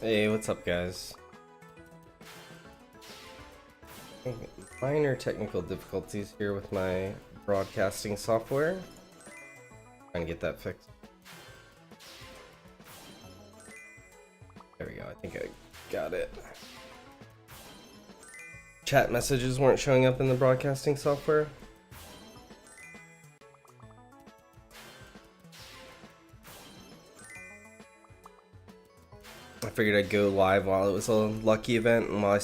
Hey, what's up, guys? Minor technical difficulties here with my broadcasting software. Trying to get that fixed. There we go, I think I got it. Chat messages weren't showing up in the broadcasting software. I figured I'd go live while it was a lucky event and while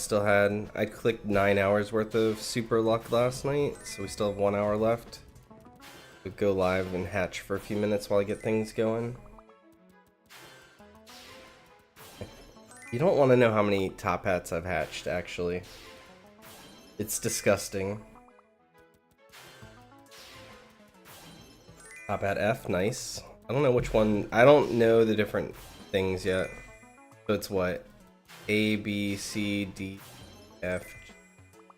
I clicked 9 hours worth of super luck last night, so we still have 1 hour left. We'd go live and hatch for a few minutes while I get things going. You don't want to know how many top hats I've hatched, actually. It's disgusting. Top hat F, nice. I don't know which one, I don't know the different things yet. So it's what? A, B, C, D, F,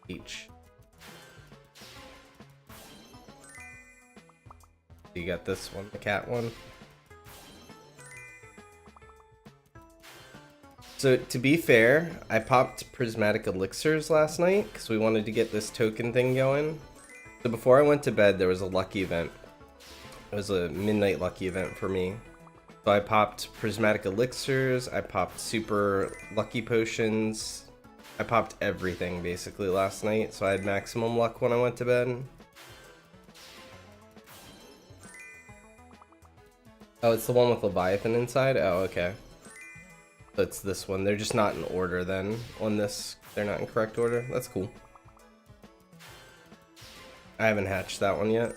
H. You got this one, the cat one. So to be fair, I popped prismatic elixirs last night because we wanted to get this token thing going. So before I went to bed, there was a lucky event. It was a midnight lucky event for me. So I popped prismatic elixirs, I popped super lucky potions, I popped everything basically last night, so I had maximum luck when I went to bed. Oh, it's the one with Leviathan inside? Oh, okay. So it's this one. They're just not in order then. On this, they're not in correct order. That's cool. I haven't hatched that one yet.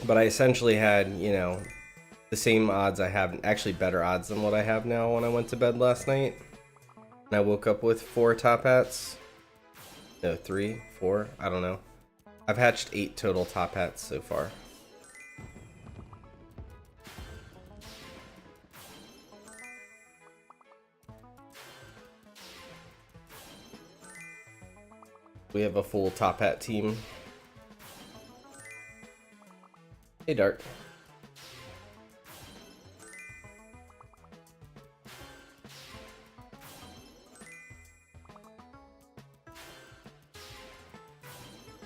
But I essentially had, you know, the same odds I have, actually better odds than what I have now when I went to bed last night. And I woke up with 4 top hats. No, 3, 4, I don't know. I've hatched 8 total top hats so far. We have a full top hat team. Hey, Dark.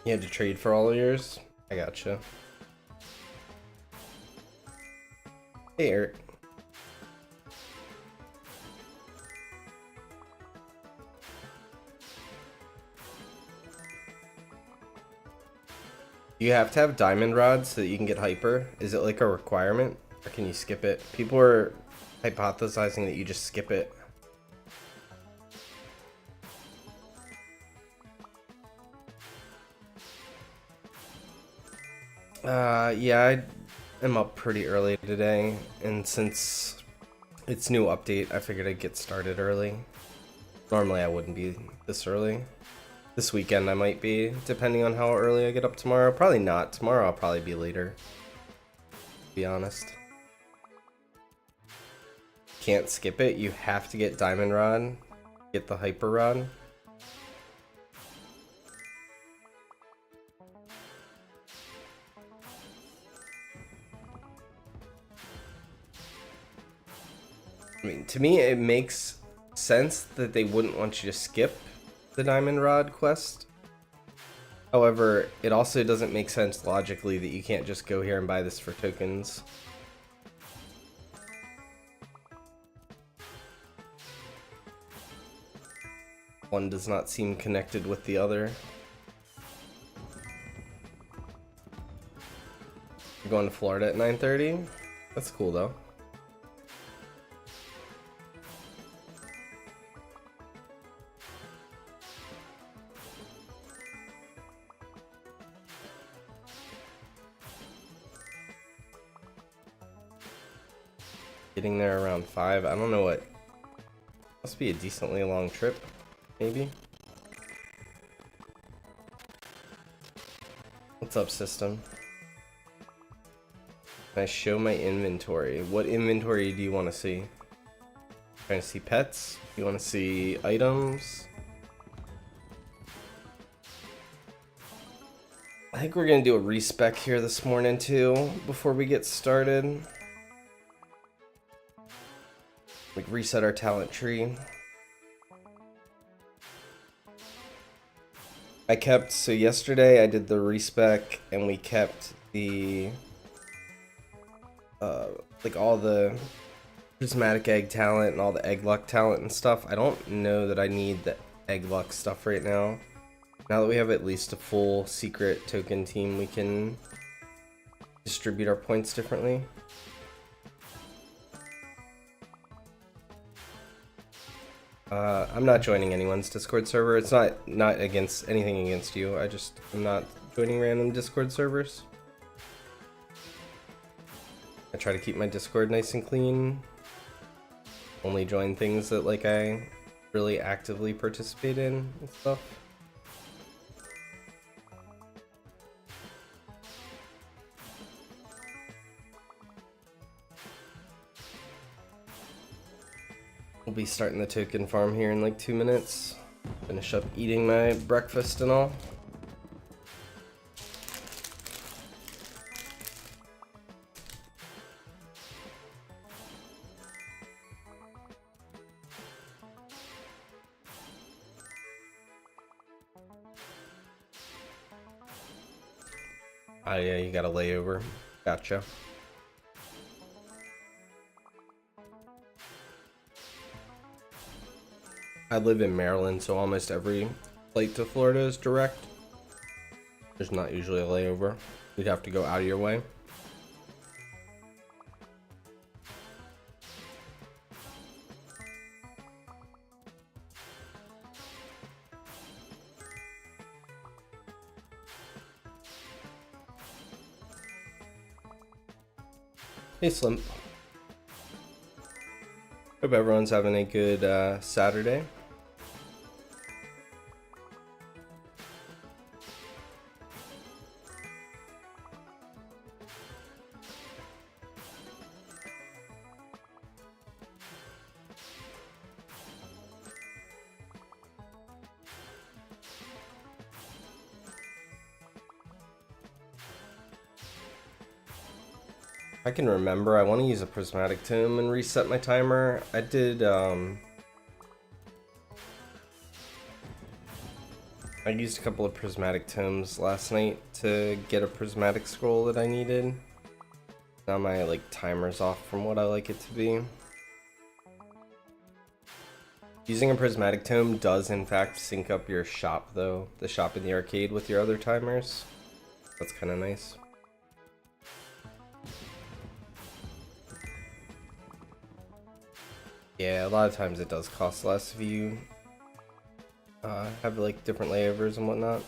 You had to trade for all of yours? I gotcha. Hey, Eric. You have to have diamond rods so that you can get hyper. Is it like a requirement, or can you skip it? People are hypothesizing that you just skip it. Yeah, I am up pretty early today, and since it's new update, I figured I'd get started early. Normally I wouldn't be this early. This weekend I might be, depending on how early I get up tomorrow. Probably not. Tomorrow I'll probably be later, to be honest. Can't skip it. You have to get diamond rod, get the hyper rod. I mean, to me it makes sense that they wouldn't want you to skip the diamond rod quest. However, it also doesn't make sense logically that you can't just go here and buy this for tokens. One does not seem connected with the other. You're going to Florida at 9:30? That's cool though. Getting there around 5. I don't know what. Must be a decently long trip, maybe. What's up, system? Can I show my inventory? What inventory do you want to see? Trying to see pets? You want to see items? I think we're gonna do a respec here this morning too, before we get started. reset our talent tree. So yesterday I did the respec and we kept the like all the prismatic egg talent and all the egg luck talent and stuff. I don't know that I need the egg luck stuff right now. Now that we have at least a full secret token team, we can distribute our points differently. I'm not joining anyone's Discord server. It's not against anything against you. I'm not joining random Discord servers. I try to keep my Discord nice and clean. Only join things that like I really actively participate in and stuff. We'll be starting the token farm here in like 2 minutes. Finish up eating my breakfast and all. Oh yeah, you got a layover. Gotcha. I live in Maryland, so almost every flight to Florida is direct. There's not usually a layover. You'd have to go out of your way. Hey Slim. Hope everyone's having a good Saturday. I can remember, I want to use a prismatic tome and reset my timer. I used a couple of prismatic tomes last night to get a prismatic scroll that I needed. Now my like timer's off from what I like it to be. Using a prismatic tome does in fact sync up your shop though, the shop in the arcade with your other timers. That's kind of nice. Yeah, a lot of times it does cost less if you have like different layovers and whatnot.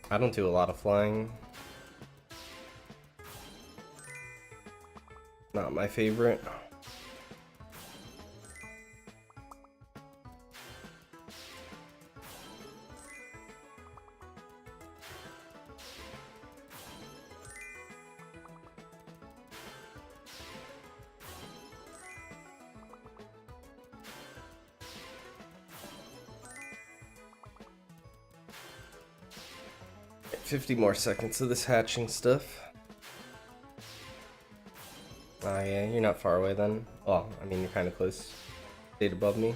I don't do a lot of flying. Not my favorite. Right, 50 more seconds of this hatching stuff. Ah, yeah, you're not far away then. Well, I mean, you're kind of close. Stayed above me.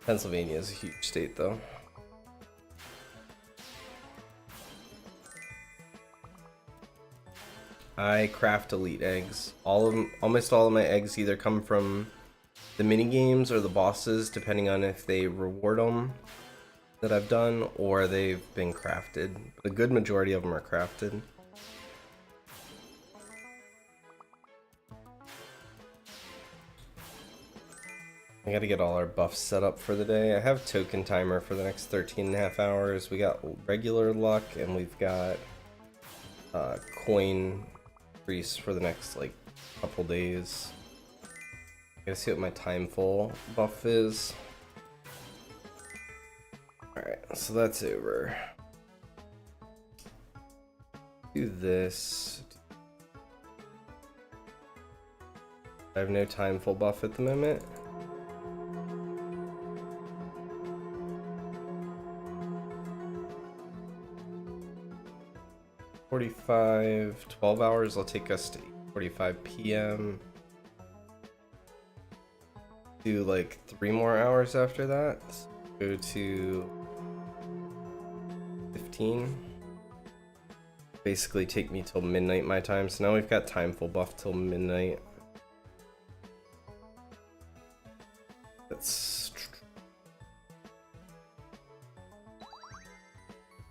Pennsylvania is a huge state, though. I craft elite eggs. Almost all of my eggs either come from the mini games or the bosses, depending on if they reward them that I've done or they've been crafted. A good majority of them are crafted. I gotta get all our buffs set up for the day. I have token timer for the next 13.5 hours. We got regular luck and we've got coin increase for the next like couple days. Gotta see what my time full buff is. Alright, so that's over. Do this. I have no time full buff at the moment. 45, 12 hours. I'll take us to 8:45 p.m. Do like 3 more hours after that. Go to 15. Basically take me till midnight my time. So now we've got time full buff till midnight. That's...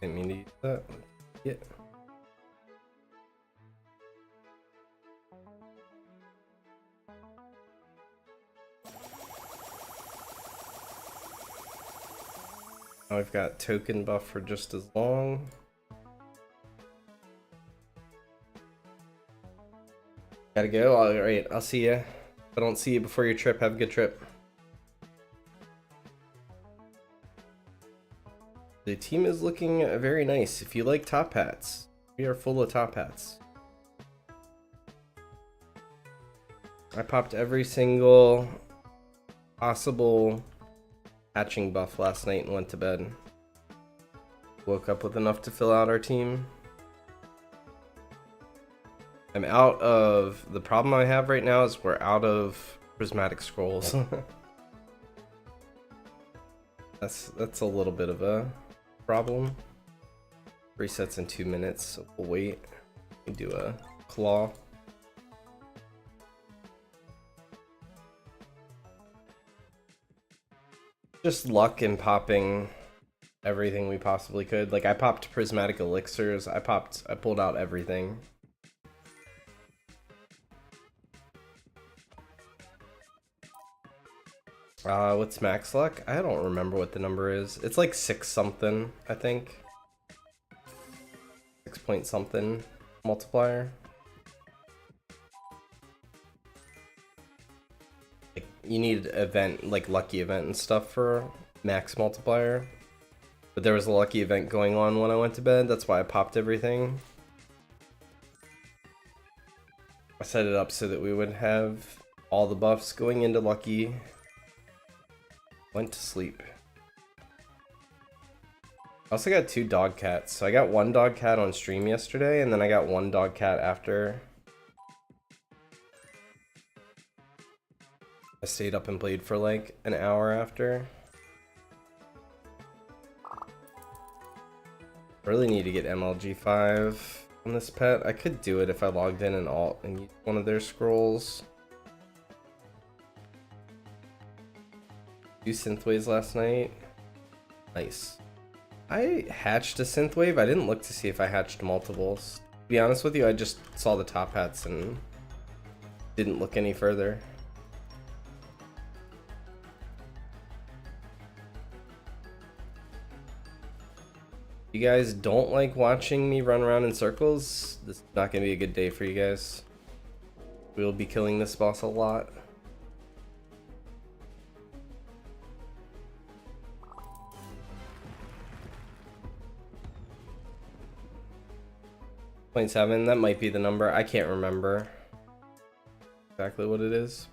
Didn't mean to use that. Yeah. Now we've got token buff for just as long. Gotta go. Alright, I'll see ya. If I don't see you before your trip, have a good trip. The team is looking very nice. If you like top hats, we are full of top hats. I popped every single possible hatching buff last night and went to bed. Woke up with enough to fill out our team. I'm out of... The problem I have right now is we're out of prismatic scrolls. That's a little bit of a problem. Resets in 2 minutes, so we'll wait. We do a claw. Just luck in popping everything we possibly could. Like I popped prismatic elixirs. I pulled out everything. What's max luck? I don't remember what the number is. It's like 6 something, I think. 6 point something multiplier. Like you need event, like lucky event and stuff for max multiplier. But there was a lucky event going on when I went to bed. That's why I popped everything. I set it up so that we would have all the buffs going into lucky. Went to sleep. I also got 2 dog cats. So I got 1 dog cat on stream yesterday, and then I got 1 dog cat after. I stayed up and played for like an hour after. I really need to get MLG5 on this pet. I could do it if I logged in and alt and used one of their scrolls. 2 synthwaves last night. Nice. I hatched a synthwave. I didn't look to see if I hatched multiples. To be honest with you, I just saw the top hats and didn't look any further. You guys don't like watching me run around in circles? This is not going to be a good day for you guys. We'll be killing this boss a lot. .7, that might be the number. I can't remember exactly what it is.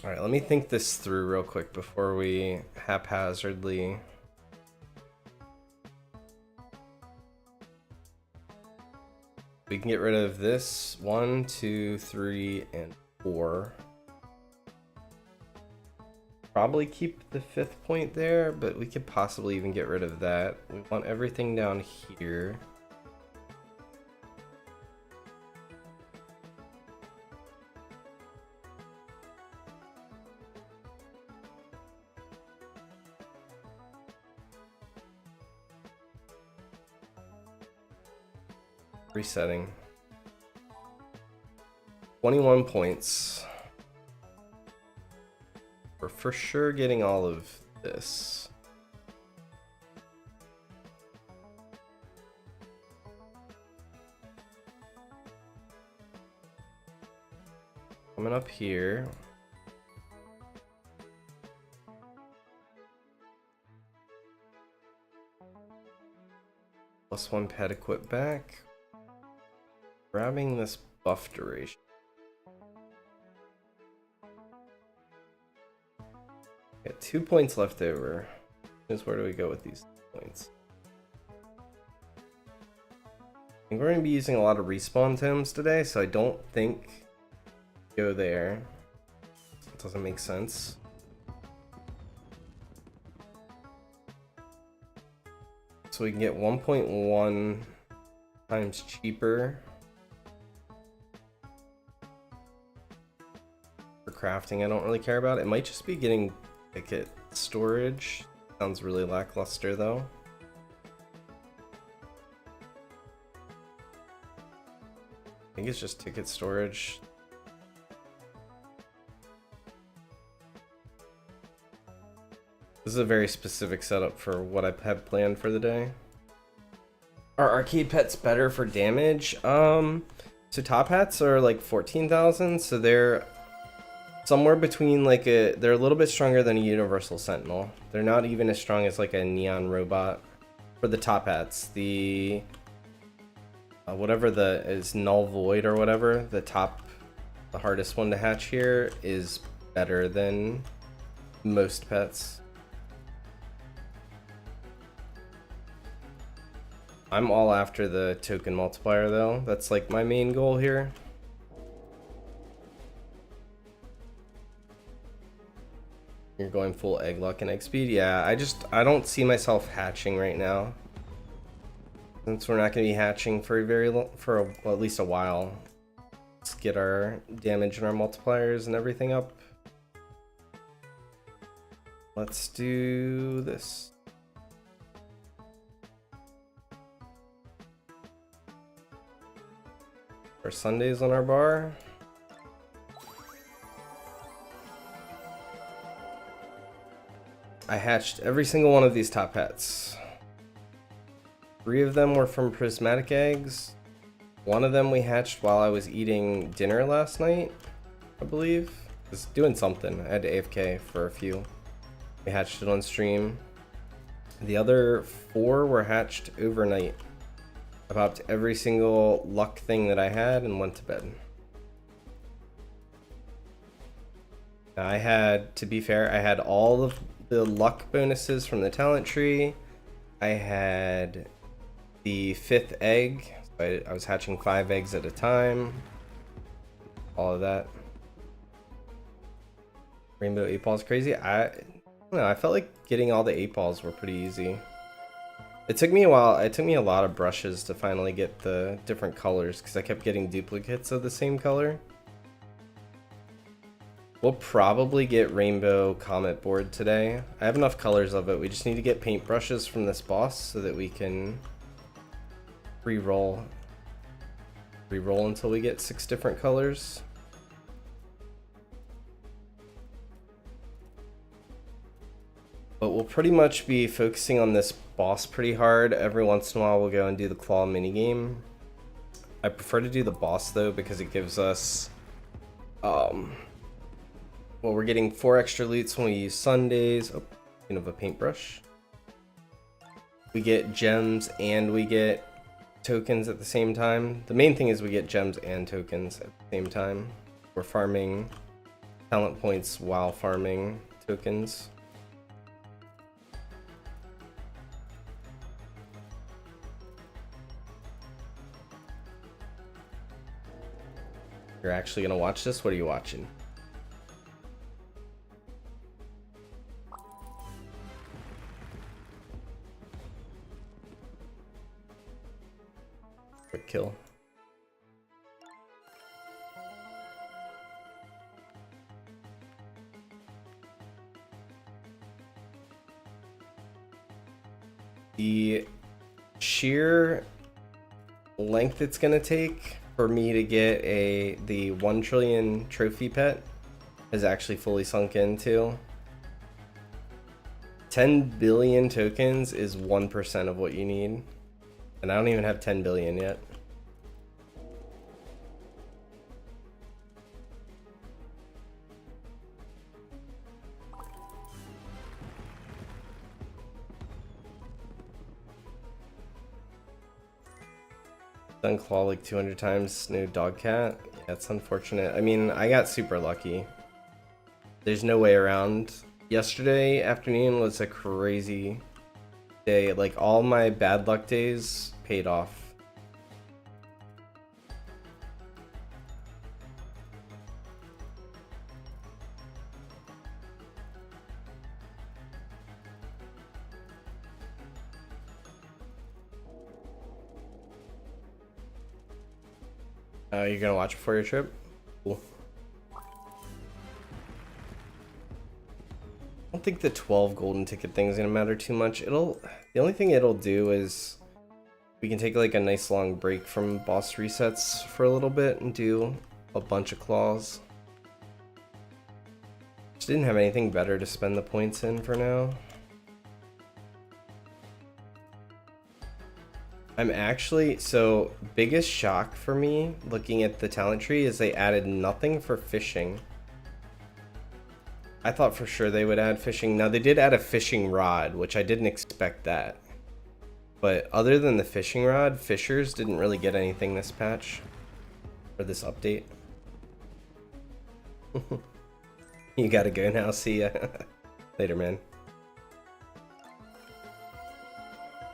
Alright, let me think this through real quick before we haphazardly... We can get rid of this 1, 2, 3, and 4. Probably keep the 5th point there, but we could possibly even get rid of that. We want everything down here. Resetting. 21 points. We're for sure getting all of this. Coming up here. +1 pet equip back. Grabbing this buff duration. Got 2 points left over. is where do we go with these points? I think we're going to be using a lot of respawn tomes today, so I don't think go there. It doesn't make sense. So we can get 1.1 times cheaper for crafting. I don't really care about it. It might just be getting ticket storage. Sounds really lackluster though. I think it's just ticket storage. This is a very specific setup for what I have planned for the day. Are arcade pets better for damage? So top hats are like 14,000, so they're somewhere between like they're a little bit stronger than a universal sentinel. They're not even as strong as like a neon robot. For the top hats, the whatever is null void or whatever, the hardest one to hatch here is better than most pets. I'm all after the token multiplier though. That's like my main goal here. You're going full egg luck and egg speed? Yeah, I don't see myself hatching right now. Since we're not going to be hatching for well, at least a while. Let's get our damage and our multipliers and everything up. Let's do this. Our Sundays on our bar. I hatched every single one of these top hats. 3 of them were from prismatic eggs. 1 of them we hatched while I was eating dinner last night, I believe. I was doing something. I had to AFK for a few. We hatched it on stream. The other 4 were hatched overnight. I popped every single luck thing that I had and went to bed. I had, to be fair, I had all of the luck bonuses from the talent tree. I had the 5th egg. I was hatching 5 eggs at a time. All of that. Rainbow 8 balls crazy. I don't know, I felt like getting all the 8 balls were pretty easy. It took me a while. It took me a lot of brushes to finally get the different colors because I kept getting duplicates of the same color. We'll probably get Rainbow Comet Board today. I have enough colors of it. We just need to get paintbrushes from this boss so that we can re-roll until we get 6 different colors. But we'll pretty much be focusing on this boss pretty hard. Every once in a while we'll go and do the claw minigame. I prefer to do the boss though because it gives us well, we're getting 4 extra loots when we use Sundays. Oh, of a paintbrush. We get gems and we get tokens at the same time. The main thing is we get gems and tokens at the same time. We're farming talent points while farming tokens. You're actually gonna watch this? What are you watching? Quick kill. The sheer length it's gonna take for me to get the 1 trillion trophy pet is actually fully sunk into. 10 billion tokens is 1% of what you need. And I don't even have 10 billion yet. Done claw like 200 times, no dog cat. Yeah, it's unfortunate. I mean, I got super lucky. There's no way around Yesterday afternoon was a crazy day. Like, all my bad luck days paid off. You're gonna watch before your trip? Cool. I don't think the 12 golden ticket thing is gonna matter too much. The only thing it'll do is we can take like a nice long break from boss resets for a little bit and do a bunch of claws. Just didn't have anything better to spend the points in for now. I'm actually, so biggest shock for me looking at the talent tree is they added nothing for fishing. I thought for sure they would add fishing. Now they did add a fishing rod, which I didn't expect that. But other than the fishing rod, fishers didn't really get anything this patch or this update. You gotta go now, see ya. Later, man.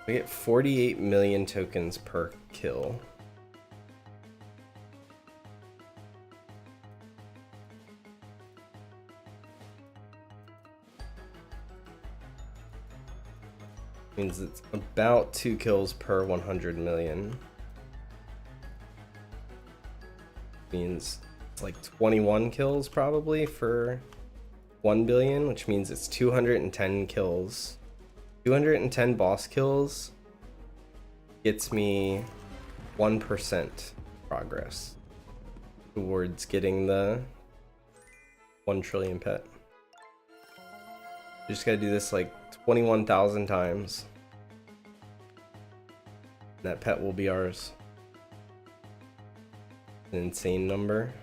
We get 48 million tokens per kill. Means it's about 2 kills per 100 million. Means it's like 21 kills probably for 1 billion, which means it's 210 kills. 210 boss kills gets me 1% progress towards getting the 1 trillion pet. You just gotta do this like 21,000 times. That pet will be ours. An insane number.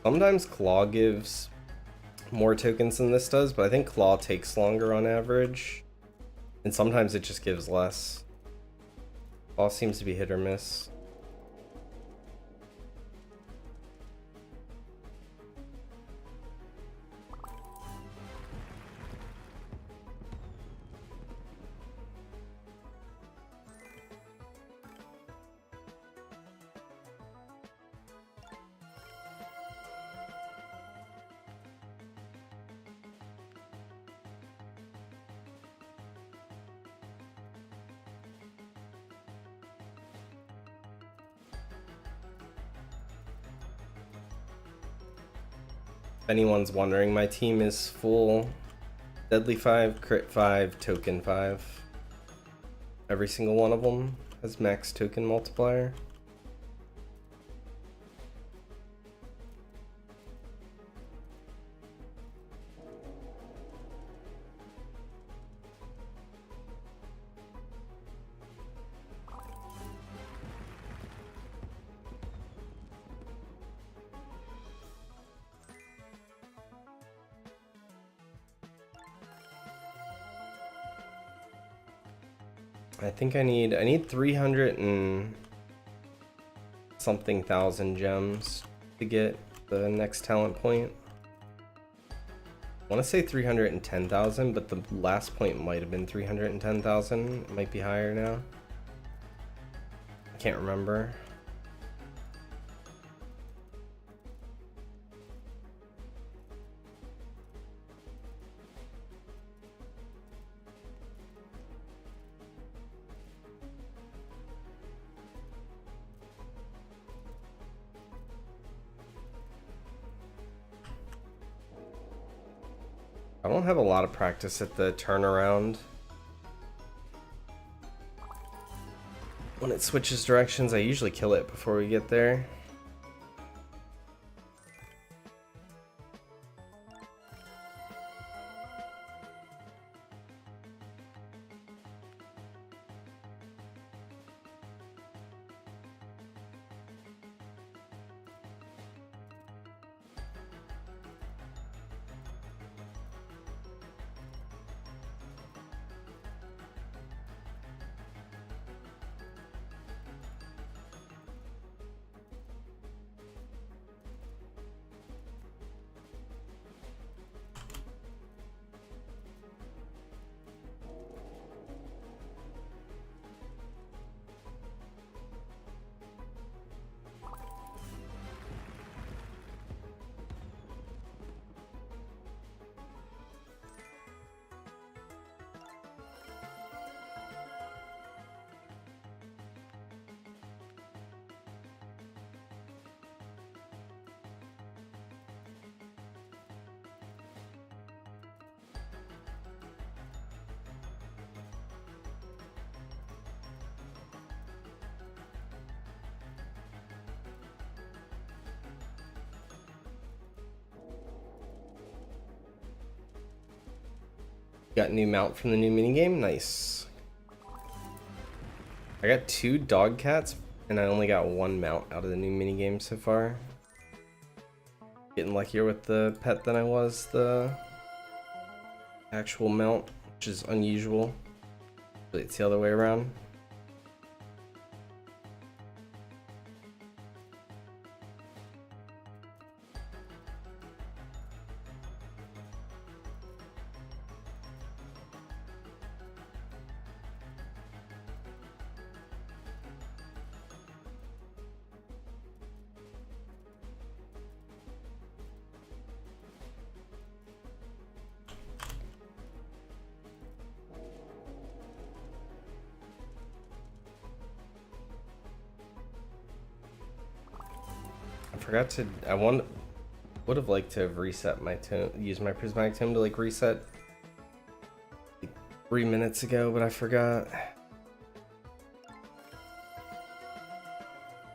Sometimes Claw gives more tokens than this does, but I think Claw takes longer on average. And sometimes it just gives less. Claw seems to be hit or miss. If anyone's wondering, my team is full Deadly 5, Crit 5, Token 5. Every single one of them has max token multiplier. I think I need 300 and something thousand gems to get the next talent point. I want to say 310,000, but the last point might have been 310,000. It might be higher now. I can't remember. I don't have a lot of practice at the turnaround. When it switches directions, I usually kill it before we get there. Got a new mount from the new minigame. Nice. I got 2 dog cats, and I only got 1 mount out of the new minigame so far. Getting luckier with the pet than I was the actual mount, which is unusual. But it's the other way around. Would have liked to have reset my tome, use my prismatic tome to like reset like 3 minutes ago, but I forgot.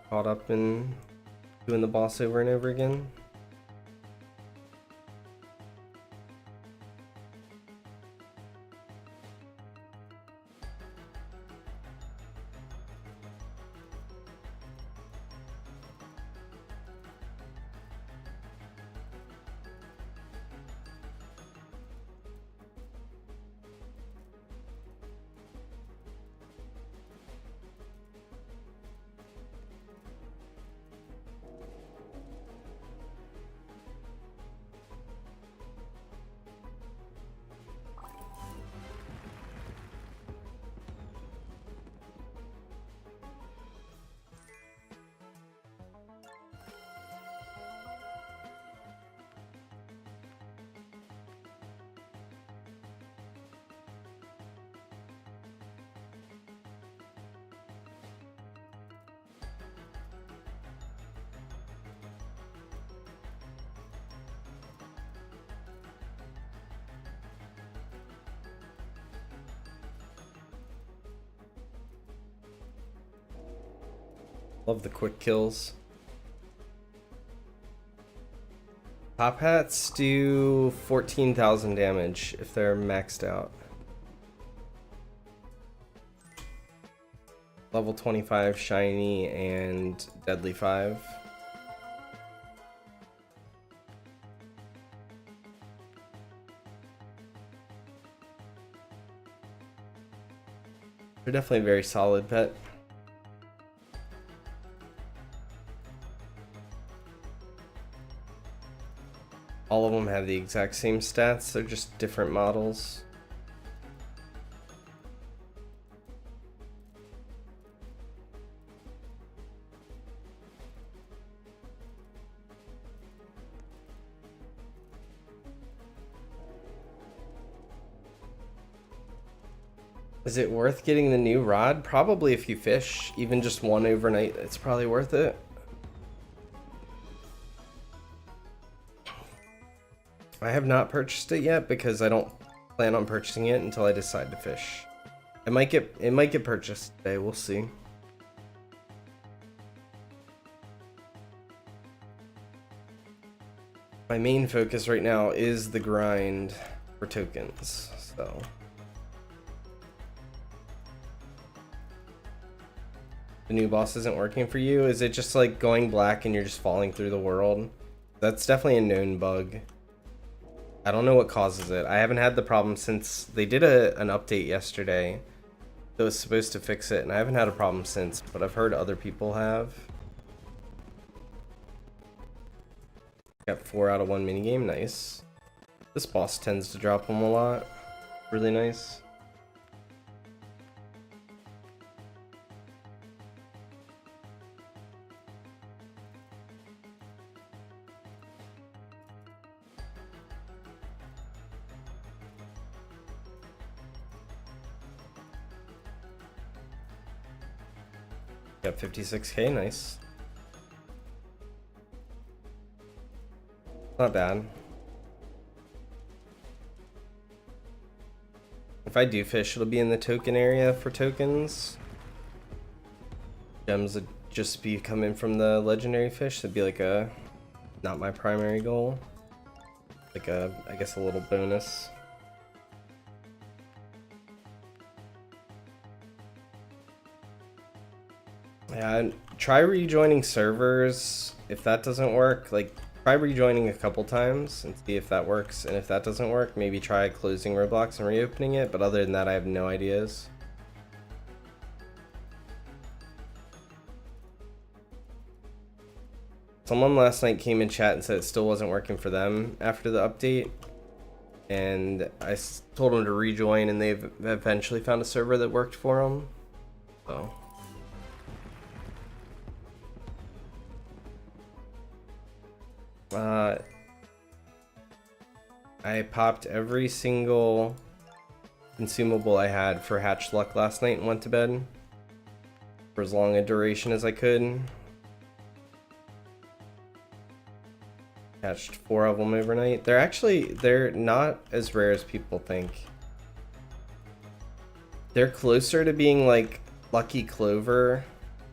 Caught up in doing the boss over and over again. Love the quick kills. Top hats do 14,000 damage if they're maxed out. Level 25 shiny and deadly 5. They're definitely a very solid pet. All of them have the exact same stats, they're just different models. Is it worth getting the new rod? Probably if you fish, even just one overnight, it's probably worth it. I have not purchased it yet because I don't plan on purchasing it until I decide to fish. It might get purchased today, we'll see. My main focus right now is the grind for tokens, so. The new boss isn't working for you? Is it just like going black and you're just falling through the world? That's definitely a known bug. I don't know what causes it. I haven't had the problem since they did an update yesterday that was supposed to fix it, and I haven't had a problem since, but I've heard other people have. Got 4 out of 1 minigame, nice. This boss tends to drop them a lot. Really nice. Got 56k, nice. Not bad. If I do fish, it'll be in the token area for tokens. Gems would just be coming from the legendary fish. That'd be like not my primary goal. Like I guess a little bonus. Yeah, try rejoining servers. If that doesn't work, like try rejoining a couple times and see if that works. And if that doesn't work, maybe try closing Roblox and reopening it. But other than that, I have no ideas. Someone last night came in chat and said it still wasn't working for them after the update. And I told them to rejoin, and they've eventually found a server that worked for them. So. I popped every single consumable I had for Hatch Luck last night and went to bed for as long a duration as I could. Catched 4 of them overnight. They're not as rare as people think. They're closer to being like Lucky Clover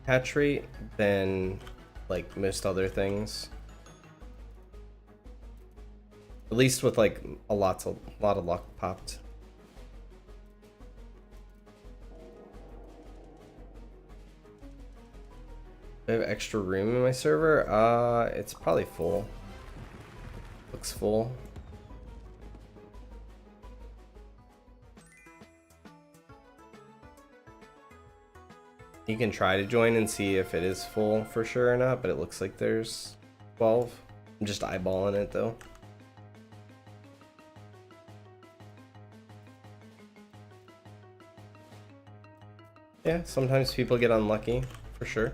hatch rate than like most other things. At least with like a lot of luck popped. I have extra room in my server? It's probably full. Looks full. You can try to join and see if it is full for sure or not, but it looks like there's 12. I'm just eyeballing it though. Yeah, sometimes people get unlucky, for sure.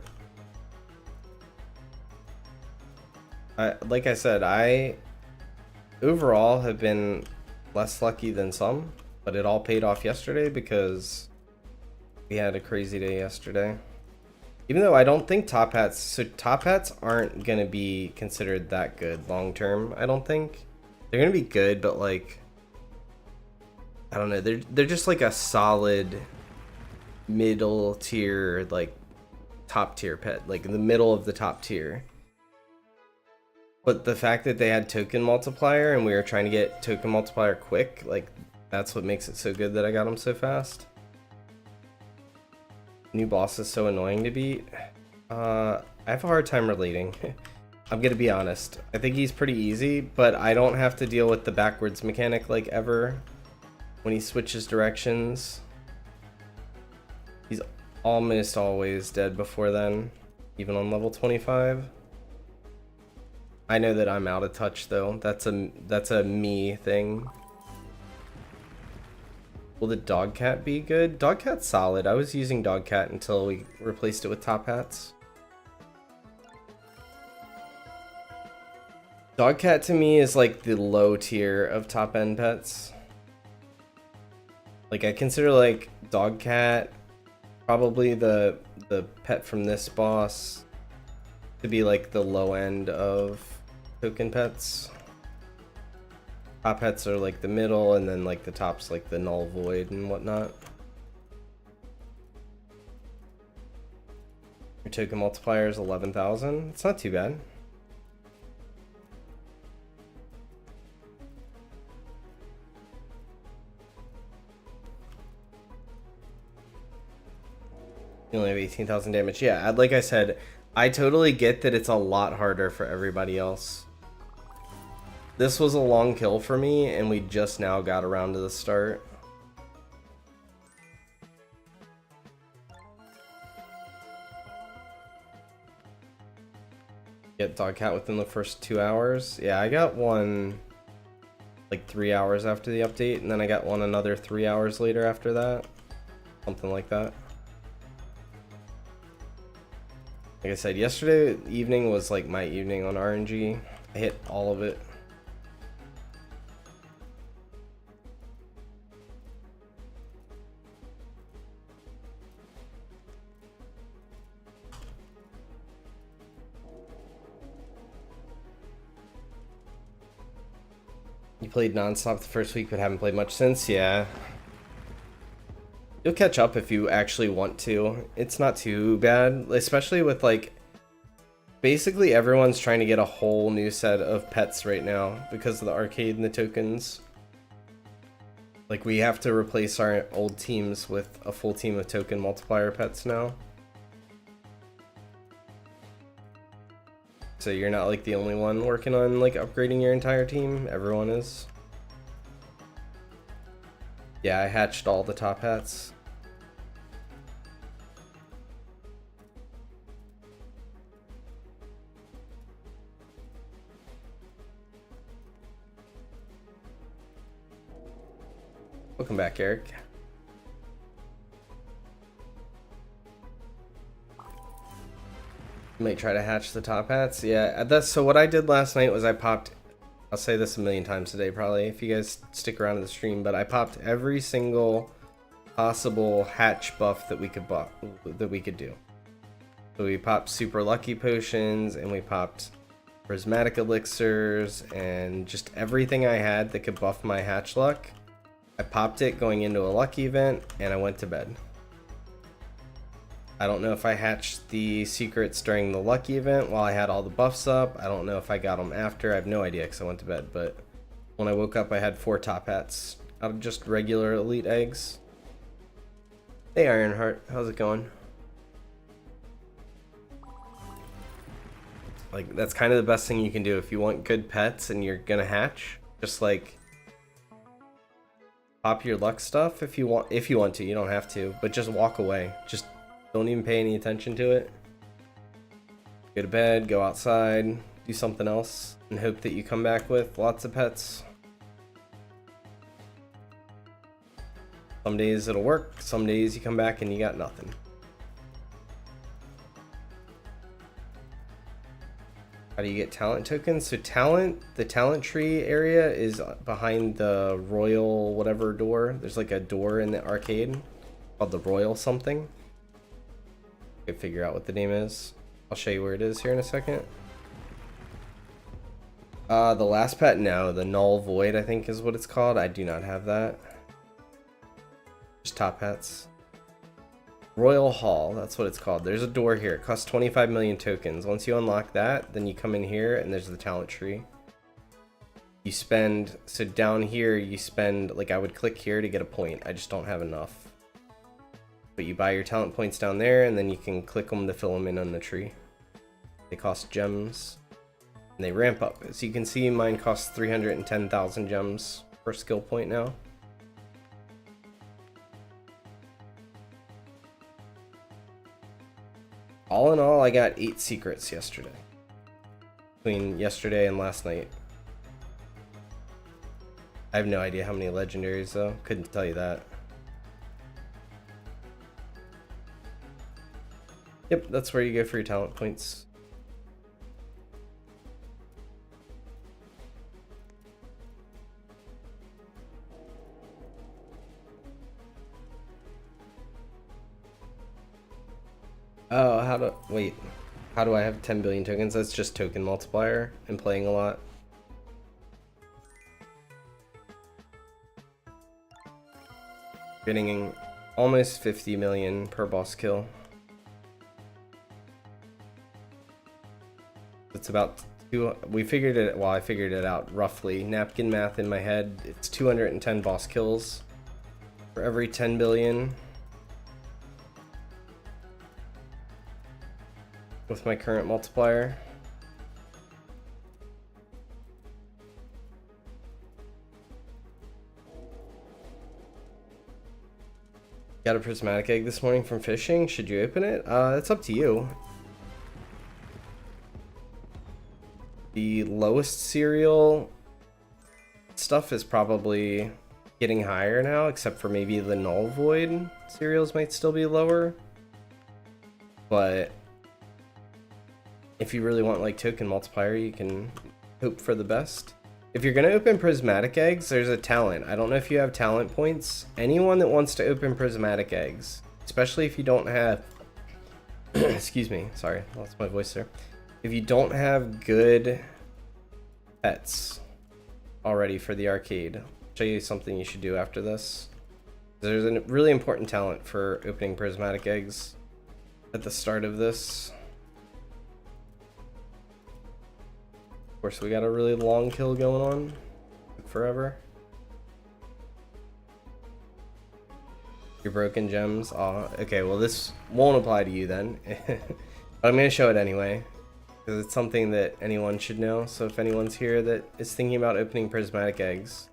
Like I said, I overall have been less lucky than some, but it all paid off yesterday because we had a crazy day yesterday. Even though I don't think top hats aren't gonna be considered that good long term. I don't think they're gonna be good, but like I don't know, they're just like a solid middle tier, like top tier pet, like in the middle of the top tier. But the fact that they had token multiplier and we were trying to get token multiplier quick, like that's what makes it so good that I got them so fast. New boss is so annoying to beat. I have a hard time relating. I'm gonna be honest. I think he's pretty easy, but I don't have to deal with the backwards mechanic like ever when he switches directions. He's almost always dead before then, even on level 25. I know that I'm out of touch though. That's a me thing. Will the Dogcat be good? Dogcat's solid. I was using Dogcat until we replaced it with top hats. Dogcat to me is like the low tier of top end pets. Like I consider like Dogcat probably the pet from this boss to be like the low end of token pets. Top pets are like the middle, and then like the top's like the null void and whatnot. Your token multiplier is 11,000. It's not too bad. You only have 18,000 damage. Yeah, like I said, I totally get that it's a lot harder for everybody else. This was a long kill for me, and we just now got around to the start. Get Dogcat within the first 2 hours. Yeah, I got one like 3 hours after the update, and then I got one another 3 hours later after that. Something like that. Like I said, yesterday evening was like my evening on RNG. I hit all of it. You played non-stop the first week but haven't played much since? Yeah. You'll catch up if you actually want to. It's not too bad, especially with like basically everyone's trying to get a whole new set of pets right now because of the arcade and the tokens. Like we have to replace our old teams with a full team of token multiplier pets now. So you're not like the only one working on like upgrading your entire team. Everyone is. Yeah, I hatched all the top hats. Welcome back, Eric. Might try to hatch the top hats. Yeah, that's so what I did last night was I popped, I'll say this a million times today probably if you guys stick around to the stream, but I popped every single possible hatch buff that we could do. So we popped super lucky potions and we popped prismatic elixirs and just everything I had that could buff my hatch luck. I popped it going into a lucky event and I went to bed. I don't know if I hatched the secrets during the lucky event while I had all the buffs up. I don't know if I got them after. I have no idea because I went to bed. But when I woke up, I had 4 top hats out of just regular elite eggs. Hey, Ironheart. How's it going? Like, that's kind of the best thing you can do if you want good pets and you're gonna hatch. Just like pop your luck stuff if you want to. You don't have to, but just walk away. Just don't even pay any attention to it. Go to bed, go outside, do something else, and hope that you come back with lots of pets. Some days it'll work, some days you come back and you got nothing. How do you get talent tokens? So the talent tree area is behind the royal whatever door. There's like a door in the arcade called the royal something. I can figure out what the name is. I'll show you where it is here in a second. The last pet, no, the null void I think is what it's called. I do not have that. Just top hats. Royal Hall, that's what it's called. There's a door here. It costs 25 million tokens. Once you unlock that, then you come in here and there's the talent tree. You spend, so down here you spend, like I would click here to get a point. I just don't have enough. But you buy your talent points down there and then you can click them to fill them in on the tree. They cost gems and they ramp up. As you can see, mine costs 310,000 gems per skill point now. All in all, I got 8 secrets yesterday. Between yesterday and last night. I have no idea how many legendaries though. Couldn't tell you that. Yep, that's where you go for your talent points. Oh, how do I have 10 billion tokens? That's just token multiplier and playing a lot. Getting almost 50 million per boss kill. It's about I figured it out roughly. Napkin math in my head. It's 210 boss kills for every 10 billion. With my current multiplier. Got a prismatic egg this morning from fishing. Should you open it? It's up to you. The lowest cereal stuff is probably getting higher now, except for maybe the null void cereals might still be lower. But if you really want like token multiplier, you can hope for the best. If you're gonna open prismatic eggs, there's a talent. I don't know if you have talent points. Anyone that wants to open prismatic eggs, especially if you don't have excuse me, sorry, lost my voice there. If you don't have good pets already for the arcade, I'll show you something you should do after this. There's a really important talent for opening prismatic eggs at the start of this. Of course, we got a really long kill going on. Took forever. Your broken gems. Oh, okay, well this won't apply to you then. But I'm gonna show it anyway. because it's something that anyone should know. So if anyone's here that is thinking about opening prismatic eggs,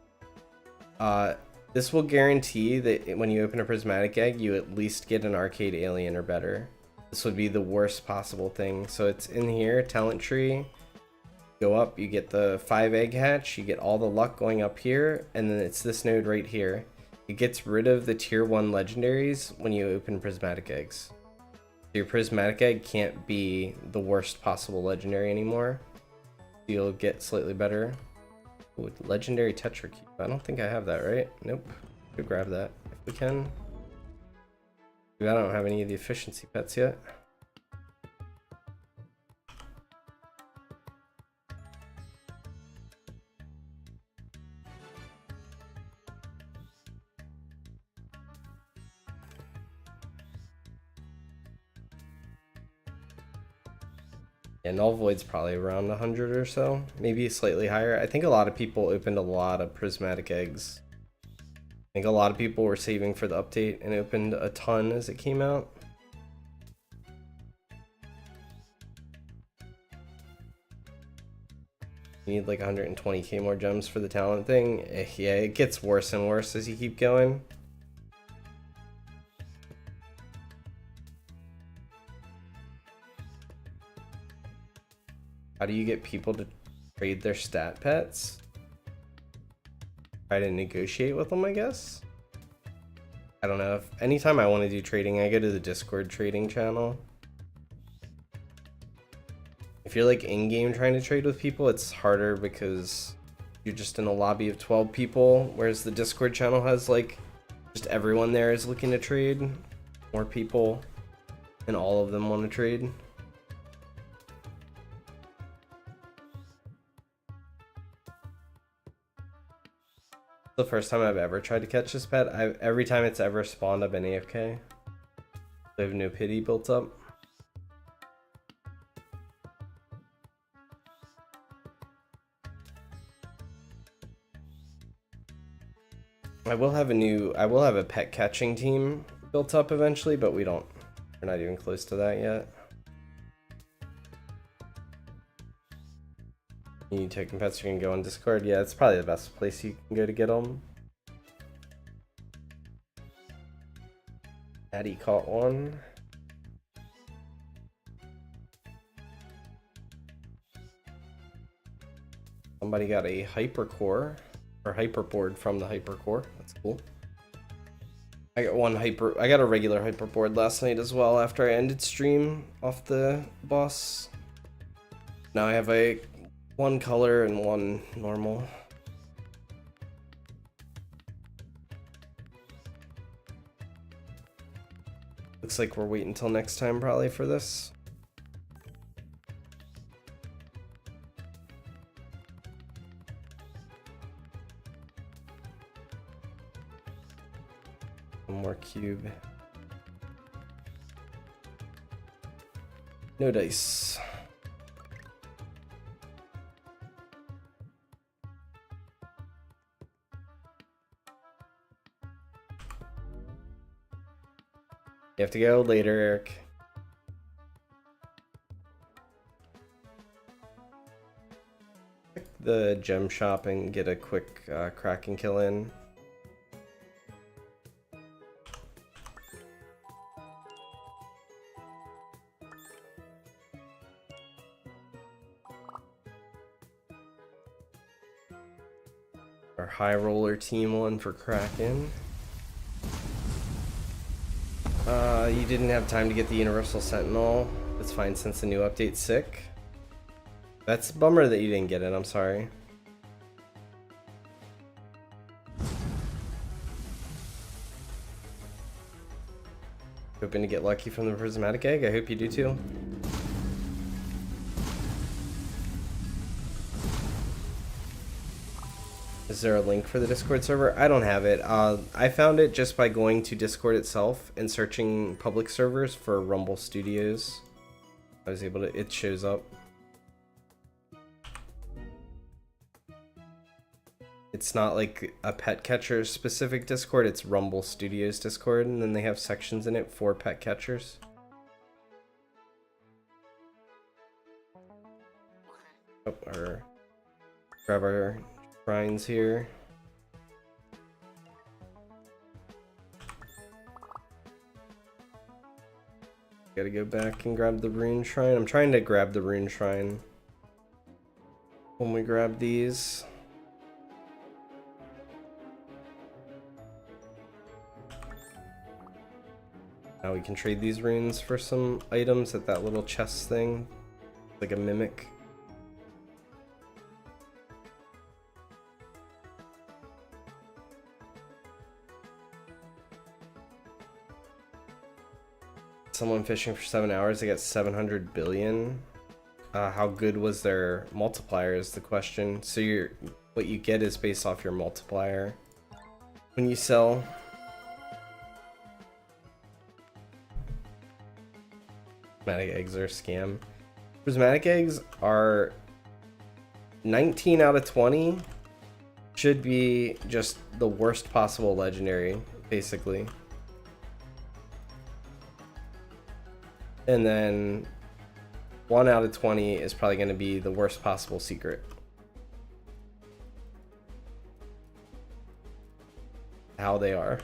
this will guarantee that when you open a prismatic egg, you at least get an arcade alien or better. This would be the worst possible thing. So it's in here, talent tree. Go up, you get the 5 egg hatch, you get all the luck going up here, and then it's this node right here. It gets rid of the tier 1 legendaries when you open prismatic eggs. Your prismatic egg can't be the worst possible legendary anymore. You'll get slightly better. Ooh, legendary Tetra Cube. I don't think I have that, right? Nope. Go grab that if we can. I don't have any of the efficiency pets yet. Yeah, Null Void's probably around 100 or so, maybe slightly higher. I think a lot of people opened a lot of prismatic eggs. I think a lot of people were saving for the update and opened a ton as it came out. You need like 120k more gems for the talent thing. Yeah, it gets worse and worse as you keep going. How do you get people to trade their stat pets? Try to negotiate with them, I guess? I don't know. Anytime I want to do trading, I go to the Discord trading channel. If you're like in-game trying to trade with people, it's harder because you're just in a lobby of 12 people, whereas the Discord channel has like just everyone there is looking to trade. More people, and all of them want to trade. The first time I've ever tried to catch this pet. Every time it's ever spawned, I've been AFK. I have no pity built up. I will have a pet catching team built up eventually, but we're not even close to that yet. You need token pets, you can go on Discord. Yeah, it's probably the best place you can go to get them. Addy caught one. Somebody got a hypercore or hyperboard from the hypercore. That's cool. I got a regular hyperboard last night as well after I ended stream off the boss. Now I have one color and one normal. Looks like we're waiting until next time probably for this. One more cube. No dice. You have to go later, Eric. Check the gem shop and get a quick Kraken kill in. Our high roller team one for Kraken. You didn't have time to get the Universal Sentinel. That's fine since the new update's sick. That's a bummer that you didn't get it, I'm sorry. Hoping to get lucky from the prismatic egg, I hope you do too. Is there a link for the Discord server? I don't have it. I found it just by going to Discord itself and searching public servers for Rumble Studios. I was able to, it shows up. It's not like a pet catcher specific Discord, it's Rumble Studios Discord, and then they have sections in it for pet catchers. or grab our shrines here. Gotta go back and grab the rune shrine. I'm trying to grab the rune shrine when we grab these. Now we can trade these runes for some items at that little chest thing, like a mimic. Someone fishing for 7 hours, they got 700 billion. How good was their multiplier is the question. So what you get is based off your multiplier when you sell. Prismatic eggs are a scam. Prismatic eggs are 19 out of 20. Should be just the worst possible legendary, basically. And then 1 out of 20 is probably going to be the worst possible secret. How they are.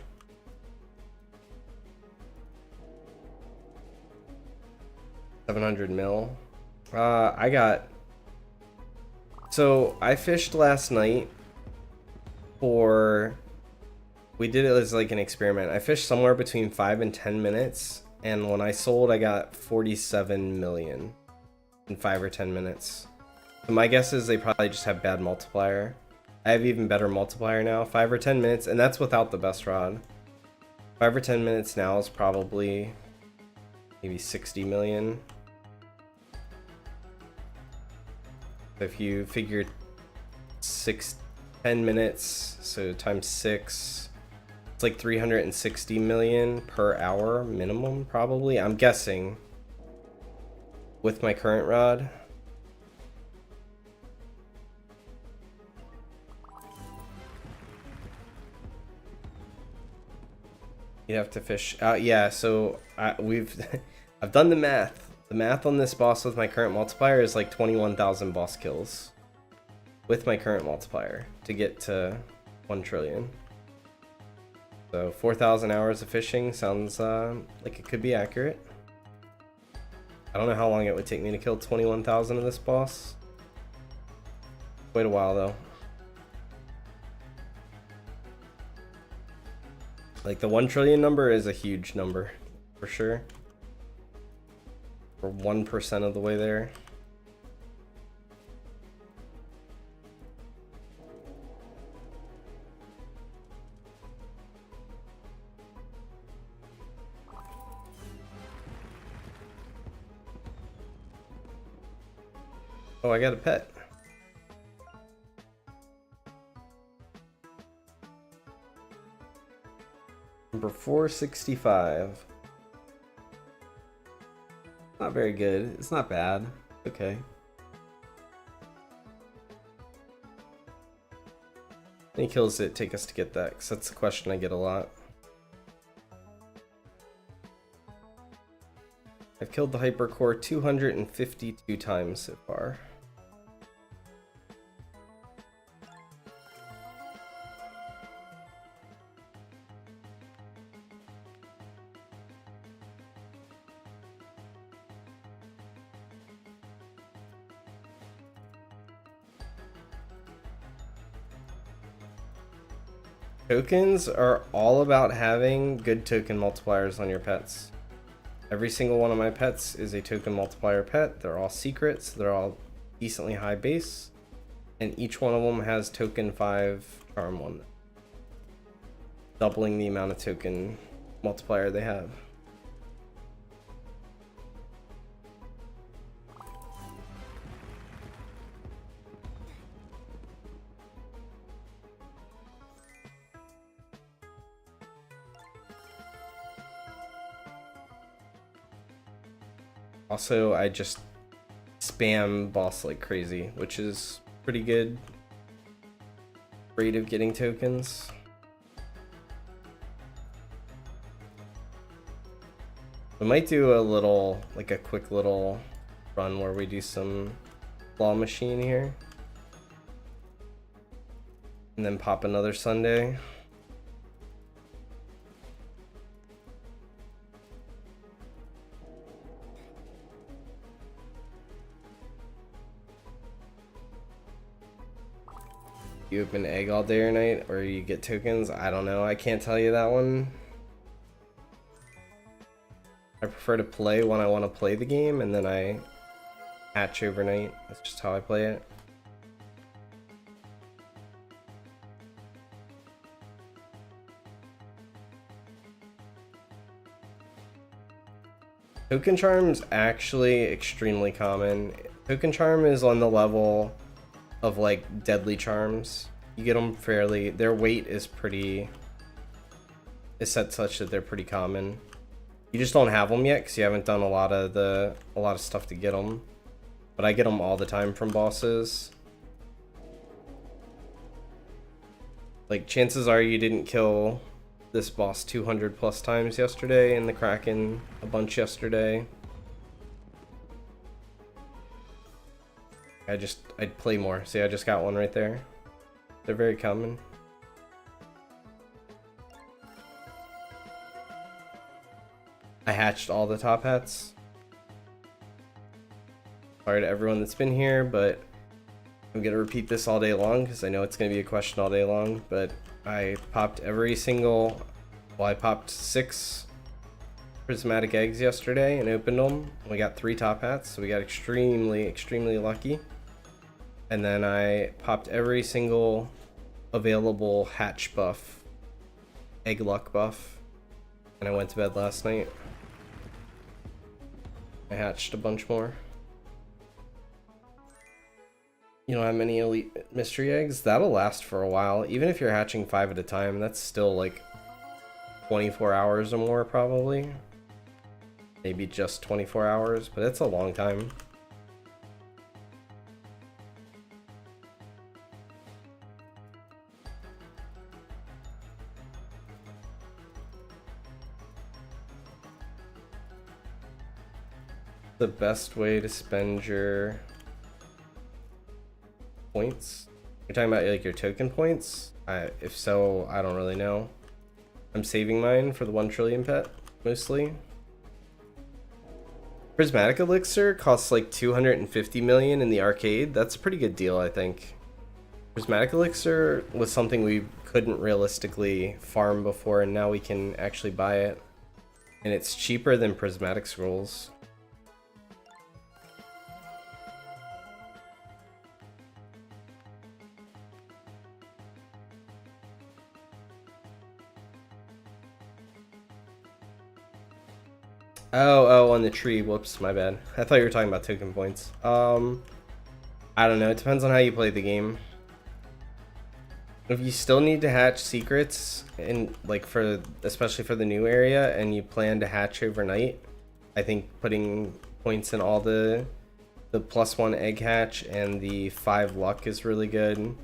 $700 mil. So I fished last night we did it as like an experiment. I fished somewhere between 5 and 10 minutes. And when I sold, I got 47 million in 5 or 10 minutes. So my guess is they probably just have bad multiplier. I have even better multiplier now, 5 or 10 minutes, and that's without the best rod. 5 or 10 minutes now is probably maybe 60 million. If you figure 10 minutes, so times 6, it's like 360 million per hour minimum, probably. I'm guessing with my current rod. You'd have to fish. Yeah, so I've done the math. The math on this boss with my current multiplier is like 21,000 boss kills with my current multiplier to get to 1 trillion. So 4,000 hours of fishing sounds like it could be accurate. I don't know how long it would take me to kill 21,000 of this boss. Quite a while though. Like the 1 trillion number is a huge number for sure. We're 1% of the way there. Oh, I got a pet. Number 465. Not very good. It's not bad. Okay. How many kills did it take us to get that? Because that's the question I get a lot. I've killed the Hypercore 252 times so far. Tokens are all about having good token multipliers on your pets. Every single one of my pets is a token multiplier pet. They're all secrets. They're all decently high base. And each one of them has token 5 charm 1. Doubling the amount of token multiplier they have. Also, I just spam boss like crazy, which is pretty good rate of getting tokens. We might do a little, like a quick little run where we do some claw machine here. And then pop another Sunday. You open egg all day or night, or you get tokens? I don't know. I can't tell you that one. I prefer to play when I want to play the game, and then I hatch overnight. That's just how I play it. Token Charm's actually extremely common. Token Charm is on the level of like Deadly Charms. You get them fairly, their weight is set such that they're pretty common. You just don't have them yet because you haven't done a lot of stuff to get them. But I get them all the time from bosses. Like, chances are you didn't kill this boss 200 plus times yesterday, and the Kraken a bunch yesterday. I'd play more. See, I just got one right there. They're very common. I hatched all the top hats. Sorry to everyone that's been here, but I'm gonna repeat this all day long because I know it's gonna be a question all day long. But I popped I popped 6 prismatic eggs yesterday and opened them. We got 3 top hats, so we got extremely lucky. And then I popped every single available hatch buff, egg luck buff, and I went to bed last night. I hatched a bunch more. You don't have many elite mystery eggs? That'll last for a while. Even if you're hatching 5 at a time, that's still like 24 hours or more probably. Maybe just 24 hours, but it's a long time. The best way to spend your points? You're talking about like your token points? If so, I don't really know. I'm saving mine for the 1 trillion pet, mostly. Prismatic Elixir costs like 250 million in the arcade. That's a pretty good deal, I think. Prismatic Elixir was something we couldn't realistically farm before, and now we can actually buy it. And it's cheaper than Prismatic Scrolls. Oh, on the tree. Whoops, my bad. I thought you were talking about token points. I don't know. It depends on how you play the game. If you still need to hatch secrets, and like especially for the new area, and you plan to hatch overnight, I think putting points in all the +1 egg hatch and the 5 luck is really good.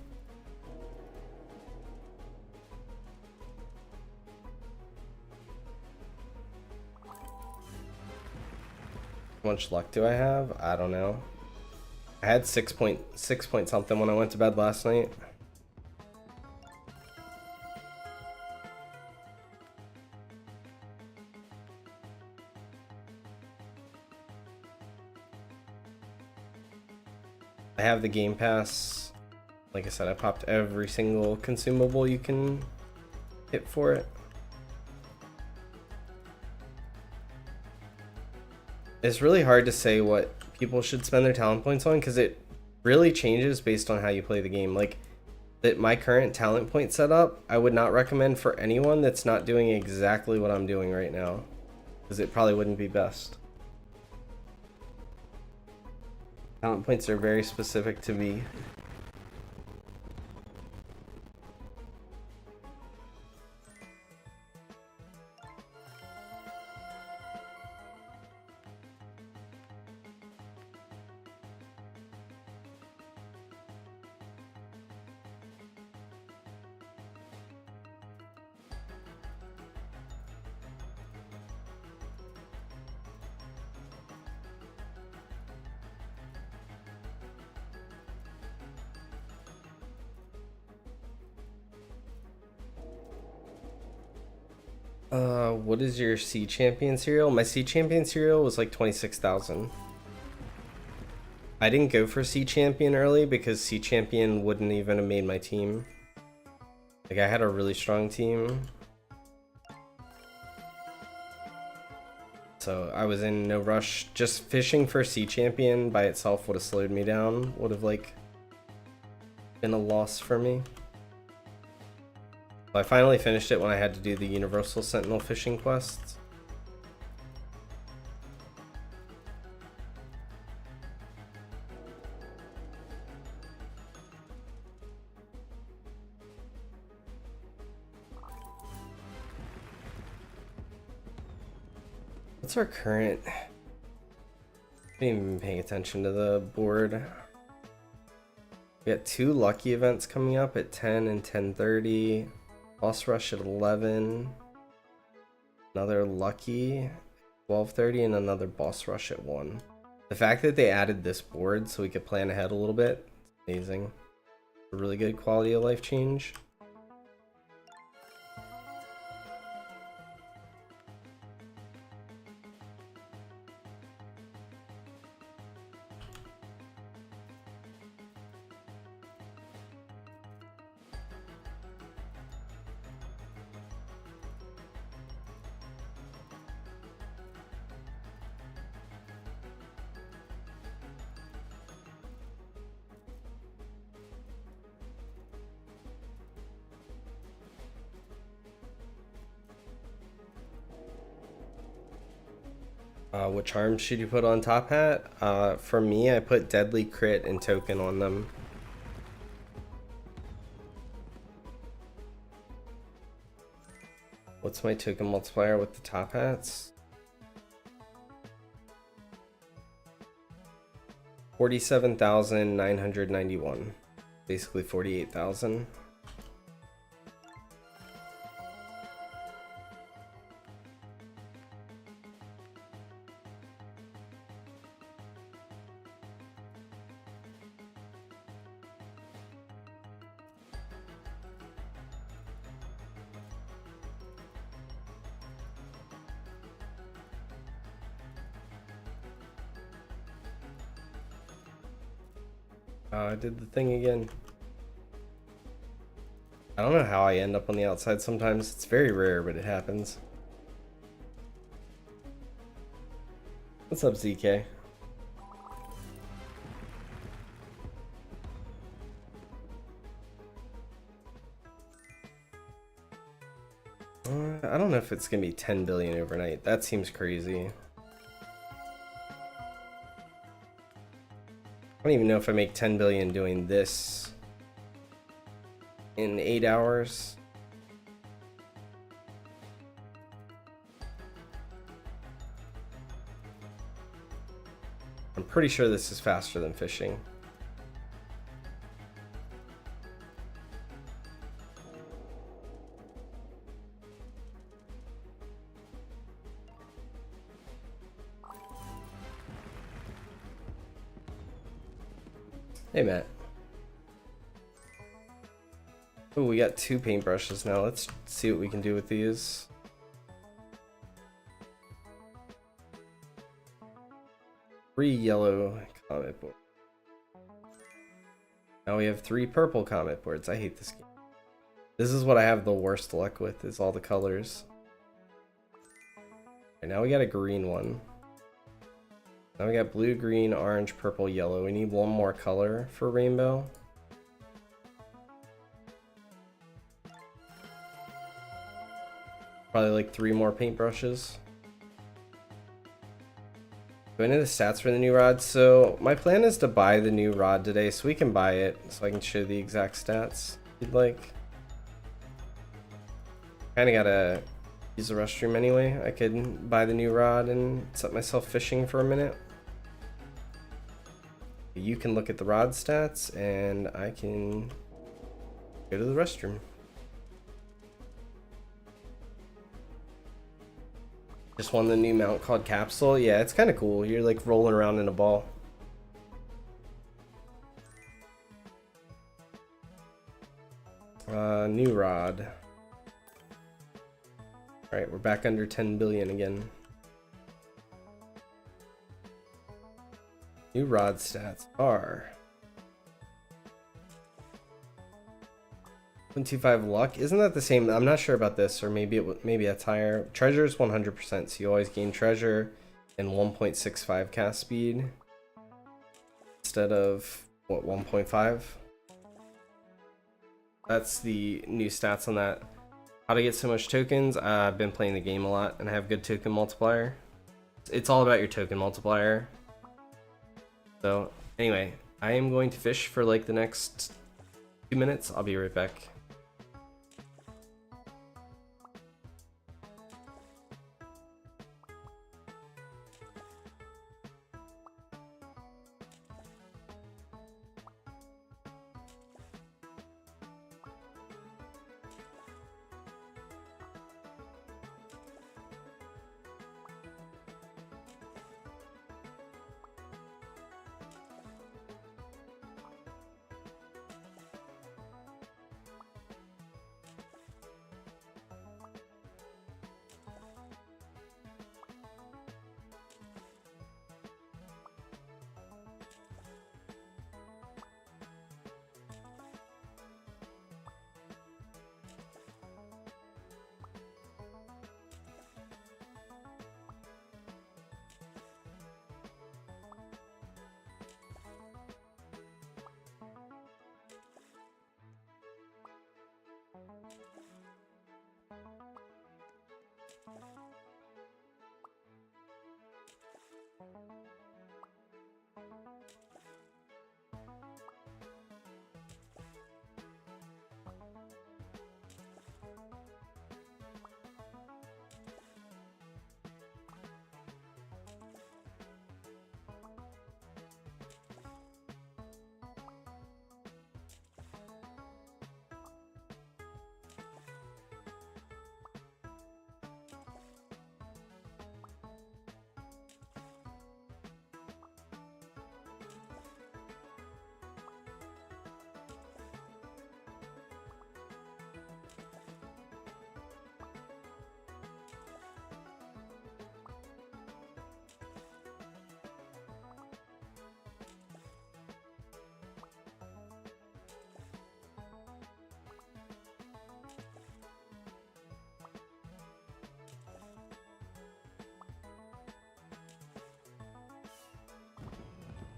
How much luck do I have? I don't know. I had 6 point something when I went to bed last night. I have the Game Pass. Like I said, I popped every single consumable you can hit for it. It's really hard to say what people should spend their talent points on because it really changes based on how you play the game. Like, my current talent point setup, I would not recommend for anyone that's not doing exactly what I'm doing right now, because it probably wouldn't be best. Talent points are very specific to me. What is your Sea Champion cereal? My Sea Champion cereal was like 26,000. I didn't go for Sea Champion early because Sea Champion wouldn't even have made my team. Like, I had a really strong team. So I was in no rush. Just fishing for Sea Champion by itself would have slowed me down. Would have, like, been a loss for me. So I finally finished it when I had to do the Universal Sentinel fishing quests. What's our current? I didn't even pay attention to the board. We got 2 lucky events coming up at 10 and 10:30. Boss rush at 11. Another lucky 12:30 and another boss rush at 1. The fact that they added this board so we could plan ahead a little bit, it's amazing. A really good quality of life change. What charms should you put on Top Hat? For me, I put Deadly Crit and Token on them. What's my token multiplier with the Top Hats? 47,991. Basically 48,000. I did the thing again. I don't know how I end up on the outside sometimes. It's very rare, but it happens. What's up, ZK? I don't know if it's gonna be 10 billion overnight. That seems crazy. I don't even know if I make 10 billion doing this in 8 hours. I'm pretty sure this is faster than fishing. Hey, Matt. Oh, we got 2 paintbrushes now. Let's see what we can do with these. Three yellow comet boards. Now we have 3 purple comet boards. I hate this game. This is what I have the worst luck with, is all the colors. Okay, now we got a green one. Now we got blue, green, orange, purple, yellow. We need one more color for rainbow. Probably like 3 more paintbrushes. Go into the stats for the new rod. So my plan is to buy the new rod today so we can buy it so I can show the exact stats if you'd like. Kinda gotta use the restroom anyway. I could buy the new rod and set myself fishing for a minute. You can look at the rod stats and I can go to the restroom. Just won the new mount called Capsule. Yeah, it's kind of cool. You're like rolling around in a ball. New rod. Alright, we're back under 10 billion again. New rod stats are 125 luck. Isn't that the same? I'm not sure about this, or maybe that's higher. Treasure is 100%, so you always gain treasure and 1.65 cast speed instead of what, 1.5. That's the new stats on that. How to get so much tokens? I've been playing the game a lot and I have good token multiplier. It's all about your token multiplier. So anyway, I am going to fish for like the next 2 minutes. I'll be right back.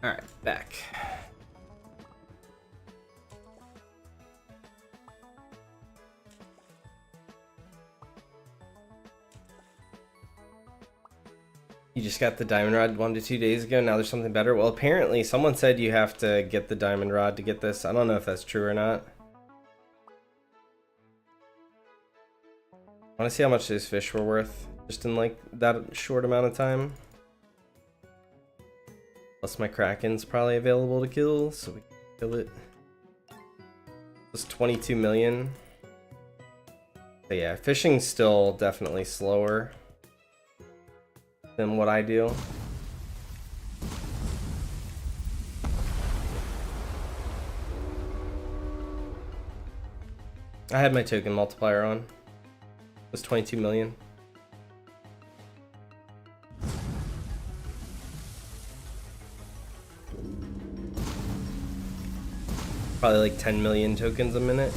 All right, back. You just got the diamond rod 1 to 2 days ago. Now there's something better. Well, apparently someone said you have to get the diamond rod to get this. I don't know if that's true or not. I want to see how much those fish were worth just in like that short amount of time. Plus my Kraken's probably available to kill, so we can kill it. It's 22 million. But yeah, fishing's still definitely slower than what I do. I had my token multiplier on. It was 22 million. Probably like 10 million tokens a minute.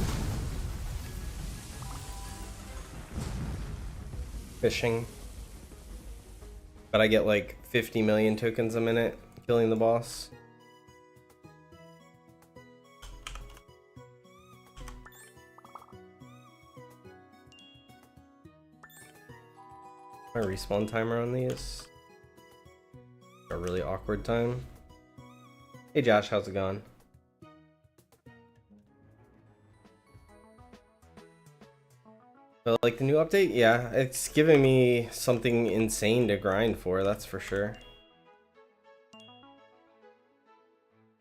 Fishing. But I get like 50 million tokens a minute killing the boss. My respawn timer on these. A really awkward time. Hey Josh, how's it going? But like the new update, yeah, it's giving me something insane to grind for, that's for sure.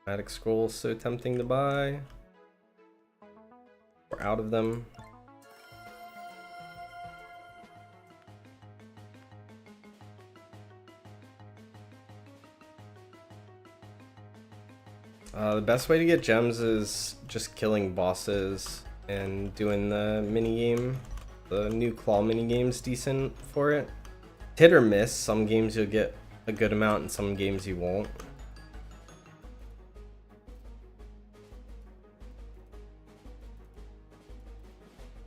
Chromatic scrolls so tempting to buy. We're out of them. The best way to get gems is just killing bosses and doing the mini game. The new claw mini game's decent for it. Hit or miss. Some games you'll get a good amount, and some games you won't.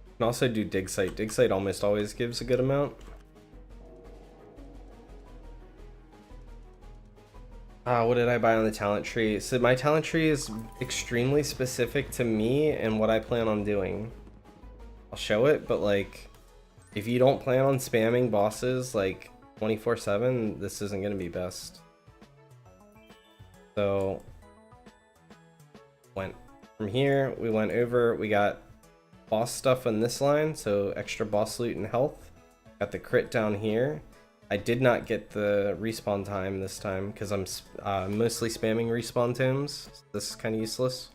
You can also do dig site. Dig site almost always gives a good amount. What did I buy on the talent tree? So my talent tree is extremely specific to me and what I plan on doing. I'll show it, but like, if you don't plan on spamming bosses like 24/7, this isn't gonna be best. So, went from here, we went over, we got boss stuff on this line, so extra boss loot and health. Got the crit down here. I did not get the respawn time this time because I'm mostly spamming respawn tomes. This is kind of useless.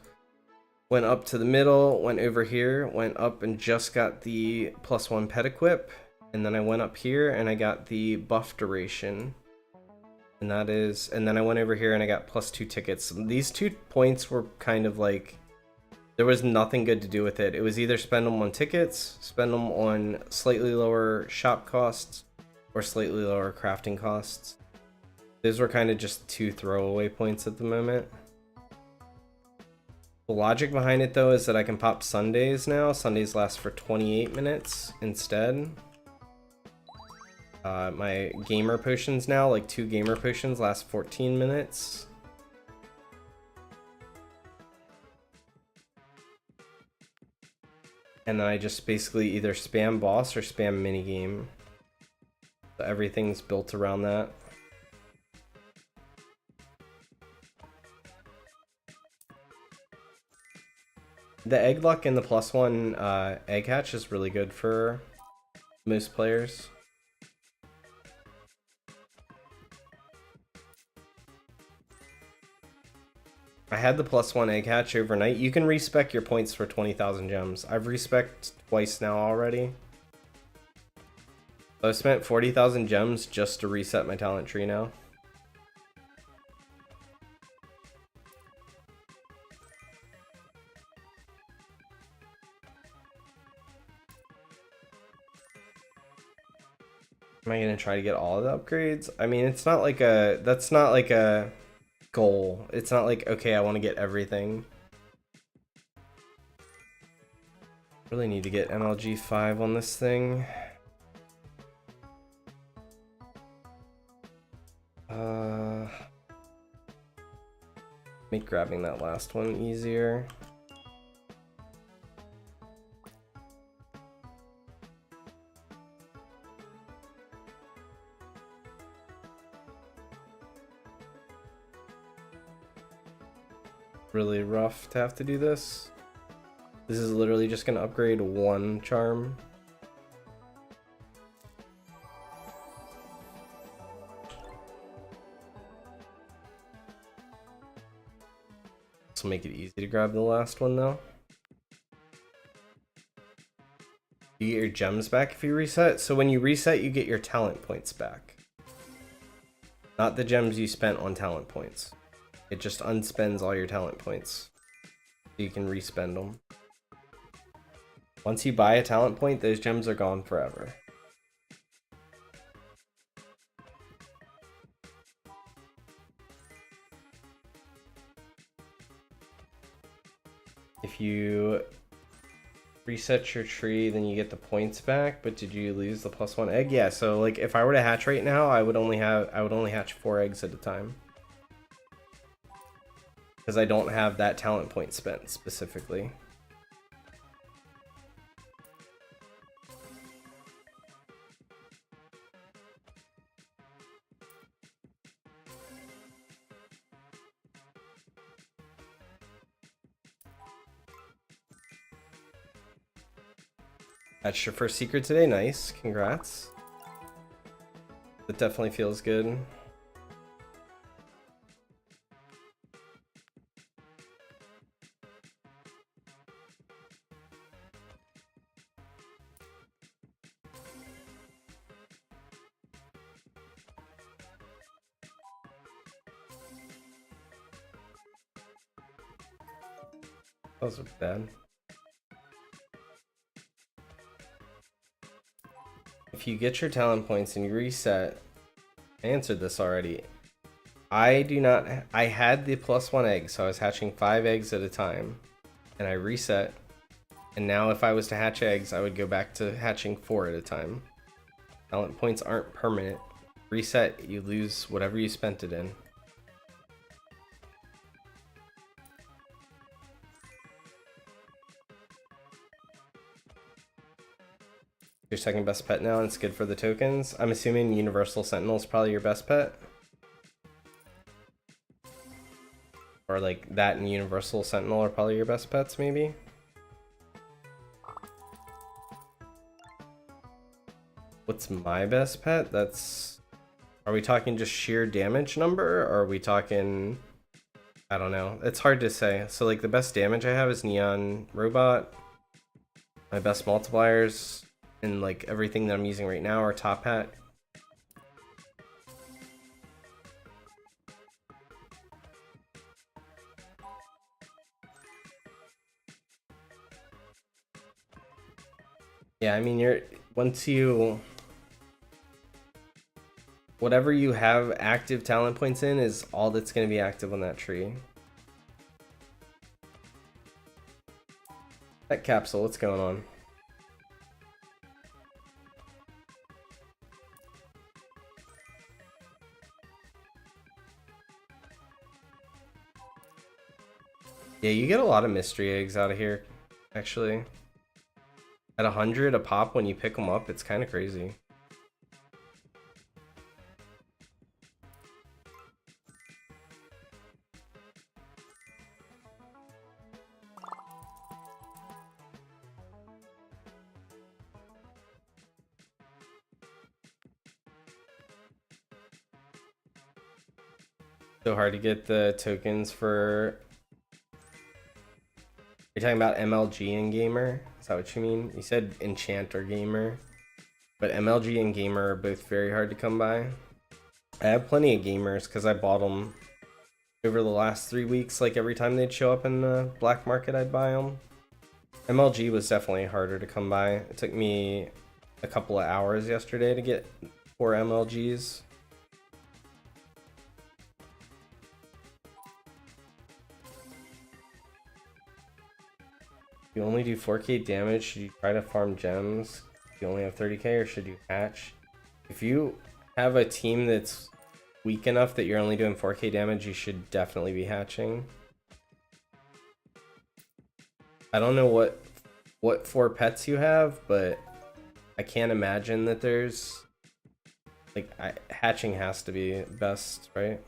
Went up to the middle, went over here, went up and just got the +1 pet equip. And then I went up here and I got the buff duration. And that is, and then I went over here and I got +2 tickets. These 2 points were kind of like, there was nothing good to do with it. It was either spend them on tickets, spend them on slightly lower shop costs, or slightly lower crafting costs. Those were kind of just 2 throwaway points at the moment. The logic behind it though is that I can pop Sundays now. Sundays last for 28 minutes instead. My gamer potions now, like 2 gamer potions last 14 minutes. And then I just basically either spam boss or spam minigame. So everything's built around that. The egg luck and the +1 egg hatch is really good for most players. I had the +1 egg hatch overnight. You can respec your points for 20,000 gems. I've respec'd twice now already. So I spent 40,000 gems just to reset my talent tree now. Am I gonna try to get all of the upgrades? I mean, it's not like a, that's not like a goal. It's not like, okay, I want to get everything. Really need to get MLG 5 on this thing. Make grabbing that last one easier. Really rough to have to do this. This is literally just gonna upgrade 1 charm. This will make it easy to grab the last one though. You get your gems back if you reset. So when you reset, you get your talent points back. Not the gems you spent on talent points. It just unspends all your talent points. So you can respend them. Once you buy a talent point, those gems are gone forever. If you reset your tree, then you get the points back, but did you lose the +1 egg? Yeah, so like if I were to hatch right now, I would only hatch 4 eggs at a time. Because I don't have that talent point spent specifically. That's your first secret today. Nice. Congrats. That definitely feels good. Those are bad. if you get your talent points and you reset, I answered this already. I do not. I had the +1 egg, so I was hatching 5 eggs at a time, and I reset. And now, if I was to hatch eggs, I would go back to hatching 4 at a time. Talent points aren't permanent. Reset, you lose whatever you spent it in. Your second best pet now, and it's good for the tokens. I'm assuming Universal Sentinel is probably your best pet. Or like that and Universal Sentinel are probably your best pets, maybe? What's my best pet? That's... Are we talking just sheer damage number? Or are we talking... I don't know. It's hard to say. So like the best damage I have is Neon Robot. My best multipliers and like everything that I'm using right now are Top Hat. Yeah, I mean, once you... Whatever you have active talent points in is all that's going to be active on that tree. That capsule, what's going on? Yeah, you get a lot of mystery eggs out of here, actually. At 100 a pop when you pick them up, it's kind of crazy. So hard to get the tokens for... You're talking about MLG and Gamer? Is that what you mean? You said Enchant or Gamer. But MLG and Gamer are both very hard to come by. I have plenty of Gamers because I bought them over the last 3 weeks. Like every time they'd show up in the black market, I'd buy them. MLG was definitely harder to come by. It took me a couple of hours yesterday to get 4 MLGs. You only do 4k damage. Should you try to farm gems? You only have 30k, or should you hatch? If you have a team that's weak enough that you're only doing 4k damage, you should definitely be hatching. I don't know what 4 pets you have, but I can't imagine that there's... Like, hatching has to be best, right?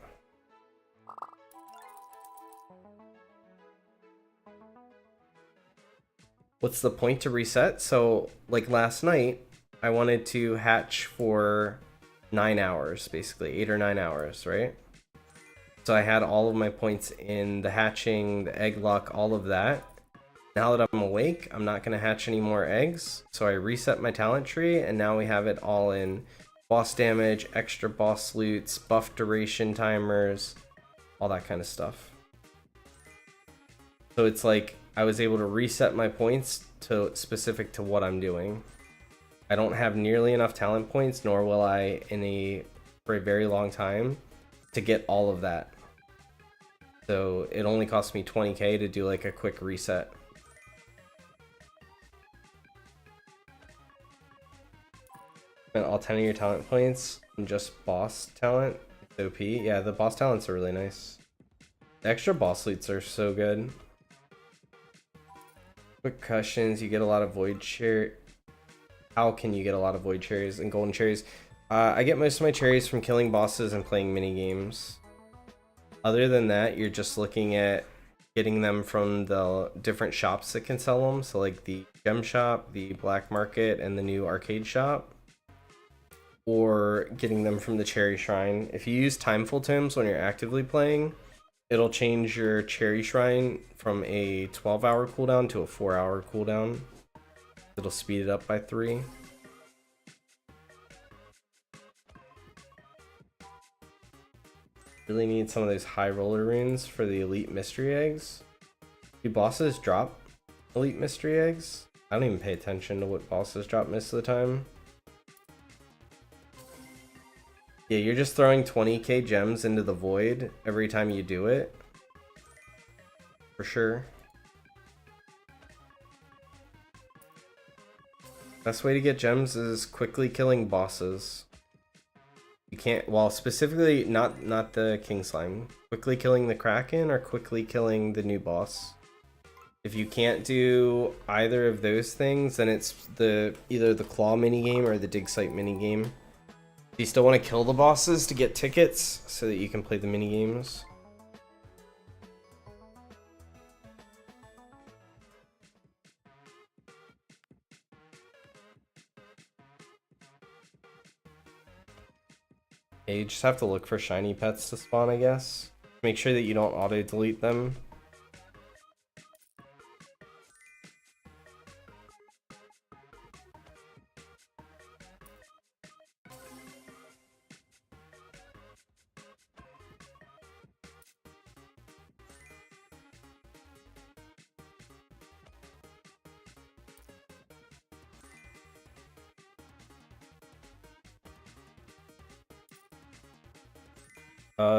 What's the point to reset? So, like last night, I wanted to hatch for 9 hours, basically, 8 or 9 hours, right? So I had all of my points in the hatching, the egg luck, all of that. Now that I'm awake, I'm not going to hatch any more eggs. So I reset my talent tree, and now we have it all in boss damage, extra boss loots, buff duration timers, all that kind of stuff. So it's like I was able to reset my points to specific to what I'm doing. I don't have nearly enough talent points, nor will I for a very long time, to get all of that. So it only cost me 20k to do like a quick reset. Spent all 10 of your talent points on just boss talent. It's OP. Yeah, the boss talents are really nice. The extra boss loots are so good. Quick questions. You get a lot of void cherry. How can you get a lot of void cherries and golden cherries? I get most of my cherries from killing bosses and playing mini games. Other than that, you're just looking at getting them from the different shops that can sell them. So like the gem shop, the black market, and the new arcade shop. Or getting them from the cherry shrine. If you use timeful tomes when you're actively playing, it'll change your cherry shrine from a 12-hour cooldown to a 4-hour cooldown. It'll speed it up by 3. Really need some of those high roller runes for the elite mystery eggs. Do bosses drop elite mystery eggs? I don't even pay attention to what bosses drop most of the time. Yeah, you're just throwing 20k gems into the void every time you do it. For sure. Best way to get gems is quickly killing bosses. You can't, well, specifically not the king slime. Quickly killing the kraken or quickly killing the new boss. If you can't do either of those things, then it's either the claw minigame or the dig site minigame. You still want to kill the bosses to get tickets so that you can play the minigames. Yeah, you just have to look for shiny pets to spawn, I guess. Make sure that you don't auto-delete them.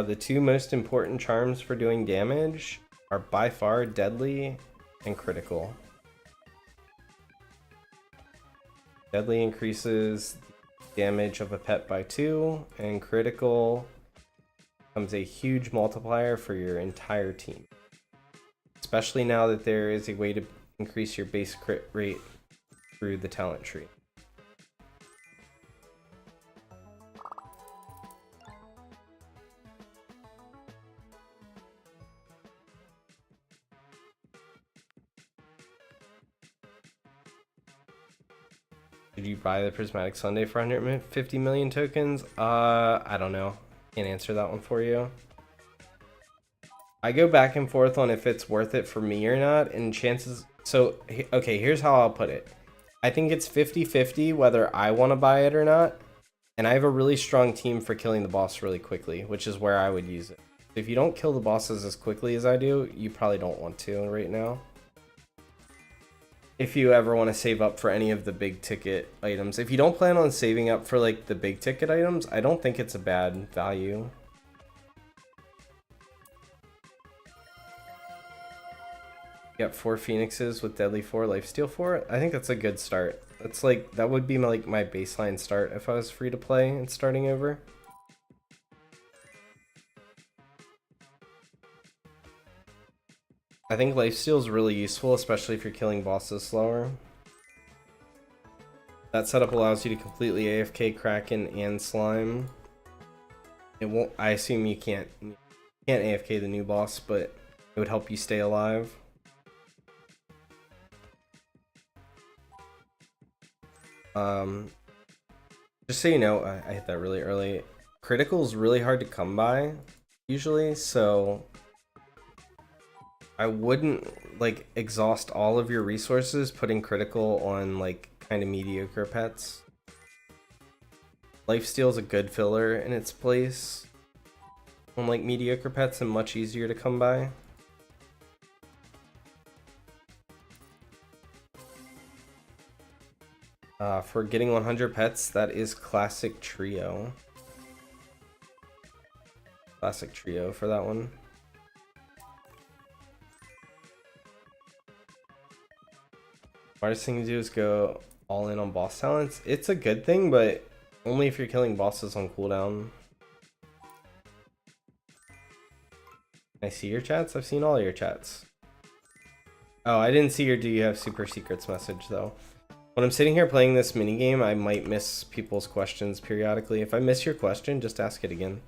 The two most important charms for doing damage are by far Deadly and Critical. Deadly increases damage of a pet by 2, and Critical becomes a huge multiplier for your entire team. Especially now that there is a way to increase your base crit rate through the talent tree. Did you buy the Prismatic Sundae for 150 million tokens? I don't know. Can't answer that one for you. I go back and forth on if it's worth it for me or not, and chances... So, okay, here's how I'll put it. I think it's 50-50 whether I want to buy it or not, and I have a really strong team for killing the boss really quickly, which is where I would use it. If you don't kill the bosses as quickly as I do, you probably don't want to right now. If you ever want to save up for any of the big ticket items. If you don't plan on saving up for like the big ticket items, I don't think it's a bad value. You got 4 Phoenixes with Deadly 4, Lifesteal 4. I think that's a good start. That's like, that would be my baseline start if I was free to play and starting over. I think Lifesteal is really useful, especially if you're killing bosses slower. That setup allows you to completely AFK Kraken and Slime. It won't. I assume you can't AFK the new boss, but it would help you stay alive. Just so you know, I hit that really early. Critical is really hard to come by, usually, so I wouldn't like exhaust all of your resources putting critical on like kind of mediocre pets. Lifesteal is a good filler in its place on like mediocre pets and much easier to come by. For getting 100 pets, that is Classic Trio. Classic Trio for that one. Hardest thing to do is go all in on boss talents. It's a good thing, but only if you're killing bosses on cooldown. Can I see your chats? I've seen all your chats. Oh, I didn't see your do you have super secrets message though. When I'm sitting here playing this minigame, I might miss people's questions periodically. If I miss your question, just ask it again.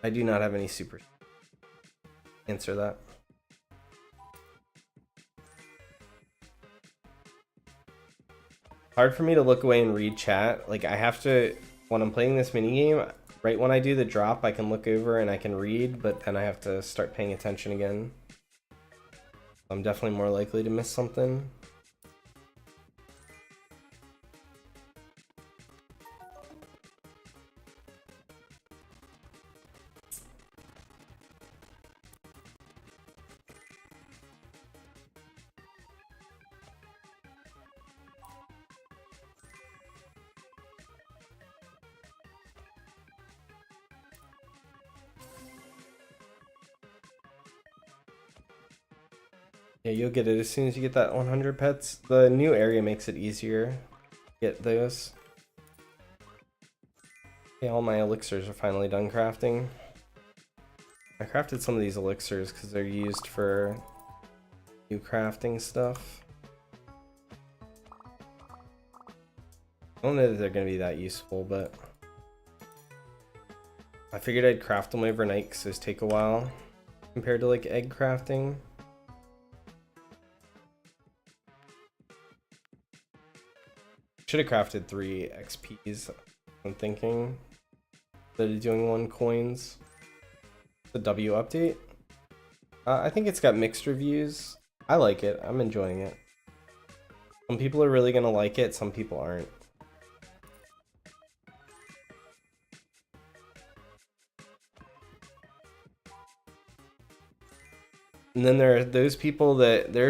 I do not have any super... Answer that. Hard for me to look away and read chat. Like, I have to... When I'm playing this minigame, right when I do the drop, I can look over and I can read, but then I have to start paying attention again. I'm definitely more likely to miss something. Yeah, you'll get it as soon as you get that 100 pets. The new area makes it easier to get those. Okay, all my elixirs are finally done crafting. I crafted some of these elixirs because they're used for new crafting stuff. I don't know that they're going to be that useful, but I figured I'd craft them overnight because those take a while compared to like egg crafting. Should have crafted 3 XPs, I'm thinking, instead of doing 1 coins. The W update. I think it's got mixed reviews. I like it. I'm enjoying it. Some people are really gonna like it, some people aren't. And then there are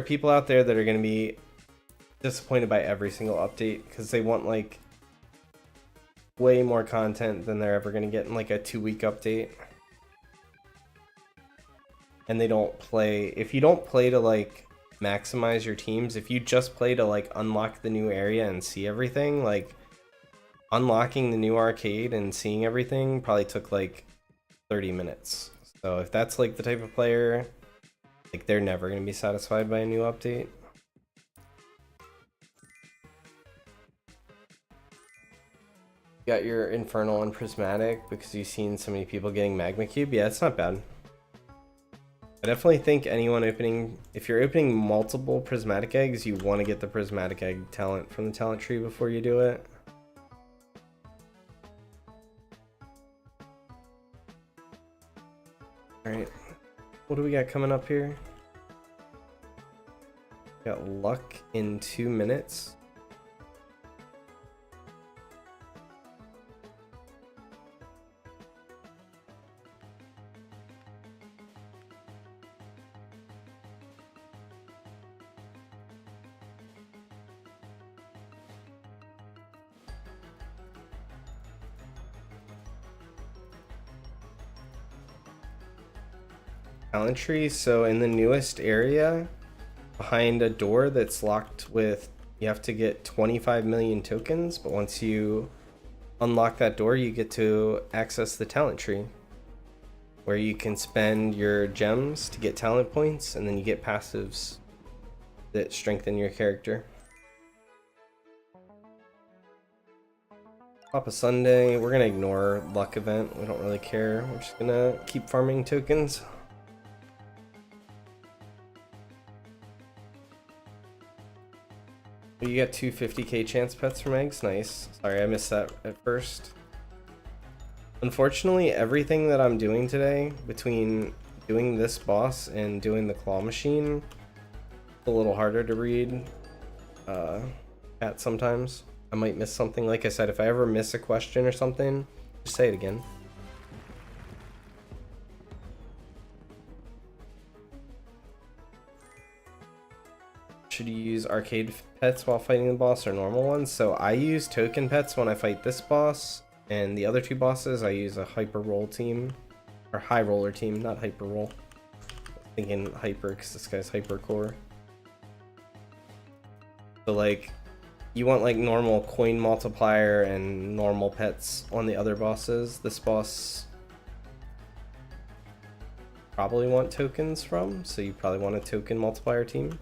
people out there that are gonna be disappointed by every single update because they want like way more content than they're ever gonna get in like a 2-week update. And they don't play. If you don't play to like maximize your teams, if you just play to like unlock the new area and see everything, like unlocking the new arcade and seeing everything probably took like 30 minutes. So if that's like the type of player, like they're never going to be satisfied by a new update. You got your Infernal and Prismatic because you've seen so many people getting Magma Cube. Yeah, it's not bad. I definitely think anyone opening, if you're opening multiple prismatic eggs, you want to get the prismatic egg talent from the talent tree before you do it. Alright, what do we got coming up here? Got luck in 2 minutes. Talent tree. So in the newest area, behind a door that's locked with, you have to get 25 million tokens, but once you unlock that door, you get to access the talent tree, where you can spend your gems to get talent points, and then you get passives that strengthen your character. Papa Sunday, we're gonna ignore luck event, we don't really care, we're just gonna keep farming tokens. You get 250k chance pets from eggs, nice. Sorry, I missed that at first. Unfortunately, everything that I'm doing today, between doing this boss and doing the claw machine, a little harder to read at sometimes. I might miss something. Like I said, if I ever miss a question or something, just say it again. Should you use arcade pets while fighting the boss or normal ones? So I use token pets when I fight this boss, and the other 2 bosses I use a hyper roll team, or high roller team, not hyper roll. Thinking hyper because this guy's hyper core. So like, you want like normal coin multiplier and normal pets on the other bosses. This boss probably want tokens from, so you probably want a token multiplier team.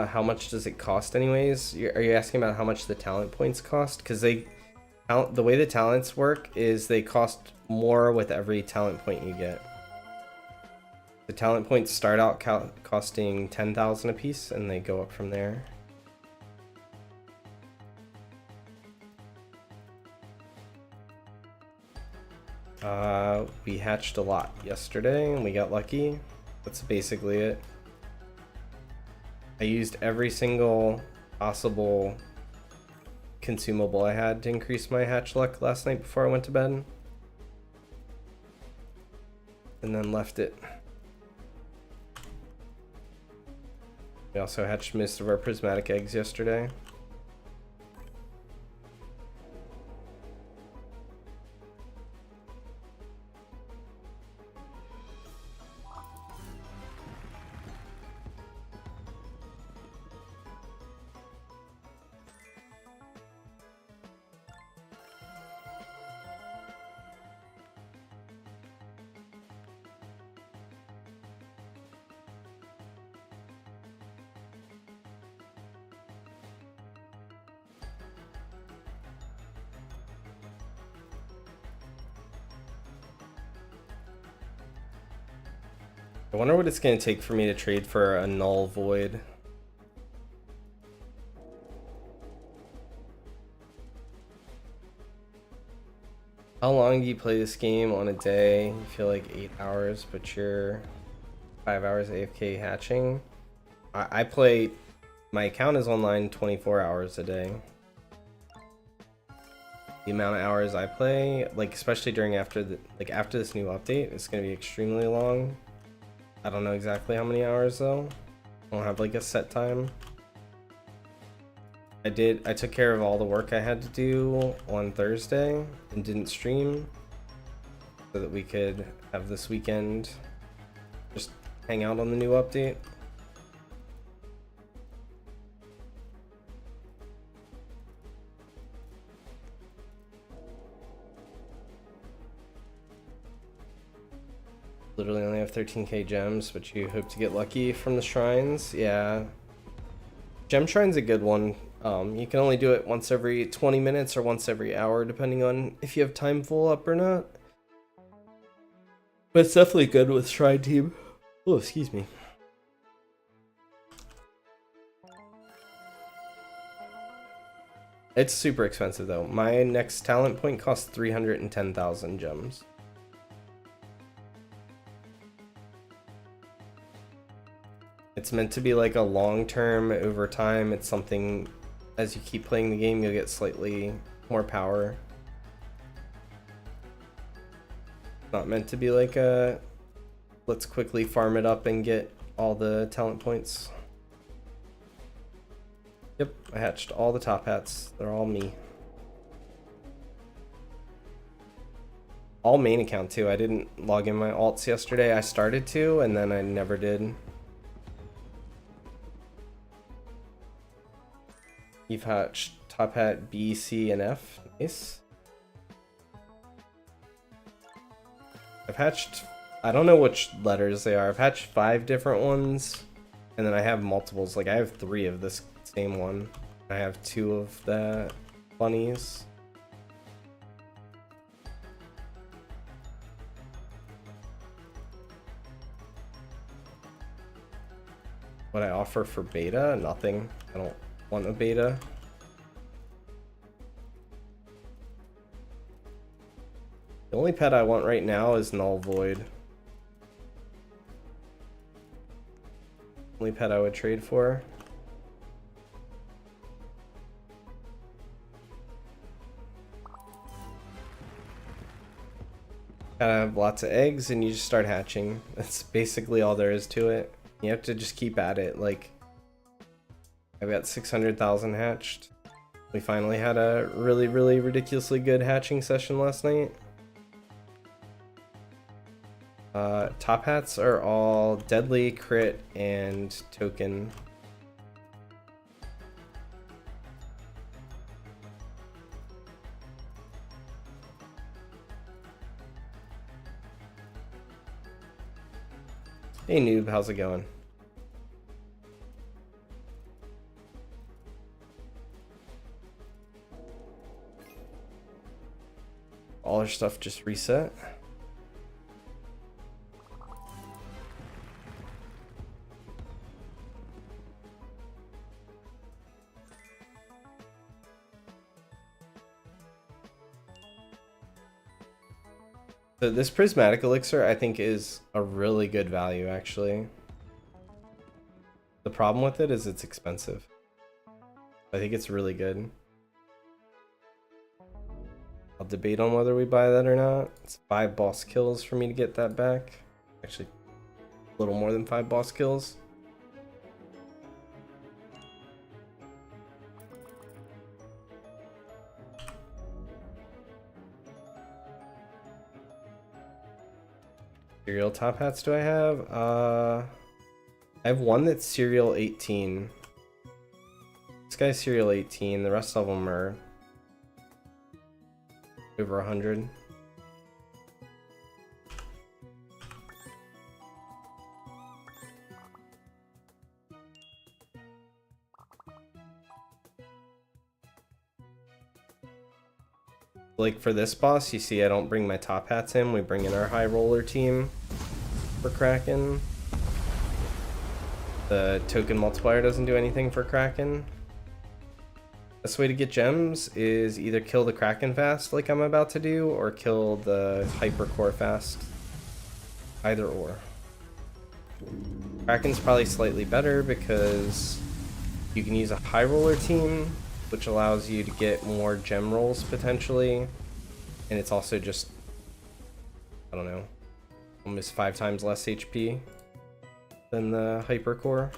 How much does it cost anyways? Are you asking about how much the talent points cost? Because the way the talents work is they cost more with every talent point you get. The talent points start out costing 10,000 a piece, and they go up from there. We hatched a lot yesterday, and we got lucky. That's basically it. I used every single possible consumable I had to increase my hatch luck last night before I went to bed. And then left it. We also hatched most of our prismatic eggs yesterday. I wonder what it's going to take for me to trade for a null void. How long do you play this game on a day? You feel like 8 hours, but you're 5 hours AFK hatching. I play, my account is online 24 hours a day. The amount of hours I play, like especially during after this new update, it's going to be extremely long. I don't know exactly how many hours though. I don't have like a set time. I took care of all the work I had to do on Thursday and didn't stream so that we could have this weekend just hang out on the new update. Literally only have 13k gems, but you hope to get lucky from the shrines. Yeah. Gem shrine's a good one. You can only do it once every 20 minutes or once every hour, depending on if you have time full up or not. But it's definitely good with Shrine Team. Oh, excuse me. It's super expensive though. My next talent point costs 310,000 gems. It's meant to be like a long-term over time. It's something, as you keep playing the game, you'll get slightly more power. Not meant to be like a, let's quickly farm it up and get all the talent points. Yep, I hatched all the top hats. They're all me. All main account too. I didn't log in my alts yesterday. I started to, and then I never did. You've hatched top hat B, C, and F. Nice. I've hatched, I don't know which letters they are. I've hatched 5 different ones, and then I have multiples. Like I have 3 of this same one. I have 2 of the bunnies. What I offer for beta? Nothing. I don't want a beta. The only pet I want right now is Null Void. Only pet I would trade for. Gotta have lots of eggs and you just start hatching. That's basically all there is to it. You have to just keep at it. Like, I've got 600,000 hatched. We finally had a really, really ridiculously good hatching session last night. Top hats are all deadly, crit, and token. Hey noob, how's it going? All our stuff just reset. So this prismatic elixir I think is a really good value actually. The problem with it is it's expensive. I think it's really good. I'll debate on whether we buy that or not. It's 5 boss kills for me to get that back. Actually, a little more than 5 boss kills. Serial top hats do I have? I have one that's serial 18. This guy's serial 18. The rest of them are over 100. Like for this boss, you see I don't bring my top hats in. We bring in our high roller team for Kraken. The token multiplier doesn't do anything for Kraken. Best way to get gems is either kill the Kraken fast like I'm about to do, or kill the Hypercore fast. Either or. Kraken's probably slightly better because you can use a high roller team, which allows you to get more gem rolls potentially, and it's also just, I don't know, almost 5 times less HP than the Hypercore.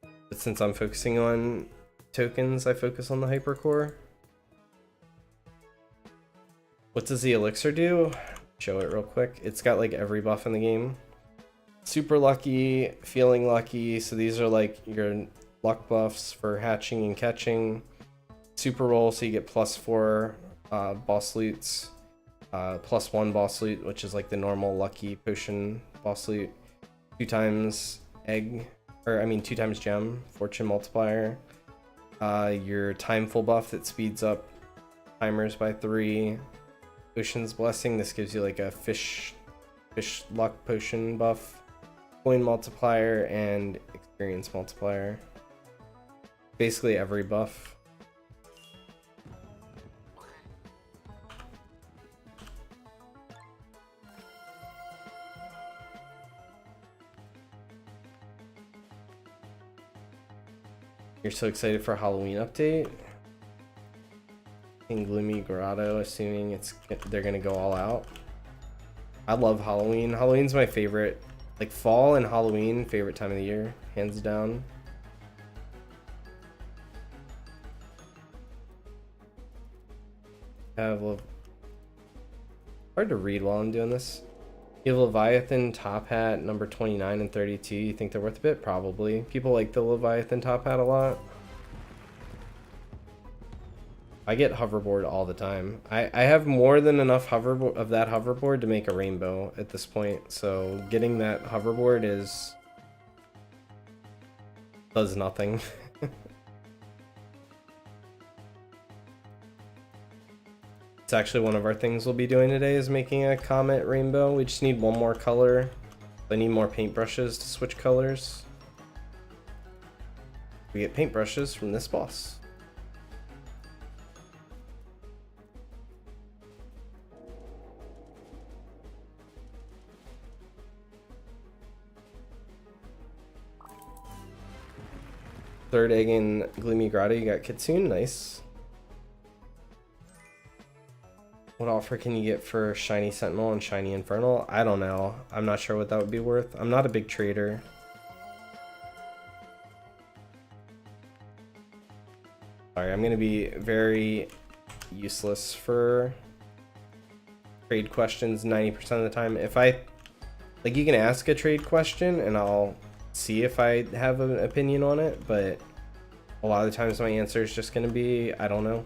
But since I'm focusing on tokens, I focus on the Hypercore. What does the elixir do? Show it real quick. It's got like every buff in the game. Super lucky, feeling lucky, so these are like your luck buffs for hatching and catching. Super roll, so you get +4 boss loots, +1 boss loot, which is like the normal lucky potion boss loot. 2 times egg, or I mean 2 times gem, fortune multiplier. Your time full buff that speeds up timers by 3. Ocean's blessing, this gives you like a fish luck potion buff. Coin multiplier and experience multiplier. Basically every buff. You're so excited for Halloween update? In Gloomy Grotto, assuming they're gonna go all out. I love Halloween. Halloween's my favorite. Like fall and Halloween, favorite time of the year, hands down. Hard to read while I'm doing this. You have Leviathan top hat number 29 and 32. You think they're worth a bit? Probably. People like the Leviathan top hat a lot. I get hoverboard all the time. I have more than enough of that hoverboard to make a rainbow at this point. So getting that hoverboard does nothing. It's actually one of our things we'll be doing today is making a comet rainbow. We just need one more color. I need more paintbrushes to switch colors. We get paintbrushes from this boss. Third egg in Gloomy Grotto, you got Kitsune, nice. What offer can you get for Shiny Sentinel and Shiny Infernal? I don't know. I'm not sure what that would be worth. I'm not a big trader. Sorry, I'm gonna be very useless for trade questions 90% of the time. If you can ask a trade question and I'll see if I have an opinion on it, but a lot of the times my answer is just gonna be, I don't know.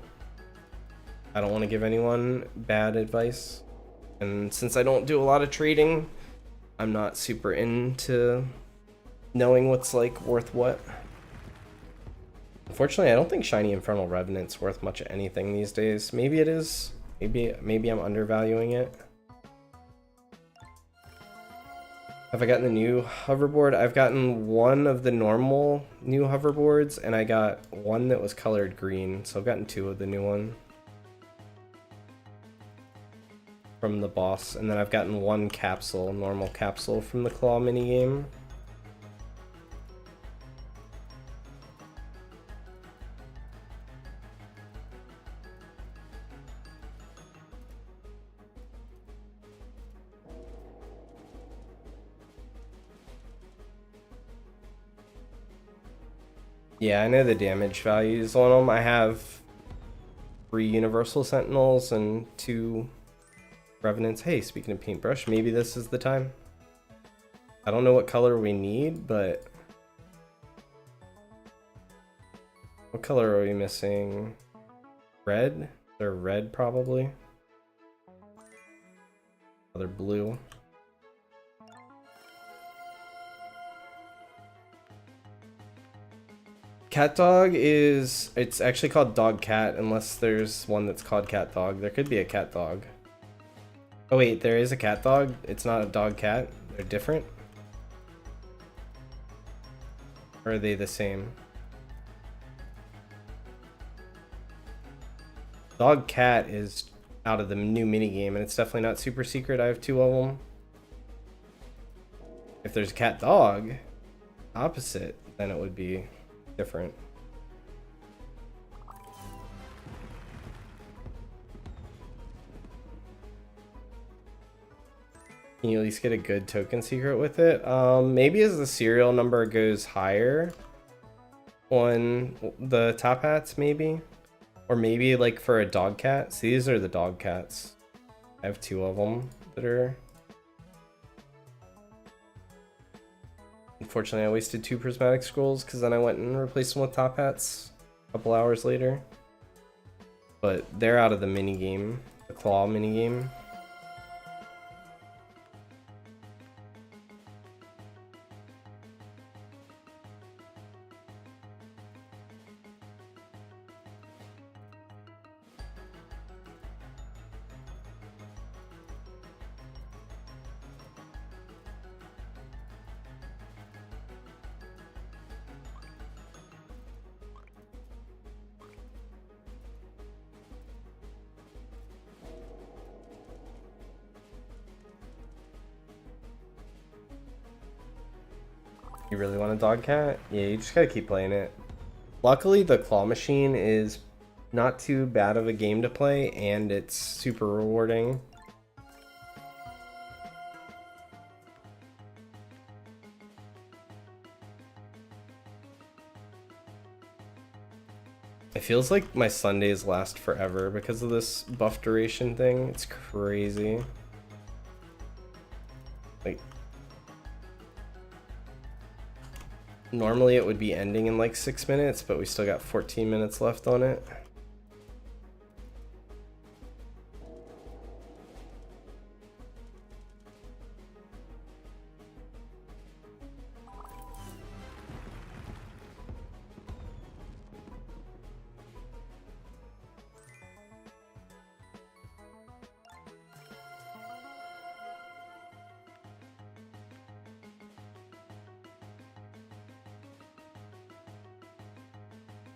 I don't want to give anyone bad advice. And since I don't do a lot of trading, I'm not super into knowing what's like worth what. Unfortunately, I don't think Shiny Infernal Revenant's worth much of anything these days. Maybe it is. Maybe I'm undervaluing it. Have I gotten the new hoverboard? I've gotten one of the normal new hoverboards, and I got one that was colored green. So I've gotten 2 of the new one from the boss, and then I've gotten 1 capsule, normal capsule from the claw minigame. Yeah, I know the damage values on them. I have 3 Universal Sentinels and 2 Revenants. Hey, speaking of paintbrush, maybe this is the time. I don't know what color we need, but what color are we missing? Red? They're red probably. Oh, they're blue. Cat dog is, it's actually called dog cat unless there's one that's called cat dog. There could be a cat dog. Oh wait, there is a cat dog. It's not a dog cat. They're different. Or are they the same? Dog cat is out of the new minigame and it's definitely not super secret. I have 2 of them. If there's cat dog, opposite, then it would be different. Can you at least get a good token secret with it? Maybe as the serial number goes higher on the top hats, maybe. Or maybe like for a dog cat. See, these are the dog cats. I have 2 of them that are... Unfortunately, I wasted 2 prismatic scrolls because then I went and replaced them with top hats a couple hours later. But they're out of the minigame, the claw minigame. You really want a dog cat? Yeah, you just gotta keep playing it. Luckily, the claw machine is not too bad of a game to play, and it's super rewarding. It feels like my Sundays last forever because of this buff duration thing. It's crazy. Like, normally it would be ending in like 6 minutes, but we still got 14 minutes left on it.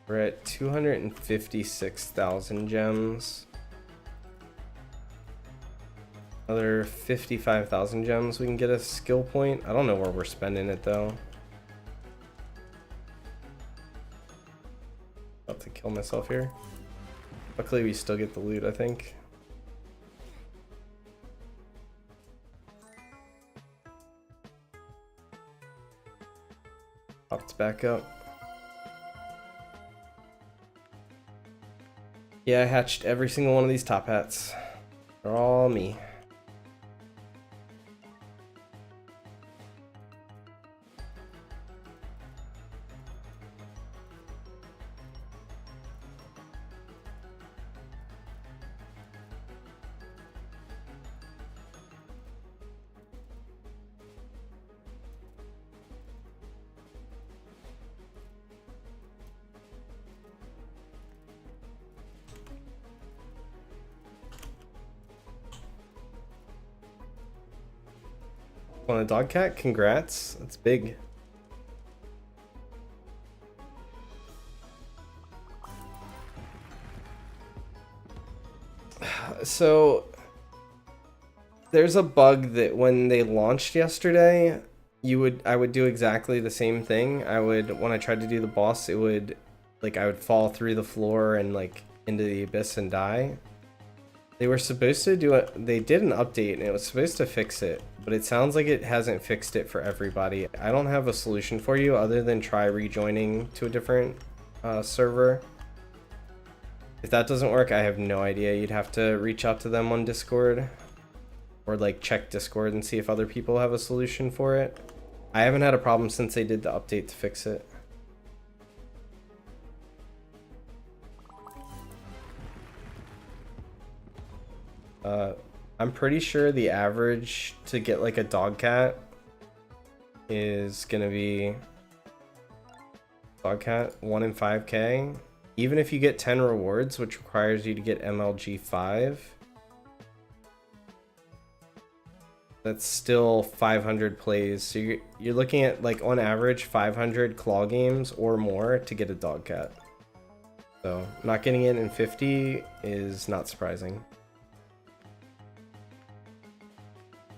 We're at 256,000 gems. Another 55,000 gems, we can get a skill point. I don't know where we're spending it though. About to kill myself here. Luckily we still get the loot, I think. Popped back up. Yeah, I hatched every single one of these top hats. They're all me. On a dog cat? Congrats. That's big. So there's a bug that when they launched yesterday, I would do exactly the same thing. When I tried to do the boss, it would I would fall through the floor and like into the abyss and die. They were supposed to do it. They did an update and it was supposed to fix it, but it sounds like it hasn't fixed it for everybody. I don't have a solution for you other than try rejoining to a different server. If that doesn't work, I have no idea. You'd have to reach out to them on Discord. or like check Discord and see if other people have a solution for it. I haven't had a problem since they did the update to fix it. I'm pretty sure the average to get like a dog cat is gonna be dog cat 1 in 5k. Even if you get 10 rewards, which requires you to get MLG 5, that's still 500 plays. So you're looking at like on average 500 claw games or more to get a dog cat. So not getting it in 50 is not surprising.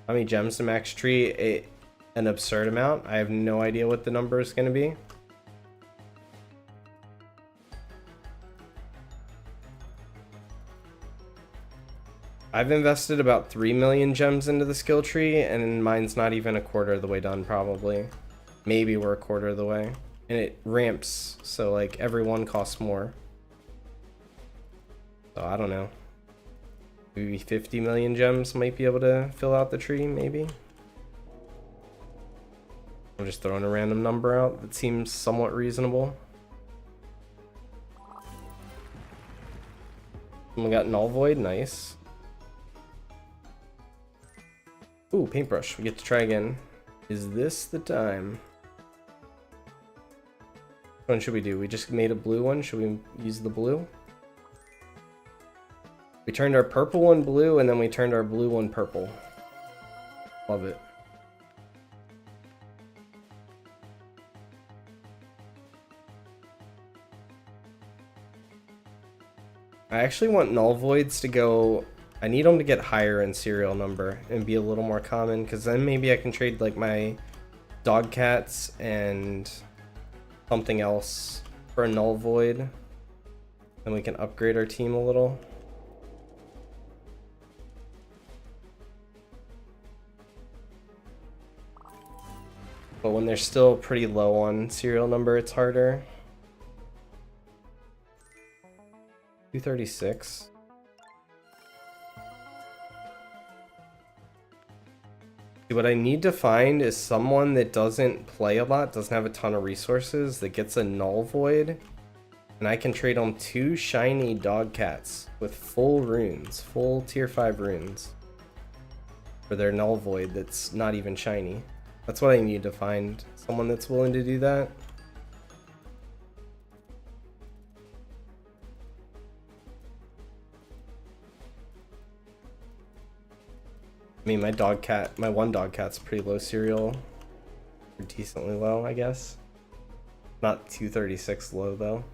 How many gems to max tree? An absurd amount. I have no idea what the number is going to be. I've invested about 3 million gems into the skill tree, and mine's not even a quarter of the way done, probably. Maybe we're a quarter of the way. And it ramps, so like every one costs more. So I don't know. Maybe 50 million gems might be able to fill out the tree, maybe. I'm just throwing a random number out that seems somewhat reasonable. We got Null Void, nice. Ooh, paintbrush, we get to try again. Is this the time? Which one should we do? We just made a blue one, should we use the blue? We turned our purple one blue, and then we turned our blue one purple. Love it. I actually want Null Voids to go... I need them to get higher in serial number and be a little more common, because then maybe I can trade like my dog cats and something else for a Null Void. Then we can upgrade our team a little. But when they're still pretty low on serial number, it's harder. 236. What I need to find is someone that doesn't play a lot, doesn't have a ton of resources, that gets a Null Void, and I can trade them 2 shiny dog cats with full runes, full tier 5 runes for their Null Void that's not even shiny. That's what I need to find, someone that's willing to do that. I mean, my one dog cat's pretty low serial. Or decently low, I guess. Not 236 low, though.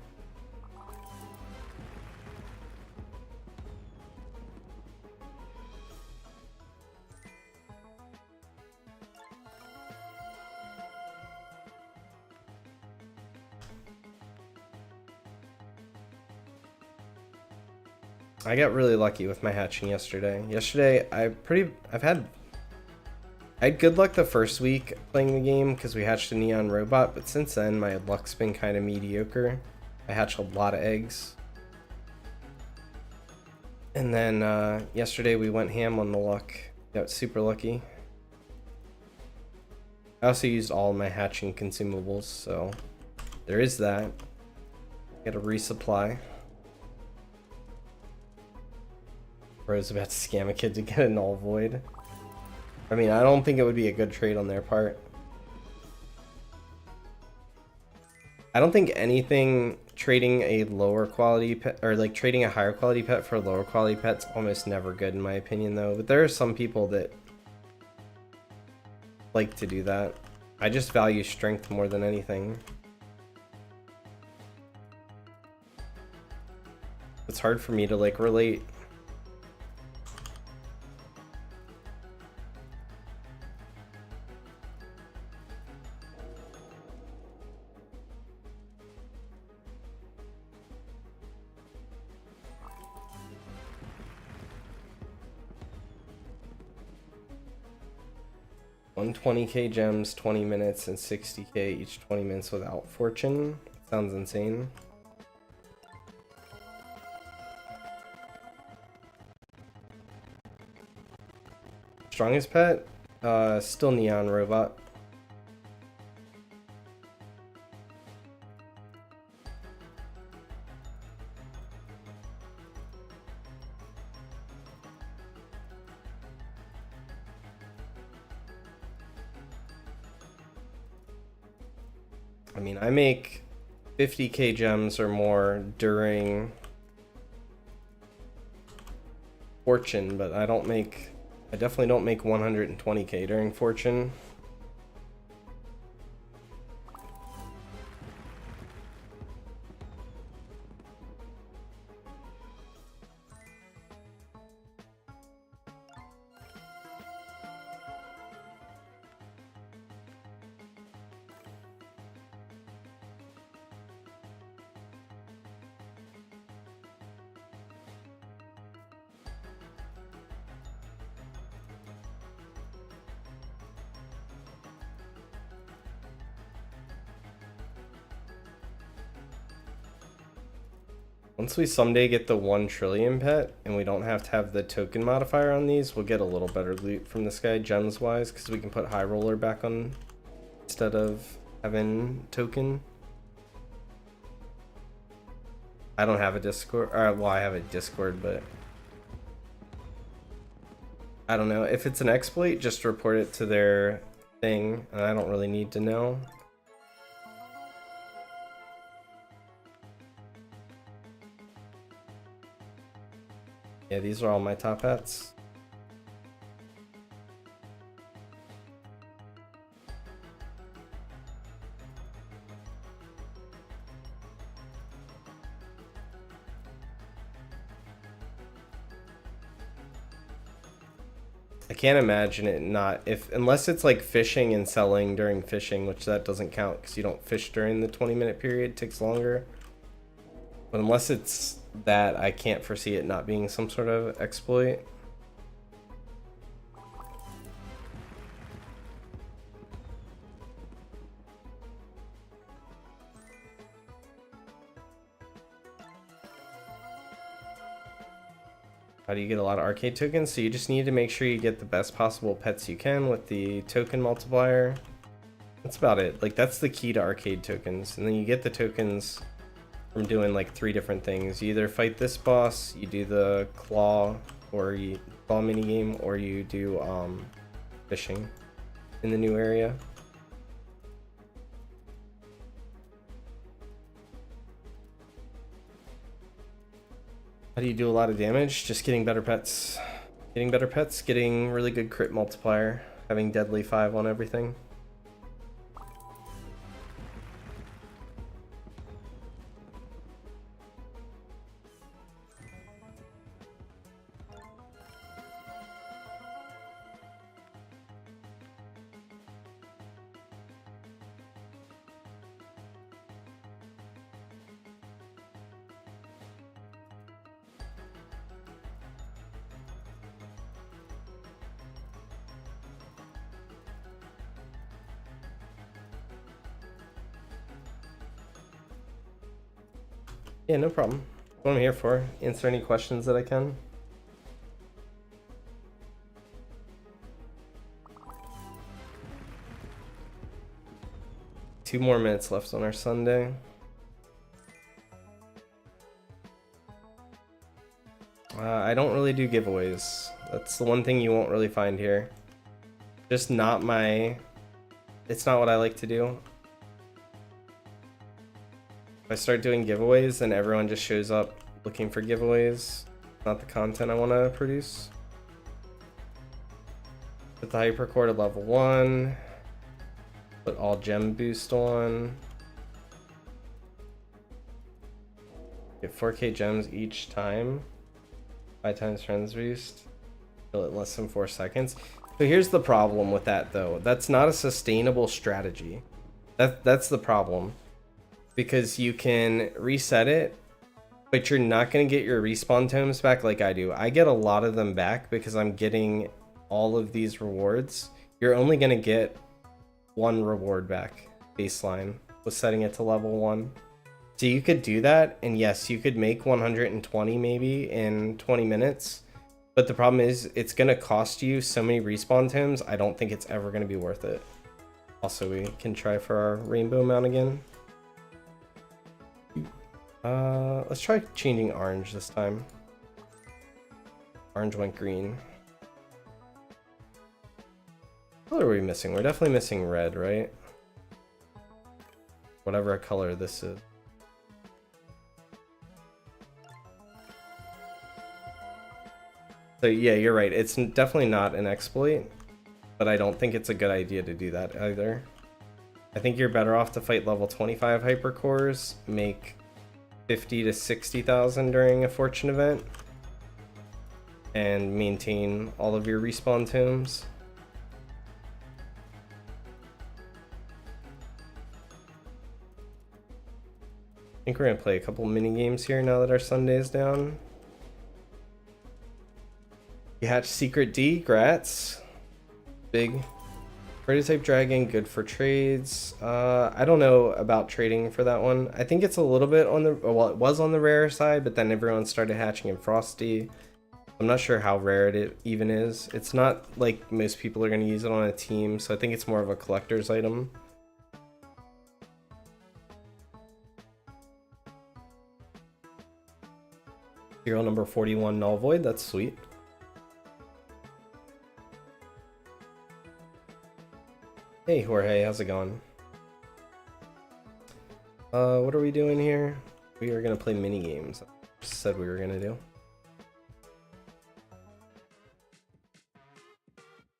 I got really lucky with my hatching yesterday. I had good luck the first week playing the game because we hatched a neon robot, but since then my luck's been kind of mediocre. I hatched a lot of eggs. And then yesterday we went ham on the luck. Got super lucky. I also used all of my hatching consumables, so there is that. Got a resupply. Bro's about to scam a kid to get a Null Void. I mean, I don't think it would be a good trade on their part. I don't think anything trading a lower quality pet, or like trading a higher quality pet for a lower quality pet's almost never good in my opinion though. But there are some people that like to do that. I just value strength more than anything. It's hard for me to like relate. $120k gems, 20 minutes, and 60k each 20 minutes without fortune. Sounds insane. strongest pet? Still Neon Robot. I mean, I make 50k gems or more during Fortune, but I definitely don't make 120k during Fortune. Once we someday get the 1 trillion pet and we don't have to have the token modifier on these, we'll get a little better loot from this guy gems wise, because we can put high roller back on instead of having token. I don't have a Discord, well, I have a Discord, but I don't know. If it's an exploit, just report it to their thing, and I don't really need to know. Yeah, these are all my top hats. I can't imagine it not, unless it's like fishing and selling during fishing, which that doesn't count because you don't fish during the 20-minute period, it takes longer. But unless it's that, I can't foresee it not being some sort of exploit. How do you get a lot of arcade tokens? So you just need to make sure you get the best possible pets you can with the token multiplier. That's about it. Like, that's the key to arcade tokens. And then you get the tokens from doing like 3 different things. You either fight this boss, you do the claw minigame, or you do fishing in the new area. How do you do a lot of damage? Just getting better pets. Getting really good crit multiplier, having deadly 5 on everything. Yeah, no problem. That's what I'm here for. Answer any questions that I can. Two more minutes left on our Sunday. I don't really do giveaways. That's the one thing you won't really find here. Just not it's not what I like to do. If I start doing giveaways, then everyone just shows up looking for giveaways. Not the content I want to produce. Put the hypercore to level 1. Put all gem boost on. Get 4k gems each time. 5 times friends boost. Kill it in less than 4 seconds. So here's the problem with that though. That's not a sustainable strategy. That's the problem. Because you can reset it, but you're not going to get your respawn tomes back like I do. I get a lot of them back because I'm getting all of these rewards. You're only going to get 1 reward back, baseline, with setting it to level 1. So you could do that, and yes, you could make 120 maybe in 20 minutes, But the problem is, it's gonna cost you so many respawn tomes, I don't think it's ever gonna be worth it. Also, we can try for our rainbow mount again. Let's try changing orange this time. Orange went green. What are we missing? We're definitely missing red, right? Whatever color this is. So yeah, you're right. It's definitely not an exploit, but I don't think it's a good idea to do that either. I think you're better off to fight level 25 hypercores, make 50 to 60,000 during a fortune event, and maintain all of your respawn tomes. I think we're gonna play a couple mini games here now that our Sunday is down. You hatch Secret D, grats. Big. Prototype Dragon, good for trades. I don't know about trading for that one. I think it's a little bit on the, well, it was on the rare side, but then everyone started hatching in Frosty. I'm not sure how rare it even is. It's not like most people are going to use it on a team, so I think it's more of a collector's item. Serial number 41 Null Void, that's sweet. Hey Jorge, how's it going? What are we doing here? We are gonna play mini games. Just said we were gonna do.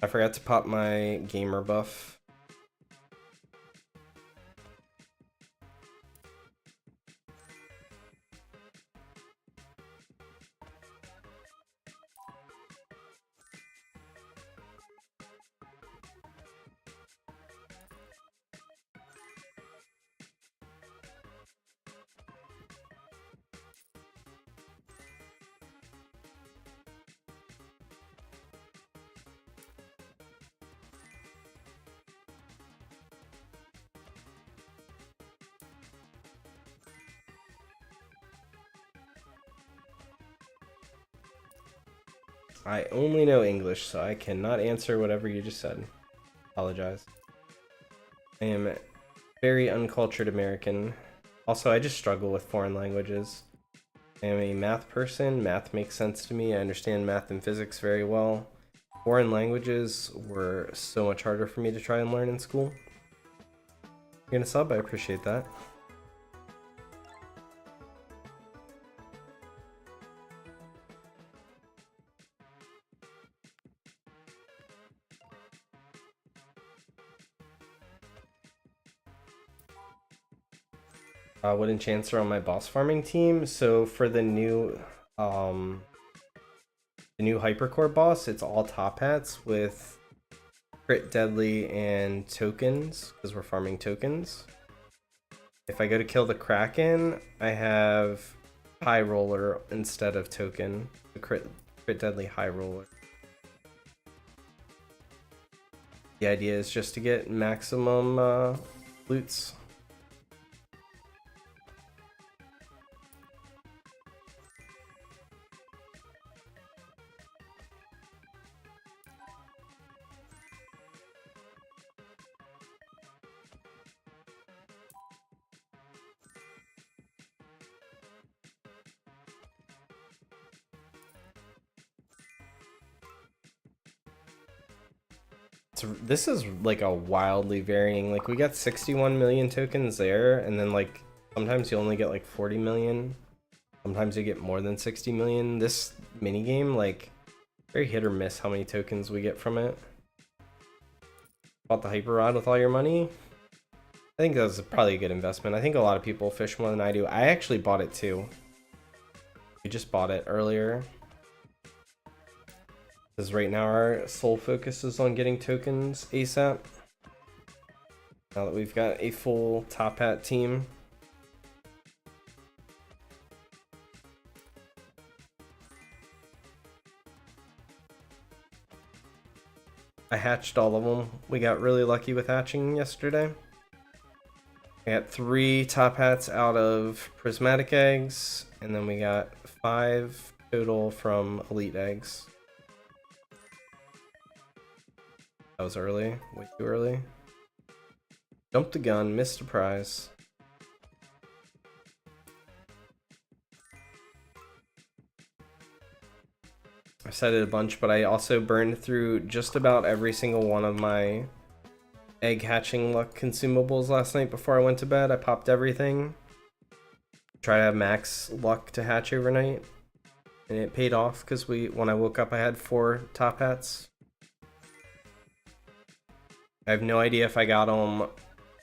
I forgot to pop my gamer buff. I only know English, so I cannot answer whatever you just said. Apologize. I am very uncultured American. Also, I just struggle with foreign languages. I am a math person. Math makes sense to me. I understand math and physics very well. Foreign languages were so much harder for me to try and learn in school. You're gonna sub? I appreciate that. Wooden Chancer on my boss farming team. So for the new Hypercore boss, it's all top hats with crit deadly and tokens, because we're farming tokens. If I go to kill the Kraken, I have High Roller instead of token. The crit deadly High Roller. The idea is just to get maximum loots. This is like a wildly varying, like we got 61 million tokens there, and then like sometimes you only get like 40 million, sometimes you get more than 60 million. This minigame, like, very hit or miss how many tokens we get from it. Bought the Hyper Rod with all your money? I think that was probably a good investment. I think a lot of people fish more than I do. I actually bought it too. We just bought it earlier. Because right now our sole focus is on getting tokens ASAP. Now that we've got a full top hat team. I hatched all of them. We got really lucky with hatching yesterday. We got 3 top hats out of prismatic eggs, and then we got 5 total from elite eggs. That was early. Way too early. Jumped the gun, missed a prize. I said it a bunch, but I also burned through just about every single one of my egg hatching luck consumables last night before I went to bed. I popped everything. Try to have max luck to hatch overnight. And it paid off because when I woke up I had 4 top hats. I have no idea if I got them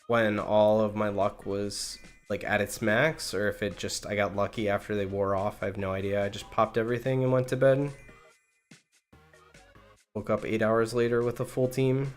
when all of my luck was like at its max or if I got lucky after they wore off. I have no idea. I just popped everything and went to bed. Woke up 8 hours later with a full team.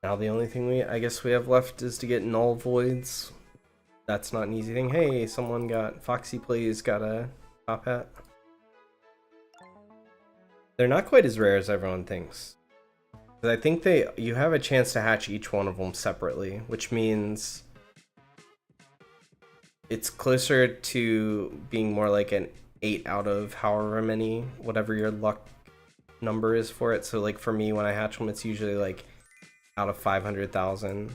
Now the only thing I guess we have left is to get null voids. That's not an easy thing. Hey, someone got Foxy Plays got a top hat. They're not quite as rare as everyone thinks. But I think you have a chance to hatch each one of them separately, which means it's closer to being more like an 8 out of however many, whatever your luck number is for it. So like for me, when I hatch them, it's usually like out of 500,000.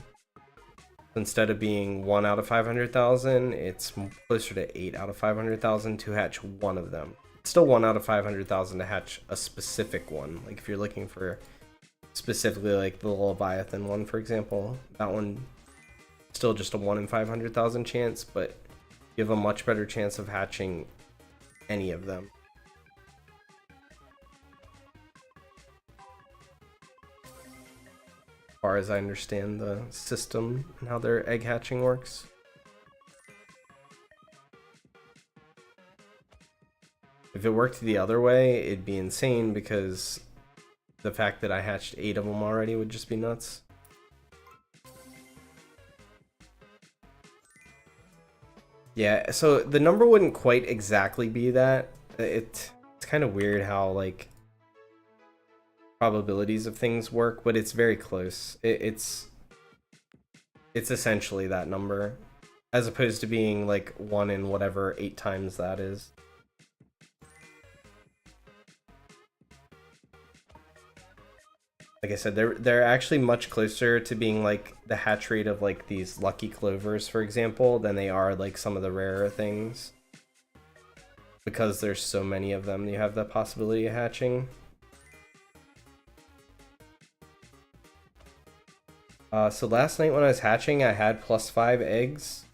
Instead of being 1 out of 500,000, it's closer to 8 out of 500,000 to hatch one of them. It's still 1 out of 500,000 to hatch a specific one. Like if you're looking for specifically like the Leviathan one, for example, that one still just a 1 in 500,000 chance, but you have a much better chance of hatching any of them. As far as I understand the system and how their egg hatching works. If it worked the other way, it'd be insane because the fact that I hatched 8 of them already would just be nuts. Yeah, so the number wouldn't quite exactly be that. It's kind of weird how like probabilities of things work, but it's very close. It's essentially that number, as opposed to being like 1 in whatever 8 times that is. Like I said, they're actually much closer to being like the hatch rate of like these lucky clovers, for example, than they are like some of the rarer things. Because there's so many of them, you have the possibility of hatching. So last night when I was hatching, I had +5 eggs,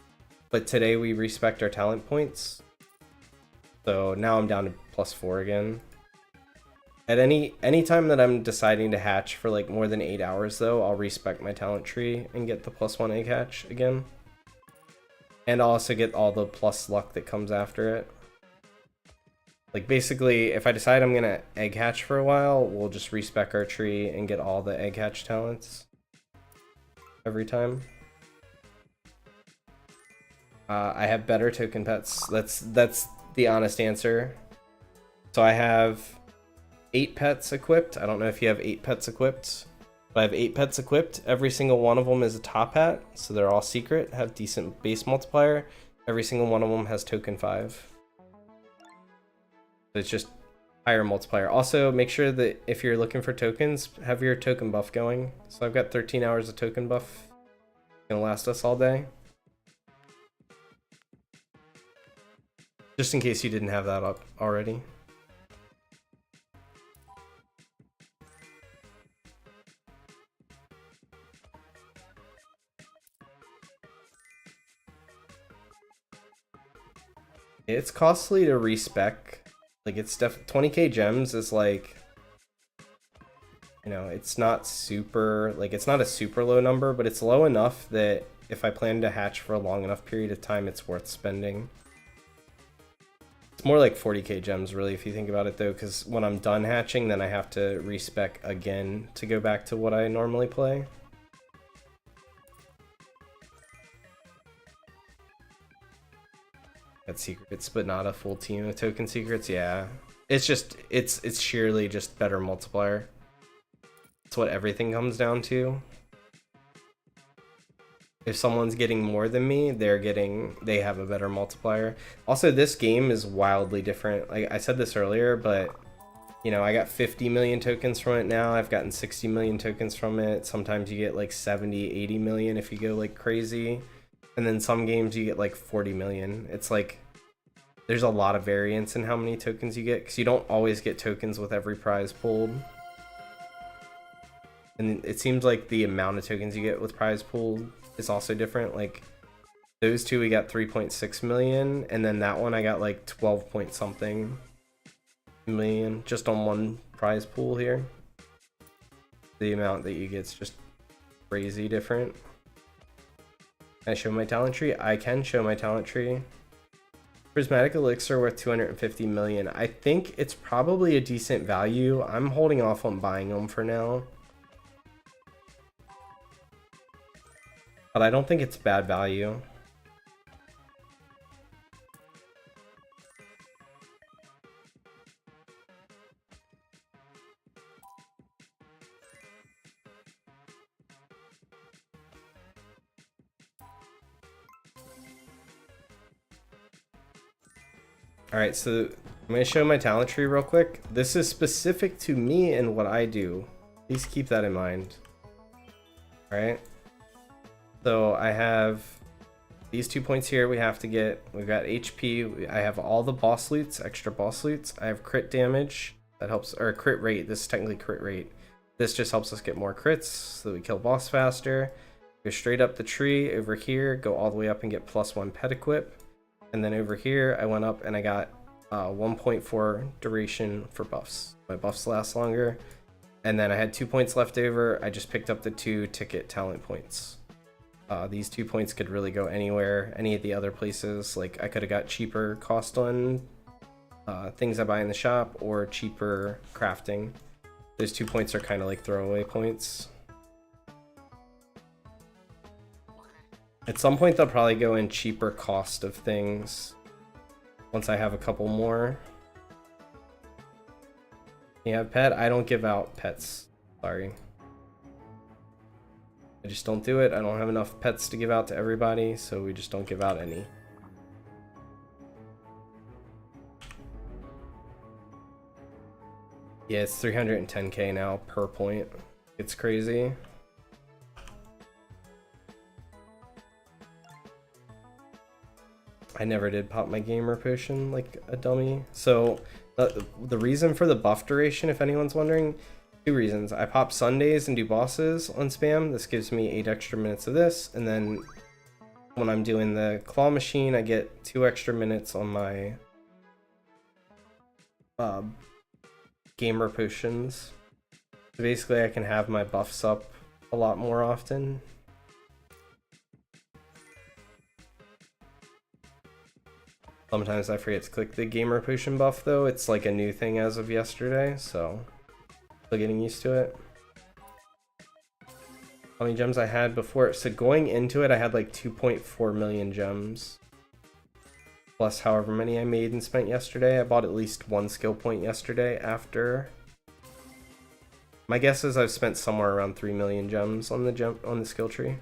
but today we respect our talent points. So now I'm down to +4 again. At any time that I'm deciding to hatch for like more than 8 hours though, I'll respect my talent tree and get the +1 egg hatch again. And I'll also get all the plus luck that comes after it. Like basically, if I decide I'm gonna egg hatch for a while, we'll just respec our tree and get all the egg hatch talents every time. I have better token pets. That's the honest answer. So I have 8 pets equipped. I don't know if you have 8 pets equipped, but I have 8 pets equipped. Every single one of them is a top hat, so they're all secret, have decent base multiplier. Every single one of them has token 5. So it's just higher multiplier. Also, make sure that if you're looking for tokens, have your token buff going. So I've got 13 hours of token buff. It's gonna last us all day. Just in case you didn't have that up already. It's costly to respec. Like it's 20k gems is like, you know, it's not super, like it's not a super low number, but it's low enough that if I plan to hatch for a long enough period of time, it's worth spending. It's more like 40k gems, really, if you think about it, though, because when I'm done hatching, then I have to respec again to go back to what I normally play. Got secrets, but not a full team of token secrets. Yeah, it's just it's sheerly just better multiplier. That's what everything comes down to. If someone's getting more than me, they have a better multiplier. Also, this game is wildly different. Like I said this earlier, but you know, I got 50 million tokens from it now. I've gotten 60 million tokens from it. Sometimes you get like 70, 80 million if you go like crazy. And then some games you get like 40 million. It's like there's a lot of variance in how many tokens you get because you don't always get tokens with every prize pulled. And it seems like the amount of tokens you get with prize pulled is also different. Like those two we got 3.6 million, and then that one I got like 12 point something million just on one prize pool here. The amount that you get is just crazy different. Can I show my talent tree? I can show my talent tree. Prismatic Elixir worth 250 million. I think it's probably a decent value. I'm holding off on buying them for now. But I don't think it's bad value. Alright, so I'm going to show my talent tree real quick. This is specific to me and what I do. Please keep that in mind. Alright. So I have these 2 points here we have to get. We've got HP. I have all the boss loots, extra boss loots. I have crit damage. That helps, or crit rate. This is technically crit rate. This just helps us get more crits so that we kill boss faster. Go straight up the tree over here, go all the way up and get +1 pet equip. And then over here, I went up and I got 1.4 duration for buffs. My buffs last longer. And then I had 2 points left over. I just picked up the 2 ticket talent points. These 2 points could really go anywhere, any of the other places. Like I could have got cheaper cost on things I buy in the shop or cheaper crafting. Those 2 points are kind of like throwaway points. At some point they'll probably go in cheaper cost of things once I have a couple more. You have pet? I don't give out pets. Sorry. I just don't do it. I don't have enough pets to give out to everybody, so we just don't give out any. Yeah, it's 310k now per point. It's crazy. I never did pop my gamer potion like a dummy. So the reason for the buff duration, if anyone's wondering, 2 reasons. I pop Sundays and do bosses on spam. This gives me 8 extra minutes of this. And then when I'm doing the claw machine, I get 2 extra minutes on my gamer potions. So basically I can have my buffs up a lot more often. Sometimes I forget to click the gamer potion buff though. It's like a new thing as of yesterday, so still getting used to it. How many gems I had before? So going into it, I had like 2.4 million gems. Plus however many I made and spent yesterday. I bought at least 1 skill point yesterday after. My guess is I've spent somewhere around 3 million gems on the skill tree.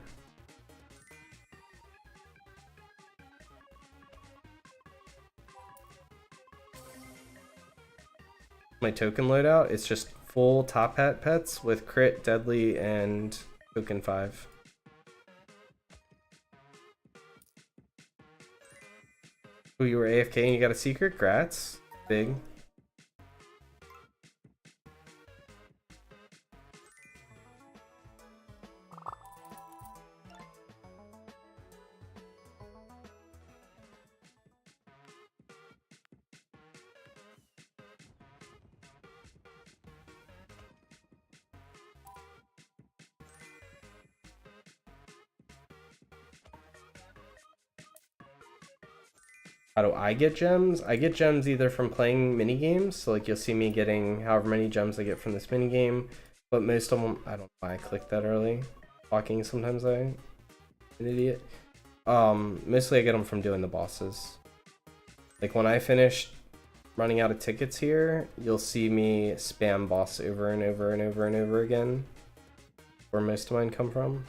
My token loadout, it's just full top hat pets with crit, deadly, and token 5. Oh, you were AFK and you got a secret? Grats. Big. How do I get gems? I get gems either from playing mini games, so like you'll see me getting however many gems I get from this mini game, but most of them, I don't know why I clicked that early. Talking sometimes I'm an idiot. Mostly I get them from doing the bosses. Like when I finish running out of tickets here, you'll see me spam boss over and over and over and over again, where most of mine come from.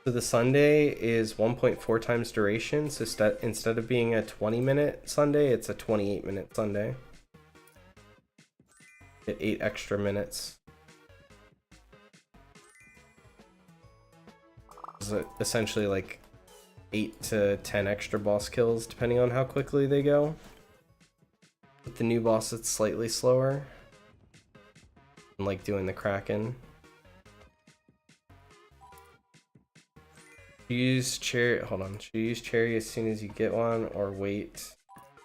So the Sunday is 1.4 times duration, so instead of being a 20-minute Sunday, it's a 28-minute Sunday. Get 8 extra minutes. So essentially like 8 to 10 extra boss kills, depending on how quickly they go. With the new boss, it's slightly slower. And like doing the Kraken. Use cherry. Hold on. Should you use cherry as soon as you get one, or wait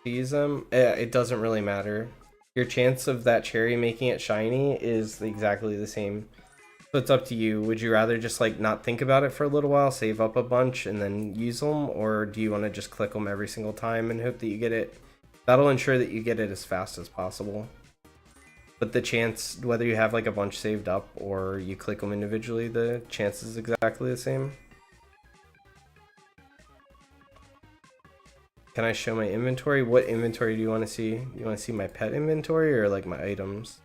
to use them? It doesn't really matter. Your chance of that cherry making it shiny is exactly the same. So it's up to you. Would you rather just like not think about it for a little while, save up a bunch, and then use them, or do you want to just click them every single time and hope that you get it? That'll ensure that you get it as fast as possible. But the chance, whether you have like a bunch saved up or you click them individually, the chance is exactly the same. Can I show my inventory? What inventory do you want to see? You want to see my pet inventory or like my items?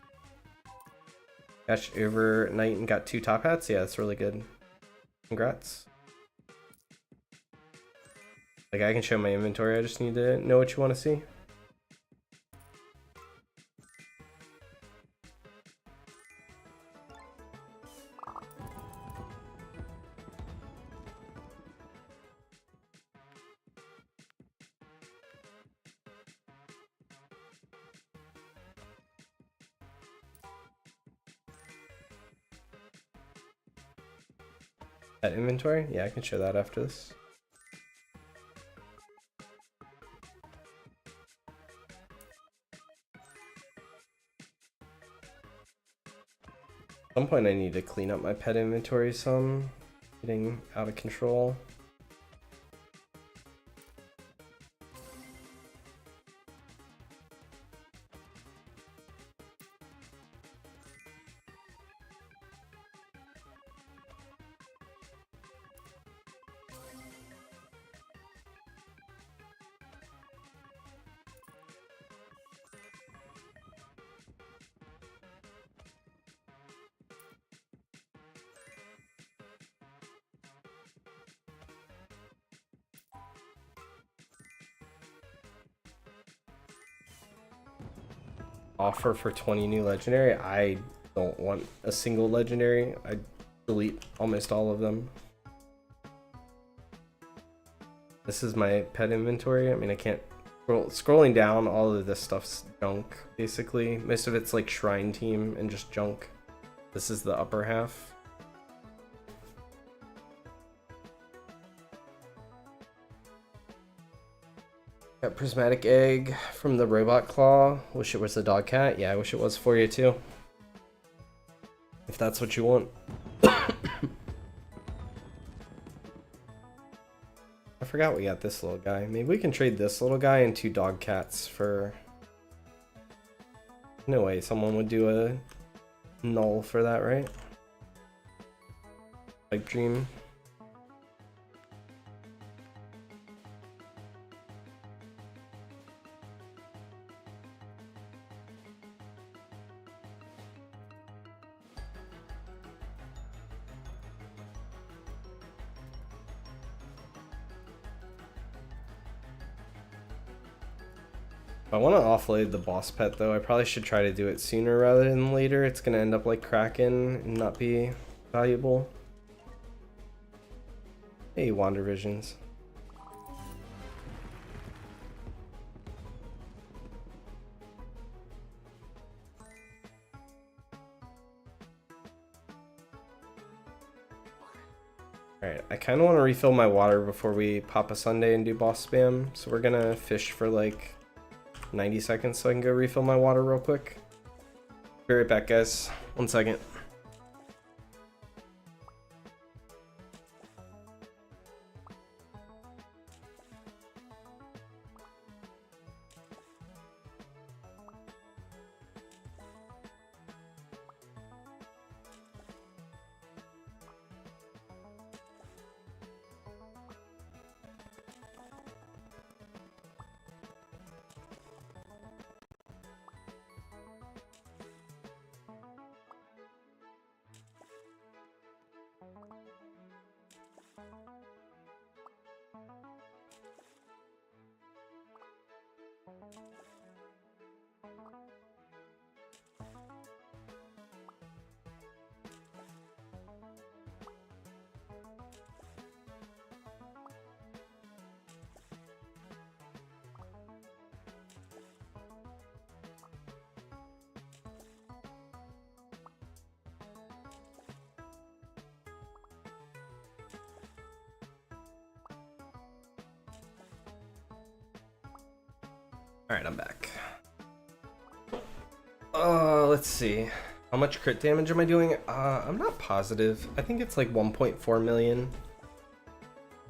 Catch overnight and got 2 top hats? Yeah, that's really good. Congrats. Like I can show my inventory, I just need to know what you want to see. That inventory? Yeah, I can show that after this. At some point I need to clean up my pet inventory some. Getting out of control. Offer for 20 new legendary. I don't want a single legendary. I delete almost all of them. This is my pet inventory. I mean, I can't scrolling down, all of this stuff's junk basically. Most of it's like shrine team and just junk. This is the upper half. Got prismatic egg from the robot claw. Wish it was the dog cat. Yeah, I wish it was for you too. If that's what you want. I forgot we got this little guy. Maybe we can trade this little guy and 2 dog cats for... No way, someone would do a null for that, right? Pipe dream. If I want to offload the boss pet though, I probably should try to do it sooner rather than later. It's going to end up like Kraken and not be valuable. Hey, Wander Visions. Alright, I kind of want to refill my water before we pop a Sunday and do boss spam. So we're going to fish for like 90 seconds so I can go refill my water real quick. Be right back, guys. 1 second. Alright, I'm back. Let's see. How much crit damage am I doing? I'm not positive. I think it's like 1.4 million.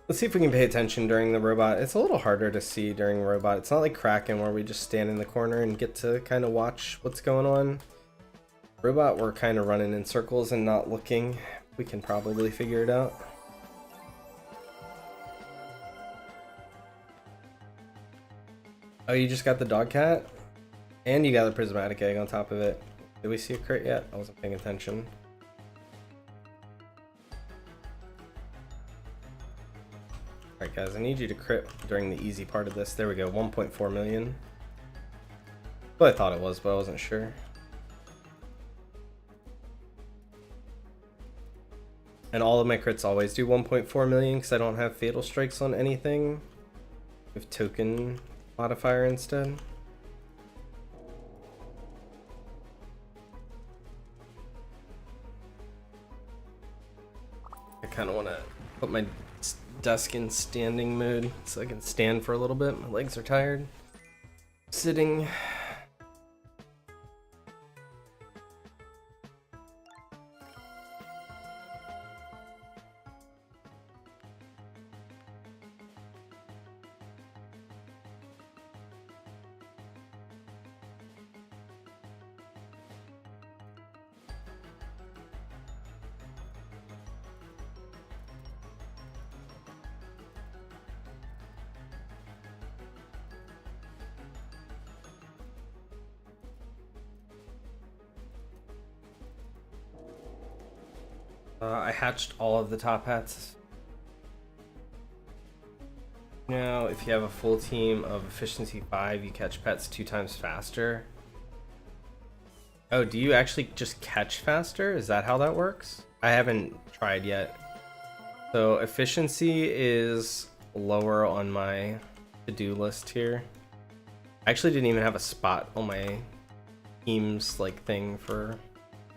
Let's see if we can pay attention during the robot. It's a little harder to see during robot. It's not like Kraken where we just stand in the corner and get to kind of watch what's going on. Robot, we're kind of running in circles and not looking. We can probably figure it out. Oh, you just got the dog cat? And you got the prismatic egg on top of it. Did we see a crit yet? I wasn't paying attention. Alright guys, I need you to crit during the easy part of this. There we go, 1.4 million. Well, I thought it was, but I wasn't sure. And all of my crits always do 1.4 million because I don't have fatal strikes on anything. With token modifier instead. I kind of want to put my desk in standing mode so I can stand for a little bit. My legs are tired. Sitting. I hatched all of the top hats. Now, if you have a full team of efficiency 5, you catch pets 2 times faster. Oh, do you actually just catch faster? Is that how that works? I haven't tried yet. So efficiency is lower on my to-do list here. I actually didn't even have a spot on my team's like thing for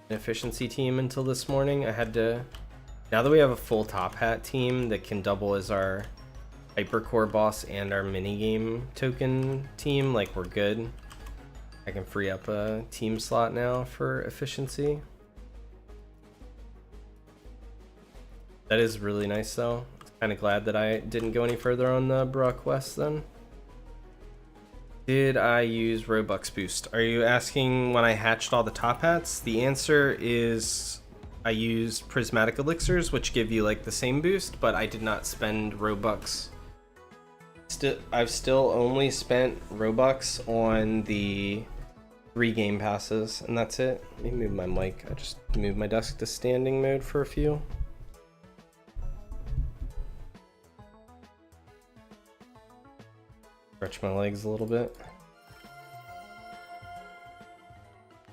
an efficiency team until this morning. I had to, now that we have a full top hat team that can double as our hypercore boss and our minigame token team, like we're good. I can free up a team slot now for efficiency. That is really nice though. Kind of glad that I didn't go any further on the Baroque quest then. Did I use Robux boost? Are you asking when I hatched all the top hats? The answer is I used prismatic elixirs, which give you like the same boost, but I did not spend Robux. I've still only spent Robux on the 3 game passes, and that's it. Let me move my mic. I just moved my desk to standing mode for a few. Stretch my legs a little bit.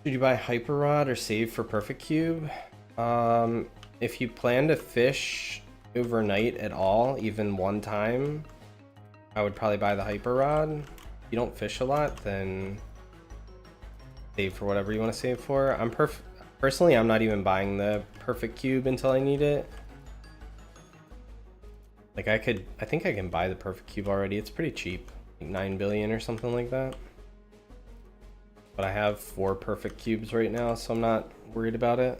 Should you buy Hyper Rod or save for Perfect Cube? If you plan to fish overnight at all, even one time, I would probably buy the Hyper Rod. If you don't fish a lot, then save for whatever you want to save for. Personally, I'm not even buying the Perfect Cube until I need it. Like I think I can buy the Perfect Cube already. It's pretty cheap. 9 billion or something like that. But I have 4 perfect cubes right now, so I'm not worried about it.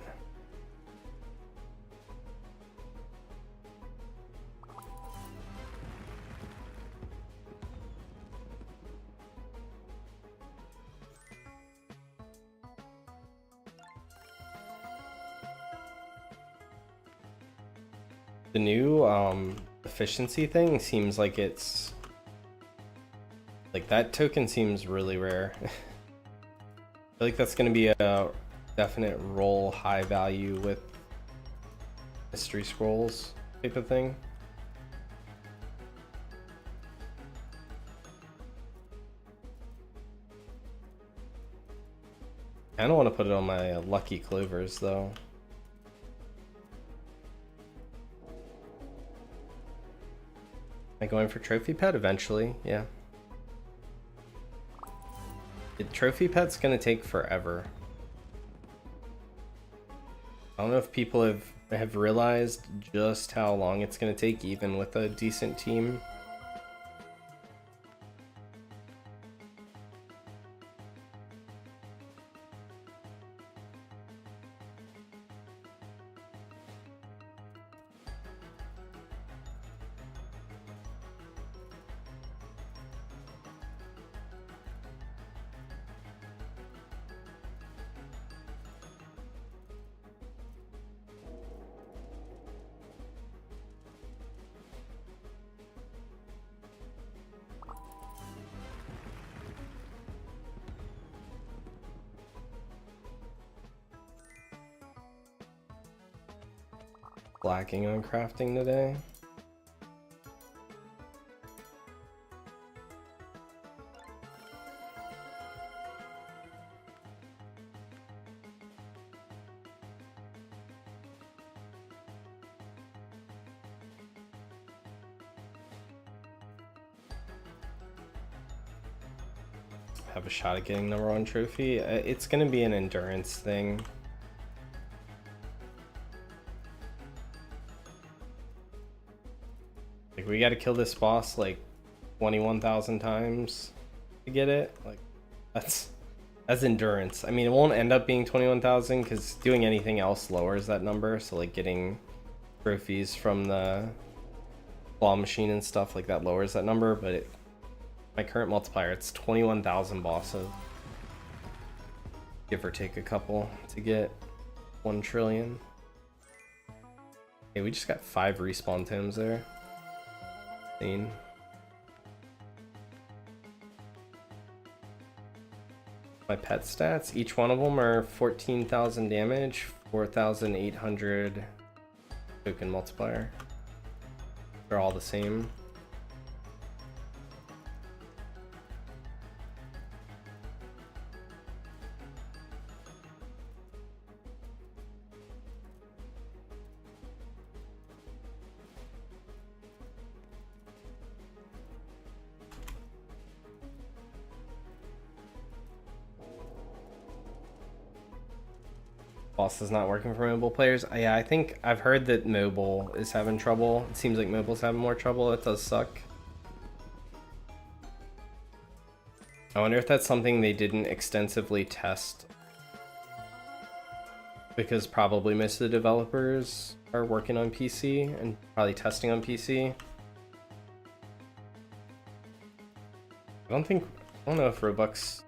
The new efficiency thing seems like it's like that token seems really rare. I feel like that's gonna be a definite roll high value with mystery scrolls type of thing. I don't want to put it on my lucky clovers though. Am I going for trophy pet eventually? Yeah. The trophy pet's gonna take forever. I don't know if people have realized just how long it's gonna take even with a decent team. Lacking on crafting today. Have a shot at getting number 1 trophy. It's gonna be an endurance thing. Like, we gotta kill this boss like 21,000 times to get it. Like, that's endurance. I mean, it won't end up being 21,000 because doing anything else lowers that number. So like getting trophies from the claw machine and stuff like that lowers that number. But my current multiplier, it's 21,000 bosses. Give or take a couple to get 1 trillion. Okay, we just got 5 respawn tomes there. My pet stats, each one of them are 14,000 damage, 4,800 token multiplier. They're all the same. Boss is not working for mobile players. Yeah, I think I've heard that mobile is having trouble. It seems like mobile's having more trouble. It does suck. I wonder if that's something they didn't extensively test, because probably most of the developers are working on PC and probably testing on PC. I don't know if Roblox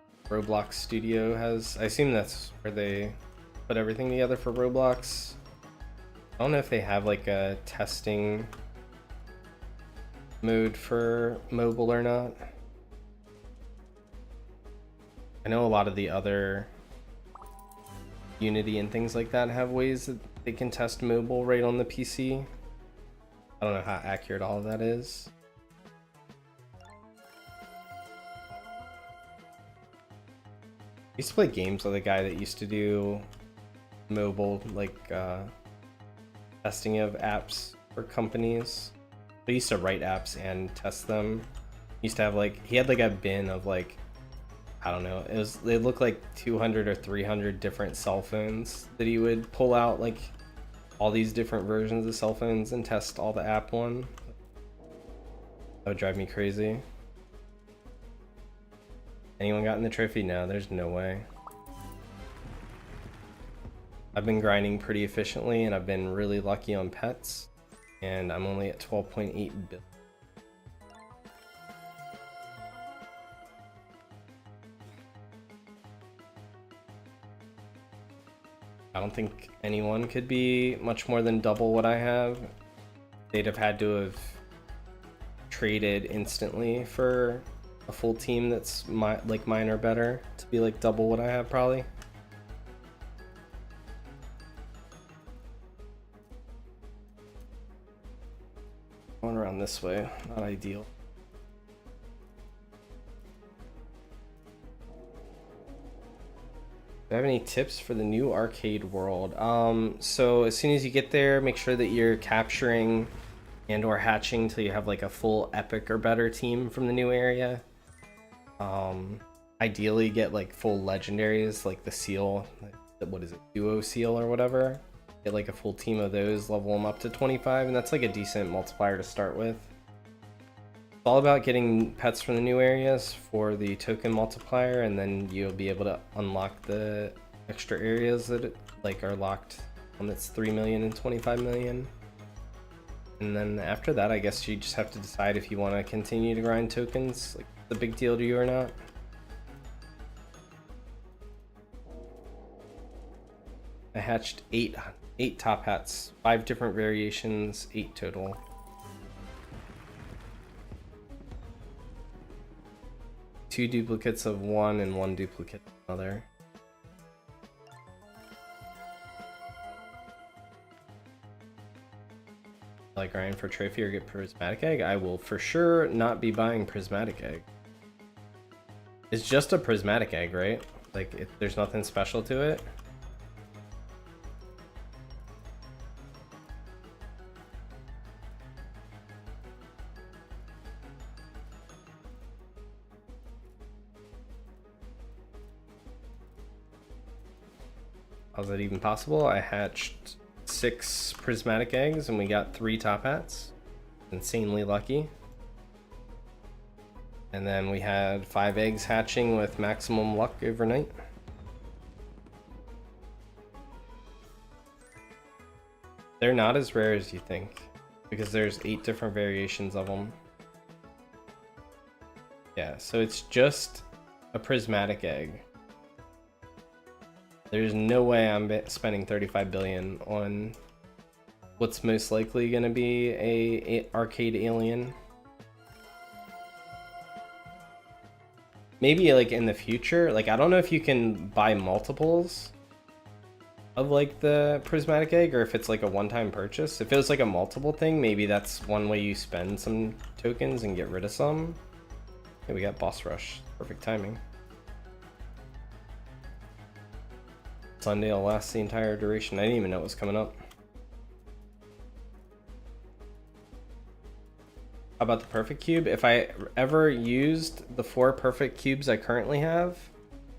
Studio has, I assume that's where they put everything together for Roblox. I don't know if they have like a testing mode for mobile or not. I know a lot of the other Unity and things like that have ways that they can test mobile right on the PC. I don't know how accurate all of that is. I used to play games with a guy that used to do mobile, like, testing of apps for companies. They used to write apps and test them. He used to have like, he had like a bin of like, I don't know, they looked like 200 or 300 different cell phones that he would pull out, like all these different versions of cell phones and test all the app one. That would drive me crazy. Anyone gotten the trophy? No, there's no way. I've been grinding pretty efficiently and I've been really lucky on pets. And I'm only at 12.8 billion. I don't think anyone could be much more than double what I have. They'd have had to have traded instantly for a full team that's like mine or better to be like double what I have probably. Going around this way, not ideal. Do I have any tips for the new arcade world? So as soon as you get there, make sure that you're capturing and or hatching till you have like a full epic or better team from the new area. Ideally get like full legendaries like the seal, what is it, duo seal or whatever. Get like a full team of those, level them up to 25, and that's like a decent multiplier to start with. It's all about getting pets from the new areas for the token multiplier, and then you'll be able to unlock the extra areas that like are locked on its 3 million and 25 million. And then after that, I guess you just have to decide if you want to continue to grind tokens, like the big deal to you or not. I hatched eight top hats, 5 different variations, 8 total. Two duplicates of one and one duplicate of another. Like grind for trophy or get prismatic egg? I will for sure not be buying prismatic egg. It's just a prismatic egg, right? Like there's nothing special to it. How's that even possible? I hatched 6 prismatic eggs and we got 3 top hats. Insanely lucky. And then we had 5 eggs hatching with maximum luck overnight. They're not as rare as you think, because there's 8 different variations of them. Yeah, so it's just a prismatic egg. There's no way I'm spending 35 billion on what's most likely going to be a arcade alien. Maybe like in the future, like I don't know if you can buy multiples of like the prismatic egg or if it's like a one-time purchase. If it was like a multiple thing, maybe that's one way you spend some tokens and get rid of some. Okay, we got boss rush. Perfect timing. Sunday will last the entire duration. I didn't even know it was coming up. How about the perfect cube? If I ever used the 4 perfect cubes I currently have,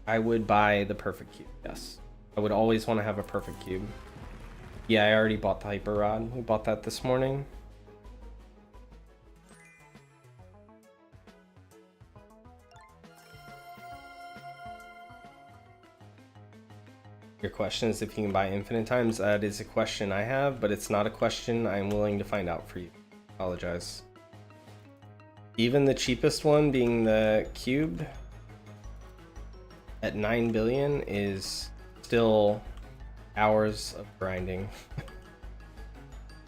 I would buy the perfect cube, yes. I would always want to have a perfect cube. Yeah, I already bought the hyper rod. We bought that this morning. Your question is if you can buy infinite times. That is a question I have, but it's not a question I'm willing to find out for you. Apologize. Even the cheapest one, being the cube, at 9 billion is still hours of grinding.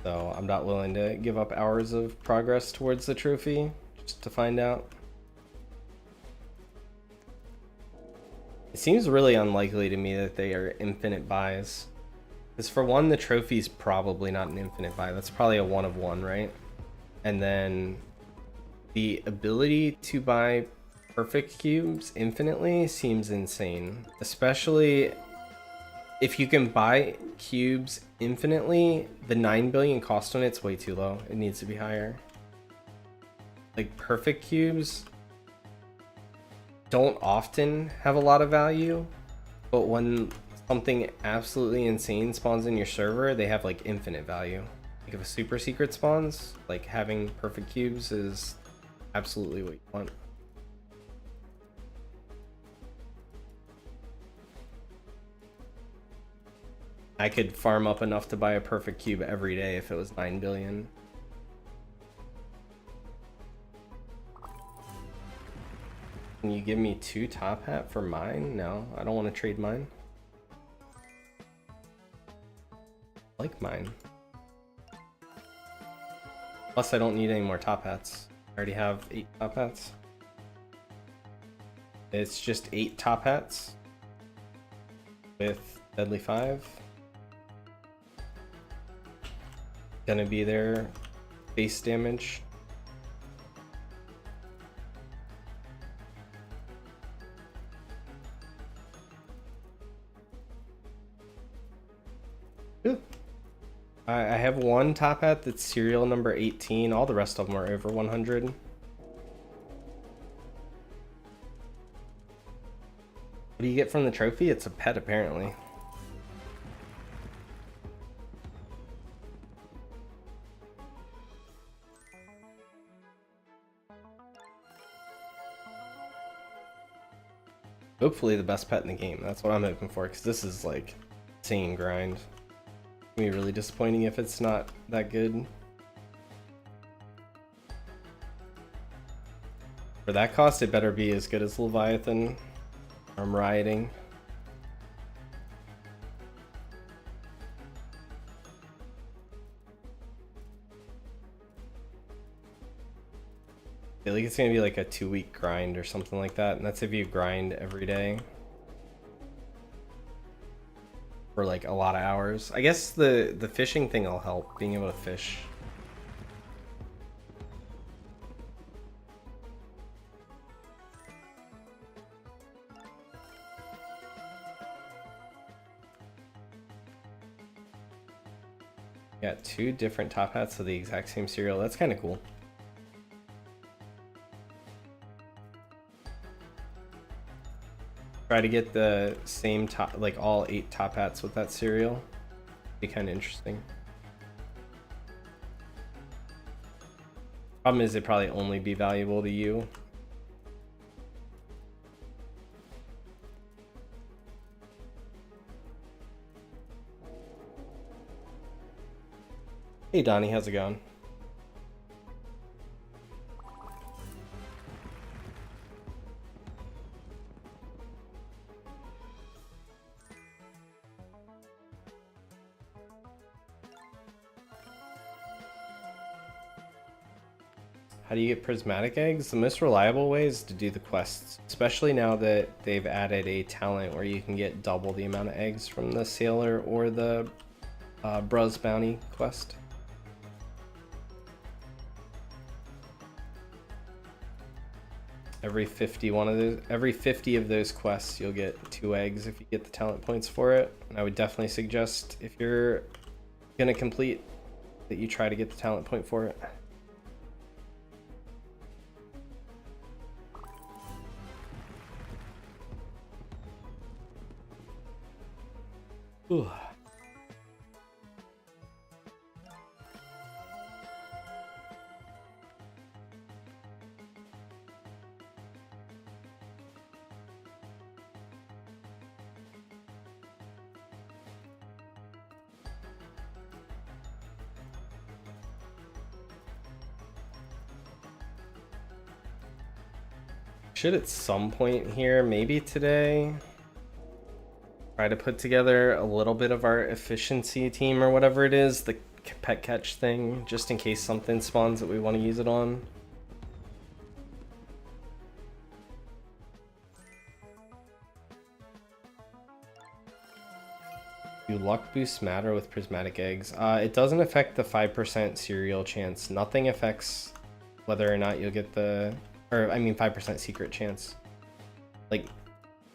So I'm not willing to give up hours of progress towards the trophy just to find out. It seems really unlikely to me that they are infinite buys. Because for one, the trophy's probably not an infinite buy. That's probably a 1 of 1, right? And then the ability to buy perfect cubes infinitely seems insane. Especially if you can buy cubes infinitely, the 9 billion cost on it's way too low. It needs to be higher. Like perfect cubes don't often have a lot of value, but when something absolutely insane spawns in your server, they have like infinite value. Like if a super secret spawns, like having perfect cubes is absolutely what you want. I could farm up enough to buy a perfect cube every day if it was 9 billion. Can you give me 2 top hat for mine? No, I don't want to trade mine. I like mine. Plus I don't need any more top hats. I already have 8 top hats. It's just 8 top hats with Deadly 5. Gonna be their base damage. Ooh. I have 1 top hat that's serial number 18. All the rest of them are over 100. What do you get from the trophy? It's a pet, apparently. Hopefully the best pet in the game. That's what I'm hoping for, because this is like insane grind. It's gonna be really disappointing if it's not that good. For that cost, it better be as good as Leviathan. I'm rioting. I feel like it's gonna be like a 2-week grind or something like that, and that's if you grind every day for like a lot of hours. I guess the fishing thing will help, being able to fish. Got 2 different top hats of the exact same cereal. That's kind of cool. Try to get the same top, like all 8 top hats with that cereal. Be kind of interesting. Problem is, it'd probably only be valuable to you. Hey Donnie, how's it going? How do you get prismatic eggs? The most reliable way is to do the quests, especially now that they've added a talent where you can get double the amount of eggs from the sailor or the Bruz bounty quest. Every 50 of those quests, you'll get 2 eggs if you get the talent points for it. And I would definitely suggest, if you're gonna complete, that you try to get the talent point for it. Ooh. Should at some point here, maybe today, try to put together a little bit of our efficiency team or whatever it is, the pet catch thing, just in case something spawns that we want to use it on. Do luck boosts matter with prismatic eggs? It doesn't affect the 5% cereal chance. Nothing affects whether or not you'll get the, or I mean 5% secret chance. Like,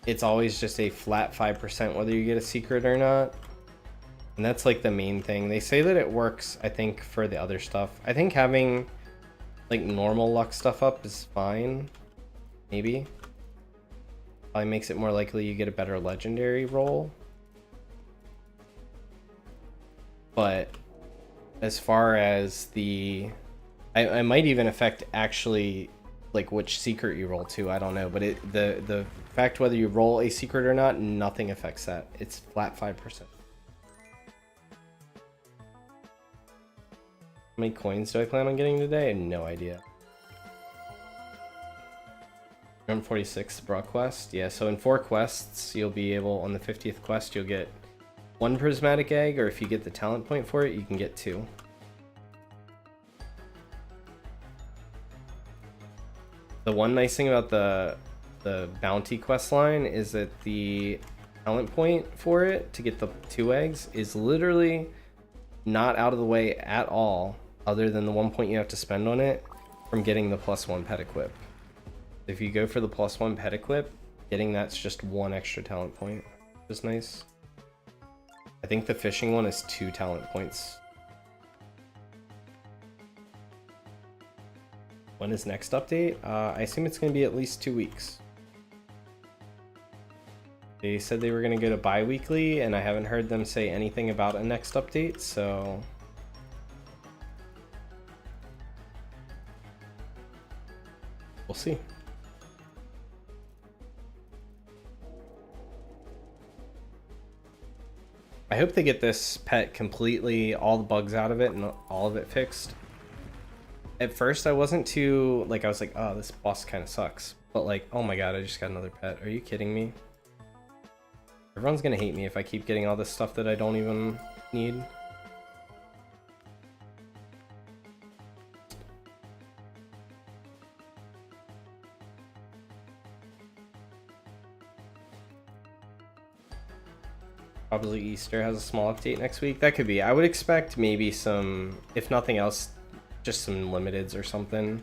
it's always just a flat 5% whether you get a secret or not. And that's like the main thing. They say that it works, I think, for the other stuff. I think having like normal luck stuff up is fine. Maybe. Probably makes it more likely you get a better legendary roll. But as far as the, I might even affect actually like which secret you roll to, I don't know, but the fact whether you roll a secret or not, nothing affects that. It's flat 5%. many coins do I plan on getting today? I have no idea. 146 Brock quest. Yeah, so in 4 quests, you'll be able, on the 50th quest, you'll get 1 prismatic egg, or if you get the talent point for it, you can get 2. The one nice thing about the bounty quest line is that the talent point for it to get the 2 eggs is literally not out of the way at all, other than the 1 point you have to spend on it from getting the +1 pet equip. If you go for the +1 pet equip, getting that's just 1 extra talent point, which is nice. I think the fishing one is 2 talent points. When is next update? I assume it's going to be at least 2 weeks. They said they were going to go to bi-weekly, and I haven't heard them say anything about a next update, so... we'll see. I hope they get this pet completely, all the bugs out of it, and all of it fixed. At first, I wasn't too, like, I was like, oh, this boss kind of sucks. But like, oh my god, I just got another pet. Are you kidding me? Everyone's gonna hate me if I keep getting all this stuff that I don't even need. Probably Easter has a small update next week. That could be. I would expect maybe some, if nothing else, just some limiteds or something.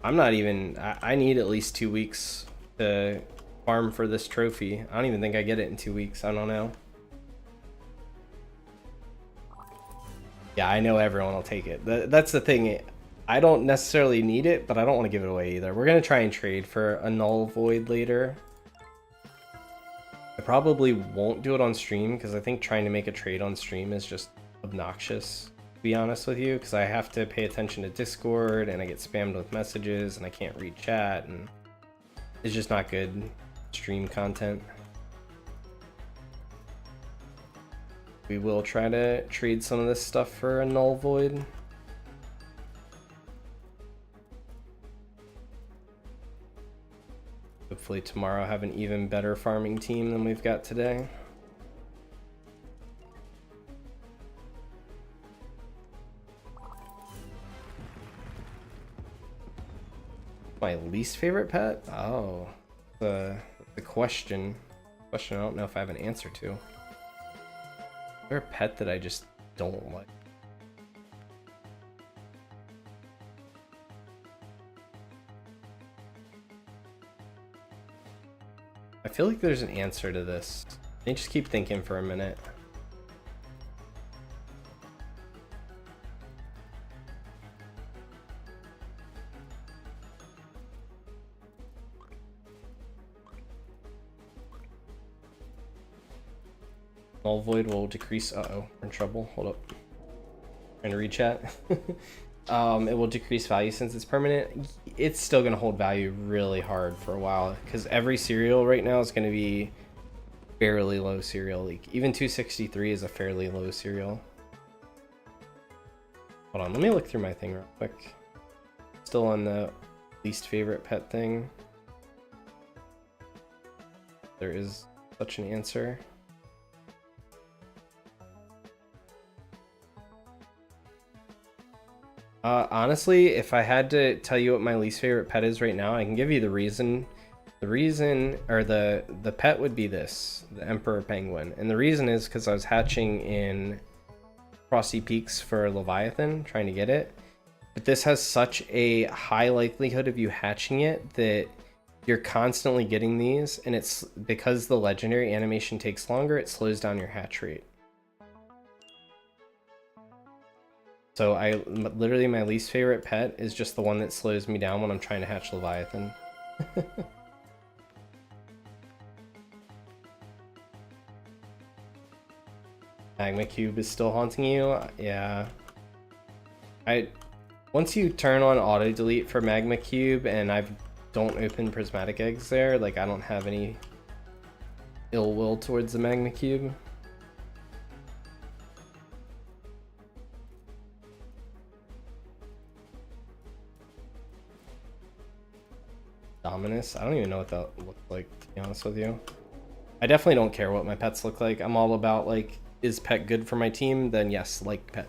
I'm not even, I need at least 2 weeks to farm for this trophy. I don't even think I get it in 2 weeks. I don't know. Yeah, I know everyone will take it. That's the thing. I don't necessarily need it, but I don't want to give it away either. We're going to try and trade for a null void later. I probably won't do it on stream because I think trying to make a trade on stream is just obnoxious, to be honest with you, because I have to pay attention to Discord and I get spammed with messages and I can't read chat, and it's just not good stream content. We will try to trade some of this stuff for a null void. Hopefully tomorrow have an even better farming team than we've got today. My least favorite pet? Oh, the question. I don't know if I have an answer to. Is there a pet that I just don't like? I feel like there's an answer to this. Let me just keep thinking for a minute. Null void will decrease. Uh-oh, we're in trouble. Hold up. Trying to read chat. It will decrease value since it's permanent. It's still going to hold value really hard for a while because every serial right now is going to be fairly low serial. Like even 263 is a fairly low serial. Hold on, let me look through my thing real quick. Still on the least favorite pet thing. There is such an answer. Honestly, if I had to tell you what my least favorite pet is right now, I can give you the reason. The reason, or the pet would be this, the Emperor Penguin. And the reason is because I was hatching in Frosty Peaks for Leviathan, trying to get it. But this has such a high likelihood of you hatching it that you're constantly getting these. And it's because the legendary animation takes longer, it slows down your hatch rate. So literally my least favorite pet is just the one that slows me down when I'm trying to hatch Leviathan. Magma Cube is still haunting you? Yeah. Once you turn on auto delete for Magma Cube and I don't open prismatic eggs there, like I don't have any ill will towards the Magna Cube. Dominus? I don't even know what that looks like, to be honest with you. I definitely don't care what my pets look like. I'm all about, like, is pet good for my team? Then yes, like pet.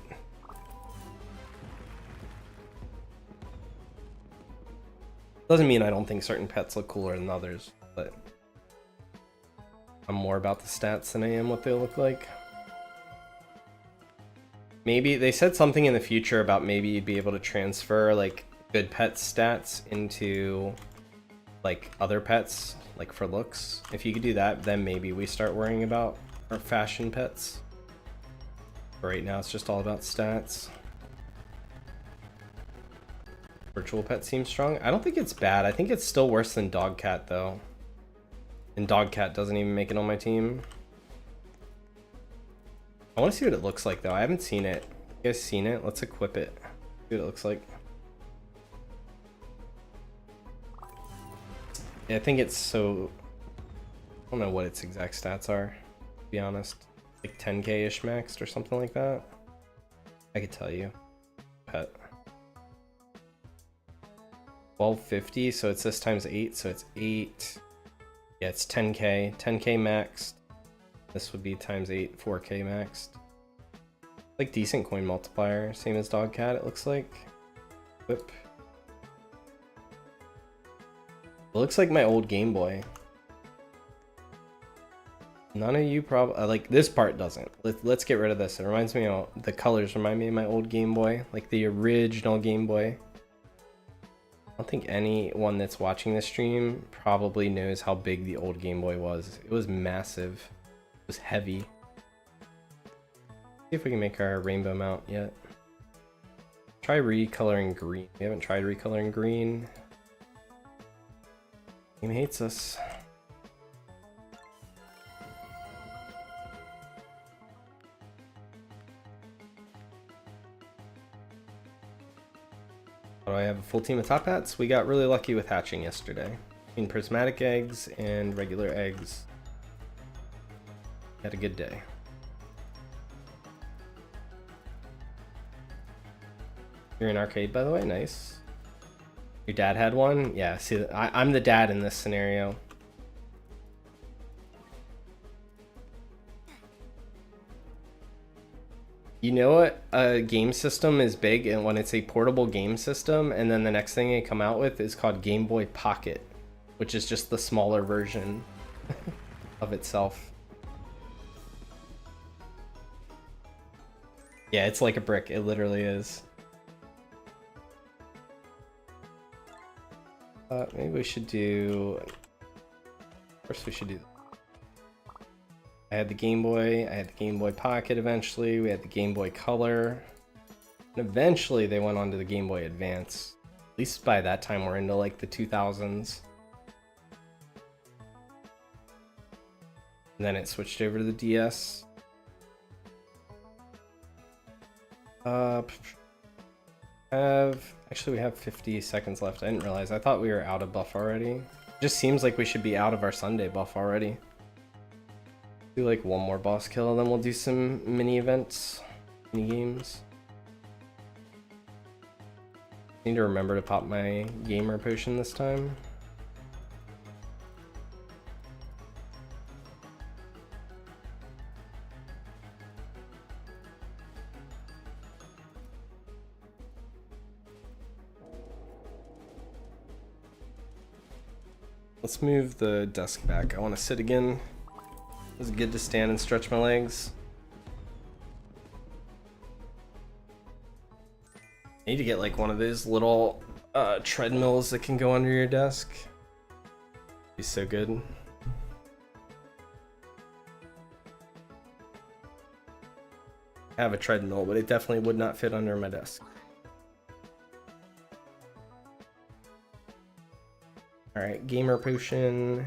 Doesn't mean I don't think certain pets look cooler than others, but I'm more about the stats than I am what they look like. Maybe they said something in the future about maybe you'd be able to transfer like good pet stats into like other pets, like for looks. If you could do that, then maybe we start worrying about our fashion pets. But right now it's just all about stats. Virtual pet seems strong. I don't think it's bad. I think it's still worse than Dogcat though. And Dogcat doesn't even make it on my team. I want to see what it looks like though. I haven't seen it. You guys seen it? Let's equip it. See what it looks like. Yeah, I think it's so... I don't know what its exact stats are, to be honest. Like 10k-ish maxed or something like that. I could tell you. Pet. 1250, so it's this times 8, so it's 8. Yeah, it's 10k. 10k maxed. This would be times 8, 4k maxed. Like decent coin multiplier, same as Dogcat it looks like. Whip. It looks like my old Game Boy. None of you probably like this part doesn't. Let's get rid of this. It reminds me of the colors remind me of my old Game Boy, like the original Game Boy. I don't think anyone that's watching this stream probably knows how big the old Game Boy was. It was massive. It was heavy. See if we can make our rainbow mount yet. Try recoloring green. We haven't tried recoloring green. Game hates us. Oh, I have a full team of top hats. We got really lucky with hatching yesterday. Between prismatic eggs and regular eggs. Had a good day. You're in arcade, by the way. Nice. Your dad had one? Yeah, see, I'm the dad in this scenario. You know what? A game system is big, and when it's a portable game system, and then the next thing they come out with is called Game Boy Pocket, which is just the smaller version of itself. Yeah, it's like a brick. It literally is. Maybe we should do... First we should do... I had the Game Boy, I had the Game Boy Pocket eventually, we had the Game Boy Color, and eventually they went on to the Game Boy Advance. At least by that time we're into like the 2000s. And then it switched over to the DS. Actually, we have 50 seconds left. I didn't realize. I thought we were out of buff already. It just seems like we should be out of our Sunday buff already. Do like one more boss kill, and then we'll do some mini events, mini games. Need to remember to pop my gamer potion this time. Let's move the desk back. I want to sit again. It was good to stand and stretch my legs. I need to get like one of those little treadmills that can go under your desk. Be so good. I have a treadmill, but it definitely would not fit under my desk. Alright, gamer potion.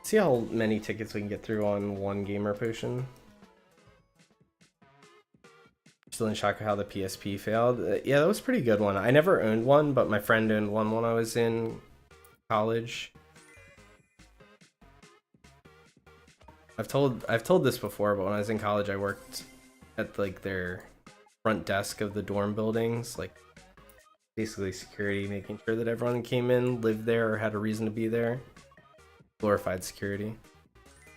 See how many tickets we can get through on one gamer potion. Still in shock of how the PSP failed. Yeah, that was a pretty good one. I never owned one, but my friend owned one when I was in college. I've told this before, but when I was in college, I worked at like their front desk of the dorm buildings, like basically security, making sure that everyone that came in lived there or had a reason to be there. Glorified security.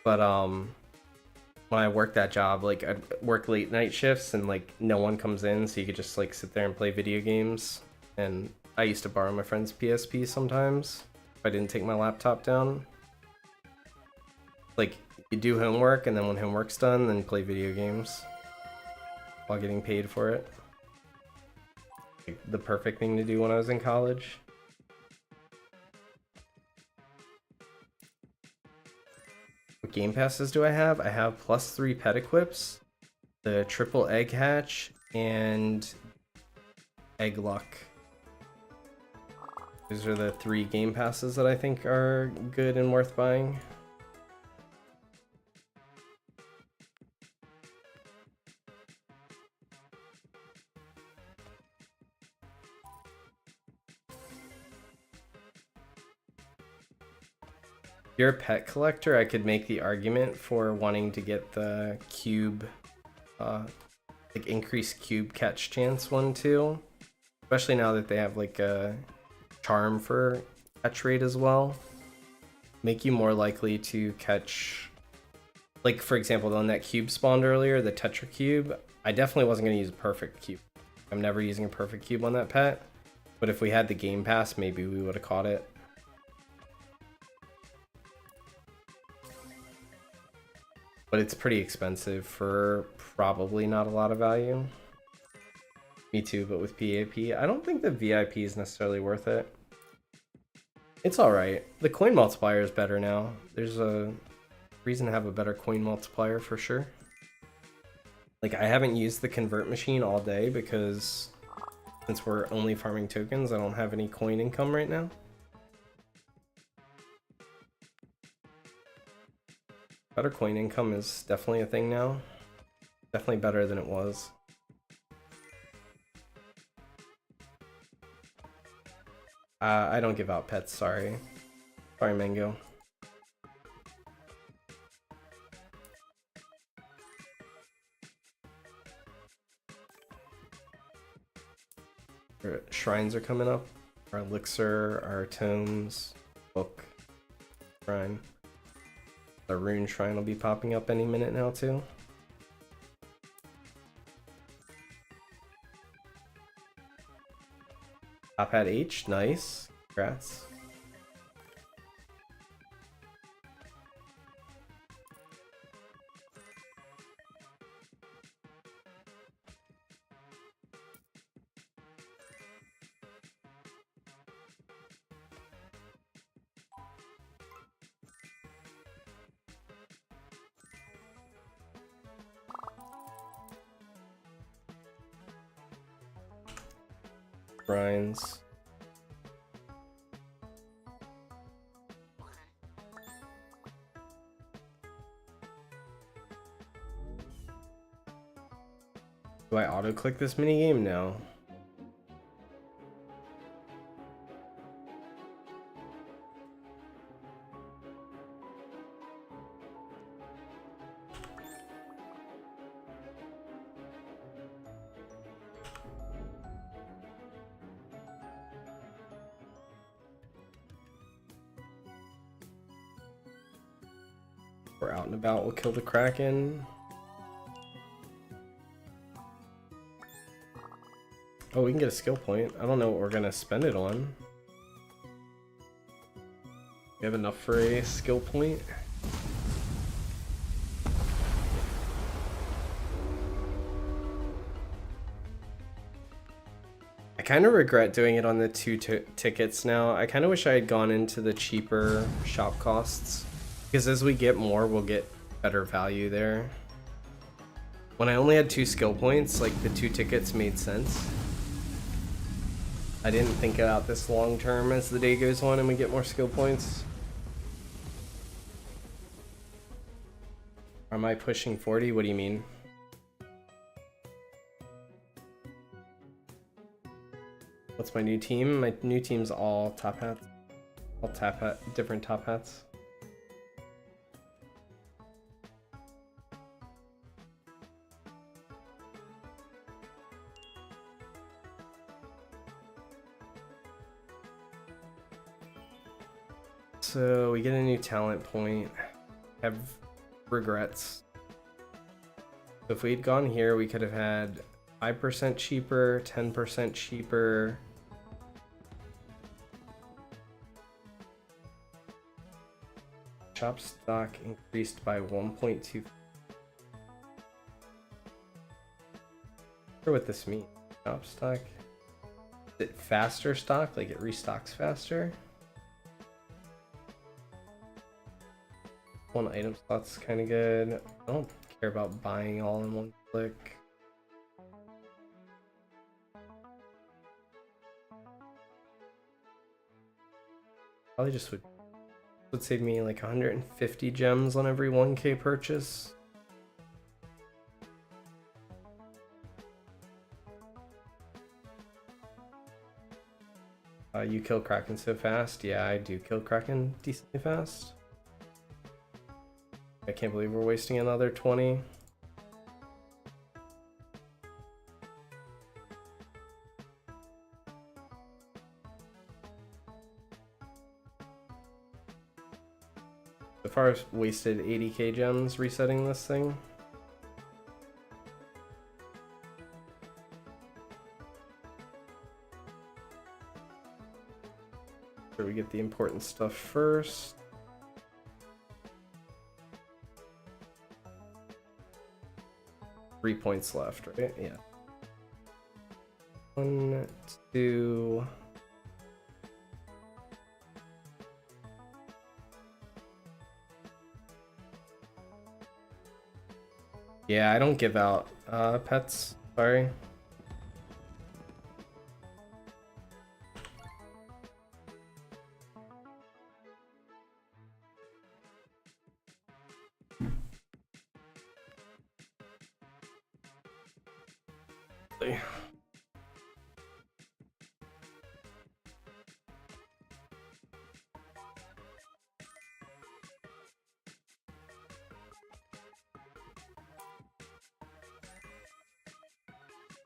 But when I worked that job, like I'd work late night shifts and like no one comes in, so you could just like sit there and play video games. And I used to borrow my friend's PSP sometimes if I didn't take my laptop down. Like you do homework, and then when homework's done, then play video games while getting paid for it. Like, the perfect thing to do when I was in college. What game passes do I have? I have +3 pet equips, the triple egg hatch, and egg luck. These are the 3 game passes that I think are good and worth buying. If you're a pet collector, I could make the argument for wanting to get the cube, like increased cube catch chance one too. Especially now that they have like a charm for catch rate as well. Make you more likely to catch, like for example, the one that cube spawned earlier, the Tetra Cube. I definitely wasn't going to use a perfect cube. I'm never using a perfect cube on that pet. But if we had the game pass, maybe we would have caught it. But it's pretty expensive for probably not a lot of value. Me too, but with PAP, I don't think the VIP is necessarily worth it. It's alright. The coin multiplier is better now. There's a reason to have a better coin multiplier for sure. Like, I haven't used the convert machine all day because since we're only farming tokens, I don't have any coin income right now. Better coin income is definitely a thing now. Definitely better than it was. I don't give out pets, sorry. Sorry, Mango. Our shrines are coming up. Our elixir, our tomes, book, shrine. The rune shrine will be popping up any minute now too. Top hat H, nice. Congrats. Shrines. Do I auto-click this minigame? No. We're out and about, we'll kill the Kraken. Oh, we can get a skill point. I don't know what we're gonna spend it on. We have enough for a skill point. I kind of regret doing it on the 2 tickets now. I kind of wish I had gone into the cheaper shop costs. Because as we get more, we'll get better value there. When I only had 2 skill points, like the 2 tickets made sense. I didn't think about this long term as the day goes on and we get more skill points. Am I pushing 40? What do you mean? What's my new team? My new team's all top hats. All different top hats. So we get a new talent point. Have regrets. So if we'd gone here, we could have had 5% cheaper, 10% cheaper. Shop stock increased by 1.2. Not sure what this means. Shop stock. Is it faster stock? Like it restocks faster? One item slot's kind of good. I don't care about buying all in one click. Probably just would save me like 150 gems on every 1k purchase. You kill Kraken so fast? Yeah, I do kill Kraken decently fast. I can't believe we're wasting another 20. So far I've wasted 80k gems resetting this thing. So we get the important stuff first. Three points left, right? Yeah. 1, 2. Yeah, I don't give out pets. Sorry.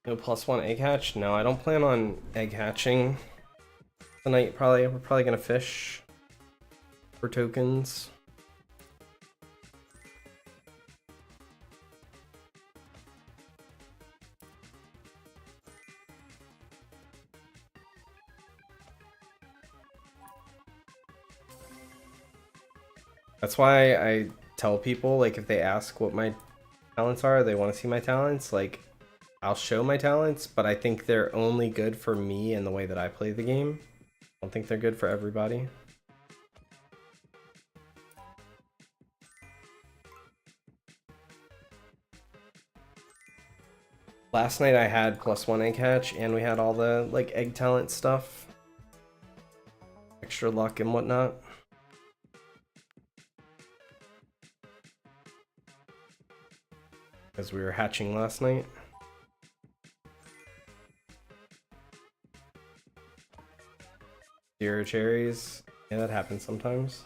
No +1 egg hatch? No, I don't plan on egg hatching tonight. We're probably gonna fish for tokens. That's why I tell people, like, if they ask what my talents are, they want to see my talents, like, I'll show my talents, but I think they're only good for me and the way that I play the game. I don't think they're good for everybody. Last night I had +1 egg hatch, and we had all the, like, egg talent stuff. Extra luck and whatnot. Because we were hatching last night. Zero cherries. Yeah, that happens sometimes.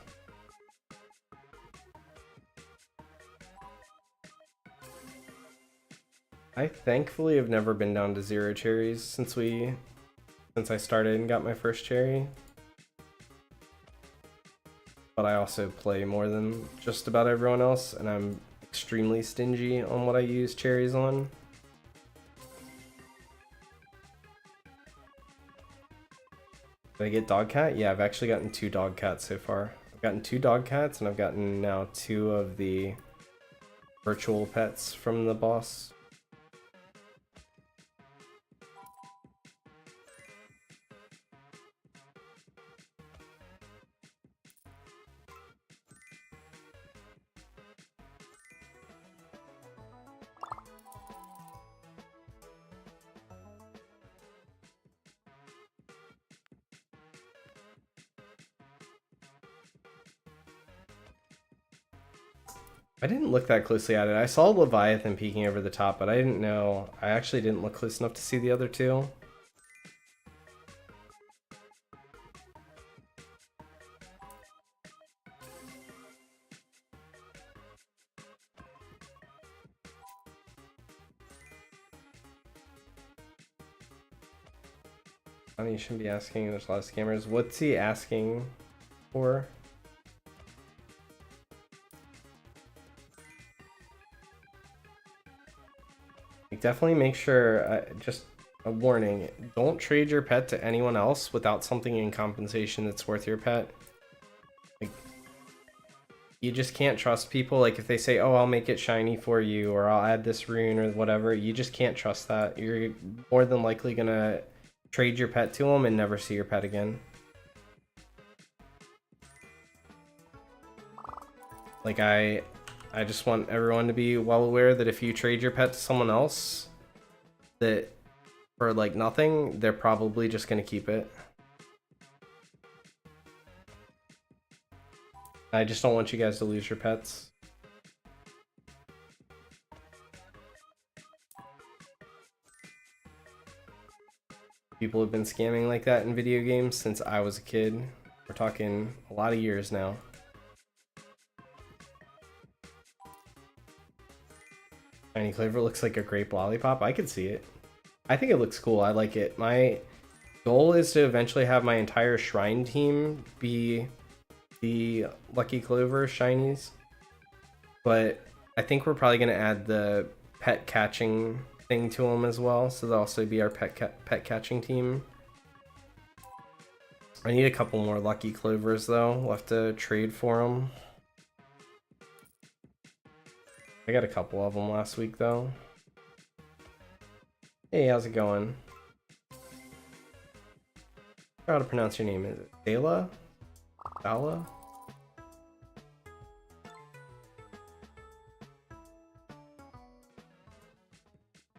I thankfully have never been down to 0 cherries since I started and got my first cherry. But I also play more than just about everyone else, and I'm extremely stingy on what I use cherries on. Did I get dog cat? Yeah, I've actually gotten 2 dog cats so far. I've gotten 2 dog cats, and I've gotten now 2 of the virtual pets from the boss. I didn't look that closely at it. I saw Leviathan peeking over the top, but I didn't know. I actually didn't look close enough to see the other 2. You shouldn't be asking. There's a lot of scammers. What's he asking for? Like, definitely make sure, just a warning, don't trade your pet to anyone else without something in compensation that's worth your pet. Like, you just can't trust people. Like, if they say, oh, I'll make it shiny for you, or I'll add this rune or whatever, you just can't trust that. You're more than likely gonna trade your pet to them and never see your pet again. Like, I just want everyone to be well aware that if you trade your pet to someone else, that for like nothing, they're probably just gonna keep it. I just don't want you guys to lose your pets. People have been scamming like that in video games since I was a kid. We're talking a lot of years now. Shiny Clover looks like a grape lollipop. I could see it. I think it looks cool. I like it. My goal is to eventually have my entire shrine team be the Lucky Clover shinies. But I think we're probably going to add the pet catching thing to them as well. So they'll also be our pet catching team. I need a couple more Lucky Clovers though. We'll have to trade for them. I got a couple of them last week though. Hey, how's it going? I don't know how to pronounce your name. Is it Dela? Dala?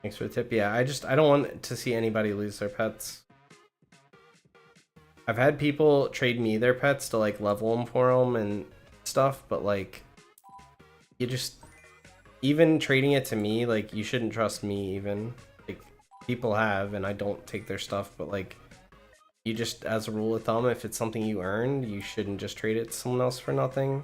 Thanks for the tip. Yeah, I don't want to see anybody lose their pets. I've had people trade me their pets to like level them for them and stuff, but like, you just, even trading it to me, like, you shouldn't trust me even. Like, people have, and I don't take their stuff, but like, you just, as a rule of thumb, if it's something you earned, you shouldn't just trade it to someone else for nothing.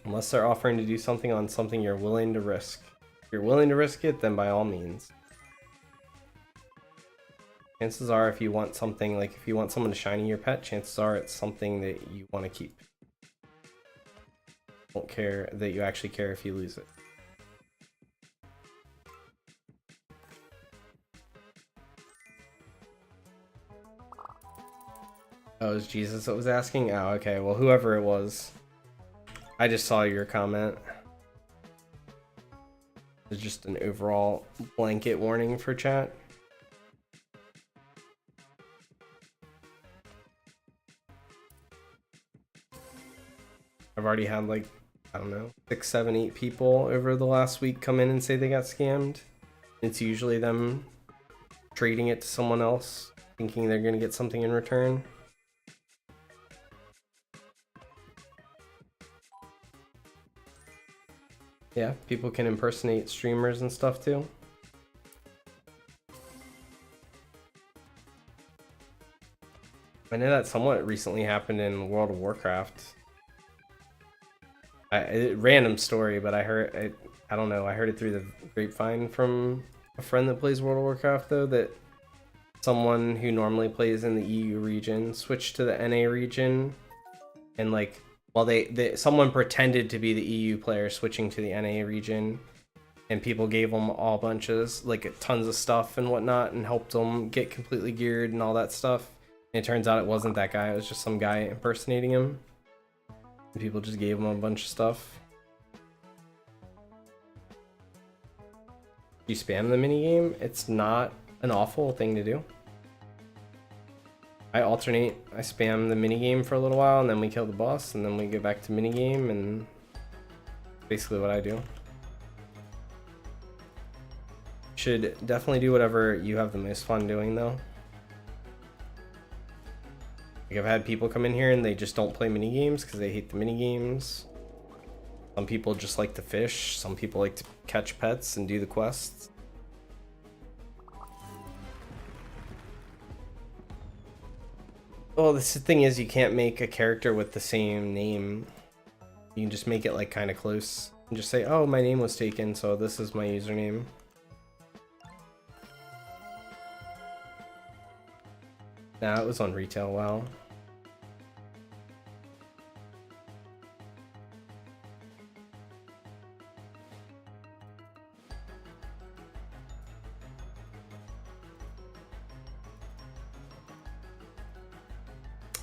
Unless they're offering to do something on something you're willing to risk. If you're willing to risk it, then by all means. Chances are, if you want something, like if you want someone to shiny your pet, chances are it's something that you want to keep. Don't care that you actually care if you lose it. Oh, it was Jesus that was asking? Oh, okay. Well, whoever it was. I just saw your comment. It's just an overall blanket warning for chat. I've already had like, I don't know, 6, 7, 8 people over the last week come in and say they got scammed. It's usually them trading it to someone else, thinking they're gonna get something in return. Yeah, people can impersonate streamers and stuff too. I know that somewhat recently happened in World of Warcraft. Random story, but I heard, I don't know, I heard it through the grapevine from a friend that plays World of Warcraft though, that someone who normally plays in the EU region switched to the NA region, and like, well, someone pretended to be the EU player switching to the NA region, and people gave them all bunches, like tons of stuff and whatnot, and helped them get completely geared and all that stuff. And it turns out it wasn't that guy, it was just some guy impersonating him. And people just gave him a bunch of stuff. You spam the minigame, it's not an awful thing to do. I alternate, I spam the minigame for a little while, and then we kill the boss, and then we go back to minigame, and basically what I do. Should definitely do whatever you have the most fun doing though. Like, I've had people come in here and they just don't play minigames because they hate the minigames. Some people just like to fish, some people like to catch pets and do the quests. Well, the thing is, you can't make a character with the same name. You can just make it like kind of close. And just say, oh, my name was taken, so this is my username. Nah, it was on retail, wow.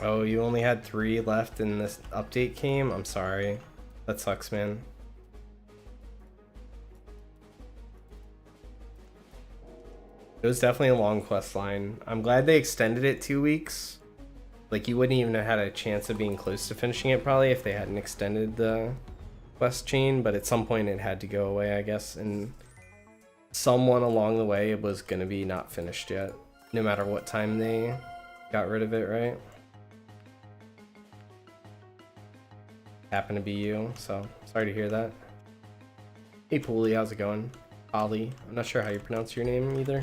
Oh, you only had 3 left and this update came? I'm sorry. That sucks, man. It was definitely a long quest line. I'm glad they extended it 2 weeks. Like, you wouldn't even have had a chance of being close to finishing it probably if they hadn't extended the quest chain, but at some point it had to go away, I guess, and someone along the way was gonna be not finished yet, no matter what time they got rid of it, right? Happened to be you, so sorry to hear that. Hey Pooley, how's it going? Ollie, I'm not sure how you pronounce your name either.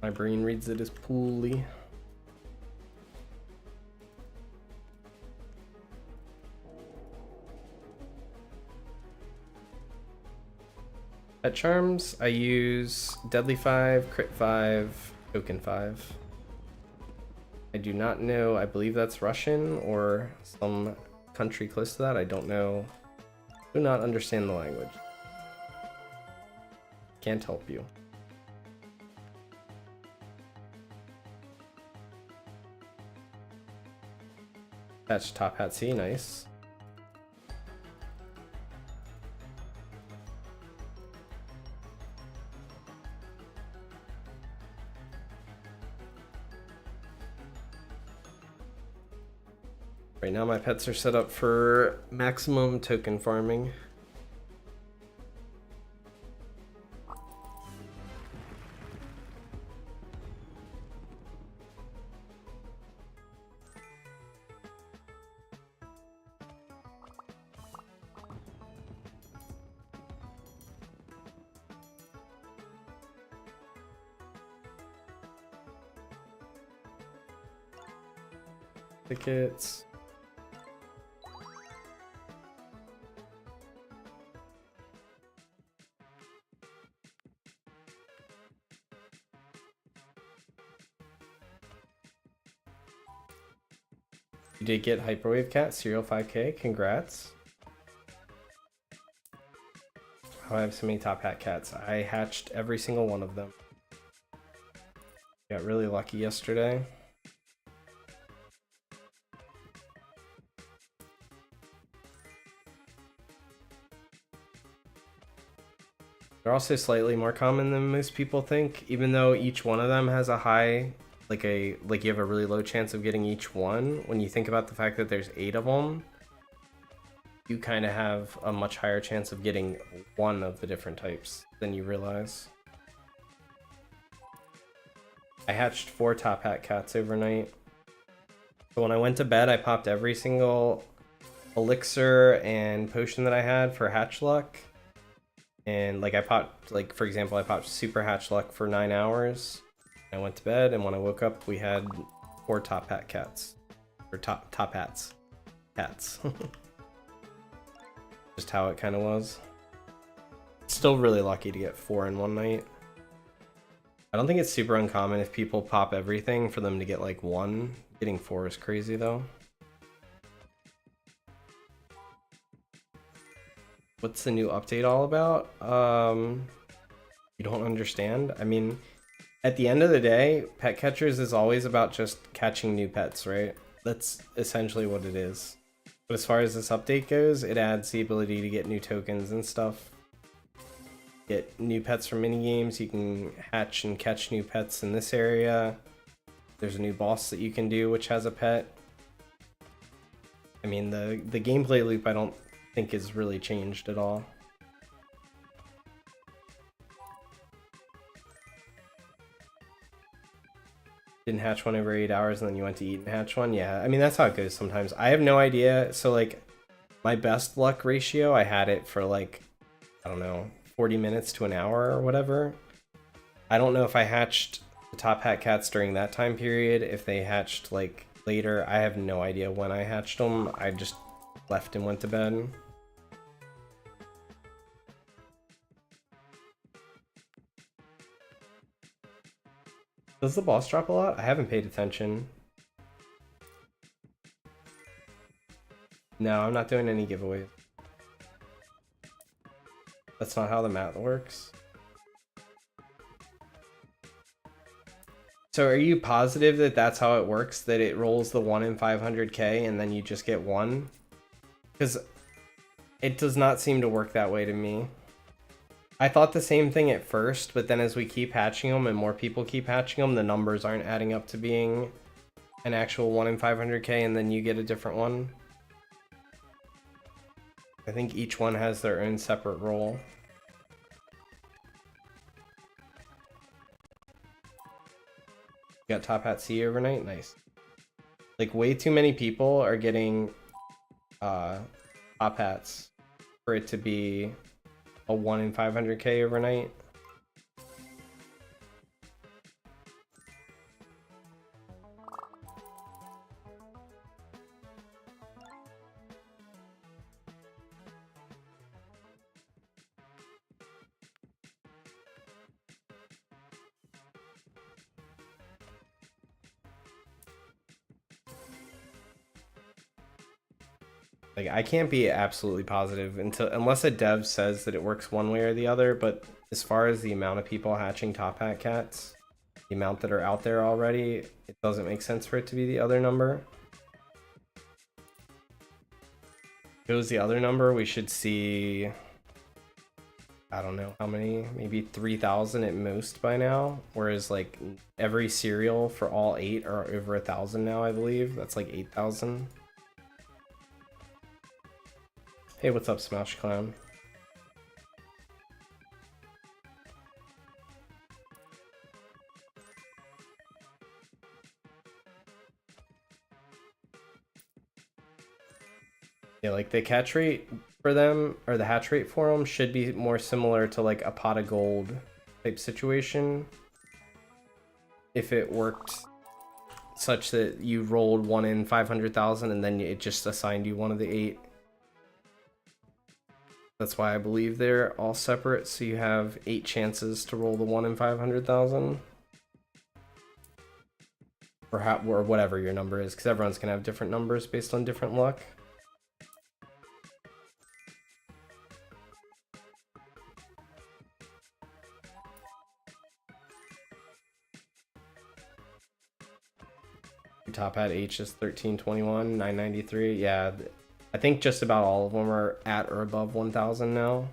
My brain reads it as Pooley. Pet charms, I use Deadly 5, Crit 5, Token 5. I do not know, I believe that's Russian or some country close to that. I don't know. Do not understand the language. Can't help you. Patch Top Hat C, nice. Right now my pets are set up for maximum token farming. Tickets. You did get Hyperwave Cat, Serial 5K, congrats. Oh, I have so many Top Hat cats. I hatched every single one of them. Got really lucky yesterday. They're also slightly more common than most people think, even though each one of them has a high, like you have a really low chance of getting each one. When you think about the fact that there's 8 of them, you kind of have a much higher chance of getting one of the different types than you realize. I hatched 4 Top Hat cats overnight. So when I went to bed, I popped every single elixir and potion that I had for hatch luck. And like I popped, like for example, I popped super hatch luck for 9 hours. I went to bed, and when I woke up, we had 4 Top Hat cats, or top hats, cats. Just how it kind of was. Still really lucky to get 4 in one night. I don't think it's super uncommon if people pop everything for them to get like 1. Getting 4 is crazy though. What's the new update all about? You don't understand? I mean, at the end of the day, Pet Catchers is always about just catching new pets, right? That's essentially what it is. But as far as this update goes, it adds the ability to get new tokens and stuff. Get new pets from minigames, you can hatch and catch new pets in this area. There's a new boss that you can do which has a pet. I mean, the gameplay loop I don't think is really changed at all. Didn't hatch one over 8 hours and then you went to eat and hatch one? Yeah, I mean, that's how it goes sometimes. I have no idea. So, like, my best luck ratio, I had it for, like, I don't know, 40 minutes to an hour or whatever. I don't know if I hatched the top hat cats during that time period, if they hatched like later. I have no idea when I hatched them. I just left and went to bed. Does the boss drop a lot? I haven't paid attention. No, I'm not doing any giveaways. That's not how the math works. So are you positive that that's how it works? That it rolls the 1 in 500k and then you just get 1? Because it does not seem to work that way to me. I thought the same thing at first, but then as we keep hatching them and more people keep hatching them, the numbers aren't adding up to being an actual 1 in 500k and then you get a different one. I think each one has their own separate roll. You got Top Hat C overnight? Nice. Like, way too many people are getting top hats for it to be a 1 in 500k overnight. Like, I can't be absolutely positive unless a dev says that it works one way or the other, but as far as the amount of people hatching top hat cats, the amount that are out there already, it doesn't make sense for it to be the other number. If it was the other number, we should see, I don't know how many, maybe 3,000 at most by now, whereas like every serial for all 8 are over 1,000 now, I believe. That's like 8,000. Hey, what's up, Smash Clown? Yeah, like the catch rate for them, or the hatch rate for them, should be more similar to like a pot of gold type situation. If it worked such that you rolled 1 in 500,000 and then it just assigned you one of the 8. That's why I believe they're all separate, so you have 8 chances to roll the 1 in 500,000. Or whatever your number is, because everyone's going to have different numbers based on different luck. Your top hat H is 1321, 993. Yeah, I think just about all of them are at or above 1,000 now.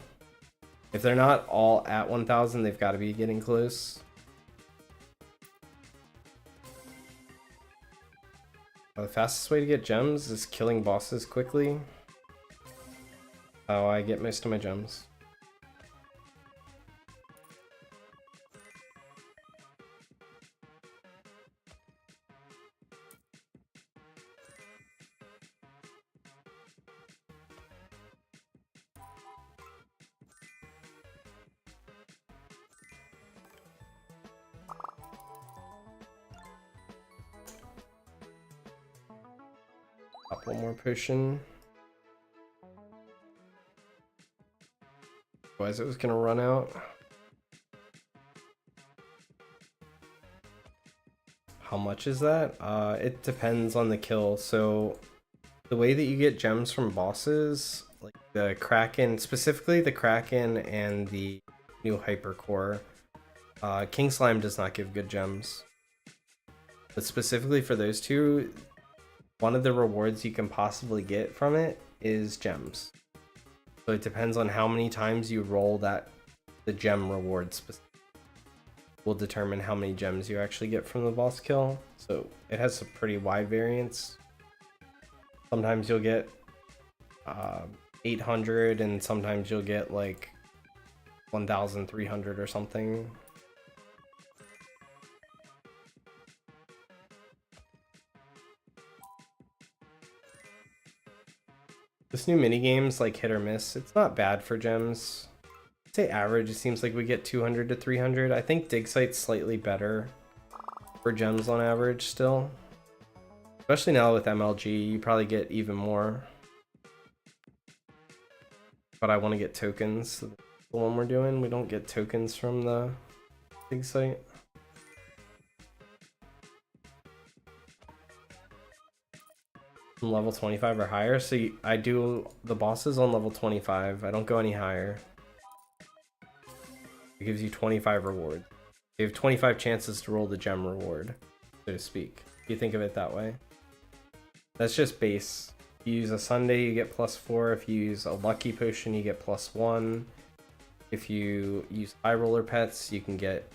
If they're not all at 1,000, they've got to be getting close. The fastest way to get gems is killing bosses quickly. Oh, I get most of my gems. Pop one more potion. Otherwise it was gonna run out. How much is that? It depends on the kill. So the way that you get gems from bosses, like the Kraken, specifically the Kraken and the new Hypercore, King Slime does not give good gems. But specifically for those two, one of the rewards you can possibly get from it is gems. So it depends on how many times you roll that the gem reward will determine how many gems you actually get from the boss kill. So it has a pretty wide variance. Sometimes you'll get 800 and sometimes you'll get like 1,300 or something. This new minigame's like hit or miss. It's not bad for gems. say average, it seems like we get 200 to 300. I think dig site's slightly better for gems on average still. Especially now with MLG, you probably get even more. But I want to get tokens. The one we're doing, we don't get tokens from the dig site. Level 25 or higher, so I do the bosses on level 25. I don't go any higher. It gives you 25 reward. You have 25 chances to roll the gem reward, so to speak. If you think of it that way. That's just base. If you use a Sunday, you get +4. If you use a lucky potion, you get +1. If you use high roller pets, you can get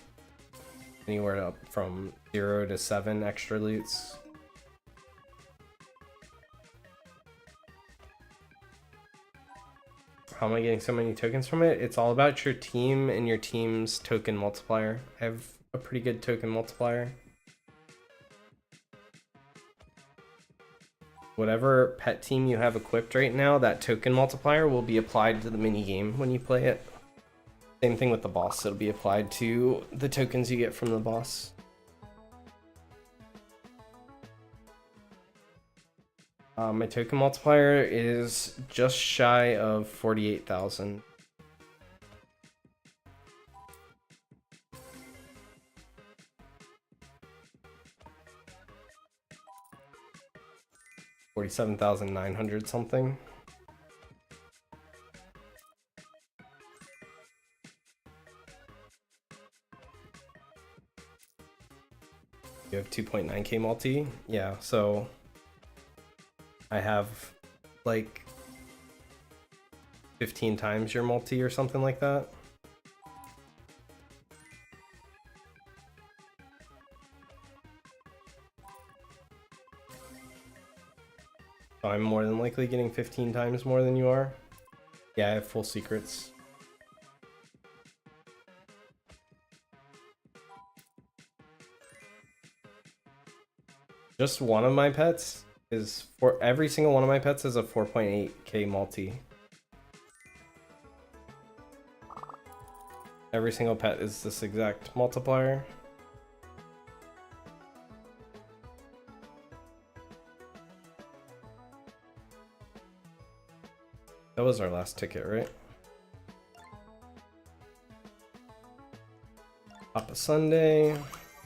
anywhere up from 0 to 7 extra loots. How am I getting so many tokens from it? It's all about your team and your team's token multiplier. I have a pretty good token multiplier. Whatever pet team you have equipped right now, that token multiplier will be applied to the mini game when you play it. Same thing with the boss, it'll be applied to the tokens you get from the boss. My token multiplier is just shy of 48,000. $47,900 something. You have 2.9k multi? Yeah, so I have like 15 times your multi or something like that. So I'm more than likely getting 15 times more than you are. Yeah, I have full secrets. Just one of my pets is every single one of my pets is a 4.8k multi. Every single pet is this exact multiplier. That was our last ticket, right? Pop a Sunday,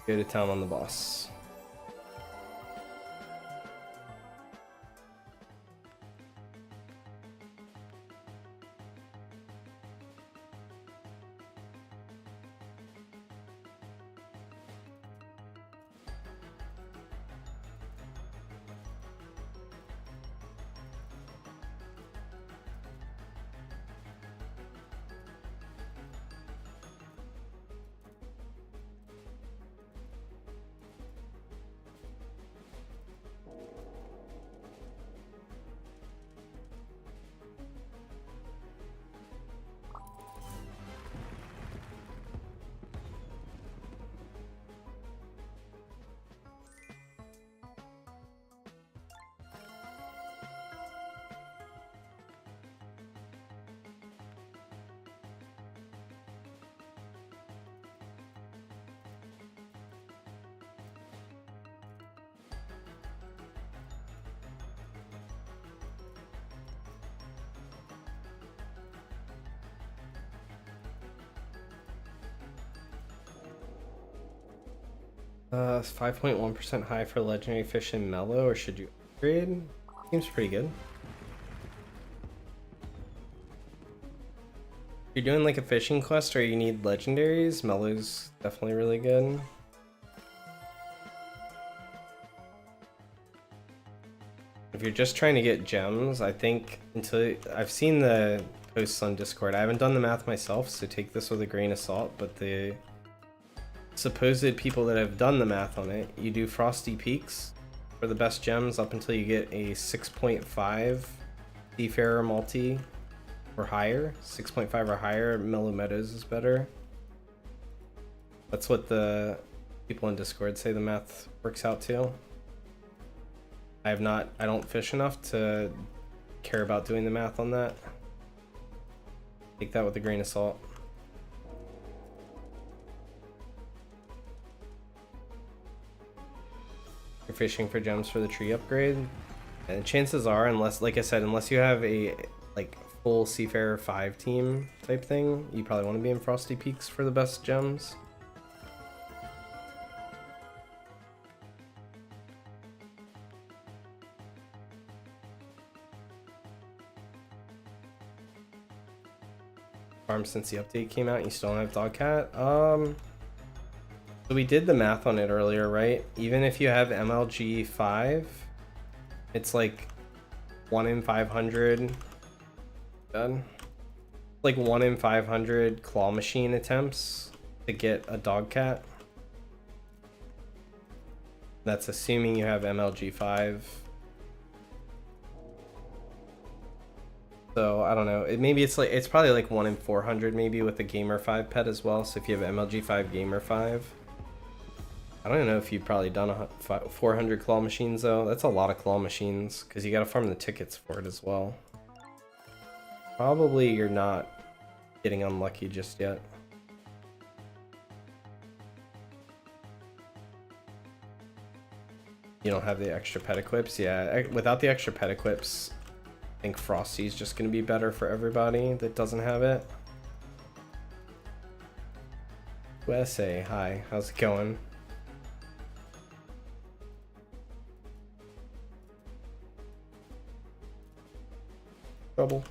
go to town on the boss. It's 5.1% high for legendary fish and mellow, or should you upgrade? Seems pretty good. If you're doing like a fishing quest or you need legendaries, mellow's definitely really good. If you're just trying to get gems, I think I've seen the posts on Discord. I haven't done the math myself, so take this with a grain of salt, but the supposed people that have done the math on it, you do Frosty Peaks for the best gems up until you get a 6.5 Seafarer multi or higher. 6.5 or higher, Mellow Meadows is better. That's what the people in Discord say the math works out to. I don't fish enough to care about doing the math on that. Take that with a grain of salt. you're fishing for gems for the tree upgrade. And chances are, unless, like I said, unless you have a like full Seafarer 5 team type thing, you probably want to be in Frosty Peaks for the best gems. Farm since the update came out, you still don't have Dogcat? So we did the math on it earlier, right? Even if you have MLG 5, it's like 1 in 500. Done. Like 1 in 500 claw machine attempts to get a Dogcat. That's assuming you have MLG 5. So I don't know. Maybe it's probably like 1 in 400 maybe with the Gamer 5 pet as well. So if you have MLG 5, Gamer 5. I don't know if you've probably done 400 claw machines though. That's a lot of claw machines because you got to farm the tickets for it as well. Probably you're not getting unlucky just yet. You don't have the extra pet equips? Yeah, without the extra pet equips, I think Frosty's just going to be better for everybody that doesn't have it. USA, hi, how's it going? Trouble.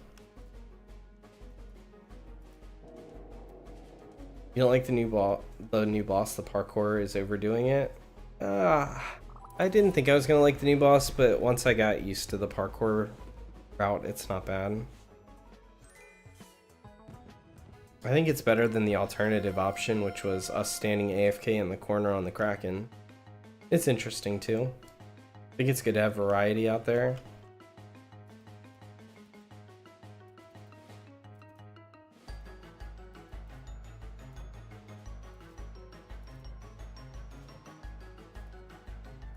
You don't like the new boss? The parkour is overdoing it. I didn't think I was gonna like the new boss, but once I got used to the parkour route, it's not bad. I think it's better than the alternative option, which was us standing AFK in the corner on the Kraken. It's interesting too. I think it's good to have variety out there.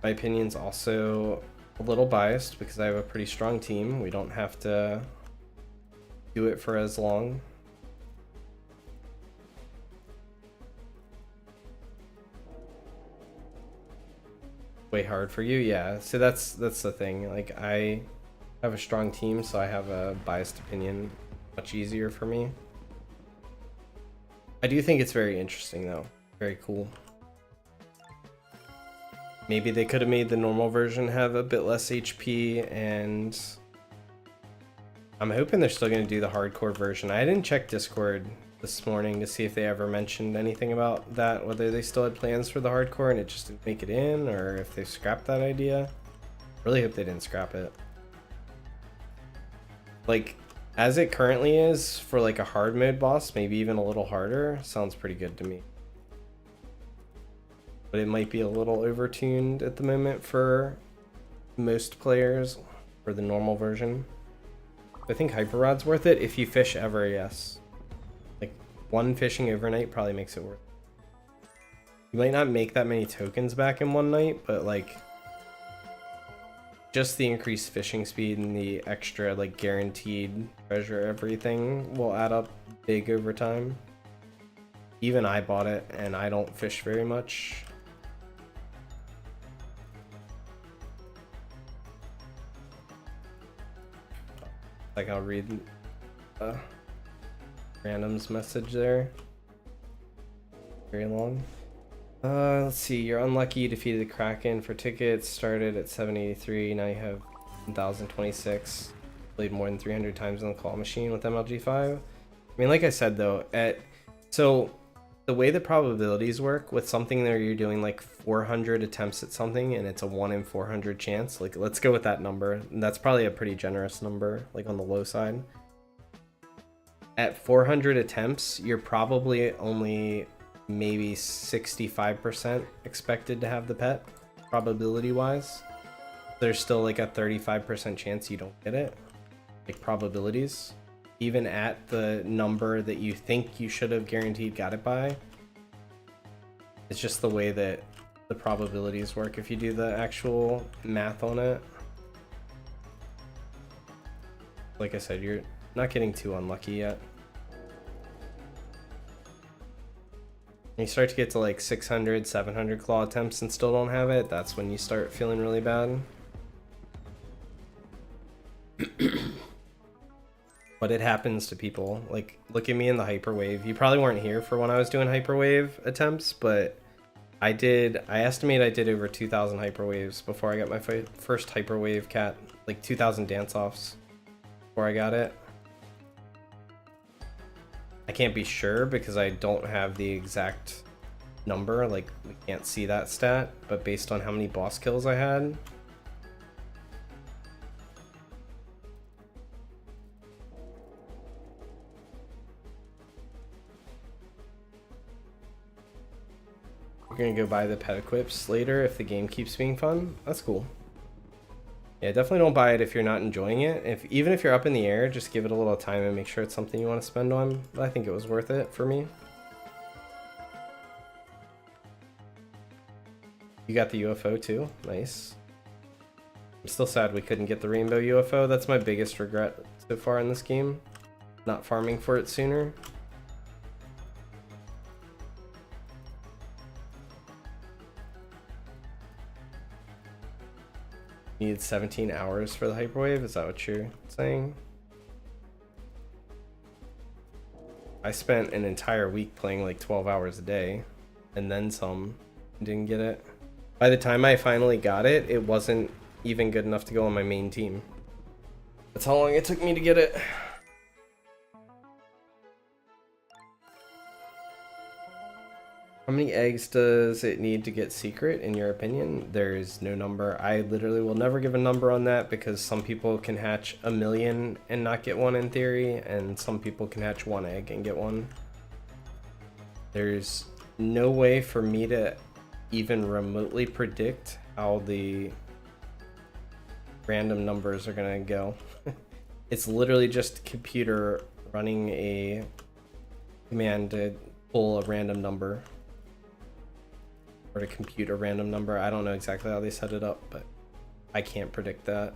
My opinion's also a little biased because I have a pretty strong team. We don't have to do it for as long. Way hard for you, yeah. So that's the thing. Like I have a strong team, so I have a biased opinion. Much easier for me. I do think it's very interesting though. Very cool. Maybe they could have made the normal version have a bit less HP, and I'm hoping they're still going to do the hardcore version. I didn't check Discord this morning to see if they ever mentioned anything about that, whether they still had plans for the hardcore and it just didn't make it in, or if they scrapped that idea. Really hope they didn't scrap it. Like, as it currently is, for like a hard mode boss, maybe even a little harder, sounds pretty good to me. But it might be a little overtuned at the moment for most players for the normal version. I think Hyper Rod's worth it if you fish ever, yes. Like one fishing overnight probably makes it worth it. You might not make that many tokens back in one night, but like just the increased fishing speed and the extra like guaranteed treasure everything will add up big over time. Even I bought it and I don't fish very much. Like I'll read random's message there. Very long. Let's see. You're unlucky. You defeated the Kraken for tickets. Started at 783. Now you have 1,026. Played more than 300 times on the claw machine with MLG5. I mean, like I said though, so the way the probabilities work with something that you're doing like 400 attempts at something and it's a 1 in 400 chance, like let's go with that number. And that's probably a pretty generous number, like on the low side. At 400 attempts, you're probably only maybe 65% expected to have the pet, probability wise. There's still like a 35% chance you don't get it, like probabilities. Even at the number that you think you should have guaranteed got it by. It's just the way that the probabilities work if you do the actual math on it. Like I said, you're not getting too unlucky yet. When you start to get to like 600, 700 claw attempts and still don't have it, that's when you start feeling really bad. But it happens to people. Like, look at me in the Hyperwave. You probably weren't here for when I was doing Hyperwave attempts, but I estimate I did over 2,000 Hyperwaves before I got my first Hyperwave cat. Like 2,000 dance-offs before I got it. I can't be sure because I don't have the exact number, like we can't see that stat, but based on how many boss kills I had. We're gonna go buy the pet equips later if the game keeps being fun. That's cool. Yeah, definitely don't buy it if you're not enjoying it. Even if you're up in the air, just give it a little time and make sure it's something you want to spend on. But I think it was worth it for me. You got the UFO too? Nice. I'm still sad we couldn't get the rainbow UFO. That's my biggest regret so far in this game. Not farming for it sooner. You need 17 hours for the Hyperwave? Is that what you're saying? I spent an entire week playing like 12 hours a day and then some. Didn't get it. By the time I finally got it, it wasn't even good enough to go on my main team. That's how long it took me to get it. How many eggs does it need to get secret, in your opinion? There is no number. I literally will never give a number on that because some people can hatch 1,000,000 and not get one in theory, and some people can hatch 1 egg and get one. There's no way for me to even remotely predict how the random numbers are gonna go. It's literally just computer running a command to pull a random number. Or to compute a random number. I don't know exactly how they set it up, but I can't predict that.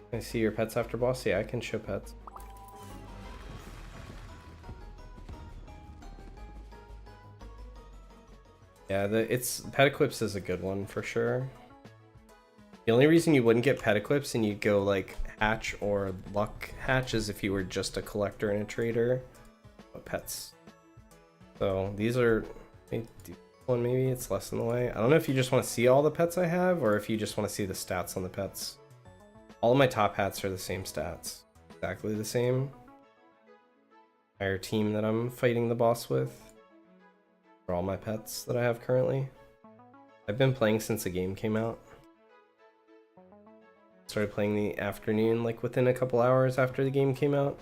Can I see your pets after boss? Yeah, I can show pets. Yeah, pet equips is a good one for sure. The only reason you wouldn't get pet equips and you'd go like hatch or luck hatch is if you were just a collector and a trader. But pets. So these are one, maybe it's less in the way. I don't know if you just want to see all the pets I have or if you just want to see the stats on the pets. All of my top hats are the same stats. Exactly the same. Entire team that I'm fighting the boss with. For all my pets that I have currently. I've been playing since the game came out. Started playing the afternoon, like within a couple hours after the game came out.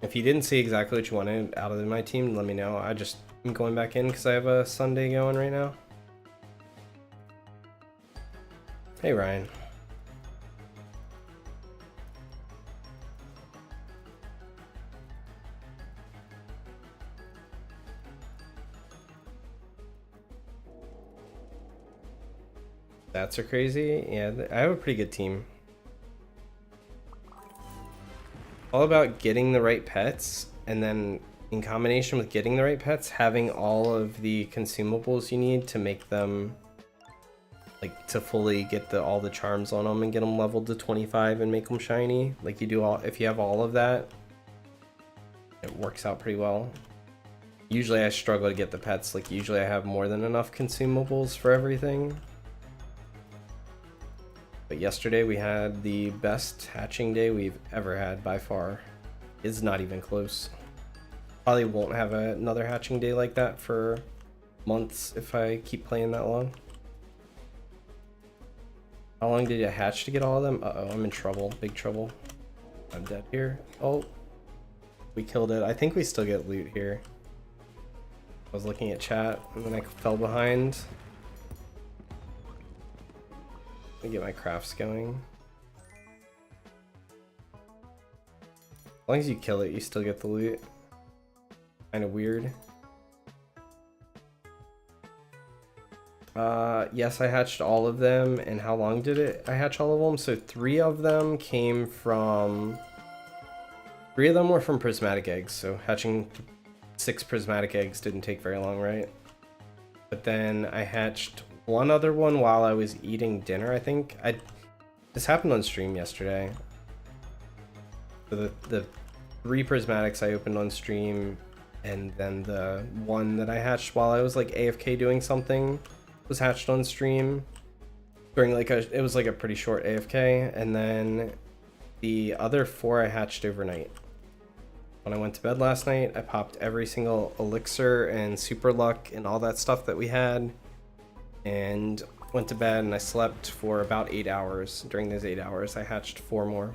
If you didn't see exactly what you wanted out of my team, let me know. I'm going back in because I have a Sunday going right now. Hey, Ryan. Stats are crazy. Yeah, I have a pretty good team. All about getting the right pets, and then in combination with getting the right pets, having all of the consumables you need to make them, like, to fully get all the charms on them and get them leveled to 25 and make them shiny. Like, if you have all of that, it works out pretty well. Usually I struggle to get the pets. Like, usually I have more than enough consumables for everything. But yesterday we had the best hatching day we've ever had by far. It's not even close. Probably won't have another hatching day like that for months if I keep playing that long. How long did you hatch to get all of them? Uh-oh, I'm in trouble. Big trouble. I'm dead here. Oh, we killed it. I think we still get loot here. I was looking at chat and then I fell behind. Let me get my crafts going. As long as you kill it, you still get the loot. Kind of weird. Yes, I hatched all of them. And how long did I hatch all of them? So 3 of them came from... 3 of them were from prismatic eggs. So hatching 6 prismatic eggs didn't take very long, right? But then I hatched one other one while I was eating dinner, I think. This happened on stream yesterday. So the 3 prismatics I opened on stream, and then the one that I hatched while I was like AFK doing something was hatched on stream during like it was like a pretty short AFK, and then the other 4 I hatched overnight. When I went to bed last night, I popped every single elixir and super luck and all that stuff that we had, and went to bed, and I slept for about 8 hours. During those 8 hours, I hatched 4 more.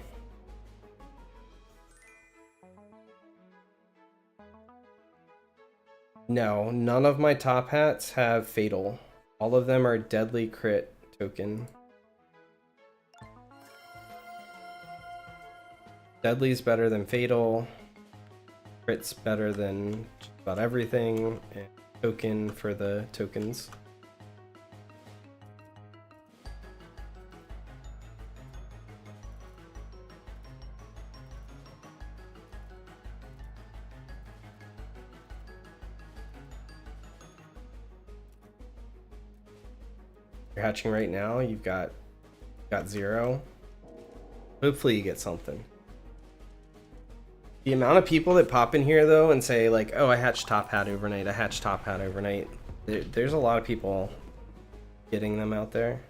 No, none of my top hats have fatal. All of them are deadly crit token. Deadly's better than fatal. Crit's better than just about everything. And token for the tokens. You're hatching right now, you've got 0. Hopefully you get something. The amount of people that pop in here though and say like, oh, I hatched top hat overnight, I hatched top hat overnight. There's a lot of people getting them out there.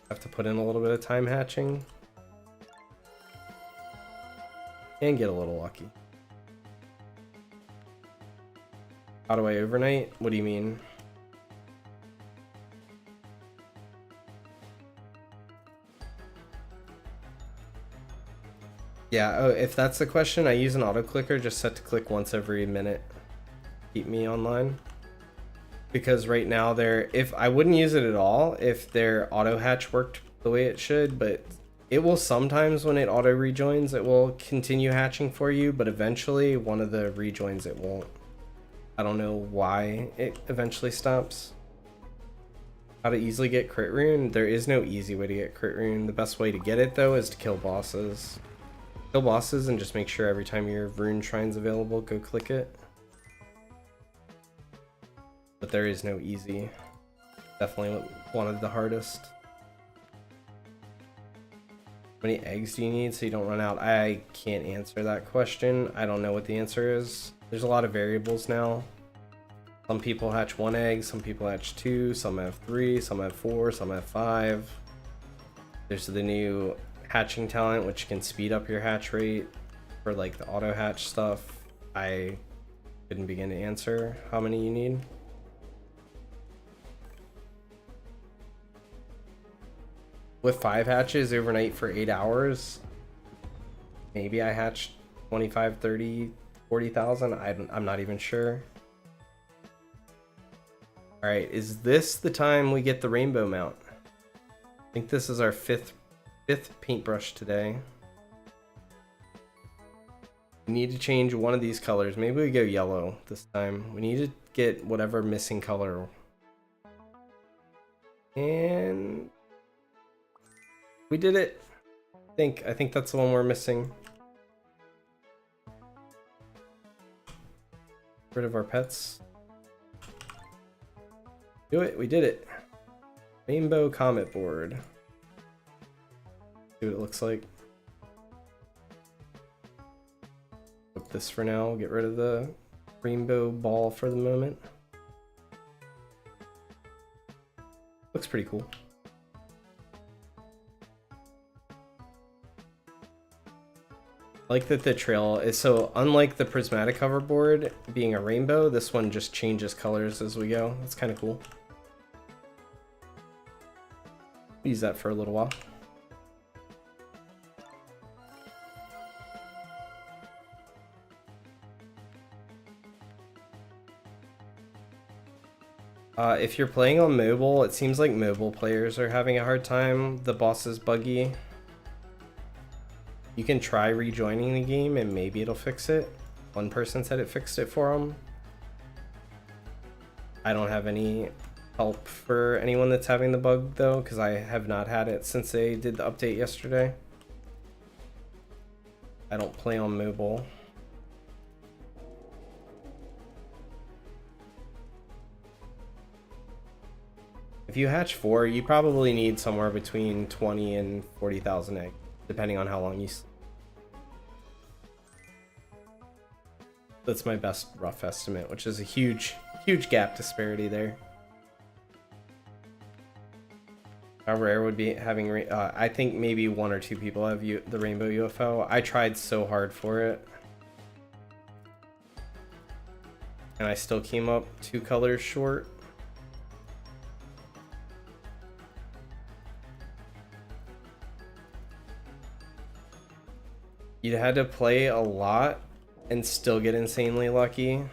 Have to put in a little bit of time hatching. And get a little lucky. How do I overnight? What do you mean? Yeah, oh, if that's the question, I use an auto clicker just set to click once every minute. Keep me online. Because right now if I wouldn't use it at all if their auto hatch worked the way it should, but it will sometimes when it auto rejoins, it will continue hatching for you, but eventually one of the rejoins it won't. I don't know why it eventually stops. How to easily get crit rune? There is no easy way to get crit rune. The best way to get it though is to kill bosses. Kill bosses and just make sure every time your rune shrine's available, go click it. But there is no easy. Definitely one of the hardest. How many eggs do you need so you don't run out? I can't answer that question. I don't know what the answer is. There's a lot of variables now. Some people hatch 1 egg, some people hatch 2, some have 3, some have 4, some have 5. There's the new hatching talent, which can speed up your hatch rate for like the auto hatch stuff. I couldn't begin to answer how many you need. With 5 hatches overnight for 8 hours, maybe I hatched 25, 30, 40,000. I'm not even sure. All right, is this the time we get the rainbow mount? I think this is our fifth paintbrush today. We need to change one of these colors. Maybe we go yellow this time. We need to get whatever missing color. And we did it. I think that's the one we're missing. Get rid of our pets. Do it, we did it. Rainbow comet board. See what it looks like. Flip this for now, get rid of the rainbow ball for the moment. Looks pretty cool. I like that the trail is so unlike the prismatic hoverboard being a rainbow, this one just changes colors as we go. That's kind of cool. Use that for a little while. If you're playing on mobile, it seems like mobile players are having a hard time. The boss is buggy. You can try rejoining the game and maybe it'll fix it. One person said it fixed it for them. I don't have any help for anyone that's having the bug though, because I have not had it since they did the update yesterday. I don't play on mobile. If you hatch 4, you probably need somewhere between 20 and 40,000 eggs, depending on how long you sleep. That's my best rough estimate, which is a huge gap disparity there. How rare would be having, I think maybe 1 or 2 people have the rainbow UFO. I tried so hard for it. And I still came up 2 colors short. You had to play a lot and still get insanely lucky.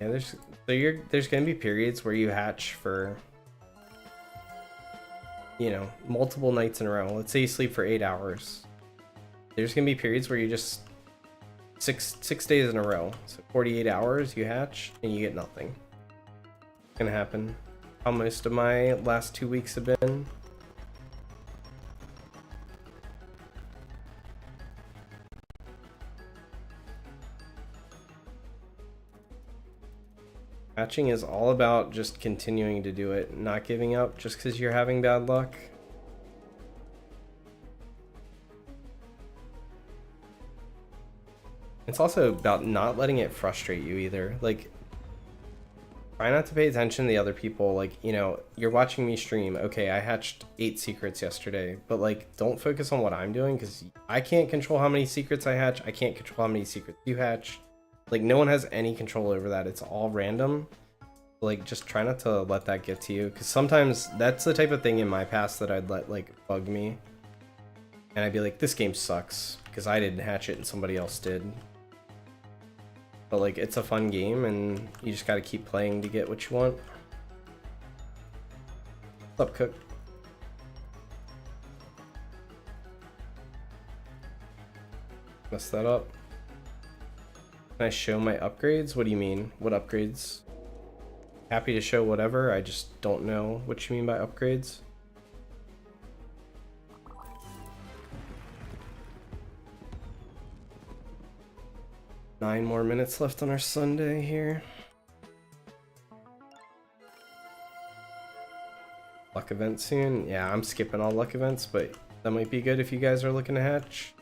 Yeah, there's gonna be periods where you hatch for, you know, multiple nights in a row. Let's say you sleep for 8 hours. There's gonna be periods where you just six days in a row, so 48 hours you hatch and you get nothing. It's gonna happen. How most of my last 2 weeks have been. Hatching is all about just continuing to do it, not giving up just because you're having bad luck. It's also about not letting it frustrate you either. Like, try not to pay attention to the other people. Like, you know, you're watching me stream. Okay, I hatched 8 secrets yesterday, but like, don't focus on what I'm doing because I can't control how many secrets I hatch. I can't control how many secrets you hatch. Like, no one has any control over that. It's all random. Like, just try not to let that get to you, because sometimes that's the type of thing in my past that I'd let like bug me, and I'd be like, this game sucks because I didn't hatch it and somebody else did. But like, it's a fun game and you just got to keep playing to get what you want. What's up, Cook? Mess that up. Can I show my upgrades? What do you mean? What upgrades? Happy to show whatever. I just don't know what you mean by upgrades. Nine more minutes left on our Sunday here. Luck event soon. Yeah, I'm skipping all luck events, but that might be good if you guys are looking to hatch.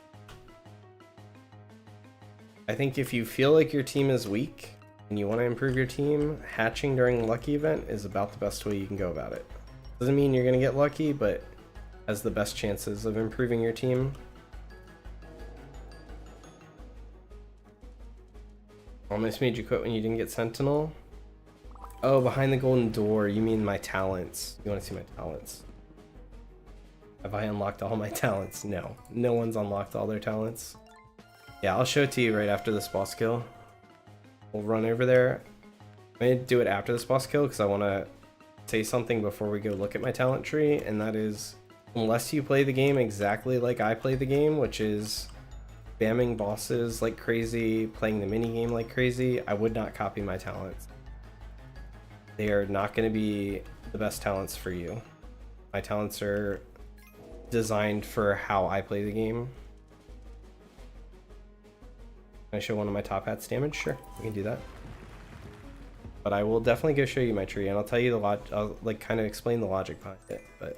I think if you feel like your team is weak and you want to improve your team, hatching during lucky event is about the best way you can go about it. Doesn't mean you're going to get lucky, but has the best chances of improving your team. Almost made you quit when you didn't get Sentinel. Oh, behind the golden door. You mean my talents. You want to see my talents. Have I unlocked all my talents? No. No one's unlocked all their talents. Yeah, I'll show it to you right after this boss kill. We'll run over there. I'm going to do it after this boss kill because I want to say something before we go look at my talent tree, and that is, unless you play the game exactly like I play the game, which is spamming bosses like crazy, playing the minigame like crazy, I would not copy my talents. They are not going to be the best talents for you. My talents are designed for how I play the game. Can I show one of my top hats damage? Sure, we can do that. But I will definitely go show you my tree, and I'll tell you the I'll like kind of explain the logic behind it. But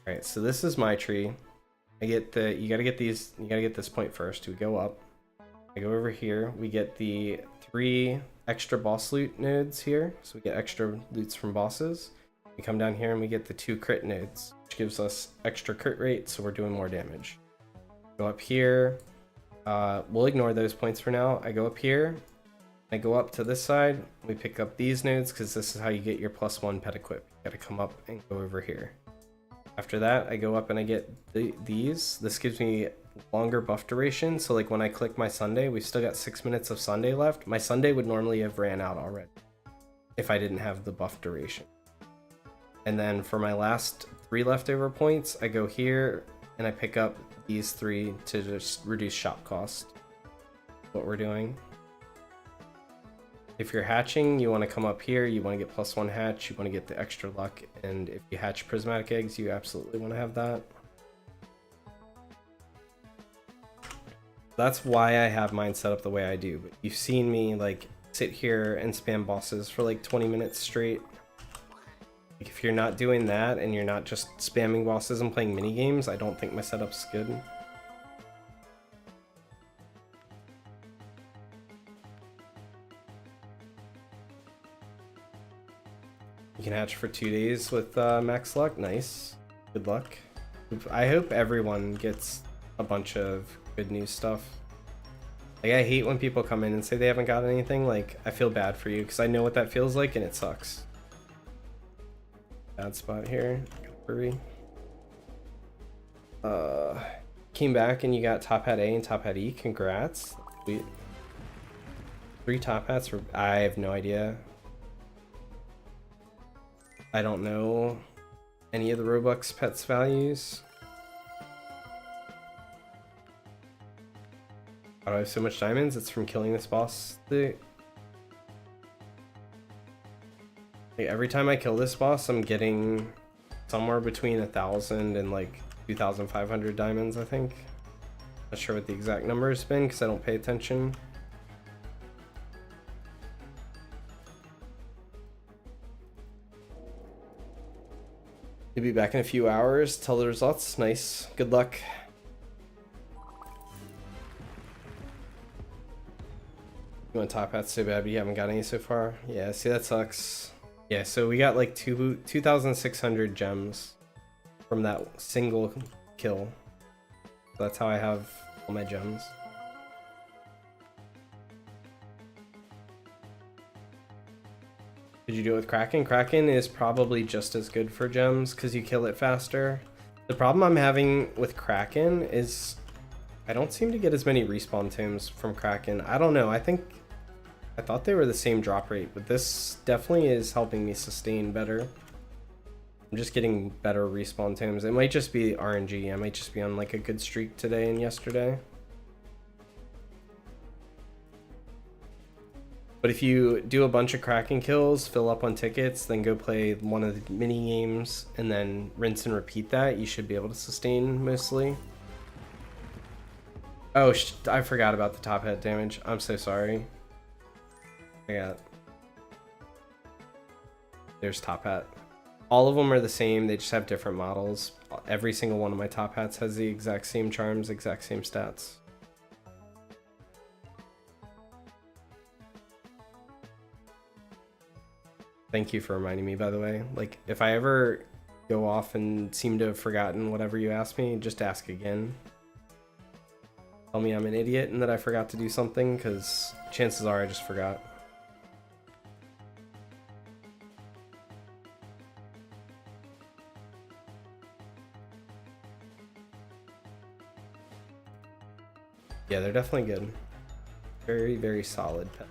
all right, so this is my tree. I get the you gotta get this point first. We go up. I go over here. We get the 3 extra boss loot nodes here, so we get extra loots from bosses. We come down here and we get the 2 crit nodes, which gives us extra crit rate, so we're doing more damage. Go up here. We'll ignore those points for now. I go up here. I go up to this side. We pick up these nodes because this is how you get your +1 pet equip. You gotta come up and go over here. After that, I go up and I get these. This gives me longer buff duration. So like when I click my Sunday, we've still got 6 minutes of Sunday left. My Sunday would normally have ran out already if I didn't have the buff duration. And then for my last 3 leftover points, I go here and I pick up these 3 to just reduce shop cost. What we're doing. If you're hatching, you want to come up here, you want to get +1 hatch, you want to get the extra luck, and if you hatch prismatic eggs, you absolutely want to have that. That's why I have mine set up the way I do, but you've seen me like sit here and spam bosses for like 20 minutes straight. Like, if you're not doing that and you're not just spamming bosses and playing mini games, I don't think my setup's good. You can hatch for 2 days with max luck. Nice. Good luck. I hope everyone gets a bunch of good new stuff. Like, I hate when people come in and say they haven't got anything. Like, I feel bad for you because I know what that feels like and it sucks. Bad spot here. Hurry. Came back and you got top hat A and top hat E. Congrats. Sweet. 3 top hats for... I have no idea. I don't know any of the Robux pets values. How do I have so much diamonds? It's from killing this boss. Like, every time I kill this boss, I'm getting somewhere between 1,000 and like 2,500 diamonds, I think. Not sure what the exact number has been because I don't pay attention. You'll be back in a few hours. Tell the results. Nice. Good luck. You want top hats so bad, but you haven't got any so far? Yeah, see, that sucks. Yeah, so we got like 2,600 gems from that single kill. So that's how I have all my gems. Did you do it with Kraken? Kraken is probably just as good for gems because you kill it faster. The problem I'm having with Kraken is I don't seem to get as many respawn tomes from Kraken. I don't know. I thought they were the same drop rate, but this definitely is helping me sustain better. I'm just getting better respawn tomes. It might just be RNG. I might just be on like a good streak today and yesterday. But if you do a bunch of Kraken kills, fill up on tickets, then go play one of the mini games, and then rinse and repeat that, you should be able to sustain mostly. Oh, I forgot about the top hat damage. I'm so sorry. There's top hat. All of them are the same, they just have different models. Every single one of my top hats has the exact same charms, exact same stats. Thank you for reminding me, by the way. Like, if I ever go off and seem to have forgotten whatever you asked me, just ask again. Tell me I'm an idiot and that I forgot to do something, because chances are I just forgot. Yeah, they're definitely good. Very, very solid pet.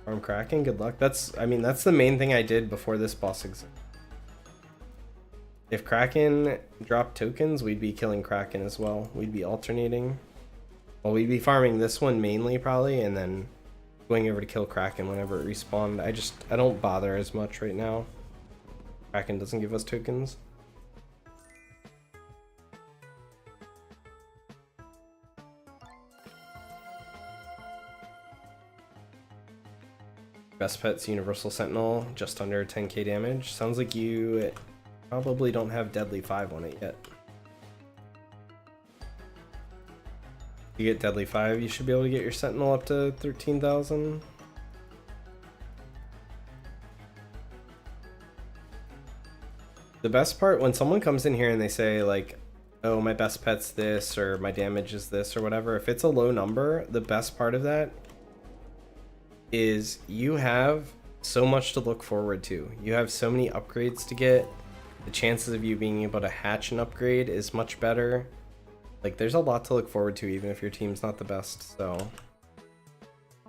Farm Kraken, good luck. I mean, that's the main thing I did before this boss existed. If Kraken dropped tokens, we'd be killing Kraken as well. We'd be alternating. Well, we'd be farming this one mainly, probably, and then going over to kill Kraken whenever it respawned. I don't bother as much right now. Kraken doesn't give us tokens. Best Pets Universal Sentinel, just under 10k damage. Sounds like you probably don't have Deadly 5 on it yet. You get Deadly 5, you should be able to get your Sentinel up to 13,000. The best part, when someone comes in here and they say like, oh, my best pet's this, or my damage is this, or whatever, if it's a low number, the best part of that is you have so much to look forward to. You have so many upgrades to get. The chances of you being able to hatch an upgrade is much better. Like, there's a lot to look forward to even if your team's not the best, so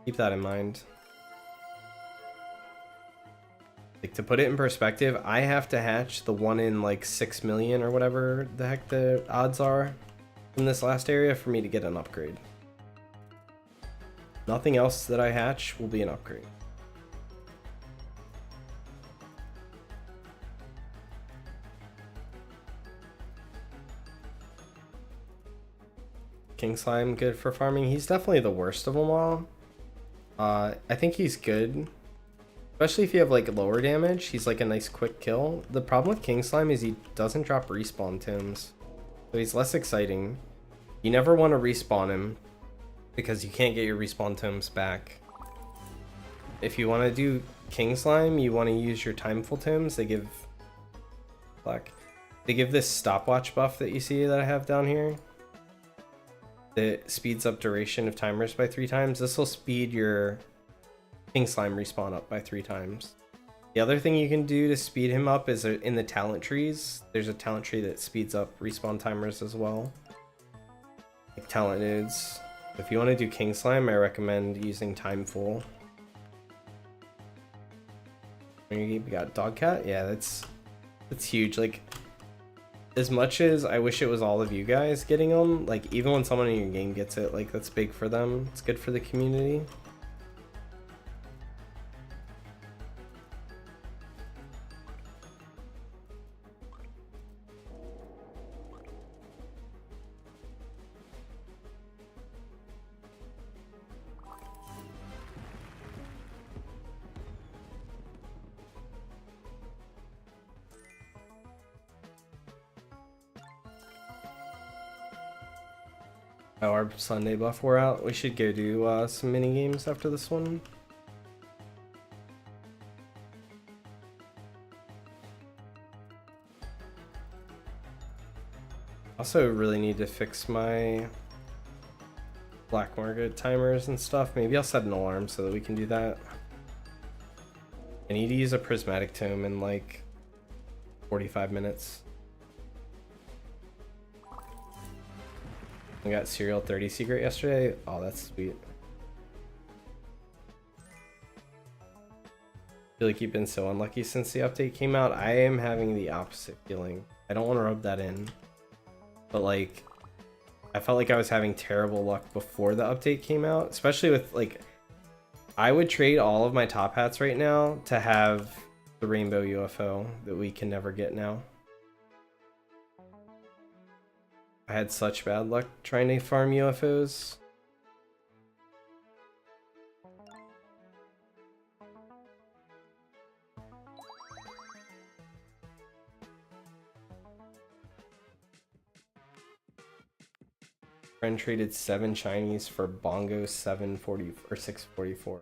keep that in mind. Like, to put it in perspective, I have to hatch the 1 in like 6 million or whatever the heck the odds are from this last area for me to get an upgrade. Nothing else that I hatch will be an upgrade. King Slime good for farming. He's definitely the worst of them all. I think he's good, especially if you have like lower damage. He's like a nice quick kill. The problem with King Slime is he doesn't drop respawn tombs, so he's less exciting. You never want to respawn him because you can't get your respawn tombs back. If you want to do King Slime, you want to use your timeful tombs. They give this stopwatch buff that you see that I have down here. That speeds up duration of timers by 3 times. This will speed your King Slime respawn up by 3 times. The other thing you can do to speed him up is in the talent trees. There's a talent tree that speeds up respawn timers as well, like talent nudes. If you want to do King Slime, I recommend using Timeful. We got Dogcat. Yeah, that's huge. Like, as much as I wish it was all of you guys getting them, like, even when someone in your game gets it, like, that's big for them. It's good for the community. Oh, our Sunday buff wore out. We should go do some mini games after this one. Also, really need to fix my black market timers and stuff. Maybe I'll set an alarm so that we can do that. I need to use a prismatic tome in like 45 minutes. I got Serial 30 secret yesterday. Oh, that's sweet. I feel like you've been so unlucky since the update came out. I am having the opposite feeling. I don't want to rub that in, but like, I felt like I was having terrible luck before the update came out, especially with like, I would trade all of my top hats right now to have the rainbow UFO that we can never get now. I had such bad luck trying to farm UFOs. Friend traded 7 shinies for Bongo 740 or 644.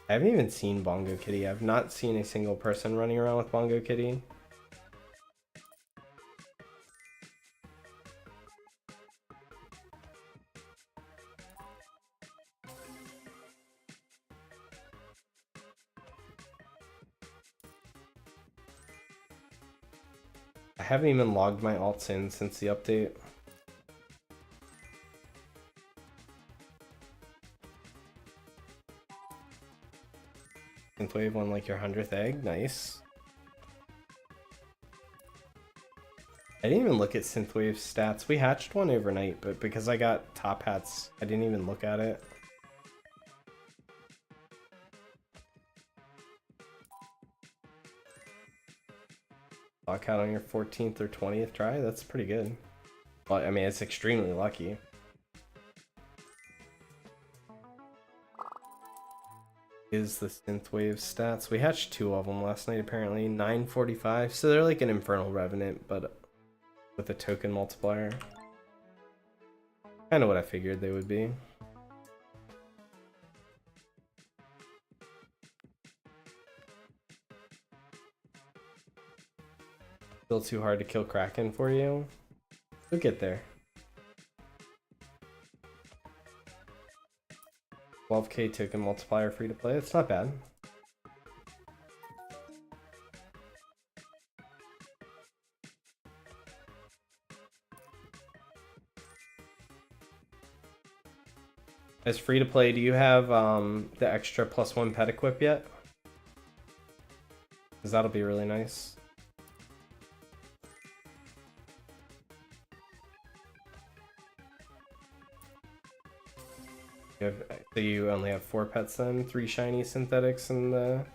I haven't even seen Bongo Kitty. I've not seen a single person running around with Bongo Kitty. I haven't even logged my alts in since the update. Synthwave won like your 100th egg. Nice. I didn't even look at Synthwave's stats. We hatched one overnight, but because I got top hats, I didn't even look at it. Lockout on your 14th or 20th try? That's pretty good. Well, I mean, it's extremely lucky. Is the Synthwave stats? We hatched 2 of them last night, apparently. 945. So they're like an Infernal Revenant, but with a token multiplier. Kind of what I figured they would be. Still too hard to kill Kraken for you? We'll get there. 12k token multiplier free to play. It's not bad. As free to play, do you have the extra +1 pet equip yet? because that'll be really nice. So you only have 4 pets then? 3 shiny synthetics and the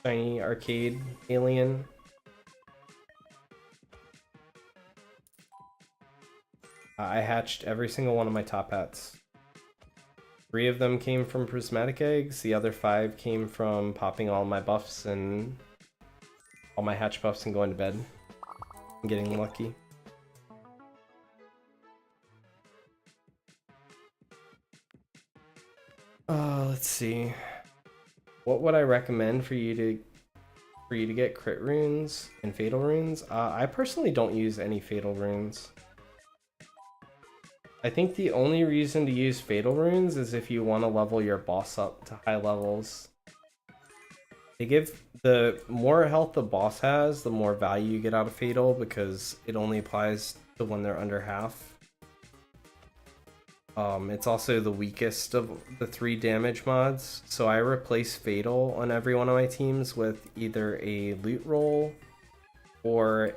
shiny arcade alien. I hatched every single one of my top hats. 3 of them came from prismatic eggs, the other 5 came from popping all my buffs and all my hatch buffs and going to bed and getting lucky. Let's see. What would I recommend for you to get crit runes and fatal runes? I personally don't use any fatal runes. I think the only reason to use fatal runes is if you want to level your boss up to high levels. They give the more health the boss has, the more value you get out of fatal because it only applies to when they're under half. It's also the weakest of the 3 damage mods, so I replace fatal on every one of my teams with either a loot roll or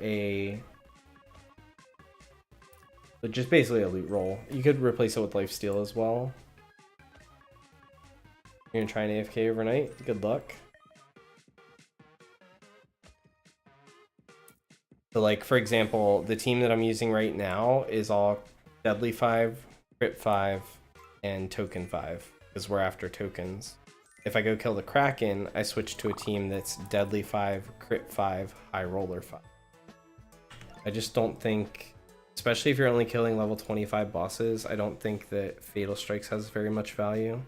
just basically a loot roll. You could replace it with lifesteal as well. You're gonna try an AFK overnight? Good luck. So like, for example, the team that I'm using right now is all Deadly 5, Crit 5, and Token 5, because we're after tokens. If I go kill the Kraken, I switch to a team that's Deadly 5, Crit 5, High Roller 5. I just don't think, especially if you're only killing level 25 bosses, I don't think that Fatal Strikes has very much value.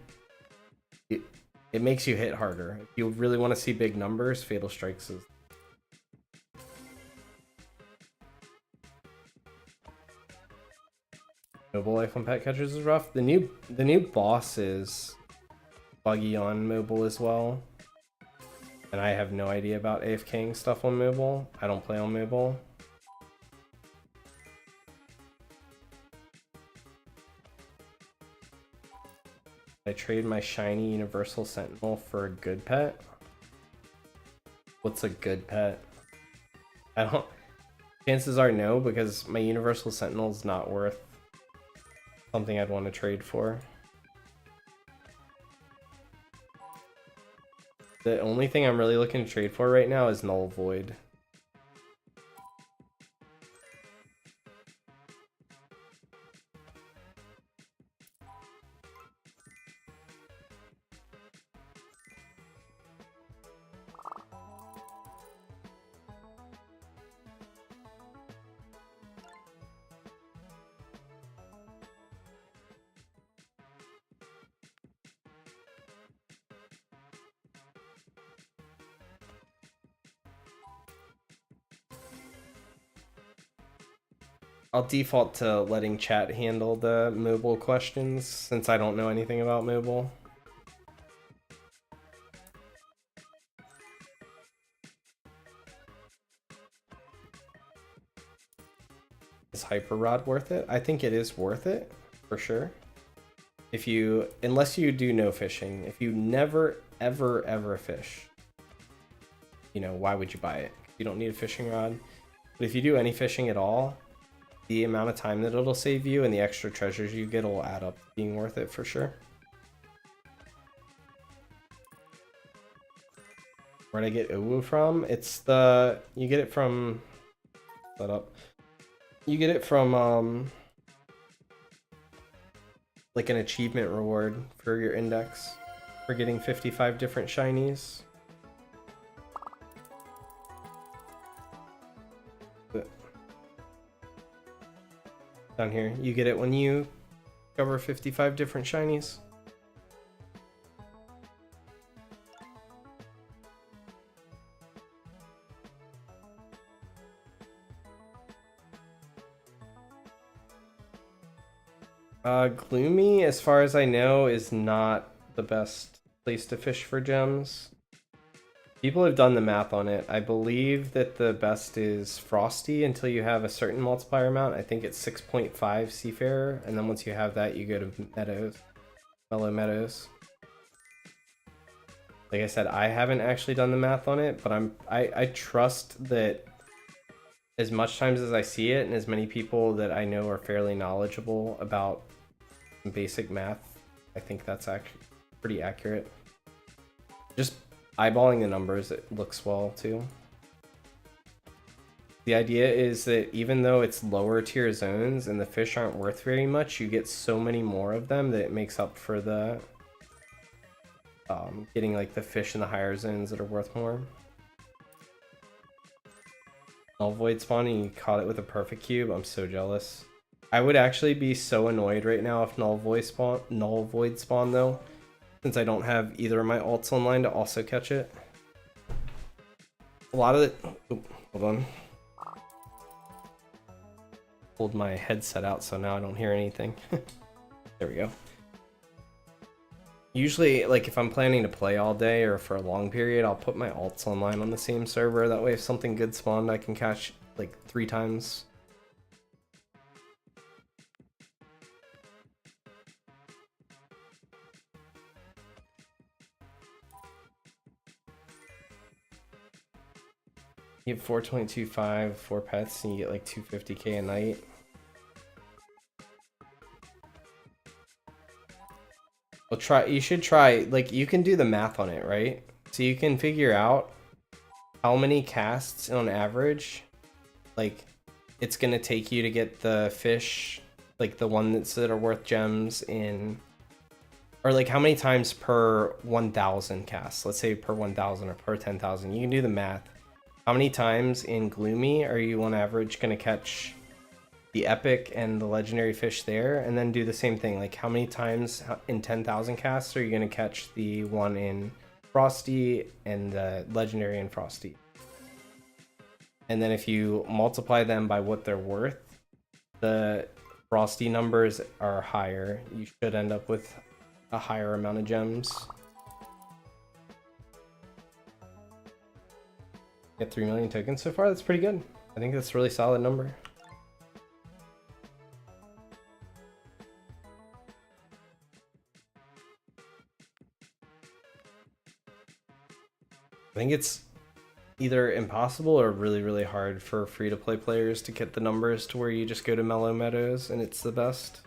It makes you hit harder. If you really want to see big numbers, Fatal Strikes is... Mobile life on pet catchers is rough. The new boss is buggy on mobile as well. And I have no idea about AFKing stuff on mobile. I don't play on mobile. I trade my shiny Universal Sentinel for a good pet. What's a good pet? I don't... Chances are no, because my Universal Sentinel is not worth something I'd want to trade for. The only thing I'm really looking to trade for right now is Null Void. I'll default to letting chat handle the mobile questions since I don't know anything about mobile. Is Hyper Rod worth it? I think it is worth it, for sure. If you, unless you do no fishing, if you never, ever, ever fish, you know, why would you buy it? You don't need a fishing rod. But if you do any fishing at all, the amount of time that it'll save you and the extra treasures you get will add up to being worth it for sure. Where'd I get Uwu from? It's the... You get it from... Set up. You get it from, like an achievement reward for your index. For getting 55 different shinies. Down here, you get it when you cover 55 different shinies. Gloomy, as far as I know, is not the best place to fish for gems. People have done the math on it. I believe that the best is Frosty until you have a certain multiplier amount. I think it's 6.5 Seafarer, and then once you have that, you go to Meadows. Mellow Meadows. Like I said, I haven't actually done the math on it, but I trust that as much times as I see it and as many people that I know are fairly knowledgeable about basic math, I think that's actually pretty accurate. Just eyeballing the numbers, it looks well too. The idea is that even though it's lower tier zones and the fish aren't worth very much, you get so many more of them that it makes up for the getting like the fish in the higher zones that are worth more. Null Void spawn and you caught it with a perfect cube. I'm so jealous. I would actually be so annoyed right now if Null Void spawn though, since I don't have either of my alts online to also catch it. A lot of it. Hold on. Pulled my headset out so now I don't hear anything. There we go. Usually, like if I'm planning to play all day or for a long period, I'll put my alts online on the same server. That way if something good spawned, I can catch like 3 times. You have 4.25, 4 pets, and you get like 250k a night. Well, try. You should try. Like, you can do the math on it, right? So you can figure out how many casts on average, like, it's gonna take you to get the fish, like the ones that are worth gems in, or like how many times per 1,000 casts. Let's say per 1,000 or per 10,000. You can do the math. How many times in Gloomy are you on average going to catch the epic and the legendary fish there? And then do the same thing. Like how many times in 10,000 casts are you going to catch the one in Frosty and the legendary in Frosty? And then if you multiply them by what they're worth, the Frosty numbers are higher. You should end up with a higher amount of gems.Get 3 million tokens so far. That's pretty good. I think that's a really solid number. I think it's either impossible or really, really hard for free-to-play players to get the numbers to where you just go to Mellow Meadows and it's the best.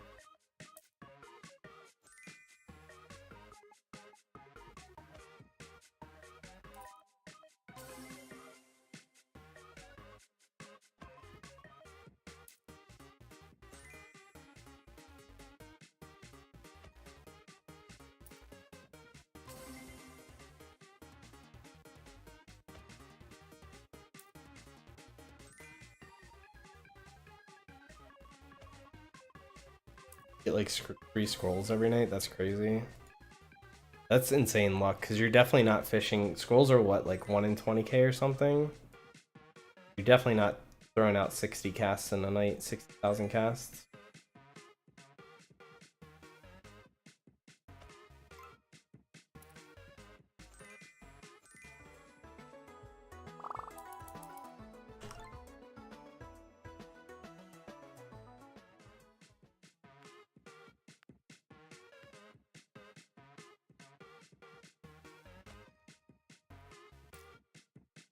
Get like 3 scrolls every night. That's crazy. That's insane luck because you're definitely not fishing. Scrolls are what, like 1 in 20k or something? You're definitely not throwing out 60 casts in a night, 60,000 casts.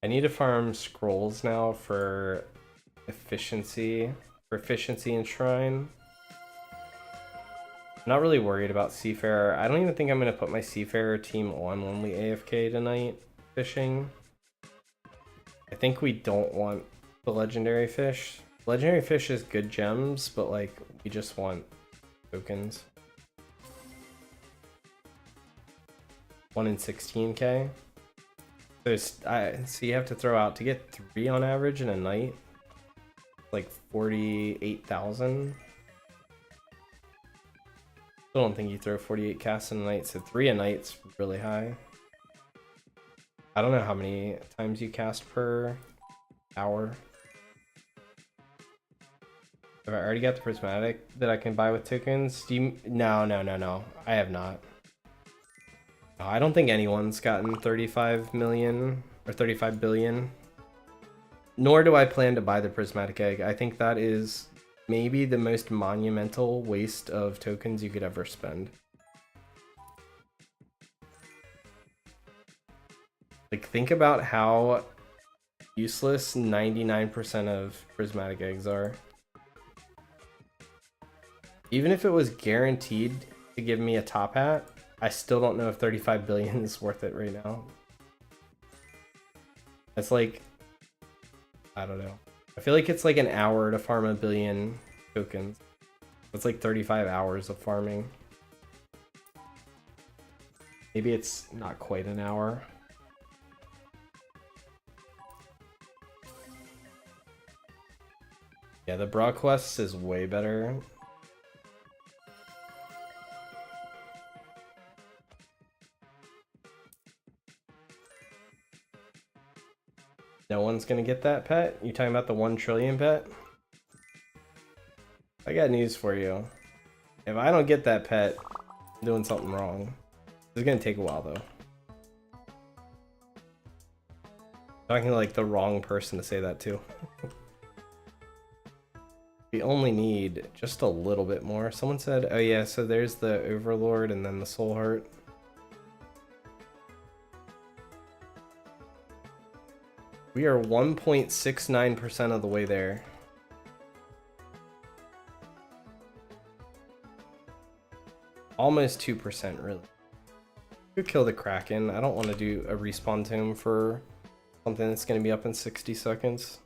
I need to farm scrolls now for efficiency and shrine. I'm not really worried about Seafarer. I don't even think I'm going to put my Seafarer team on when we AFK tonight fishing. I think we don't want the legendary fish. Legendary fish is good gems, but like we just want tokens. 1 in 16k. So you have to throw out to get 3 on average in a night, like 48,000. I don't think you throw 48 casts in a night, so 3 a night's really high. I don't know how many times you cast per hour. Have I already got the prismatic that I can buy with tokens? Do you... No. I have not. I don't think anyone's gotten 35 million or 35 billion. Nor do I plan to buy the prismatic egg. I think that is maybe the most monumental waste of tokens you could ever spend. Like, think about how useless 99% of prismatic eggs are. Even if it was guaranteed to give me a top hat, I still don't know if 35 billion is worth it right now. It's like, I don't know. I feel like it's like an hour to farm 1 billion tokens. It's like 35 hours of farming. Maybe it's not quite an hour. Yeah, the Bra Quest is way better. No one's gonna get that pet? You talking about the 1 trillion pet? I got news for you. If I don't get that pet, I'm doing something wrong. It's gonna take a while though. Talking to like the wrong person to say that too. We only need just a little bit more. Someone said, oh yeah, so there's the Overlord and then the Soul Heart. We are 1.69% of the way there. Almost 2%, really. Could kill the Kraken. I don't want to do a respawn tomb for something that's going to be up in 60 seconds.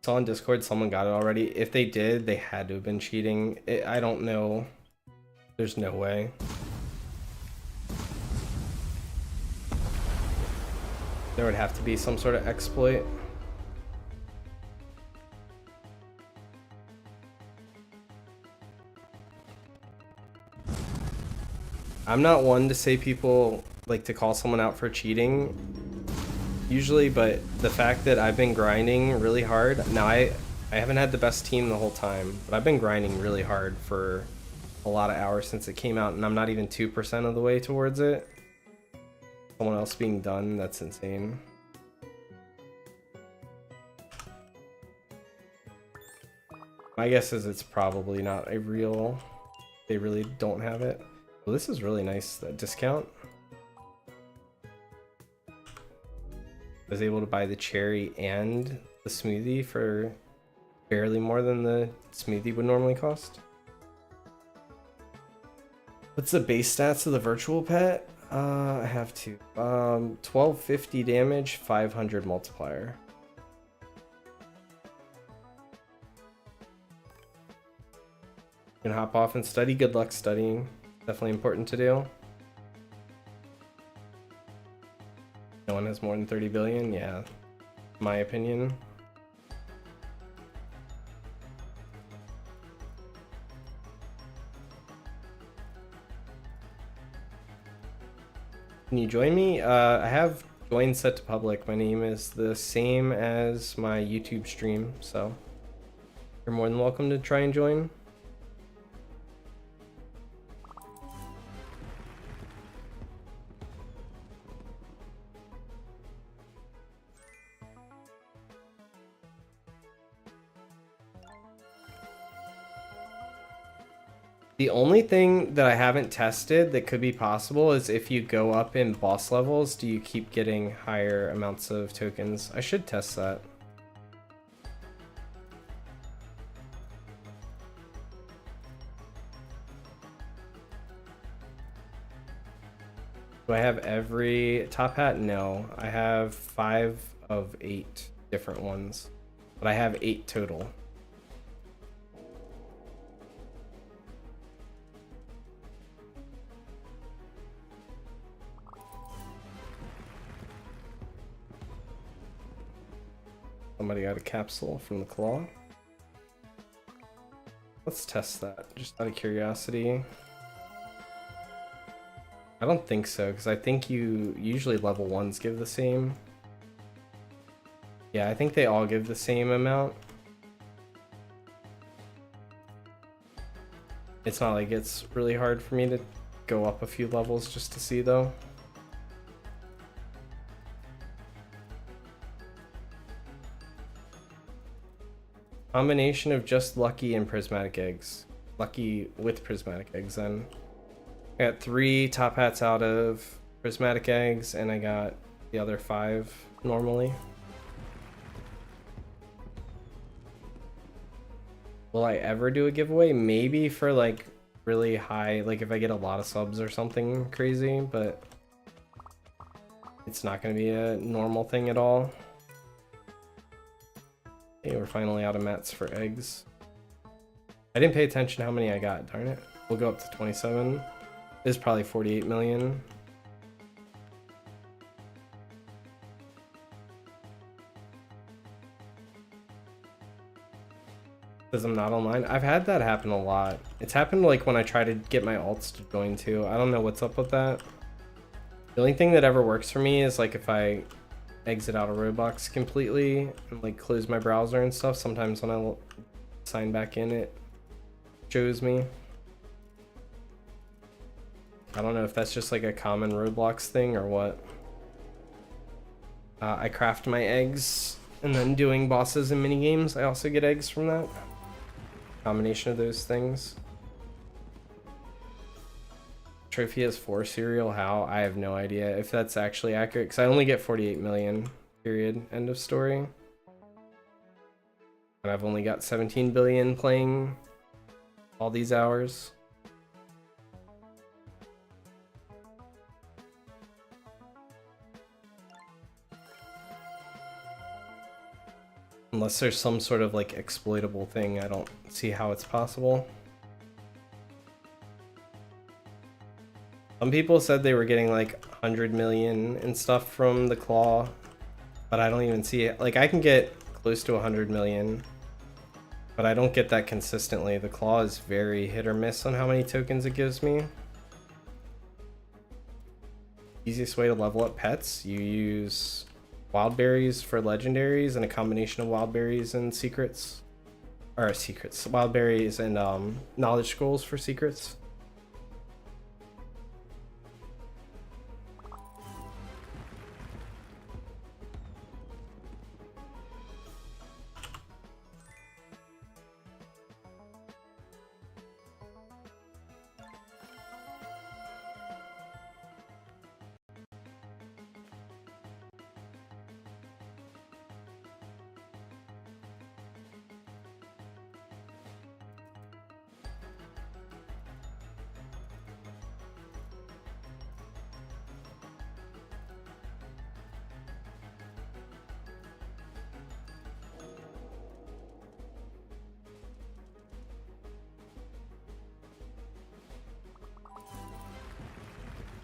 Saw on Discord someone got it already. If they did, they had to have been cheating. I don't know. There's no way. There would have to be some sort of exploit. I'm not one to say people like to call someone out for cheating usually, but the fact that I've been grinding really hard. Now I haven't had the best team the whole time, but I've been grinding really hard for a lot of hours since it came out, and I'm not even 2% of the way towards it. Someone else being done, that's insane. My guess is it's probably not a real, they really don't have it. Well, this is really nice, that discount. I was able to buy the cherry and the smoothie for barely more than the smoothie would normally cost. What's the base stats of the virtual pet? I have to. 1250 damage, 500 multiplier. You can hop off and study. Good luck studying. Definitely important to do. No one has more than 30 billion? Yeah, my opinion. Can you join me? I have join set to public. My name is the same as my YouTube stream, so you're more than welcome to try and join. The only thing that I haven't tested that could be possible is if you go up in boss levels, do you keep getting higher amounts of tokens? I should test that. Do I have every top hat? No, I have 5 of 8 different ones, but I have 8 total. Somebody got a capsule from the claw. Let's test that, just out of curiosity. I don't think so, because I think you usually level 1s give the same. Yeah, I think they all give the same amount. It's not like it's really hard for me to go up a few levels just to see, though. Combination of just lucky and prismatic eggs. Lucky with prismatic eggs, then. I got 3 top hats out of prismatic eggs, and I got the other 5 normally. Will I ever do a giveaway? Maybe for like really high, like if I get a lot of subs or something crazy, but it's not going to be a normal thing at all. Hey, we're finally out of mats for eggs. I didn't pay attention to how many I got, darn it. We'll go up to 27. This is probably 48 million. Because I'm not online. I've had that happen a lot. It's happened like when I try to get my alts to join too. I don't know what's up with that. The only thing that ever works for me is like if I exit out of Roblox completely and like close my browser and stuff. Sometimes when I sign back in, it shows me. I don't know if that's just like a common Roblox thing or what. I craft my eggs and then doing bosses and mini games. I also get eggs from that. Combination of those things. Trophy has 4 cereal. How? I have no idea if that's actually accurate because I only get 48 million. Period. End of story. And I've only got 17 billion playing all these hours. Unless there's some sort of like exploitable thing, I don't see how it's possible. Some people said they were getting like 100 million and stuff from the claw, but I don't even see it. Like I can get close to 100 million, but I don't get that consistently. The claw is very hit or miss on how many tokens it gives me. Easiest way to level up pets, you use wild berries for legendaries and a combination of wild berries and secrets. Or secrets. Wild berries and knowledge scrolls for secrets.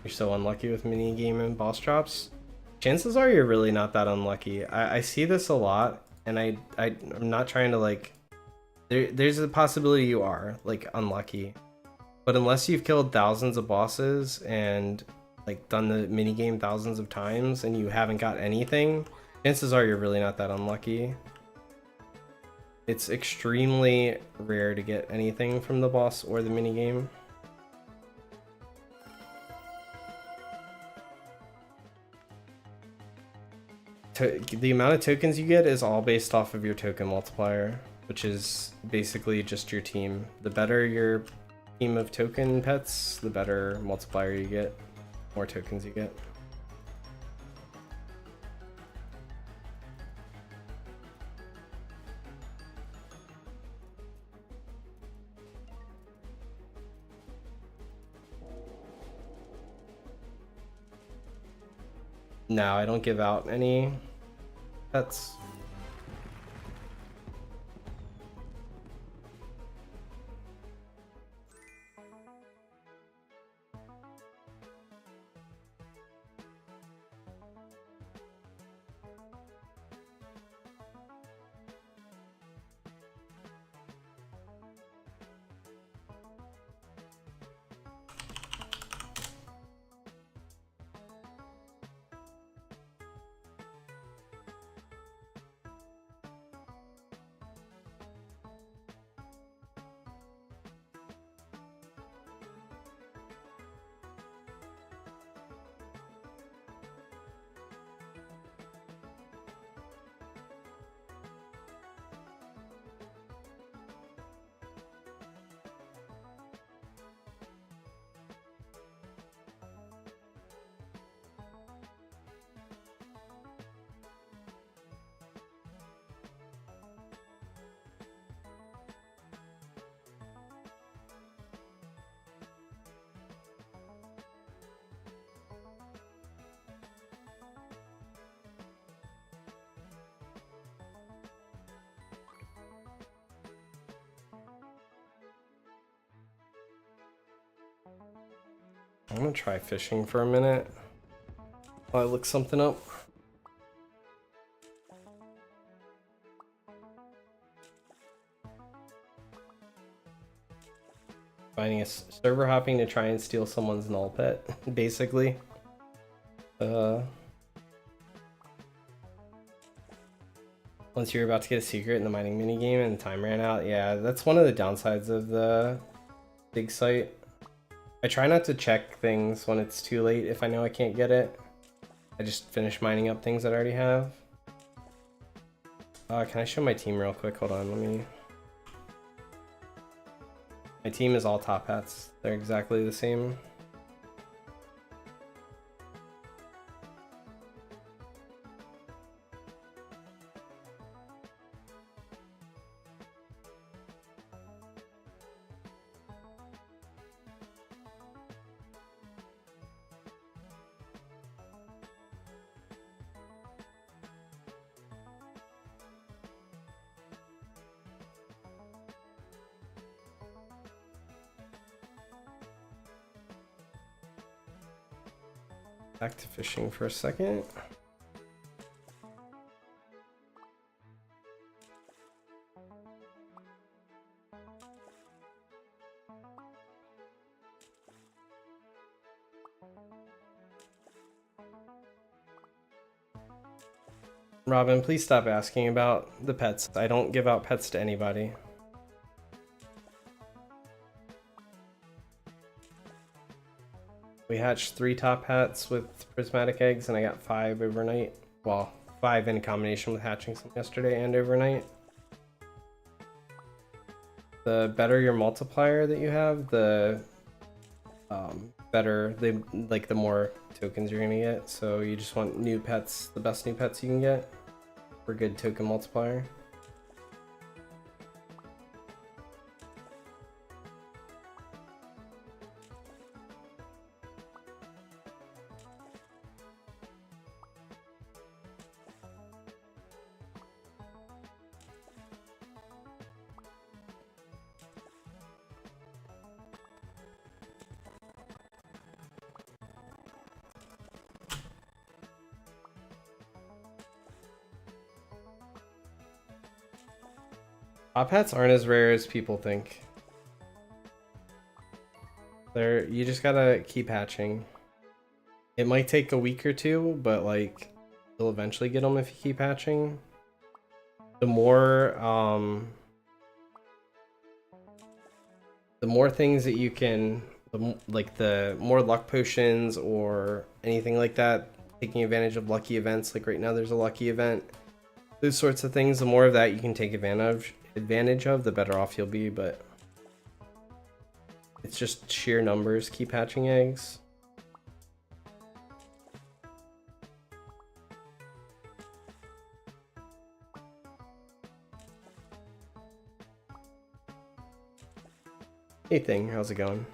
You're so unlucky with mini game and boss drops. Chances are you're really not that unlucky. I see this a lot, and I'm not trying to like. There's a possibility you are like unlucky, but unless you've killed thousands of bosses and like done the mini game thousands of times and you haven't got anything, chances are you're really not that unlucky. It's extremely rare to get anything from the boss or the mini game. The amount of tokens you get is all based off of your token multiplier, which is basically just your team. The better your team of token pets, the better multiplier you get, more tokens you get. No, I don't give out any pets. I'm gonna try fishing for a minute while I look something up. Finding a server hopping to try and steal someone's null pet, basically. Once you're about to get a secret in the mining minigame and the time ran out, yeah, that's one of the downsides of the big site. I try not to check things when it's too late if I know I can't get it. I just finish mining up things that I already have. Can I show my team real quick? Hold on, let me... My team is all top hats. They're exactly the same. Back to fishing for a second. Robin, please stop asking about the pets. I don't give out pets to anybody. We hatched 3 top hats with prismatic eggs, and I got 5 overnight. Well, 5 in combination with hatching some yesterday and overnight. The better your multiplier that you have, the better the more tokens you're gonna get. So you just want new pets, the best new pets you can get for good token multiplier. Top hats aren't as rare as people think. You just gotta keep hatching. It might take a week or two, but like you'll eventually get them if you keep hatching. The more things that you can, the more luck potions or anything like that, taking advantage of lucky events. Like right now, there's a lucky event. Those sorts of things. The more of that you can take advantage of, the better off you'll be. But it's just sheer numbers. Keep hatching eggs. Hey thing, how's it going?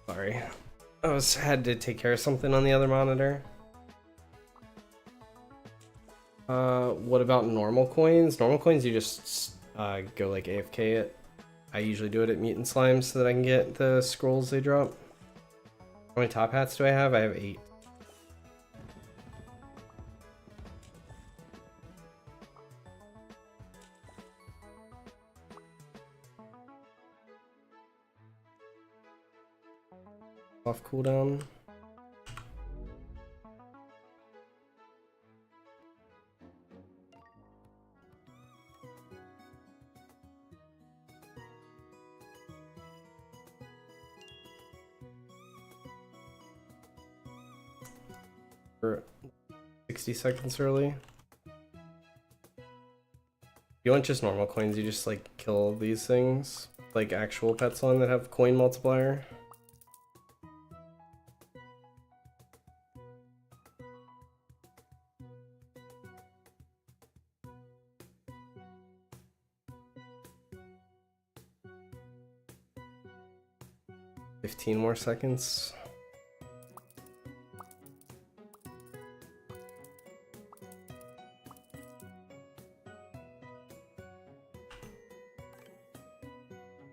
Sorry. Had to take care of something on the other monitor. What about normal coins? Normal coins, you just go like AFK it. I usually do it at Mutant Slimes so that I can get the scrolls they drop. How many top hats do I have? I have 8. Off cooldown. For 60 seconds early. If you want just normal coins, you just like kill these things, like actual pets on that have coin multiplier. $15 more seconds.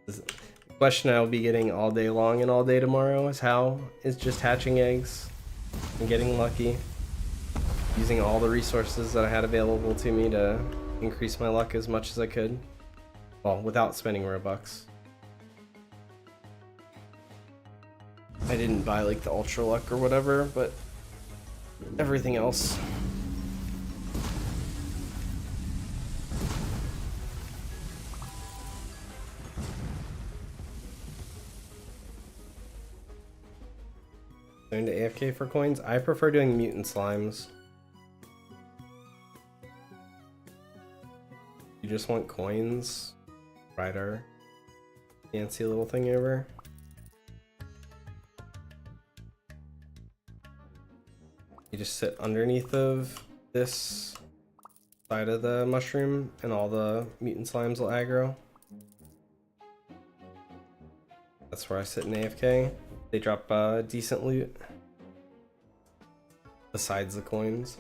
The question I will be getting all day long and all day tomorrow is how is just hatching eggs and getting lucky, using all the resources that I had available to me to increase my luck as much as I could, well, without spending Robux. I didn't buy like the ultra luck or whatever, but everything else. Going to AFK for coins? I prefer doing mutant slimes. You just want coins? Right, our fancy little thing over. You just sit underneath of this side of the mushroom and all the mutant slimes will aggro. That's where I sit in AFK. They drop decent loot besides the coins.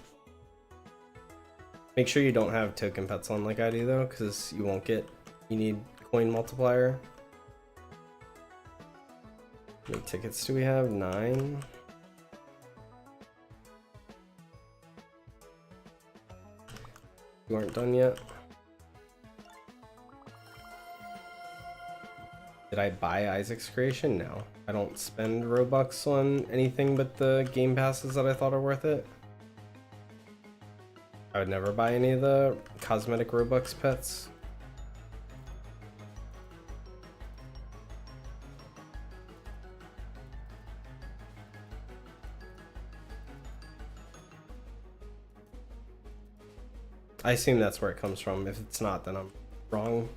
Make sure you don't have token pets on like I do though, because you won't get, you need coin multiplier. How many tickets do we have? 9. You aren't done yet. Did I buy Isaac's Creation? No. I don't spend Robux on anything but the game passes that I thought are worth it. I would never buy any of the cosmetic Robux pets. I assume that's where it comes from. If it's not, then I'm wrong.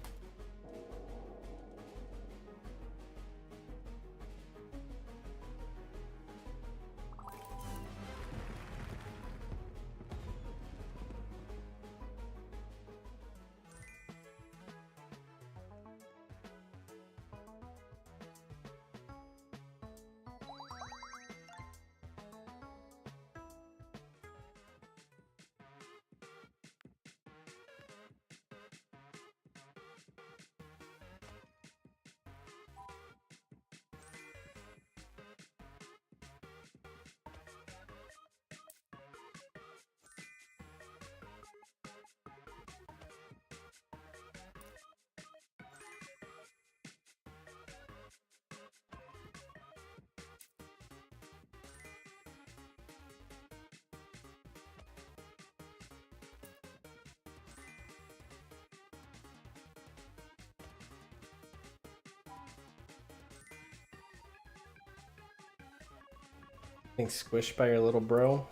Getting squished by your little bro.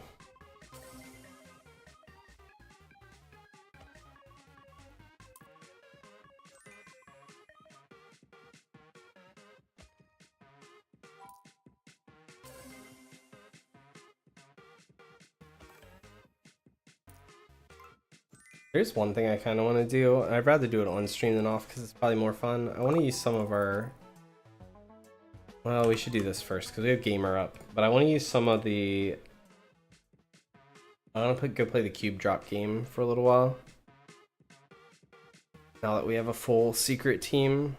There's one thing I kind of want to do. I'd rather do it on stream than off because it's probably more fun. I want to use some of our Well, we should do this first because we have Gamer up. But I want to use some of the... I want to go play the cube drop game for a little while. Now that we have a full secret team.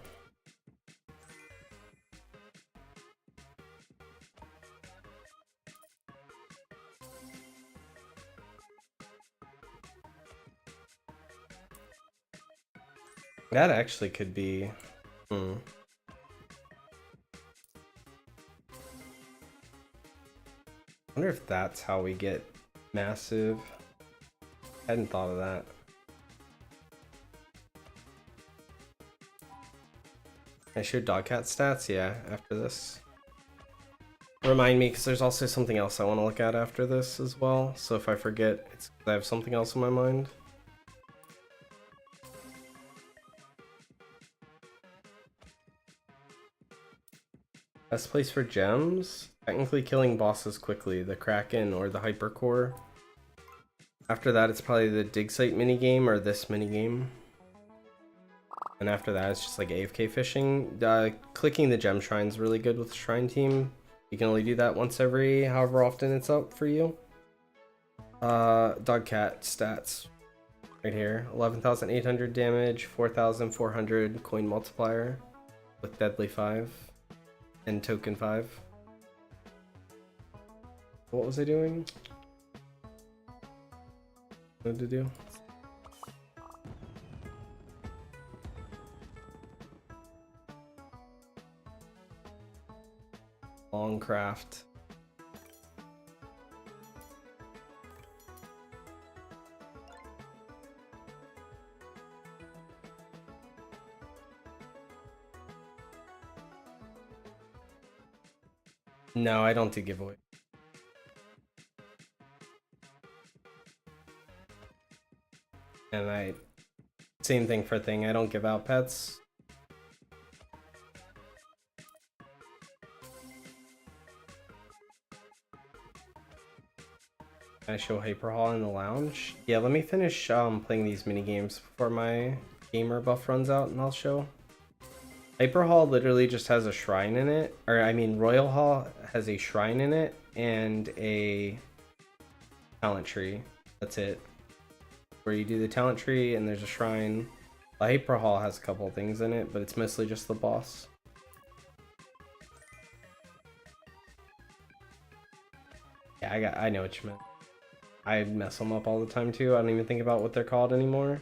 That actually could be... I wonder if that's how we get massive. I hadn't thought of that. I show Dogcat stats? Yeah, after this. Remind me, because there's also something else I want to look at after this as well. So if I forget, it's 'cause I have something else in my mind. Best place for gems? Technically killing bosses quickly, the Kraken or the Hypercore. After that, it's probably the dig site minigame or this minigame. And after that, it's just like AFK fishing. Clicking the gem shrine is really good with the shrine team. You can only do that once every however often it's up for you. Dogcat stats. Right here. 11,800 damage, 4,400 coin multiplier with Deadly 5 and Token 5. What was I doing? What to do? Longcraft. No, I don't do giveaway. And same thing for thing, I don't give out pets. Can I show Hyperhall in the lounge? Yeah, let me finish playing these mini games before my gamer buff runs out and I'll show. Hyperhall literally just has a shrine in it, or I mean Royal Hall has a shrine in it and a talent tree. That's it. Where you do the talent tree and there's a shrine. The Hyperhall has a couple of things in it, but it's mostly just the boss. Yeah, I know what you meant. I mess them up all the time too. I don't even think about what they're called anymore.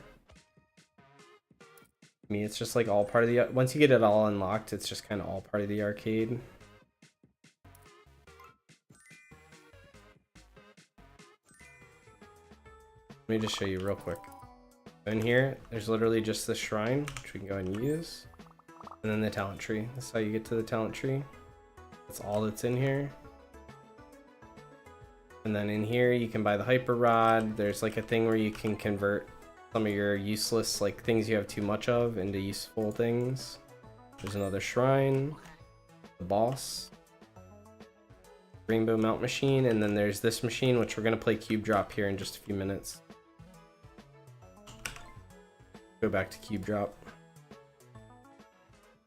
I mean, it's just like all part of the... Once you get it all unlocked, it's just kind of all part of the arcade. Let me just show you real quick. In here, there's literally just this shrine, which we can go ahead and use. And then the talent tree. That's how you get to the talent tree. That's all that's in here. And then in here, you can buy the Hyper Rod. There's like a thing where you can convert some of your useless, like things you have too much of into useful things. There's another shrine, the boss, Rainbow Mount Machine, and then there's this machine, which we're gonna play Cube Drop here in just a few minutes. Go back to Cube Drop.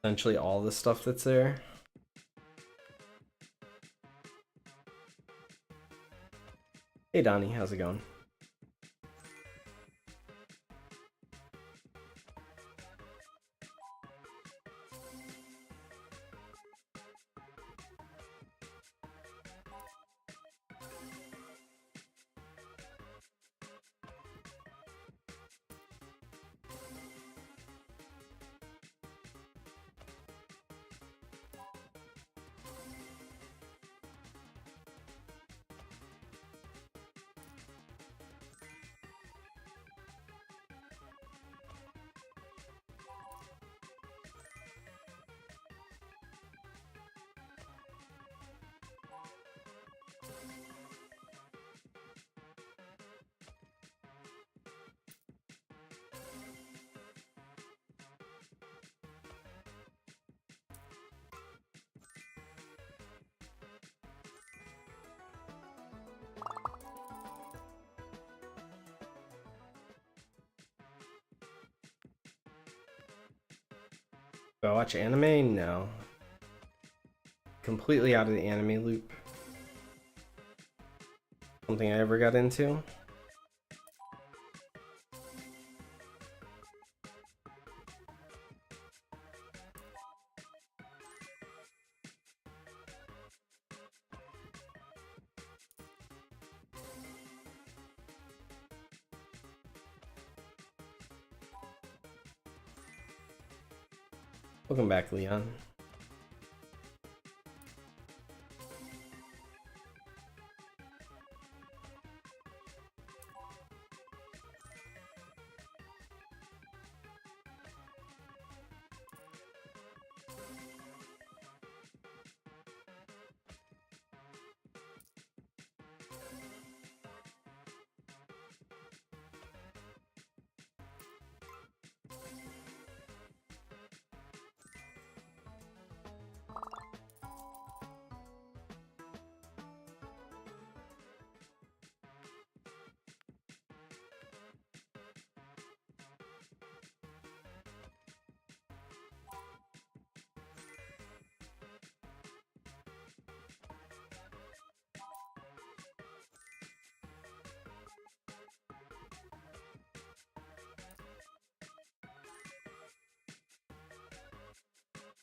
Essentially all the stuff that's there. Hey Donnie, how's it going? Do I watch anime? No. completely out of the anime loop. Something I ever got into. Welcome back, Leon.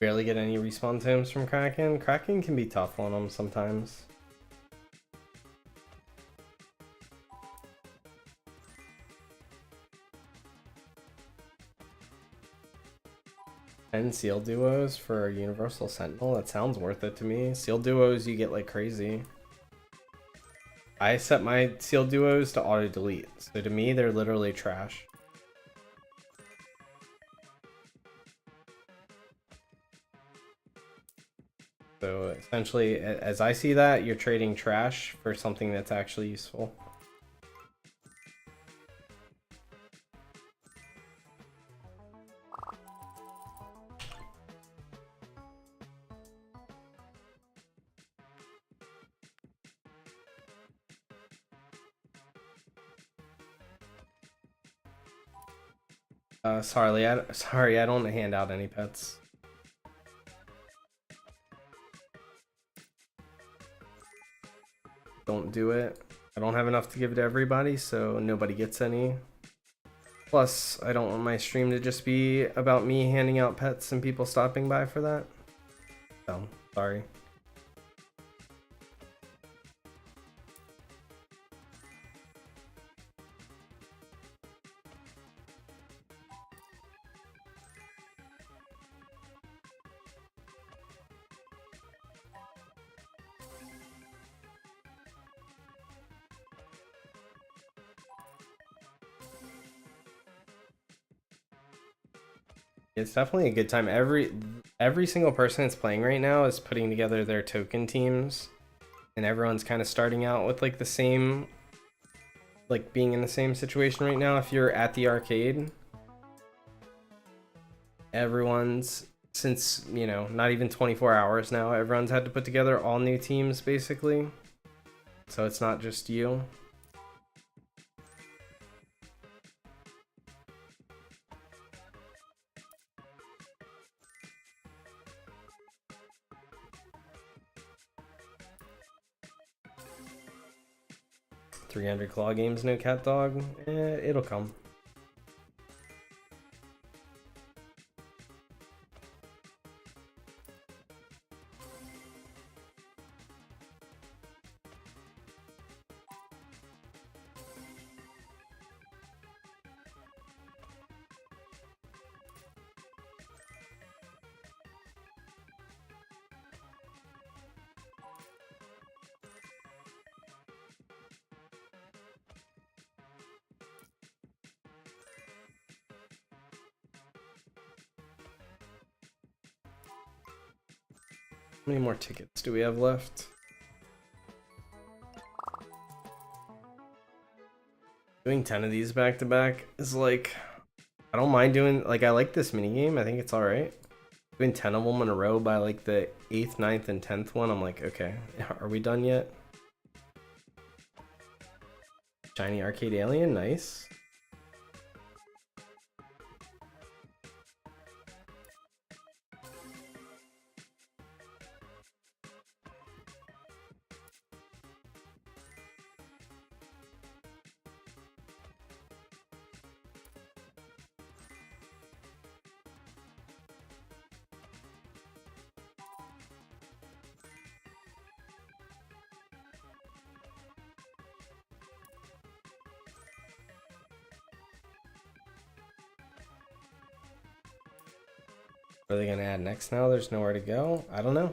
Barely get any respawn times from Kraken. Kraken can be tough on them sometimes. And seal duos for Universal Sentinel, that sounds worth it to me. Seal duos you get like crazy. I set my seal duos to auto delete, so to me they're literally trash. So essentially, as I see that, you're trading trash for something that's actually useful. Sorry, I don't hand out any pets. Don't do it. I don't have enough to give to everybody, so nobody gets any. Plus, I don't want my stream to just be about me handing out pets and people stopping by for that. So, sorry. It's definitely a good time. Every single person that's playing right now is putting together their token teams, and everyone's kind of starting out with like the same, like being in the same situation right now. If you're at the arcade, everyone's, since, you know, not even 24 hours now, everyone's had to put together all new teams basically. So it's not just you. $300 claw games, no cat dog. It'll come. How many more tickets do we have left? Doing 10 of these back to back is like, I don't mind doing, like, I like this mini game. I think it's alright. Doing 10 of them in a row by like the 8th, 9th, and 10th one, I'm like, okay, are we done yet? Shiny Arcade Alien, nice. What are they gonna add next now? There's nowhere to go? I don't know.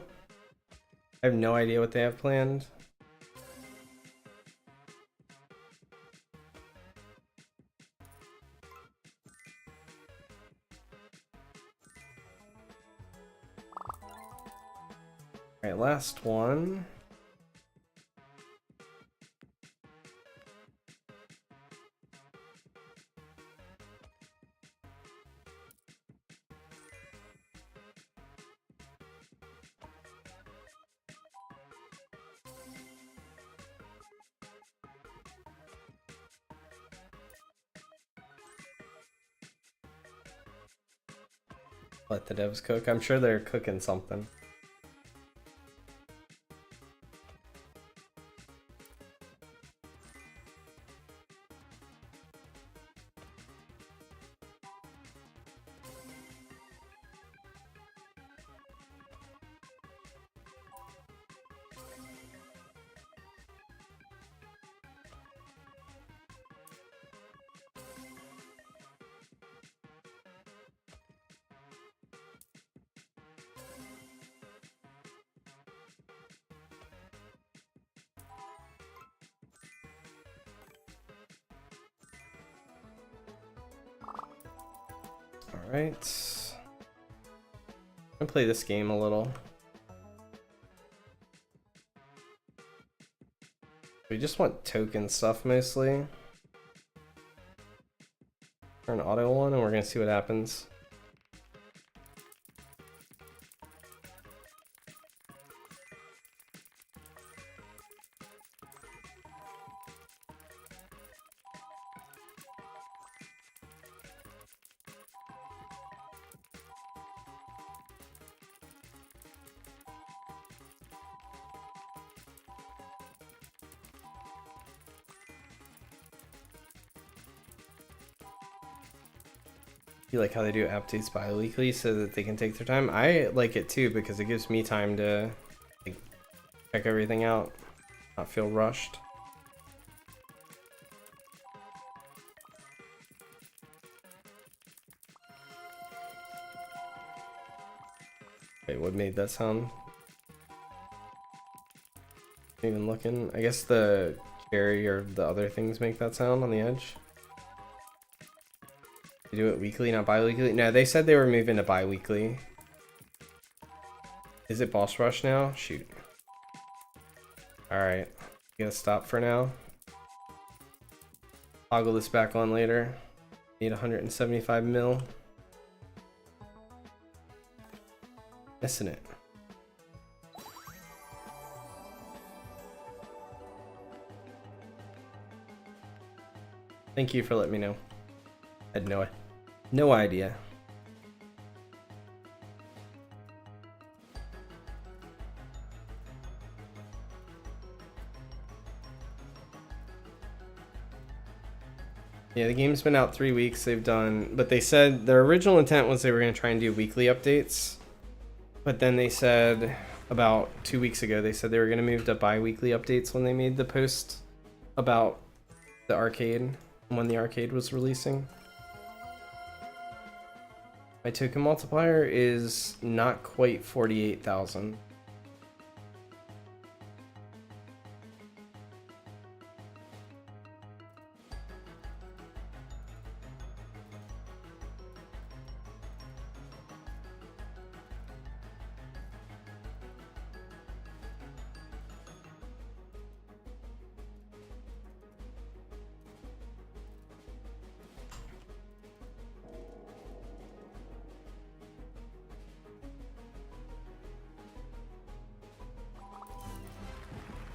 I have no idea what they have planned. Alright, last one. Let the devs cook. I'm sure they're cooking something. Alright. I'm gonna play this game a little. We just want token stuff mostly. Turn auto on and we're gonna see what happens. You like how they do updates bi-weekly so that they can take their time? I like it too because it gives me time to like, check everything out, not feel rushed. Wait, what made that sound? Even looking, I guess the carry or the other things make that sound on the edge. They do it weekly, not bi-weekly? No, they said they were moving to bi-weekly. Is it boss rush now? Shoot. Alright. Gotta stop for now. Toggle this back on later. Need 175 mil. Missing it. Thank you for letting me know. I had no idea. Yeah, the game's been out 3 weeks. They've done, but they said their original intent was they were going to try and do weekly updates. But then they said about 2 weeks ago, they said they were going to move to bi-weekly updates when they made the post about the arcade, when the arcade was releasing. My token multiplier is not quite 48,000.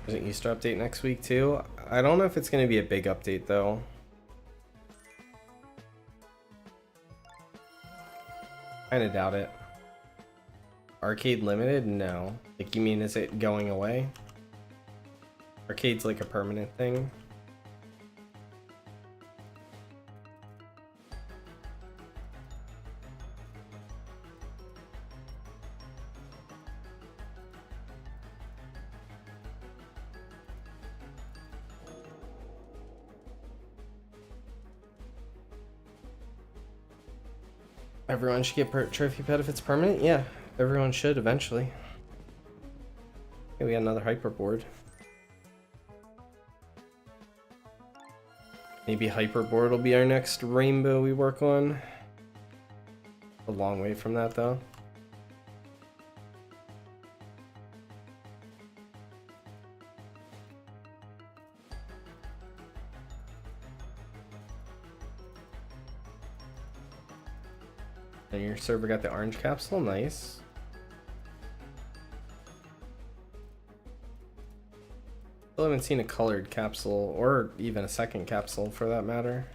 There's an Easter update next week too. I don't know if it's going to be a big update though. Kinda doubt it. Arcade limited? No. Like, you mean is it going away? Arcade's like a permanent thing. Everyone should get trophy pet if it's permanent? Yeah, everyone should eventually. Okay, we got another hyperboard. Maybe hyperboard will be our next rainbow we work on. A long way from that though. And your server got the orange capsule, nice. Still haven't seen a colored capsule, or even a second capsule for that matter.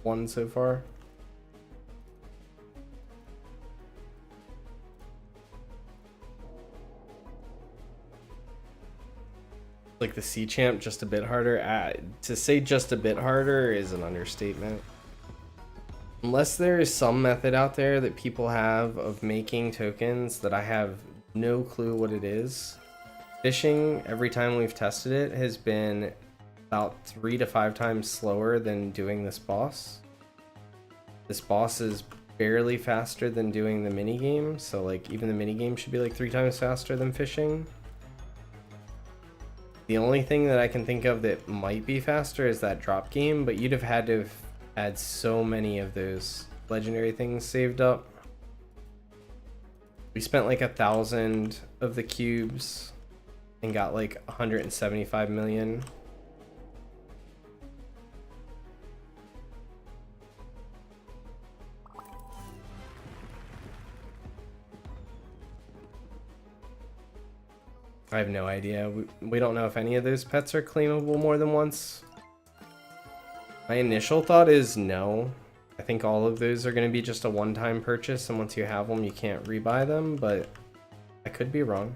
One so far. Like the Sea Champ, just a bit harder. To say just a bit harder is an understatement. Unless there is some method out there that people have of making tokens that I have no clue what it is. Fishing, every time we've tested it, has been about 3 to 5 times slower than doing this boss. This boss is barely faster than doing the minigame, so like even the minigame should be like 3 times faster than fishing. The only thing that I can think of that might be faster is that drop game, but you'd have had to have had so many of those legendary things saved up. We spent like 1,000 of the cubes and got like 175 million. I have no idea. We don't know if any of those pets are claimable more than once. My initial thought is no. I think all of those are going to be just a one-time purchase, and once you have them, you can't rebuy them, but I could be wrong.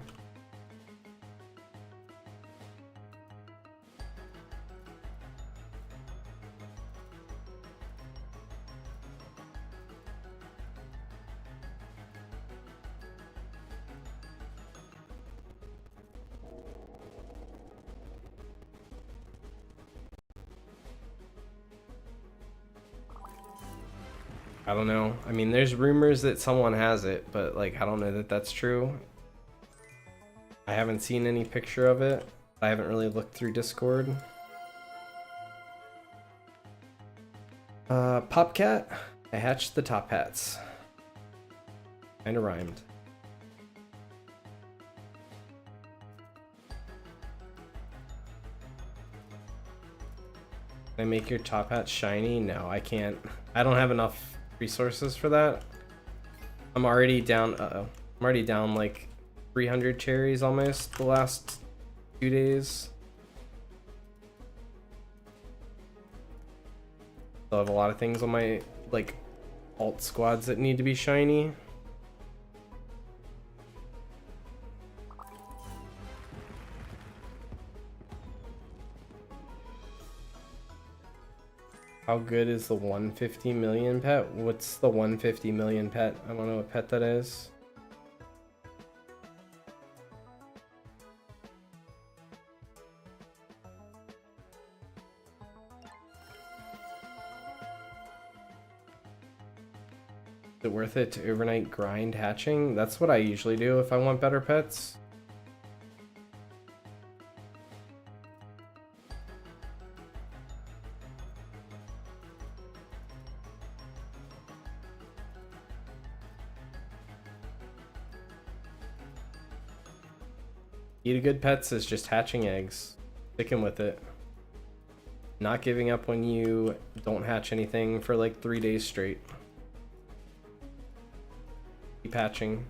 I don't know. I mean, there's rumors that someone has it, but like, I don't know that that's true. I haven't seen any picture of it. I haven't really looked through Discord. Popcat. I hatched the top hats. Kinda rhymed. Can I make your top hat shiny? No, I can't. I don't have enough resources for that. I'm already down. I'm already down like 300 cherries almost the last 2 days. So I have a lot of things on my like alt squads that need to be shiny. How good is the 150 million pet? What's the 150 million pet? I don't know what pet that is. Is it worth it to overnight grind hatching? That's what I usually do if I want better pets. Eat a good pets is just hatching eggs, sticking with it, not giving up when you don't hatch anything for like 3 days straight. Keep hatching.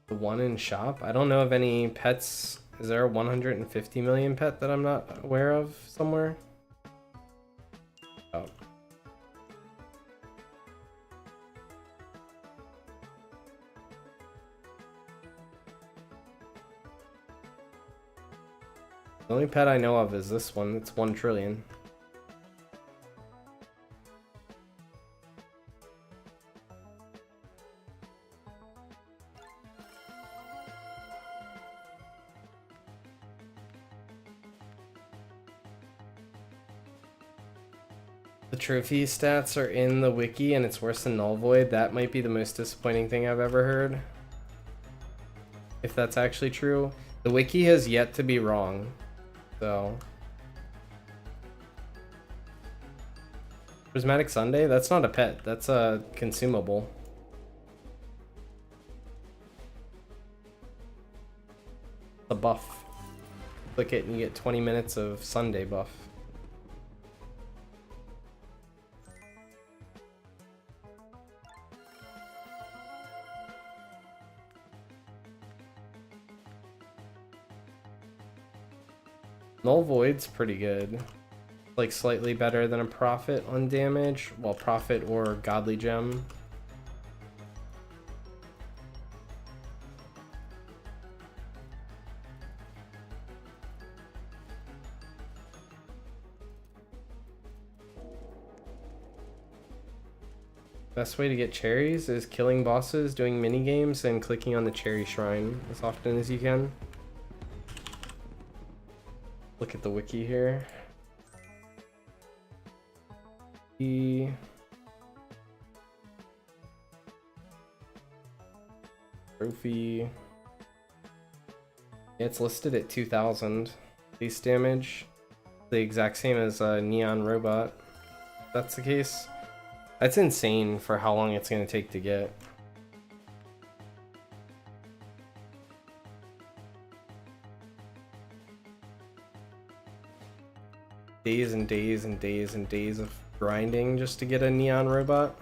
The one in shop? I don't know of any pets. Is there a 150 million pet that I'm not aware of somewhere? Oh. The only pet I know of is this one. It's 1 trillion. The trophy stats are in the wiki and it's worse than Null Void. That might be the most disappointing thing I've ever heard. If that's actually true. The wiki has yet to be wrong. So. Prismatic Sunday? That's not a pet. That's a consumable. A buff. Click it and you get 20 minutes of Sunday buff. Null Void's pretty good. Like slightly better than a Prophet on damage. Well, Prophet or Godly Gem. Best way to get cherries is killing bosses, doing mini games, and clicking on the cherry shrine as often as you can. Look at the wiki here. Trophy. It's listed at 2000 base damage. The exact same as a Neon Robot. If that's the case. That's insane for how long it's going to take to get. Days and days and days and days of grinding just to get a Neon Robot.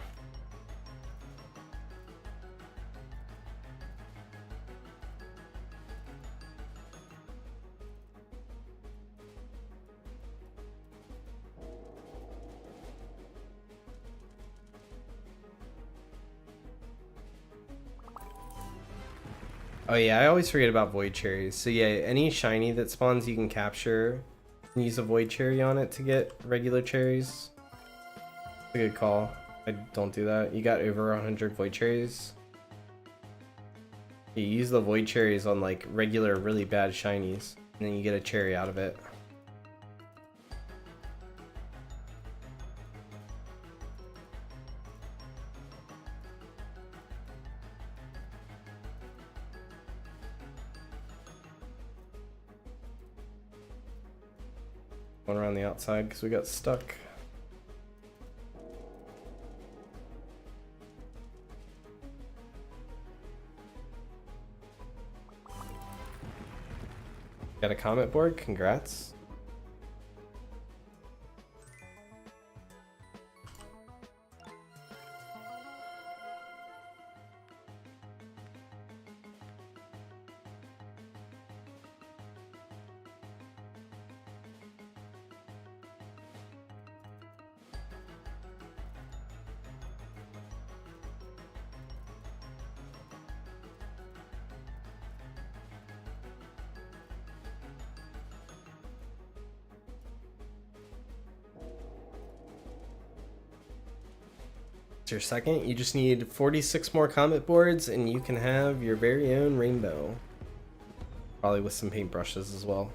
Oh yeah, I always forget about Void Cherries. So yeah, any shiny that spawns you can capture and use a Void Cherry on it to get regular cherries. It's a good call. I don't do that. You got over 100 Void Cherries. You use the Void Cherries on like regular really bad shinies and then you get a cherry out of it. One around the outside because we got stuck. Got a comment board? Congrats. Your second, you just need 46 more comet boards and you can have your very own rainbow, probably with some paintbrushes as well.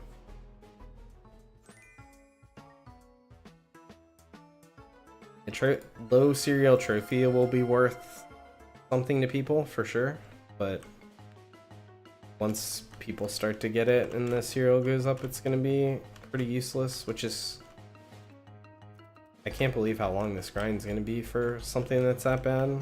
A low serial trophy will be worth something to people for sure, but once people start to get it and the serial goes up, it's going to be pretty useless, which is, I can't believe how long this grind is going to be for something that's that bad.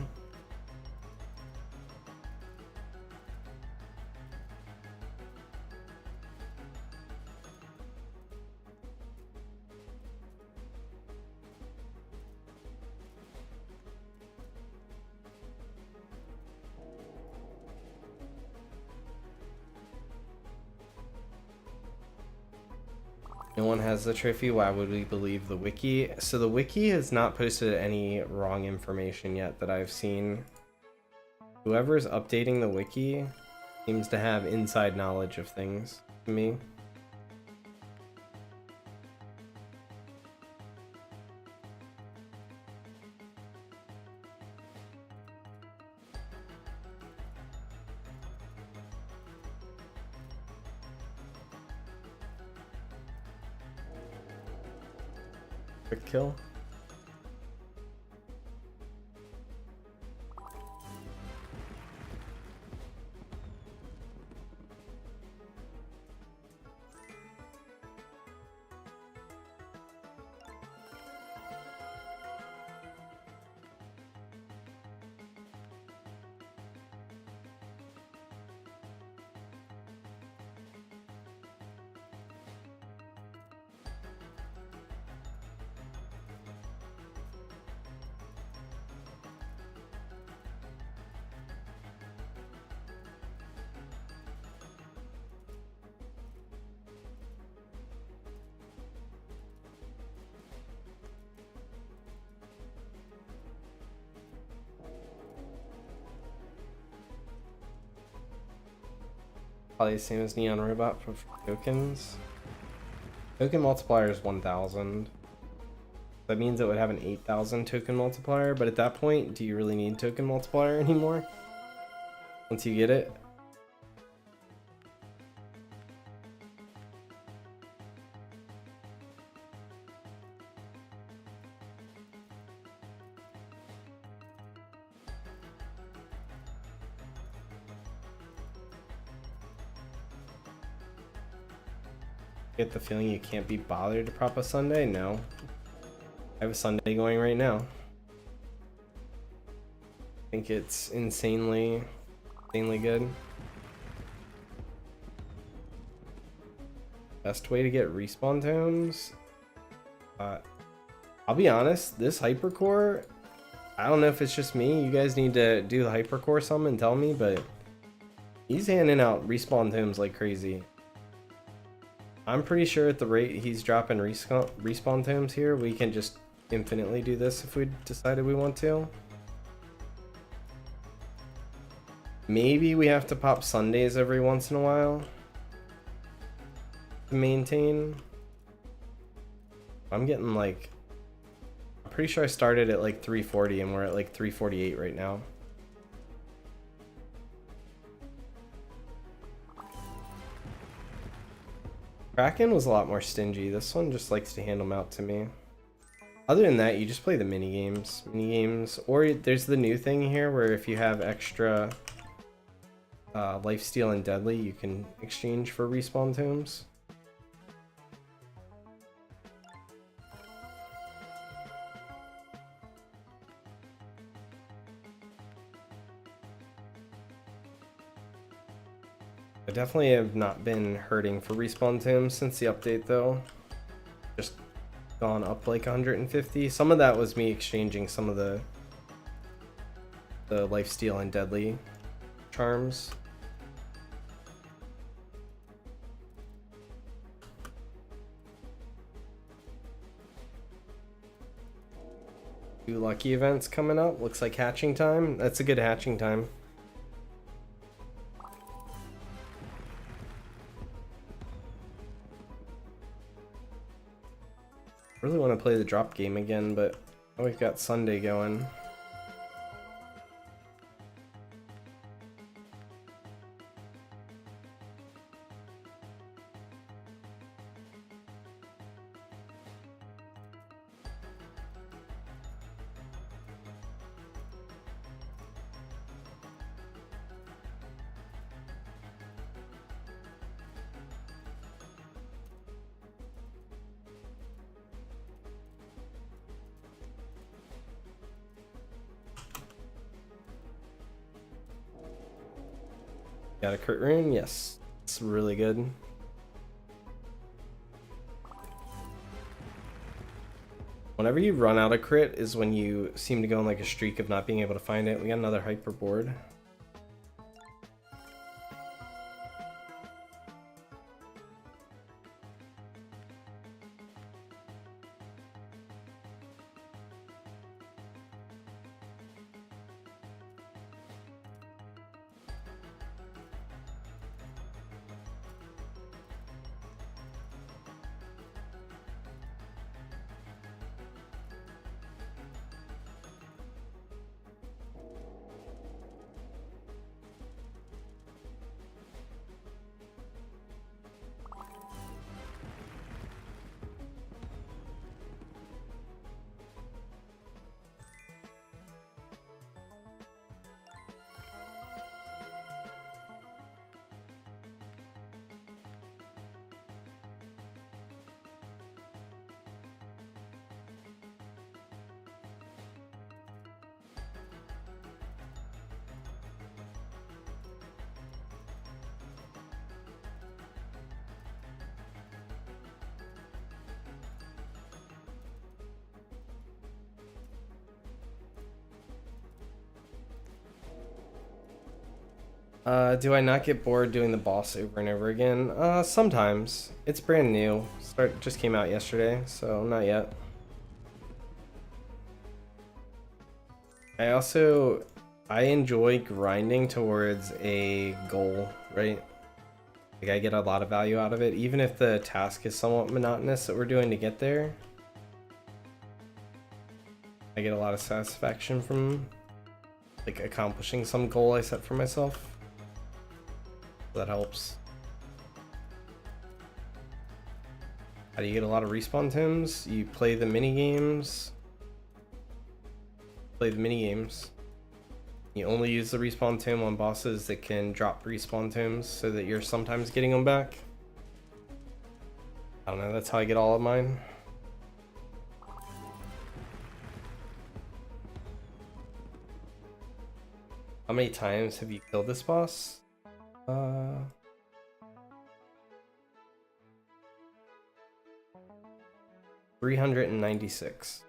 No one has the trophy. Why would we believe the wiki? So the wiki has not posted any wrong information yet that I've seen. Whoever's updating the wiki seems to have inside knowledge of things to me. Quick kill. Probably the same as Neon Robot for tokens. Token multiplier is 1,000. That means it would have an 8,000 token multiplier, but at that point, do you really need token multiplier anymore? Once you get it? Get the feeling you can't be bothered to prop a Sunday? No. I have a Sunday going right now. I think it's insanely good. Best way to get respawn tomes? I'll be honest, this hypercore, I don't know if it's just me. You guys need to do the hypercore some and tell me, but he's handing out respawn tomes like crazy. I'm pretty sure at the rate he's dropping respawn tomes here, we can just infinitely do this if we decided we want to. Maybe we have to pop Sundays every once in a while to maintain. I'm getting like, I'm pretty sure I started at like 340 and we're at like 348 right now. Kraken was a lot more stingy. This one just likes to hand them out to me. Other than that, you just play the mini games, or there's the new thing here where if you have extra lifesteal and deadly, you can exchange for respawn tomes. I definitely have not been hurting for respawn tomes since the update though. Just gone up like 150. Some of that was me exchanging some of the lifesteal and deadly charms. Two lucky events coming up. Looks like hatching time. That's a good hatching time. Really want to play the drop game again, but we've got Sunday going. Got a crit rune? Yes. It's really good. Whenever you run out of crit is when you seem to go on like a streak of not being able to find it. We got another hyper board. Do I not get bored doing the boss over and over again? Sometimes. It's brand new. Just came out yesterday, so not yet. I enjoy grinding towards a goal, right? Like, I get a lot of value out of it, even if the task is somewhat monotonous that we're doing to get there. I get a lot of satisfaction from like accomplishing some goal I set for myself. That helps. How do you get a lot of respawn tomes? You play the mini games. You only use the respawn tome on bosses that can drop respawn tomes so that you're sometimes getting them back. I don't know, that's how I get all of mine. How many times have you killed this boss? 396.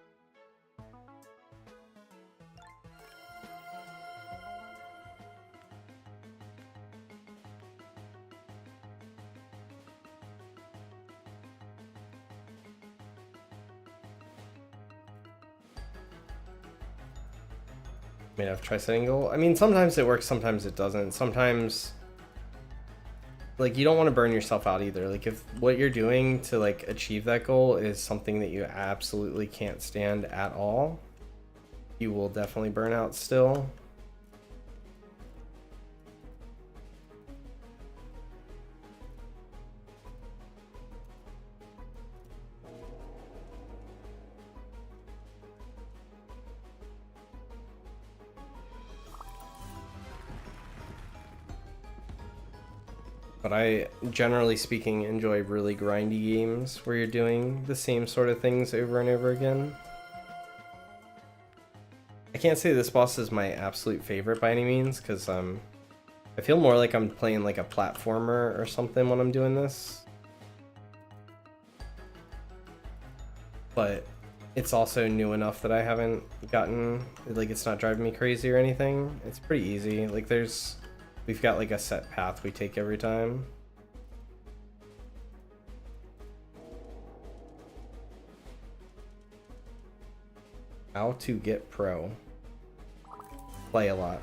Made out of triangle. I mean, sometimes it works, sometimes it doesn't. Sometimes, like, you don't want to burn yourself out either. Like, if what you're doing to like achieve that goal is something that you absolutely can't stand at all, you will definitely burn out still. But I, generally speaking, enjoy really grindy games where you're doing the same sort of things over and over again. I can't say this boss is my absolute favorite by any means, because I feel more like I'm playing like a platformer or something when I'm doing this. But it's also new enough that I haven't gotten, like, it's not driving me crazy or anything. It's pretty easy. Like, we've got like a set path we take every time. How to get pro. Play a lot.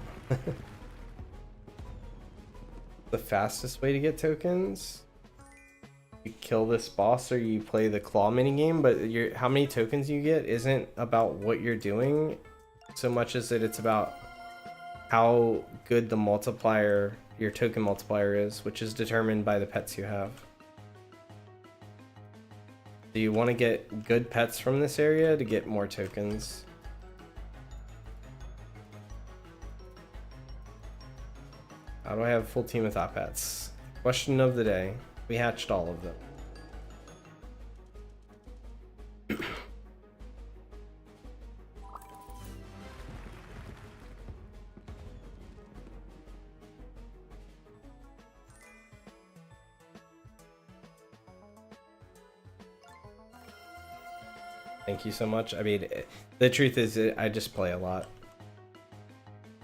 The fastest way to get tokens? You kill this boss or you play the claw minigame, but how many tokens you get isn't about what you're doing so much as that it's about how good the multiplier, your token multiplier is, which is determined by the pets you have. Do you want to get good pets from this area to get more tokens? How do I have a full team without pets? Question of the day. We hatched all of them. Thank you so much. I mean, the truth is I just play a lot.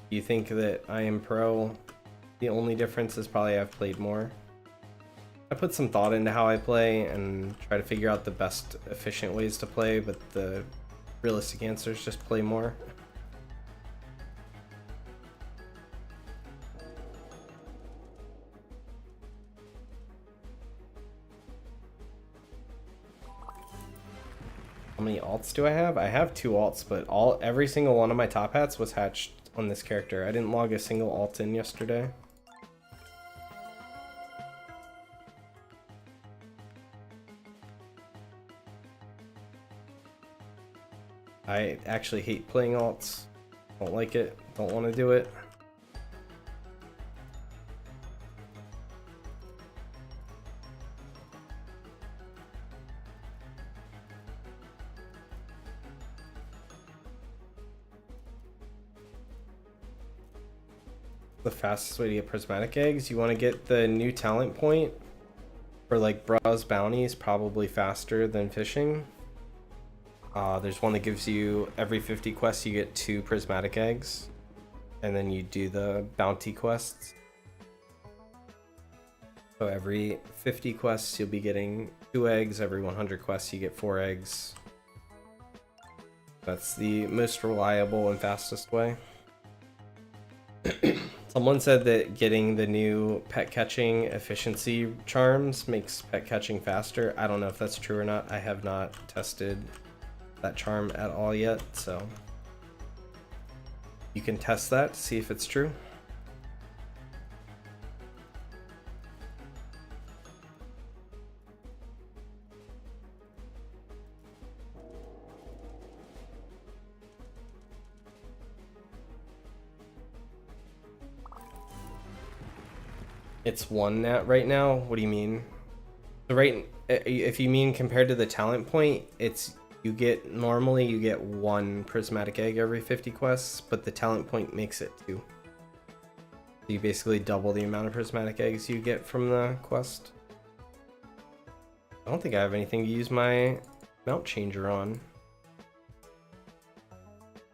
You think that I am pro? The only difference is probably I've played more. I put some thought into how I play and try to figure out the best efficient ways to play, but the realistic answer is just play more. How many alts do I have? I have 2 alts, but every single one of my top hats was hatched on this character. I didn't log a single alt in yesterday. I actually hate playing alts. Don't like it. Don't want to do it. The fastest way to get prismatic eggs, you want to get the new talent point for like browse bounties, probably faster than fishing. There's one that gives you every 50 quests you get 2 prismatic eggs, and then you do the bounty quests. So every 50 quests you'll be getting 2 eggs, every 100 quests you get 4 eggs. That's the most reliable and fastest way. Someone said that getting the new pet catching efficiency charms makes pet catching faster. I don't know if that's true or not. I have not tested that charm at all yet, so you can test that to see if it's true. It's one nat right now. What do you mean? So if you mean compared to the talent point, it's you get one prismatic egg every 50 quests, but the talent point makes it 2. So you basically double the amount of prismatic eggs you get from the quest. I don't think I have anything to use my mount changer on.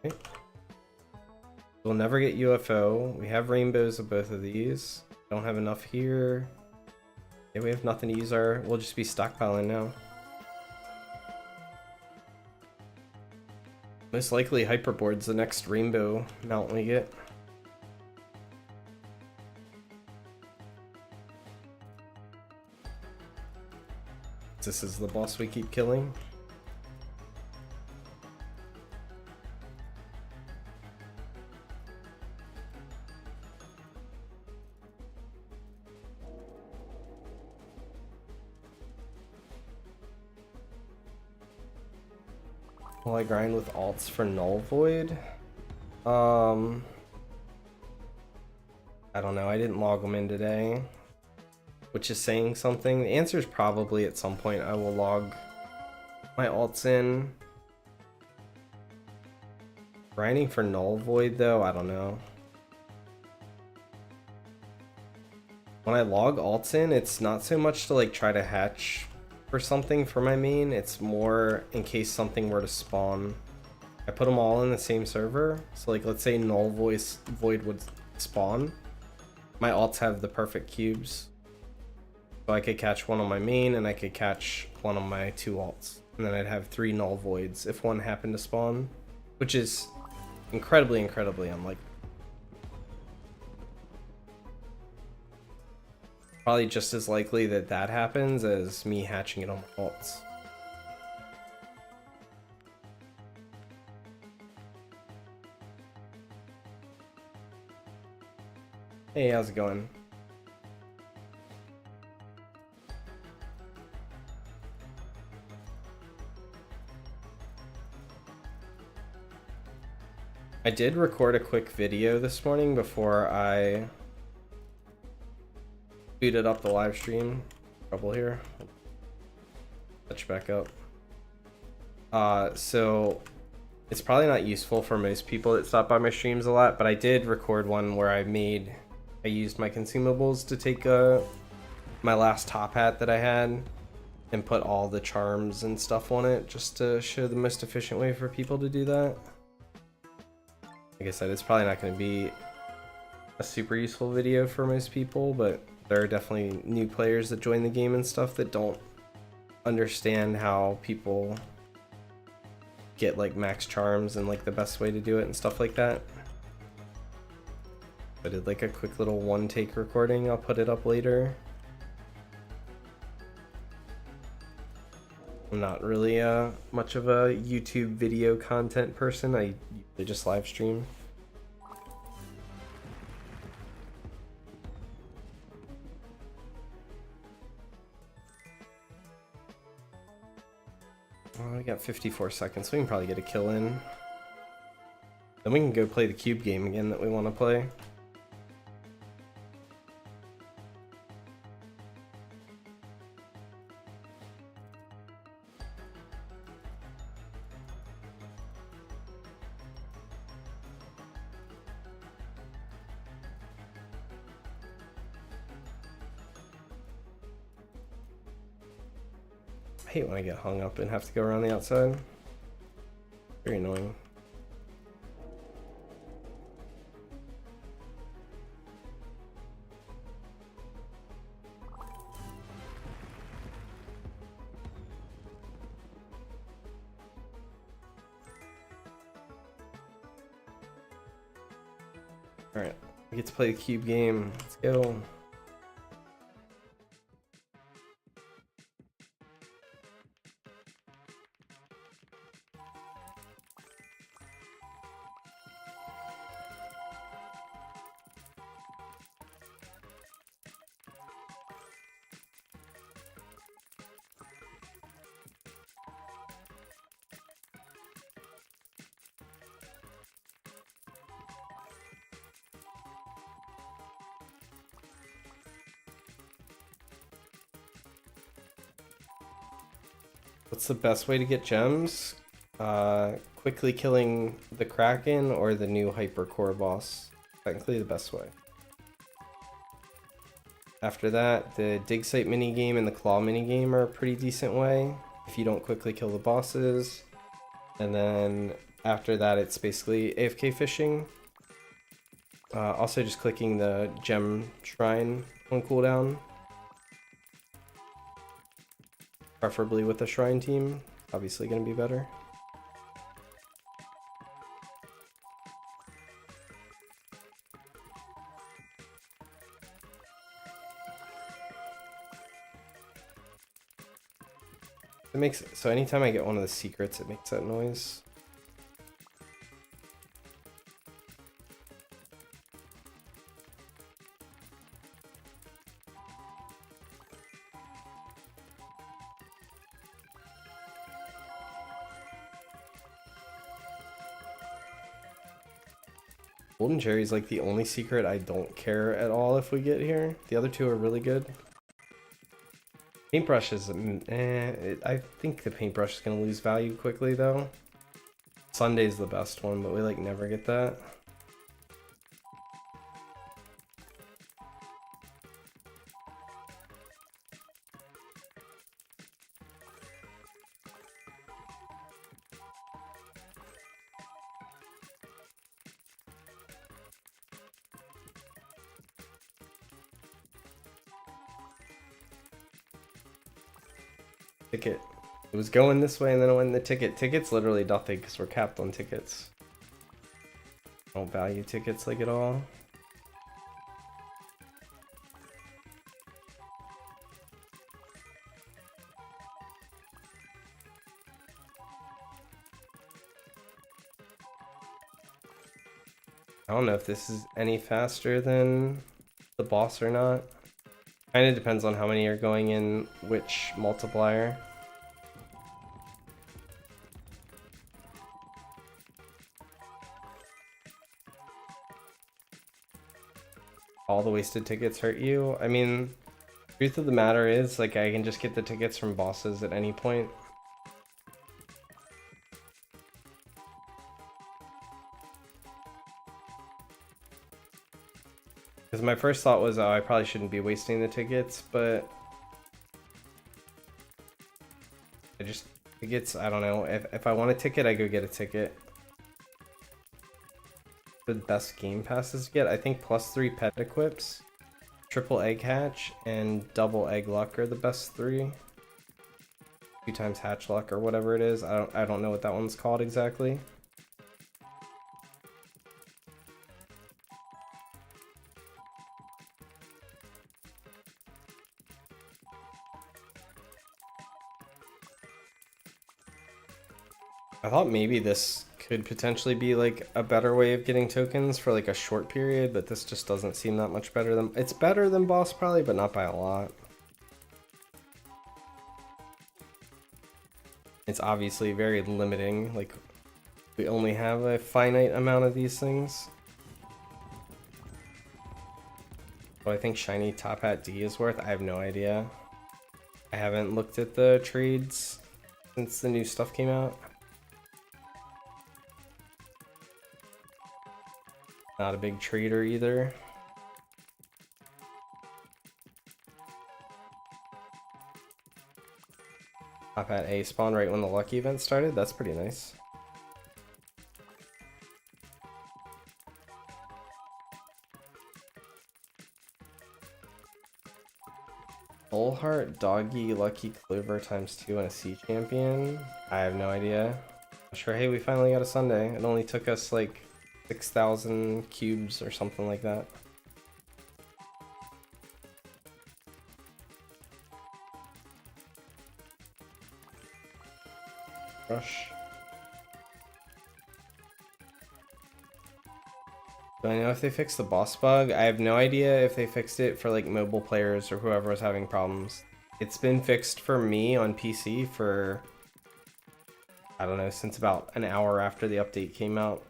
Okay. We'll never get UFO. We have rainbows of both of these. Don't have enough here. Yeah, we have nothing to use our... We'll just be stockpiling now. Most likely Hyperboard's the next rainbow mount we get. This is the boss we keep killing. Will I grind with alts for Null Void? I don't know. I didn't log them in today, which is saying something. The answer is probably at some point I will log my alts in. Grinding for Null Void though, I don't know. When I log alts in, it's not so much to like try to hatch for something for my main, it's more in case something were to spawn. I put them all in the same server, so like let's say Null Void would spawn. My alts have the perfect cubes, so I could catch one on my main and I could catch one on my 2 alts, and then I'd have 3 Null Voids if one happened to spawn, which is incredibly unlikely. Probably just as likely that that happens as me hatching it on my alts. Hey, how's it going? I did record a quick video this morning before I booted up the live stream. Trouble here. Touch back up. So it's probably not useful for most people that stop by my streams a lot, but I did record one where I used my consumables to take my last top hat that I had and put all the charms and stuff on it just to show the most efficient way for people to do that. Like I said, it's probably not going to be a super useful video for most people, but there are definitely new players that join the game and stuff that don't understand how people get like max charms and like the best way to do it and stuff like that. I did like a quick little one take recording. I'll put it up later. I'm not really much of a YouTube video content person. I usually just live stream. Oh, we got 54 seconds. We can probably get a kill in. Then we can go play the cube game again that we want to play. I hate when I get hung up and have to go around the outside. Very annoying. Alright, We get to play the cube game. Let's go. What's the best way to get gems? Quickly killing the Kraken or the new Hypercore boss. Technically the best way. After that, the dig site minigame and the claw minigame are a pretty decent way if you don't quickly kill the bosses. And then after that, it's basically AFK fishing. Also just clicking the gem shrine on cooldown. Preferably with a shrine team. Obviously going to be better. It makes so anytime I get one of the secrets, it makes that noise. Golden Cherry is like the only secret I don't care at all if we get here. The other two are really good. Paintbrush is, I think the paintbrush is going to lose value quickly though. Sunday's the best one, but we like never get that. Ticket. It was going this way and then it went in the ticket. Ticket's literally nothing because we're capped on tickets. I don't value tickets like at all. I don't know if this is any faster than the boss or not. Kind of depends on how many are going in which multiplier. All the wasted tickets hurt you? I mean, truth of the matter is, like, I can just get the tickets from bosses at any point. Because my first thought was, oh, I probably shouldn't be wasting the tickets, but tickets, I don't know. If I want a ticket, I go get a ticket. The best game passes to get, I think +3 pet equips, triple egg hatch, and double egg luck are the best 3. 2 times hatch luck or whatever it is. I don't know what that one's called exactly. I thought maybe this could potentially be like a better way of getting tokens for like a short period, but this just doesn't seem that much better than... It's better than boss probably, but not by a lot. It's obviously very limiting, like we only have a finite amount of these things. What I think shiny Top Hat D is worth, I have no idea. I haven't looked at the trades since the new stuff came out. Not a big trader either. Top Hat A spawned right when the lucky event started. That's pretty nice. Bullheart, Doggy, Lucky Clover ×2 and a Sea Champion. I have no idea. Sure, hey, we finally got a Sunday. It only took us like 6,000 cubes or something like that. Rush. Do I know if they fixed the boss bug? I have no idea if they fixed it for like mobile players or whoever was having problems. It's been fixed for me on PC for, I don't know, since about an hour after the update came out.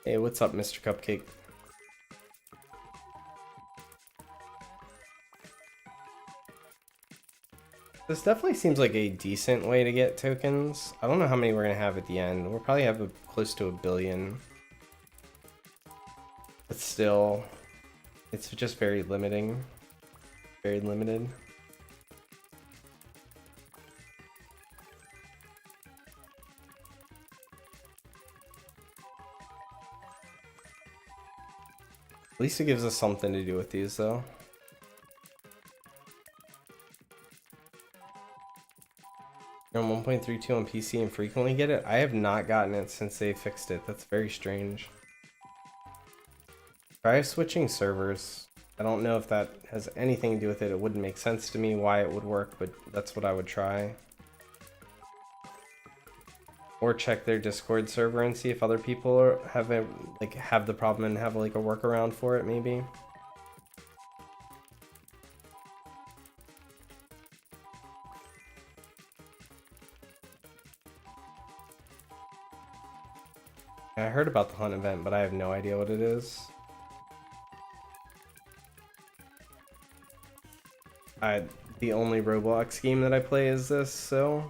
Hey, what's up, Mr. Cupcake? This definitely seems like a decent way to get tokens. I don't know how many we're gonna have at the end. We'll probably have close to 1 billion. But still, it's just very limiting. Very limited. At least it gives us something to do with these, though. You're on 1.32 on PC and frequently get it? I have not gotten it since they fixed it. That's very strange. Try switching servers. I don't know if that has anything to do with it. It wouldn't make sense to me why it would work, but that's what I would try. Or check their Discord server and see if other people have the problem and have like a workaround for it, maybe. I heard about the hunt event, but I have no idea what it is. The only Roblox game that I play is this, so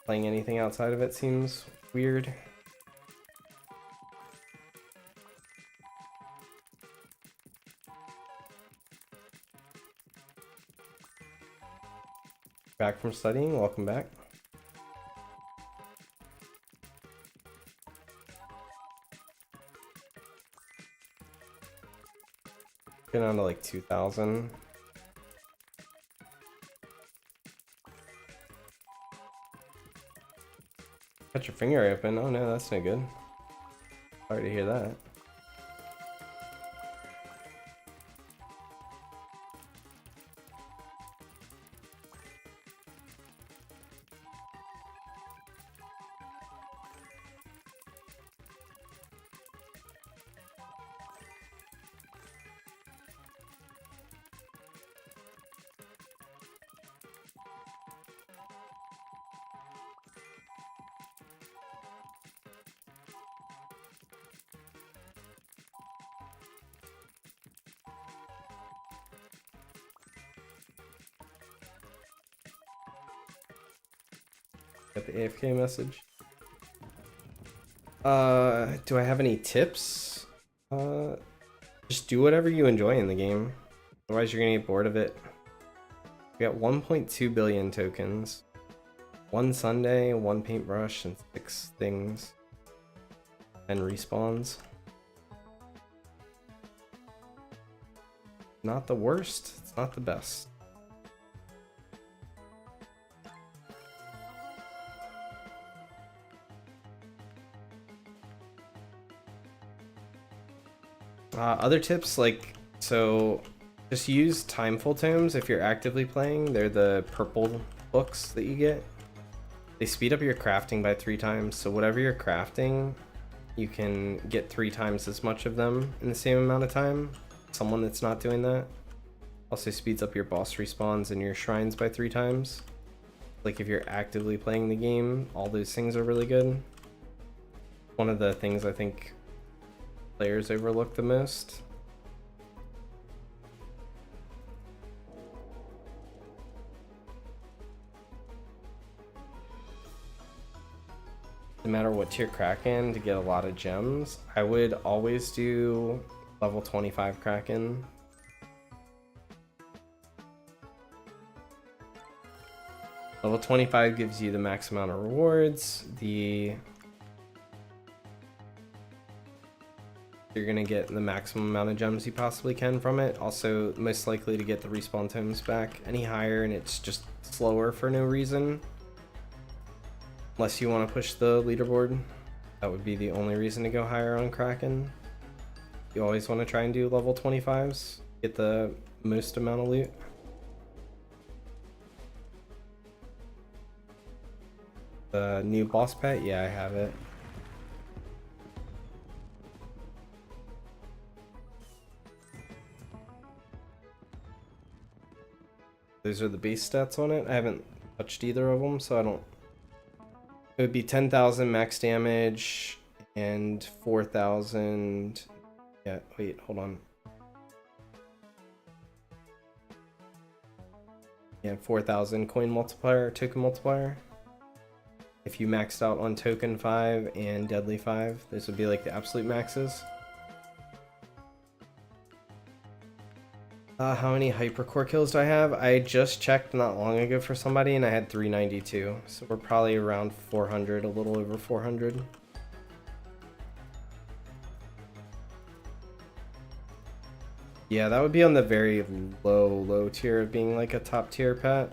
playing anything outside of it seems weird. Back from studying, welcome back. Get on to like 2,000. Cut your finger open. Oh no, that's no good. Sorry to hear that. Got the AFK message. Do I have any tips? Just do whatever you enjoy in the game. Otherwise you're gonna get bored of it. We got 1.2 billion tokens. 1 Sunday, 1 paintbrush, and 6 things. And respawns. Not the worst, it's not the best. Other tips, like, so just use timeful tomes if you're actively playing. They're the purple books that you get. They speed up your crafting by 3 times, so whatever you're crafting, you can get 3 times as much of them in the same amount of time. Someone that's not doing that also speeds up your boss respawns and your shrines by 3 times. Like if you're actively playing the game, all those things are really good. One of the things I think players overlook the most. No matter what tier Kraken to get a lot of gems, I would always do level 25 Kraken. Level 25 gives you the max amount of rewards. The You're gonna get the maximum amount of gems you possibly can from it. Also, most likely to get the respawn times back. Any higher and it's just slower for no reason. Unless you want to push the leaderboard. That would be the only reason to go higher on Kraken. You always want to try and do level 25s. Get the most amount of loot. The new boss pet? Yeah, I have it. Those are the base stats on it. I haven't touched either of them, so I don't... It would be 10,000 max damage and 4,000... Yeah, wait, hold on. Yeah, 4,000 coin multiplier, token multiplier. If you maxed out on token 5 and deadly 5, this would be like the absolute maxes. How many hypercore kills do I have? I just checked not long ago for somebody and I had 392. So we're probably around 400, a little over 400. Yeah, that would be on the very low tier of being like a top tier pet.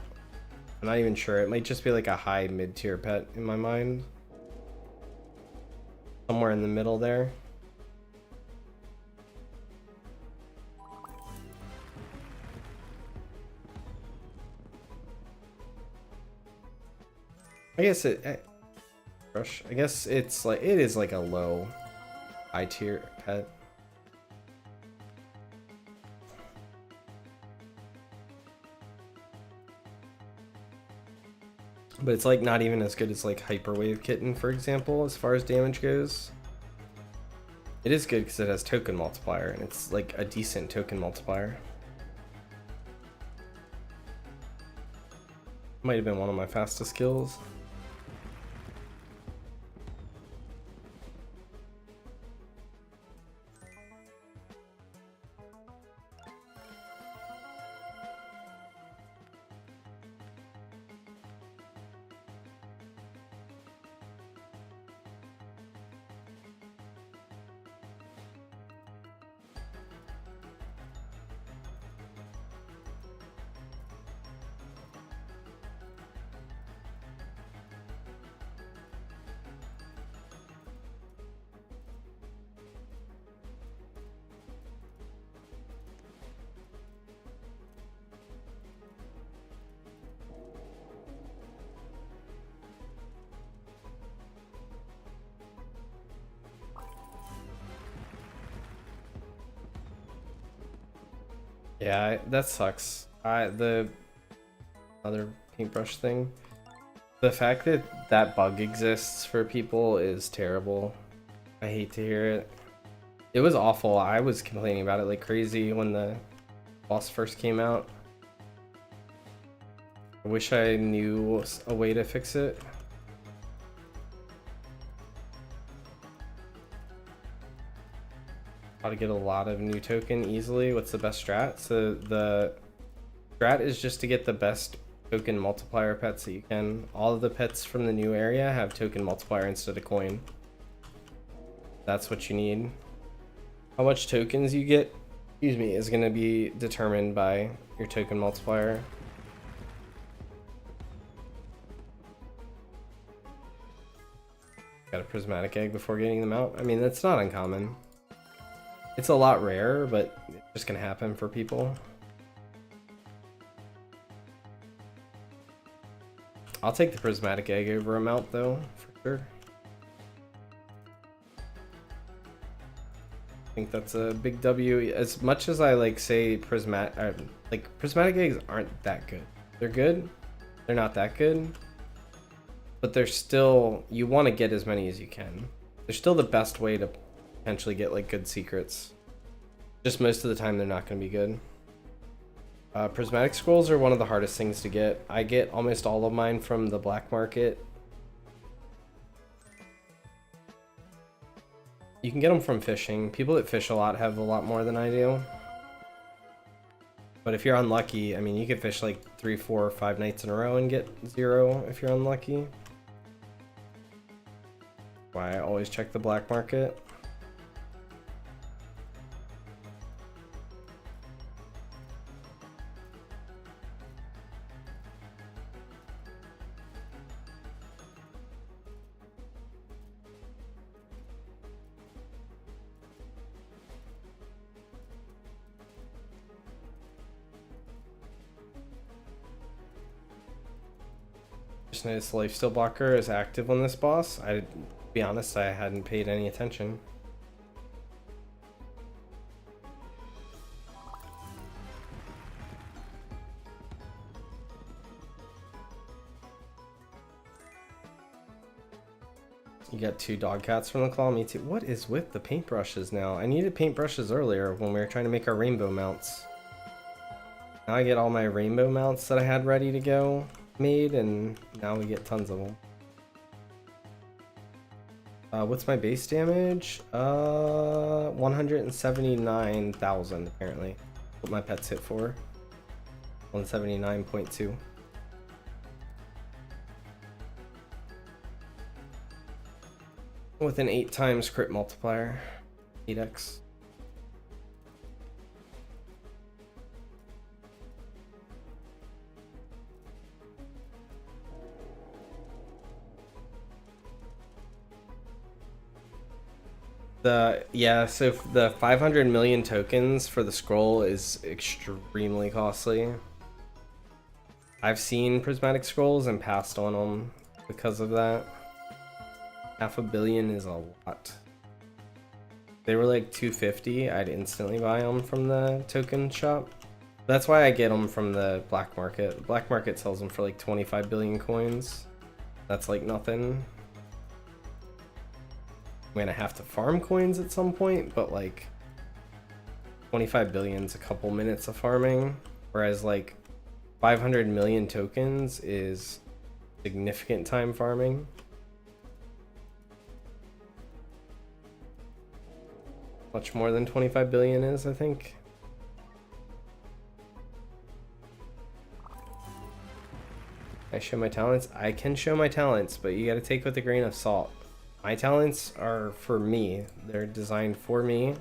I'm not even sure. It might just be like a high mid tier pet in my mind. Somewhere in the middle there. I guess I guess it's like, it is like a low high tier pet. But it's like not even as good as like Hyperwave Kitten, for example, as far as damage goes. It is good because it has token multiplier and it's like a decent token multiplier. Might have been one of my fastest kills. Yeah, that sucks. The other paintbrush thing. The fact that that bug exists for people is terrible. I hate to hear it. It was awful. I was complaining about it like crazy when the boss first came out. I wish I knew a way to fix it. How to get a lot of new token easily. What's the best strat? So the strat is just to get the best token multiplier pets that you can. All of the pets from the new area have token multiplier instead of coin. That's what you need. How much tokens you get, excuse me, is going to be determined by your token multiplier. Got a prismatic egg before getting them out. I mean, that's not uncommon. It's a lot rarer, but it's just gonna happen for people. I'll take the prismatic egg over a mount though, for sure. I think that's a big W. As much as I like say prismatic eggs aren't that good. They're good. They're not that good. But they're still, you want to get as many as you can. They're still the best way to potentially get like good secrets. Just most of the time they're not going to be good. Prismatic scrolls are one of the hardest things to get. I get almost all of mine from the black market. You can get them from fishing. People that fish a lot have a lot more than I do. But if you're unlucky, I mean, you could fish like 3, 4, or 5 nights in a row and get 0 if you're unlucky. Why I always check the black market. noticed the lifesteal blocker is active on this boss. To be honest, I hadn't paid any attention. You got 2 dog cats from the claw, me too. What is with the paintbrushes now? I needed paintbrushes earlier when we were trying to make our rainbow mounts. Now I get all my rainbow mounts that I had ready to go made, and now we get tons of them. What's my base damage? 179,000 apparently. What my pets hit for. 179.2. With an 8 times crit multiplier. 8x. So the 500 million tokens for the scroll is extremely costly. I've seen prismatic scrolls and passed on them because of that. 500 million is a lot. They were like 250, I'd instantly buy them from the token shop. That's why I get them from the black market. The black market sells them for like 25 billion coins. That's like nothing. I'm gonna have to farm coins at some point, but like 25 billion's a couple minutes of farming, whereas like 500 million tokens is significant time farming. Much more than 25 billion is, I think. I show my talents? I can show my talents, but you gotta take with a grain of salt. My talents are for me. They're designed for me.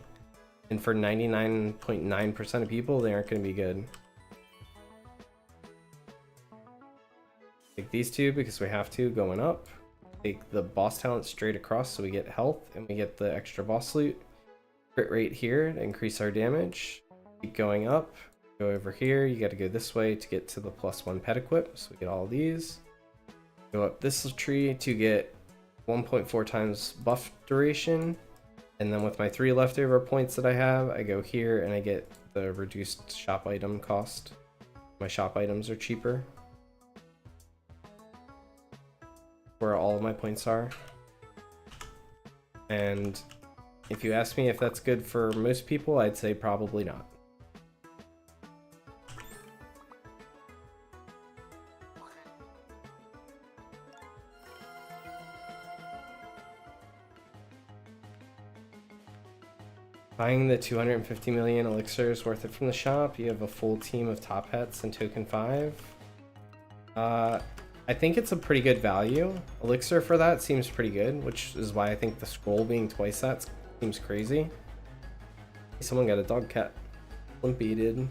And for 99.9% of people, they aren't going to be good. Take these two because we have to, going up. Take the boss talent straight across so we get health and we get the extra boss loot. Crit rate here to increase our damage. Keep going up. Go over here. You got to go this way to get to the +1 pet equip. So we get all these. Go up this tree to get 1.4 times buff duration, and then with my 3 leftover points that I have, I go here and I get the reduced shop item cost. My shop items are cheaper. Where all of my points are. And if you ask me if that's good for most people, I'd say probably not. Buying the 250 million elixirs worth it from the shop. You have a full team of top hats and token 5. I think it's a pretty good value. Elixir for that seems pretty good, which is why I think the scroll being twice that seems crazy. Someone got a dog cat. Limpy did.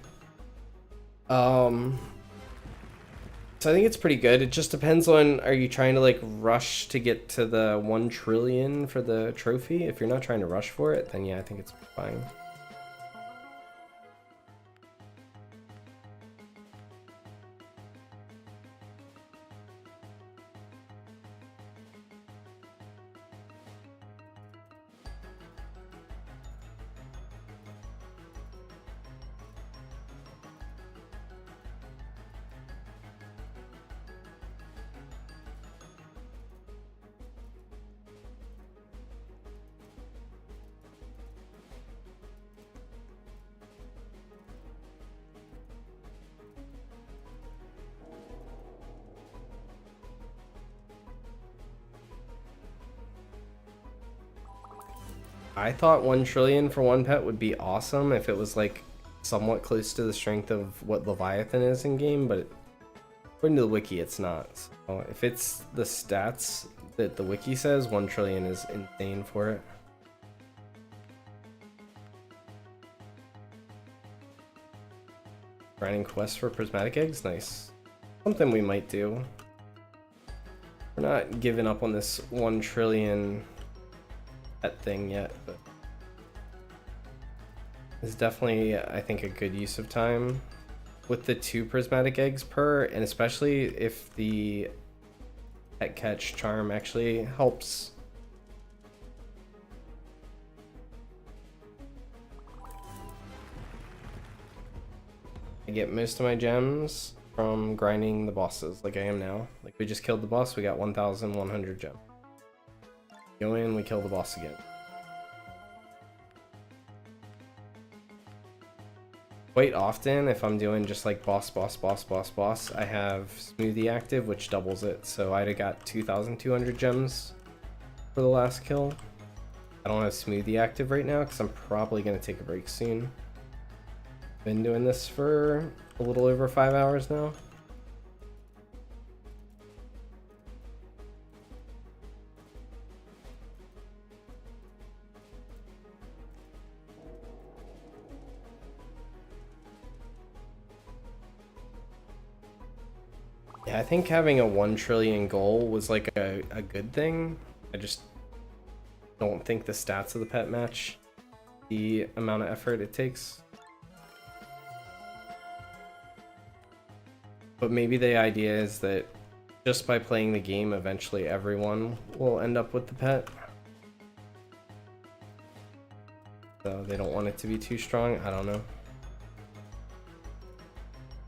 So I think it's pretty good. It just depends on, are you trying to like rush to get to the 1 trillion for the trophy? If you're not trying to rush for it, then yeah, I think it's fine. I thought 1 trillion for 1 pet would be awesome if it was like somewhat close to the strength of what Leviathan is in game, but according to the wiki, it's not. So if it's the stats that the wiki says, 1 trillion is insane for it. Grinding quests for prismatic eggs, nice. Something we might do. We're not giving up on this 1 trillion pet thing yet, but it's definitely, I think, a good use of time with the 2 prismatic eggs per, and especially if the Pet catch charm actually helps. I get most of my gems from grinding the bosses like I am now. Like we just killed the boss, we got 1,100 gems. Go in, we kill the boss again. Quite often, if I'm doing just like boss, I have Smoothie active, which doubles it. So I'd have got 2,200 gems for the last kill. I don't have Smoothie active right now because I'm probably going to take a break soon. Been doing this for a little over 5 hours now. Yeah, I think having a 1 trillion goal was like a good thing. I just don't think the stats of the pet match the amount of effort it takes. But maybe the idea is that just by playing the game, eventually everyone will end up with the pet. So they don't want it to be too strong. I don't know.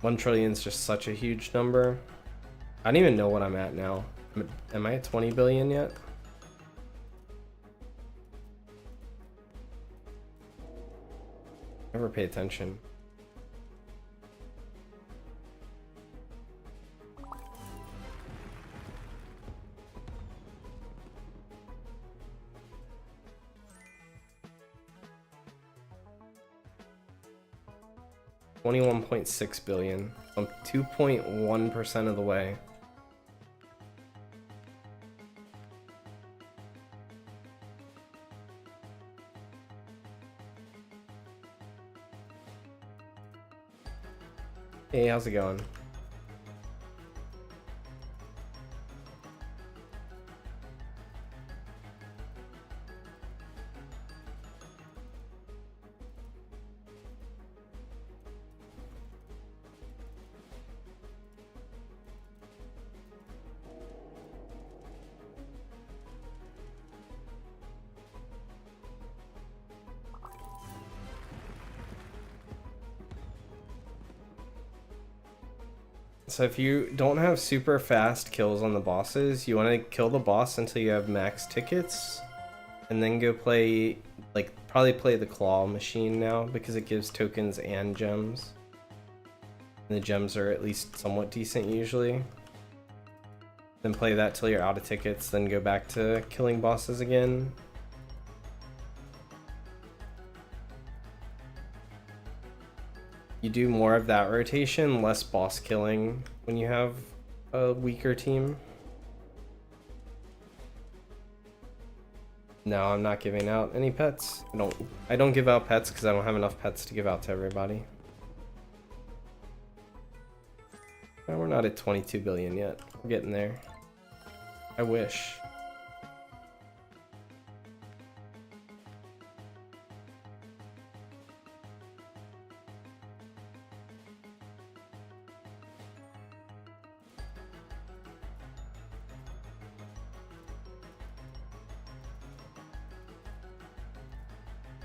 1 trillion is just such a huge number. I don't even know what I'm at now. Am I at 20 billion yet? Never pay attention. $21.6 billion. I'm 2.1% of the way. Hey, how's it going? So if you don't have super fast kills on the bosses, you want to kill the boss until you have max tickets, and then go play, like, probably play the claw machine now because it gives tokens and gems. And the gems are at least somewhat decent usually. Then play that till you're out of tickets, then go back to killing bosses again. You do more of that rotation, less boss killing when you have a weaker team. No, I'm not giving out any pets. I don't give out pets because I don't have enough pets to give out to everybody. No, we're not at 22 billion yet. We're getting there. I wish.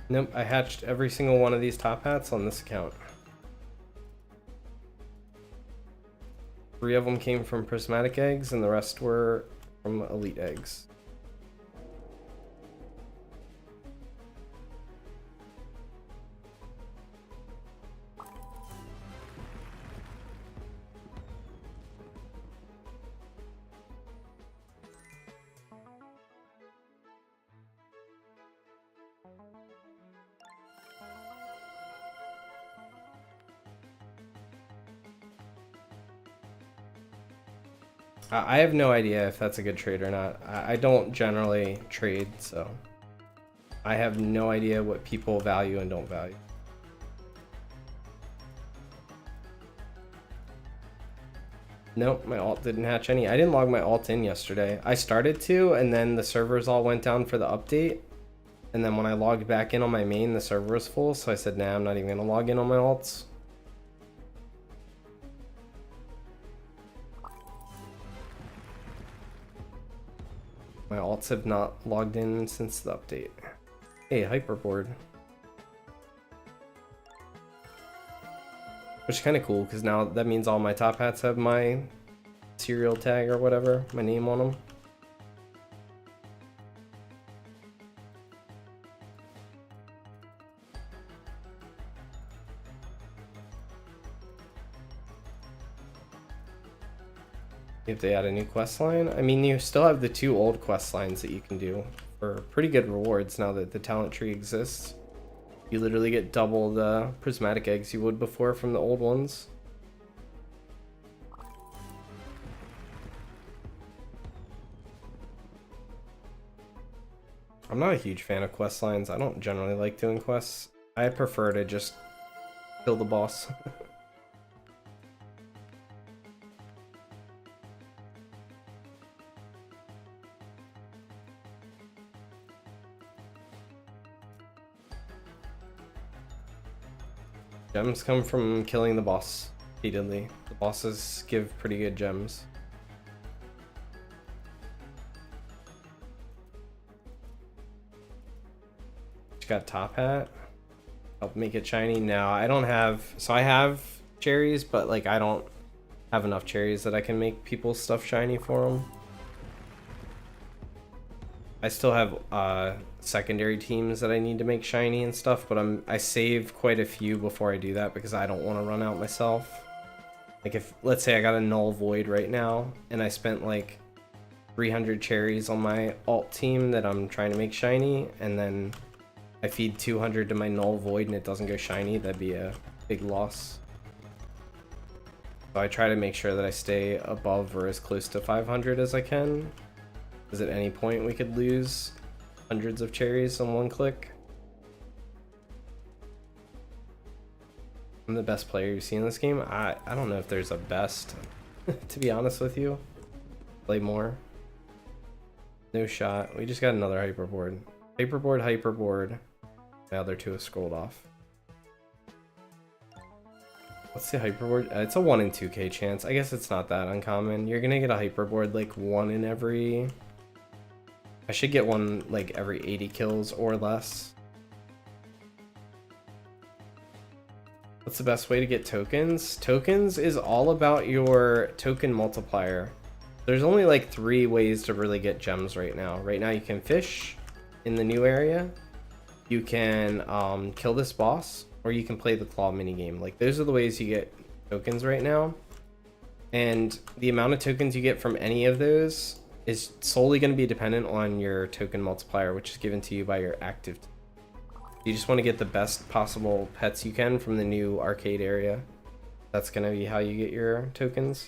Nope, I hatched every single one of these top hats on this account. 3 of them came from prismatic eggs and the rest were from elite eggs. I have no idea if that's a good trade or not. I don't generally trade, so I have no idea what people value and don't value. Nope, my alt didn't hatch any. I didn't log my alt in yesterday. I started to, and then the servers all went down for the update. And then when I logged back in on my main, the server was full, so I said, nah, I'm not even gonna log in on my alts. My alts have not logged in since the update. Hey, Hyperboard. Which is kind of cool, because now that means all my top hats have my serial tag or whatever, my name on them. If they add a new quest line, I mean, you still have the 2 old quest lines that you can do for pretty good rewards now that the talent tree exists. You literally get double the prismatic eggs you would before from the old ones. I'm not a huge fan of quest lines. I don't generally like doing quests. I prefer to just kill the boss. Gems come from killing the boss repeatedly. The bosses give pretty good gems. Got top hat. Help make it shiny. No, I don't have. So I have cherries, but like I don't have enough cherries that I can make people's stuff shiny for them. I still have secondary teams that I need to make shiny and stuff, but I save quite a few before I do that because I don't want to run out myself. Like if, let's say I got a null void right now and I spent like 300 cherries on my alt team that I'm trying to make shiny, and then I feed 200 to my null void and it doesn't go shiny, that'd be a big loss. So I try to make sure that I stay above or as close to 500 as I can, because at any point we could lose hundreds of cherries on one click. I'm the best player you've seen in this game. I don't know if there's a best, to be honest with you. Play more. No shot. We just got another hyperboard. Hyperboard, hyperboard. The other 2 have scrolled off. What's the hyperboard? It's a 1 in 2k chance. I guess it's not that uncommon. You're gonna get a hyperboard like 1 in every... I should get one like every 80 kills or less. What's the best way to get tokens? Tokens is all about your token multiplier. There's only like 3 ways to really get gems right now. Right now you can fish in the new area. You can kill this boss, or you can play the claw minigame. Like those are the ways you get tokens right now. And the amount of tokens you get from any of those is solely going to be dependent on your token multiplier, which is given to you by your active. You just want to get the best possible pets you can from the new arcade area. That's going to be how you get your tokens.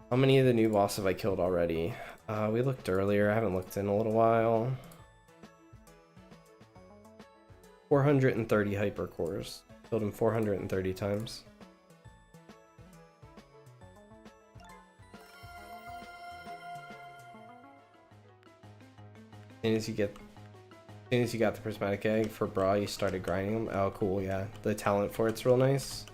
How many of the new bosses have I killed already? We looked earlier. I haven't looked in a little while. 430 hypercores. Killed him 430 times. As soon as you got the prismatic egg for Bra, you started grinding them. Oh, cool, yeah. The talent for it's real nice.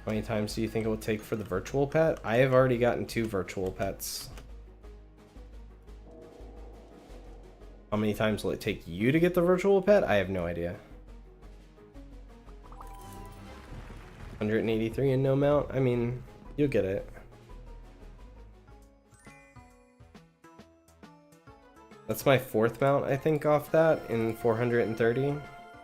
How many times do you think it will take for the virtual pet? I have already gotten 2 virtual pets. How many times will it take you to get the virtual pet? I have no idea. 183 and no mount? I mean, you'll get it. That's my 4th mount, I think, off that in 430.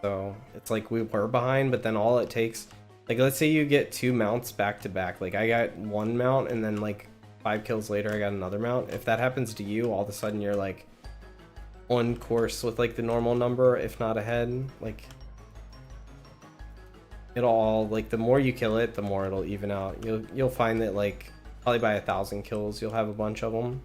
So it's like we were behind, but then all it takes... Like, let's say you get 2 mounts back to back. Like, I got 1 mount, and then, like, 5 kills later, I got another mount. If that happens to you, all of a sudden you're, like, on course with, like, the normal number, if not ahead. Like, it'll all, like, the more you kill it, the more it'll even out. You'll find that, like, probably by 1,000 kills, you'll have a bunch of them.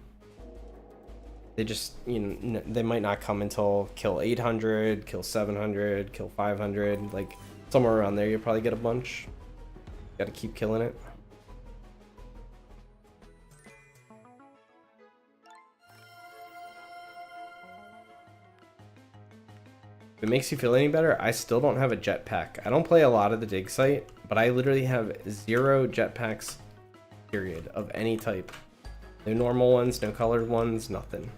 They just, you know, they might not come until kill 800, kill 700, kill 500, like... Somewhere around there, you'll probably get a bunch. Gotta keep killing it. If it makes you feel any better, I still don't have a jetpack. I don't play a lot of the dig site, but I literally have 0 jetpacks, period, of any type. No normal ones, no colored ones, nothing.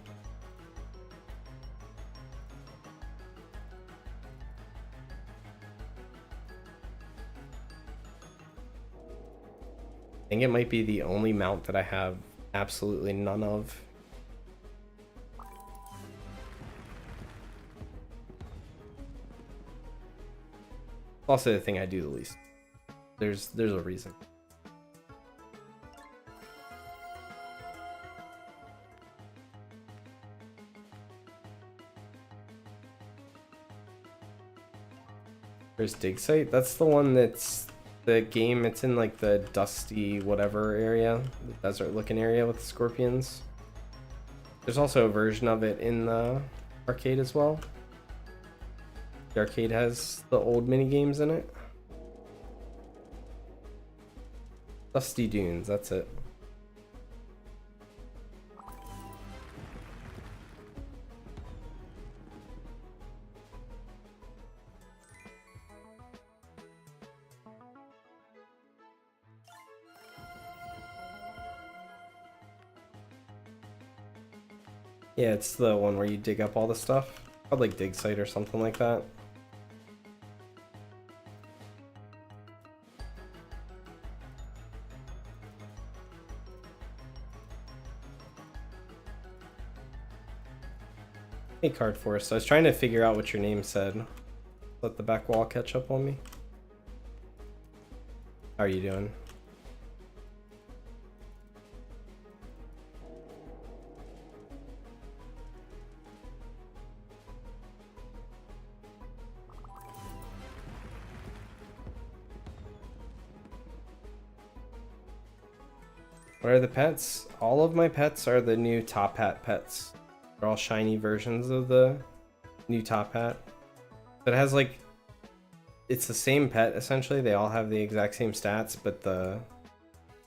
I think it might be the only mount that I have absolutely none of. Also the thing I do the least. There's a reason. There's dig site. That's the one that's the game. It's in like the dusty whatever area, the desert looking area with the scorpions. There's also a version of it in the arcade as well. The arcade has the old mini games in it. Dusty Dunes, that's it. Yeah, it's the one where you dig up all the stuff. Called like dig site or something like that. Hey, Card Force. I was trying to figure out what your name said. Let the back wall catch up on me. How are you doing? What are the pets? All of my pets are the new Top Hat pets. They're all shiny versions of the new Top Hat. But it has like, it's the same pet essentially. They all have the exact same stats, but the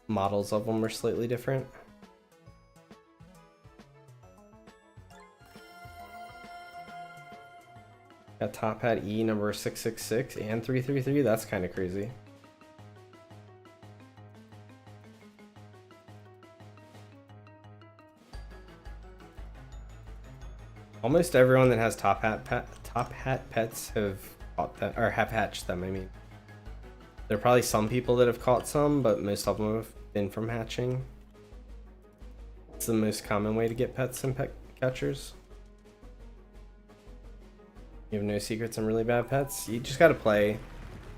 models of them are slightly different. Got Top Hat E number 666 and 333. That's kind of crazy. Almost everyone that has Top Hat pets have caught them, or have hatched them. I mean, there are probably some people that have caught some, but most of them have been from hatching. It's the most common way to get pets and pet catchers. You have no secrets and really bad pets. You just gotta play,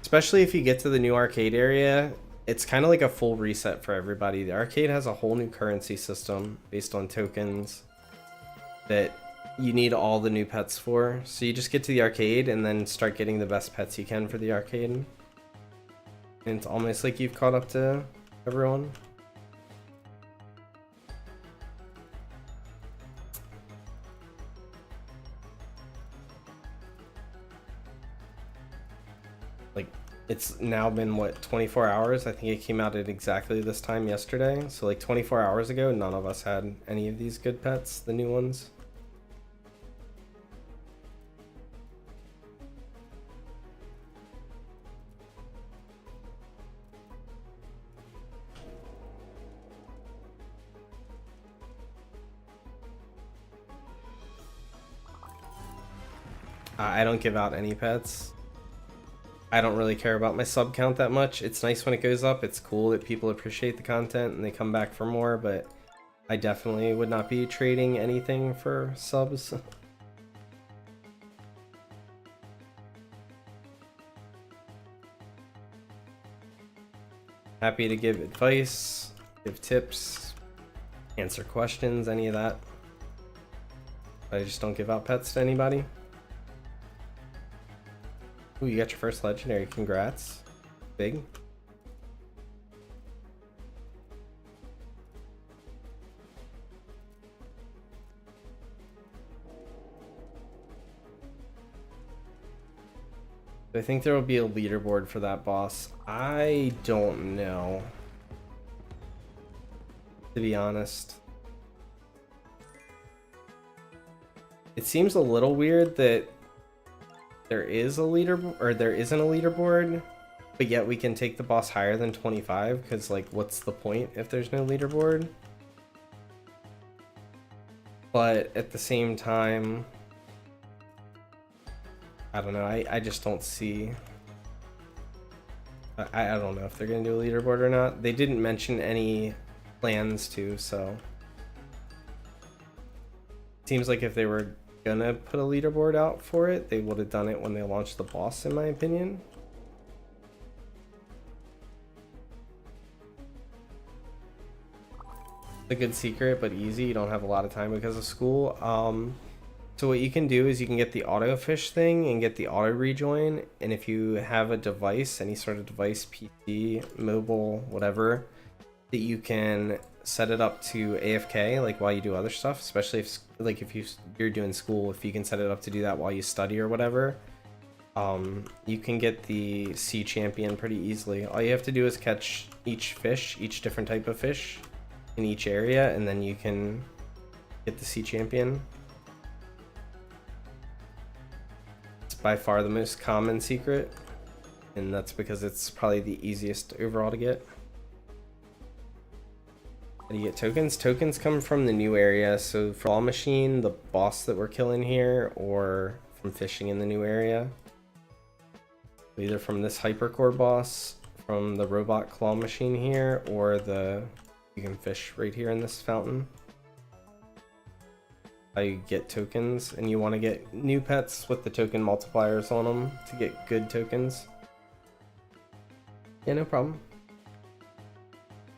especially if you get to the new arcade area. It's kind of like a full reset for everybody. The arcade has a whole new currency system based on tokens that you need all the new pets for. So you just get to the arcade and then start getting the best pets you can for the arcade. And it's almost like you've caught up to everyone. Like, it's now been, what, 24 hours? I think it came out at exactly this time yesterday. So like 24 hours ago, none of us had any of these good pets, the new ones. I don't give out any pets. I don't really care about my sub count that much. It's nice when it goes up. It's cool that people appreciate the content and they come back for more, but I definitely would not be trading anything for subs. Happy to give advice, give tips, answer questions, any of that. I just don't give out pets to anybody. Ooh, you got your first legendary. Congrats. Big. I think there will be a leaderboard for that boss. I don't know, to be honest. It seems a little weird that there is a leaderboard, or there isn't a leaderboard, but yet we can take the boss higher than 25, because, like, what's the point if there's no leaderboard? But at the same time, I don't know, I just don't see... I don't know if they're going to do a leaderboard or not. They didn't mention any plans to, so... Seems like if they were gonna put a leaderboard out for it, they would have done it when they launched the boss, in my opinion. A good secret, but easy. You don't have a lot of time because of school. So what you can do is you can get the auto fish thing and get the auto rejoin, and if you have a device, any sort of device, PC, mobile, whatever, that you can set it up to AFK, like while you do other stuff, especially if like if you're doing school, if you can set it up to do that while you study or whatever, you can get the sea champion pretty easily. All you have to do is catch each fish, each different type of fish in each area, and then you can get the sea champion. It's by far the most common secret, and that's because it's probably the easiest overall to get. How do you get tokens? Tokens come from the new area, so for Claw Machine, the boss that we're killing here, or from fishing in the new area. Either from this Hypercore boss, from the Robot Claw Machine here, or you can fish right here in this fountain. How you get tokens, and you want to get new pets with the token multipliers on them to get good tokens. Yeah, no problem.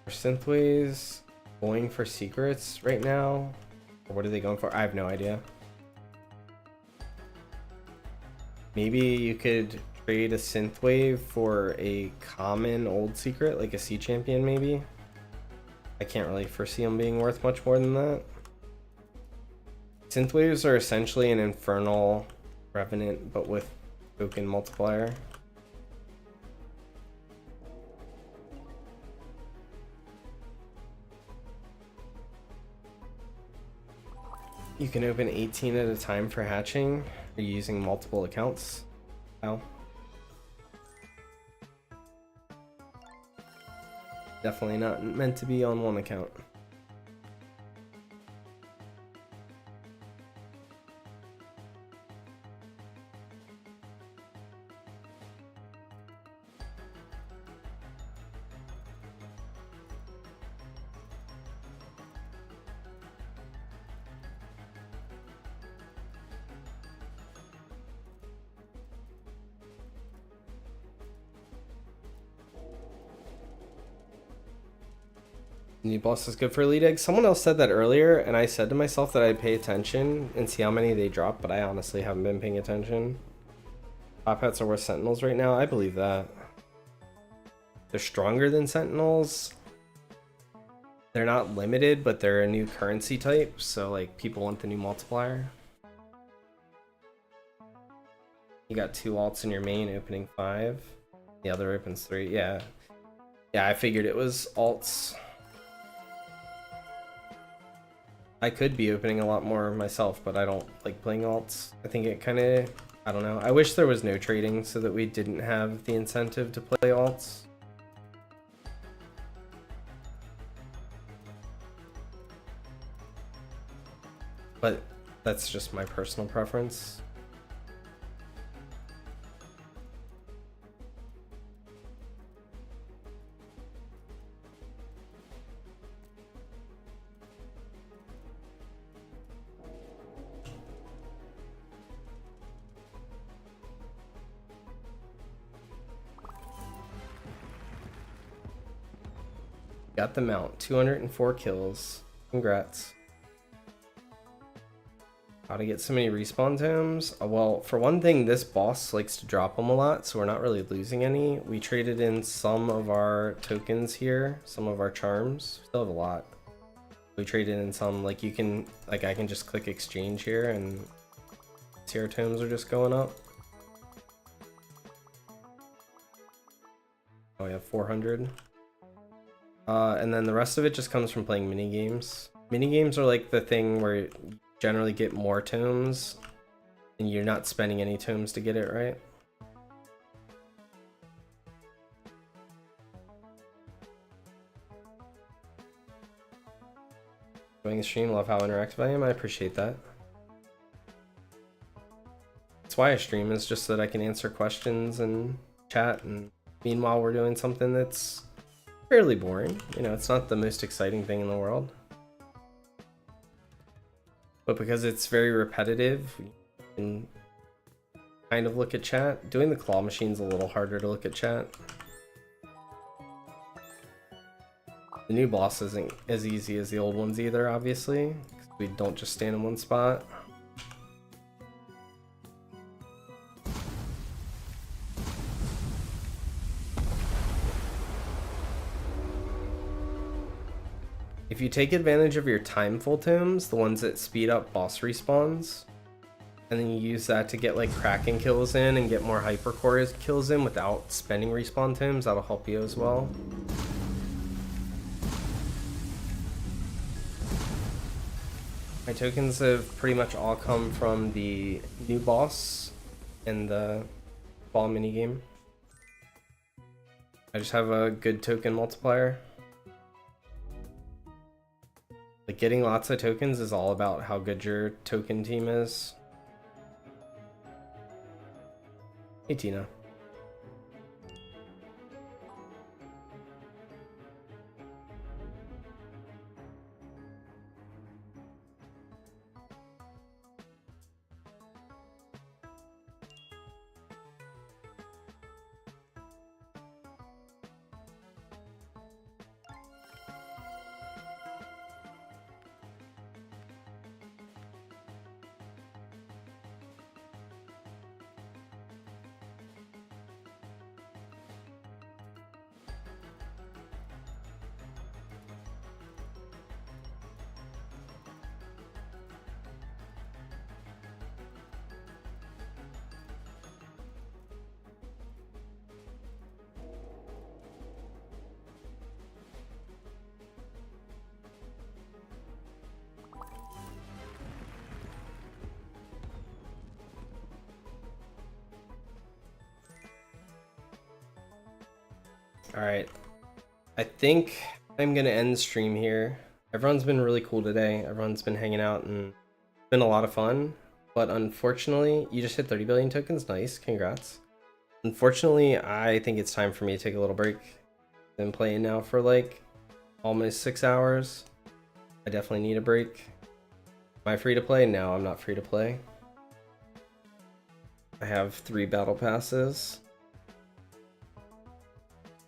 For Synthwaves, going for secrets right now, or what are they going for? I have no idea. Maybe you could trade a Synthwave for a common old secret, like a sea champion maybe. I can't really foresee them being worth much more than that. Synthwaves are essentially an Infernal Revenant, but with token multiplier. You can open 18 at a time for hatching. Are you using multiple accounts? Wow. Definitely not meant to be on one account. New boss is good for elite eggs. Someone else said that earlier, and I said to myself that I'd pay attention and see how many they drop, but I honestly haven't been paying attention. Top hats are worth sentinels right now. I believe that. They're stronger than sentinels. They're not limited, but they're a new currency type, so like people want the new multiplier. You got 2 alts in your main, opening 5. The other opens 3. Yeah, I figured it was alts. I could be opening a lot more myself, but I don't like playing alts. I think it kind of, I don't know. I wish there was no trading so that we didn't have the incentive to play alts. But that's just my personal preference. Got the mount, 204 kills. Congrats. How to get so many respawn tomes? Well, for one thing, this boss likes to drop them a lot, so we're not really losing any. We traded in some of our tokens here, some of our charms. We still have a lot. We traded in some, like you can, like I can just click exchange here and see our tomes are just going up. Oh, we have 400. And then the rest of it just comes from playing mini games. Mini games are like the thing where you generally get more tomes And you're not spending any tomes to get it, right? Enjoying the stream, love how interactive I am. I appreciate that. That's why I stream, is just so that I can answer questions and chat, and meanwhile we're doing something that's fairly boring. You know, it's not the most exciting thing in the world. But because it's very repetitive, you can kind of look at chat. Doing the claw machine's a little harder to look at chat. The new boss isn't as easy as the old ones either, obviously, 'cause we don't just stand in one spot. If you take advantage of your timeful tomes, the ones that speed up boss respawns, and then you use that to get like Kraken kills in and get more Hypercore kills in without spending respawn tomes, that'll help you as well. My tokens have pretty much all come from the new boss and the ball minigame. I just have a good token multiplier. Like, getting lots of tokens is all about how good your token team is. Hey, Tina. Alright, I think I'm gonna end the stream here. Everyone's been really cool today. Everyone's been hanging out and it's been a lot of fun. But unfortunately, you just hit 30 billion tokens. Nice, congrats. Unfortunately, I think it's time for me to take a little break. I've been playing now for like almost 6 hours. I definitely need a break. Am I free to play? No, I'm not free to play. I have 3 battle passes.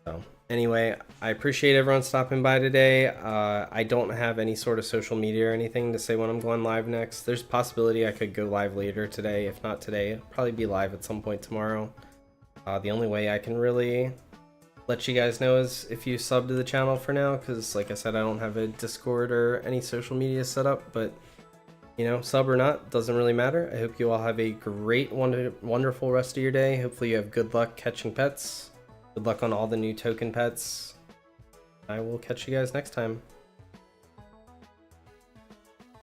So anyway, I appreciate everyone stopping by today. I don't have any sort of social media or anything to say when I'm going live next. There's a possibility I could go live later today. If not today, I'll probably be live at some point tomorrow. The only way I can really let you guys know is if you sub to the channel for now, because like I said, I don't have a Discord or any social media set up, but you know, sub or not, doesn't really matter. I hope you all have a great, wonderful rest of your day. Hopefully you have good luck catching pets. Good luck on all the new token pets. I will catch you guys next time.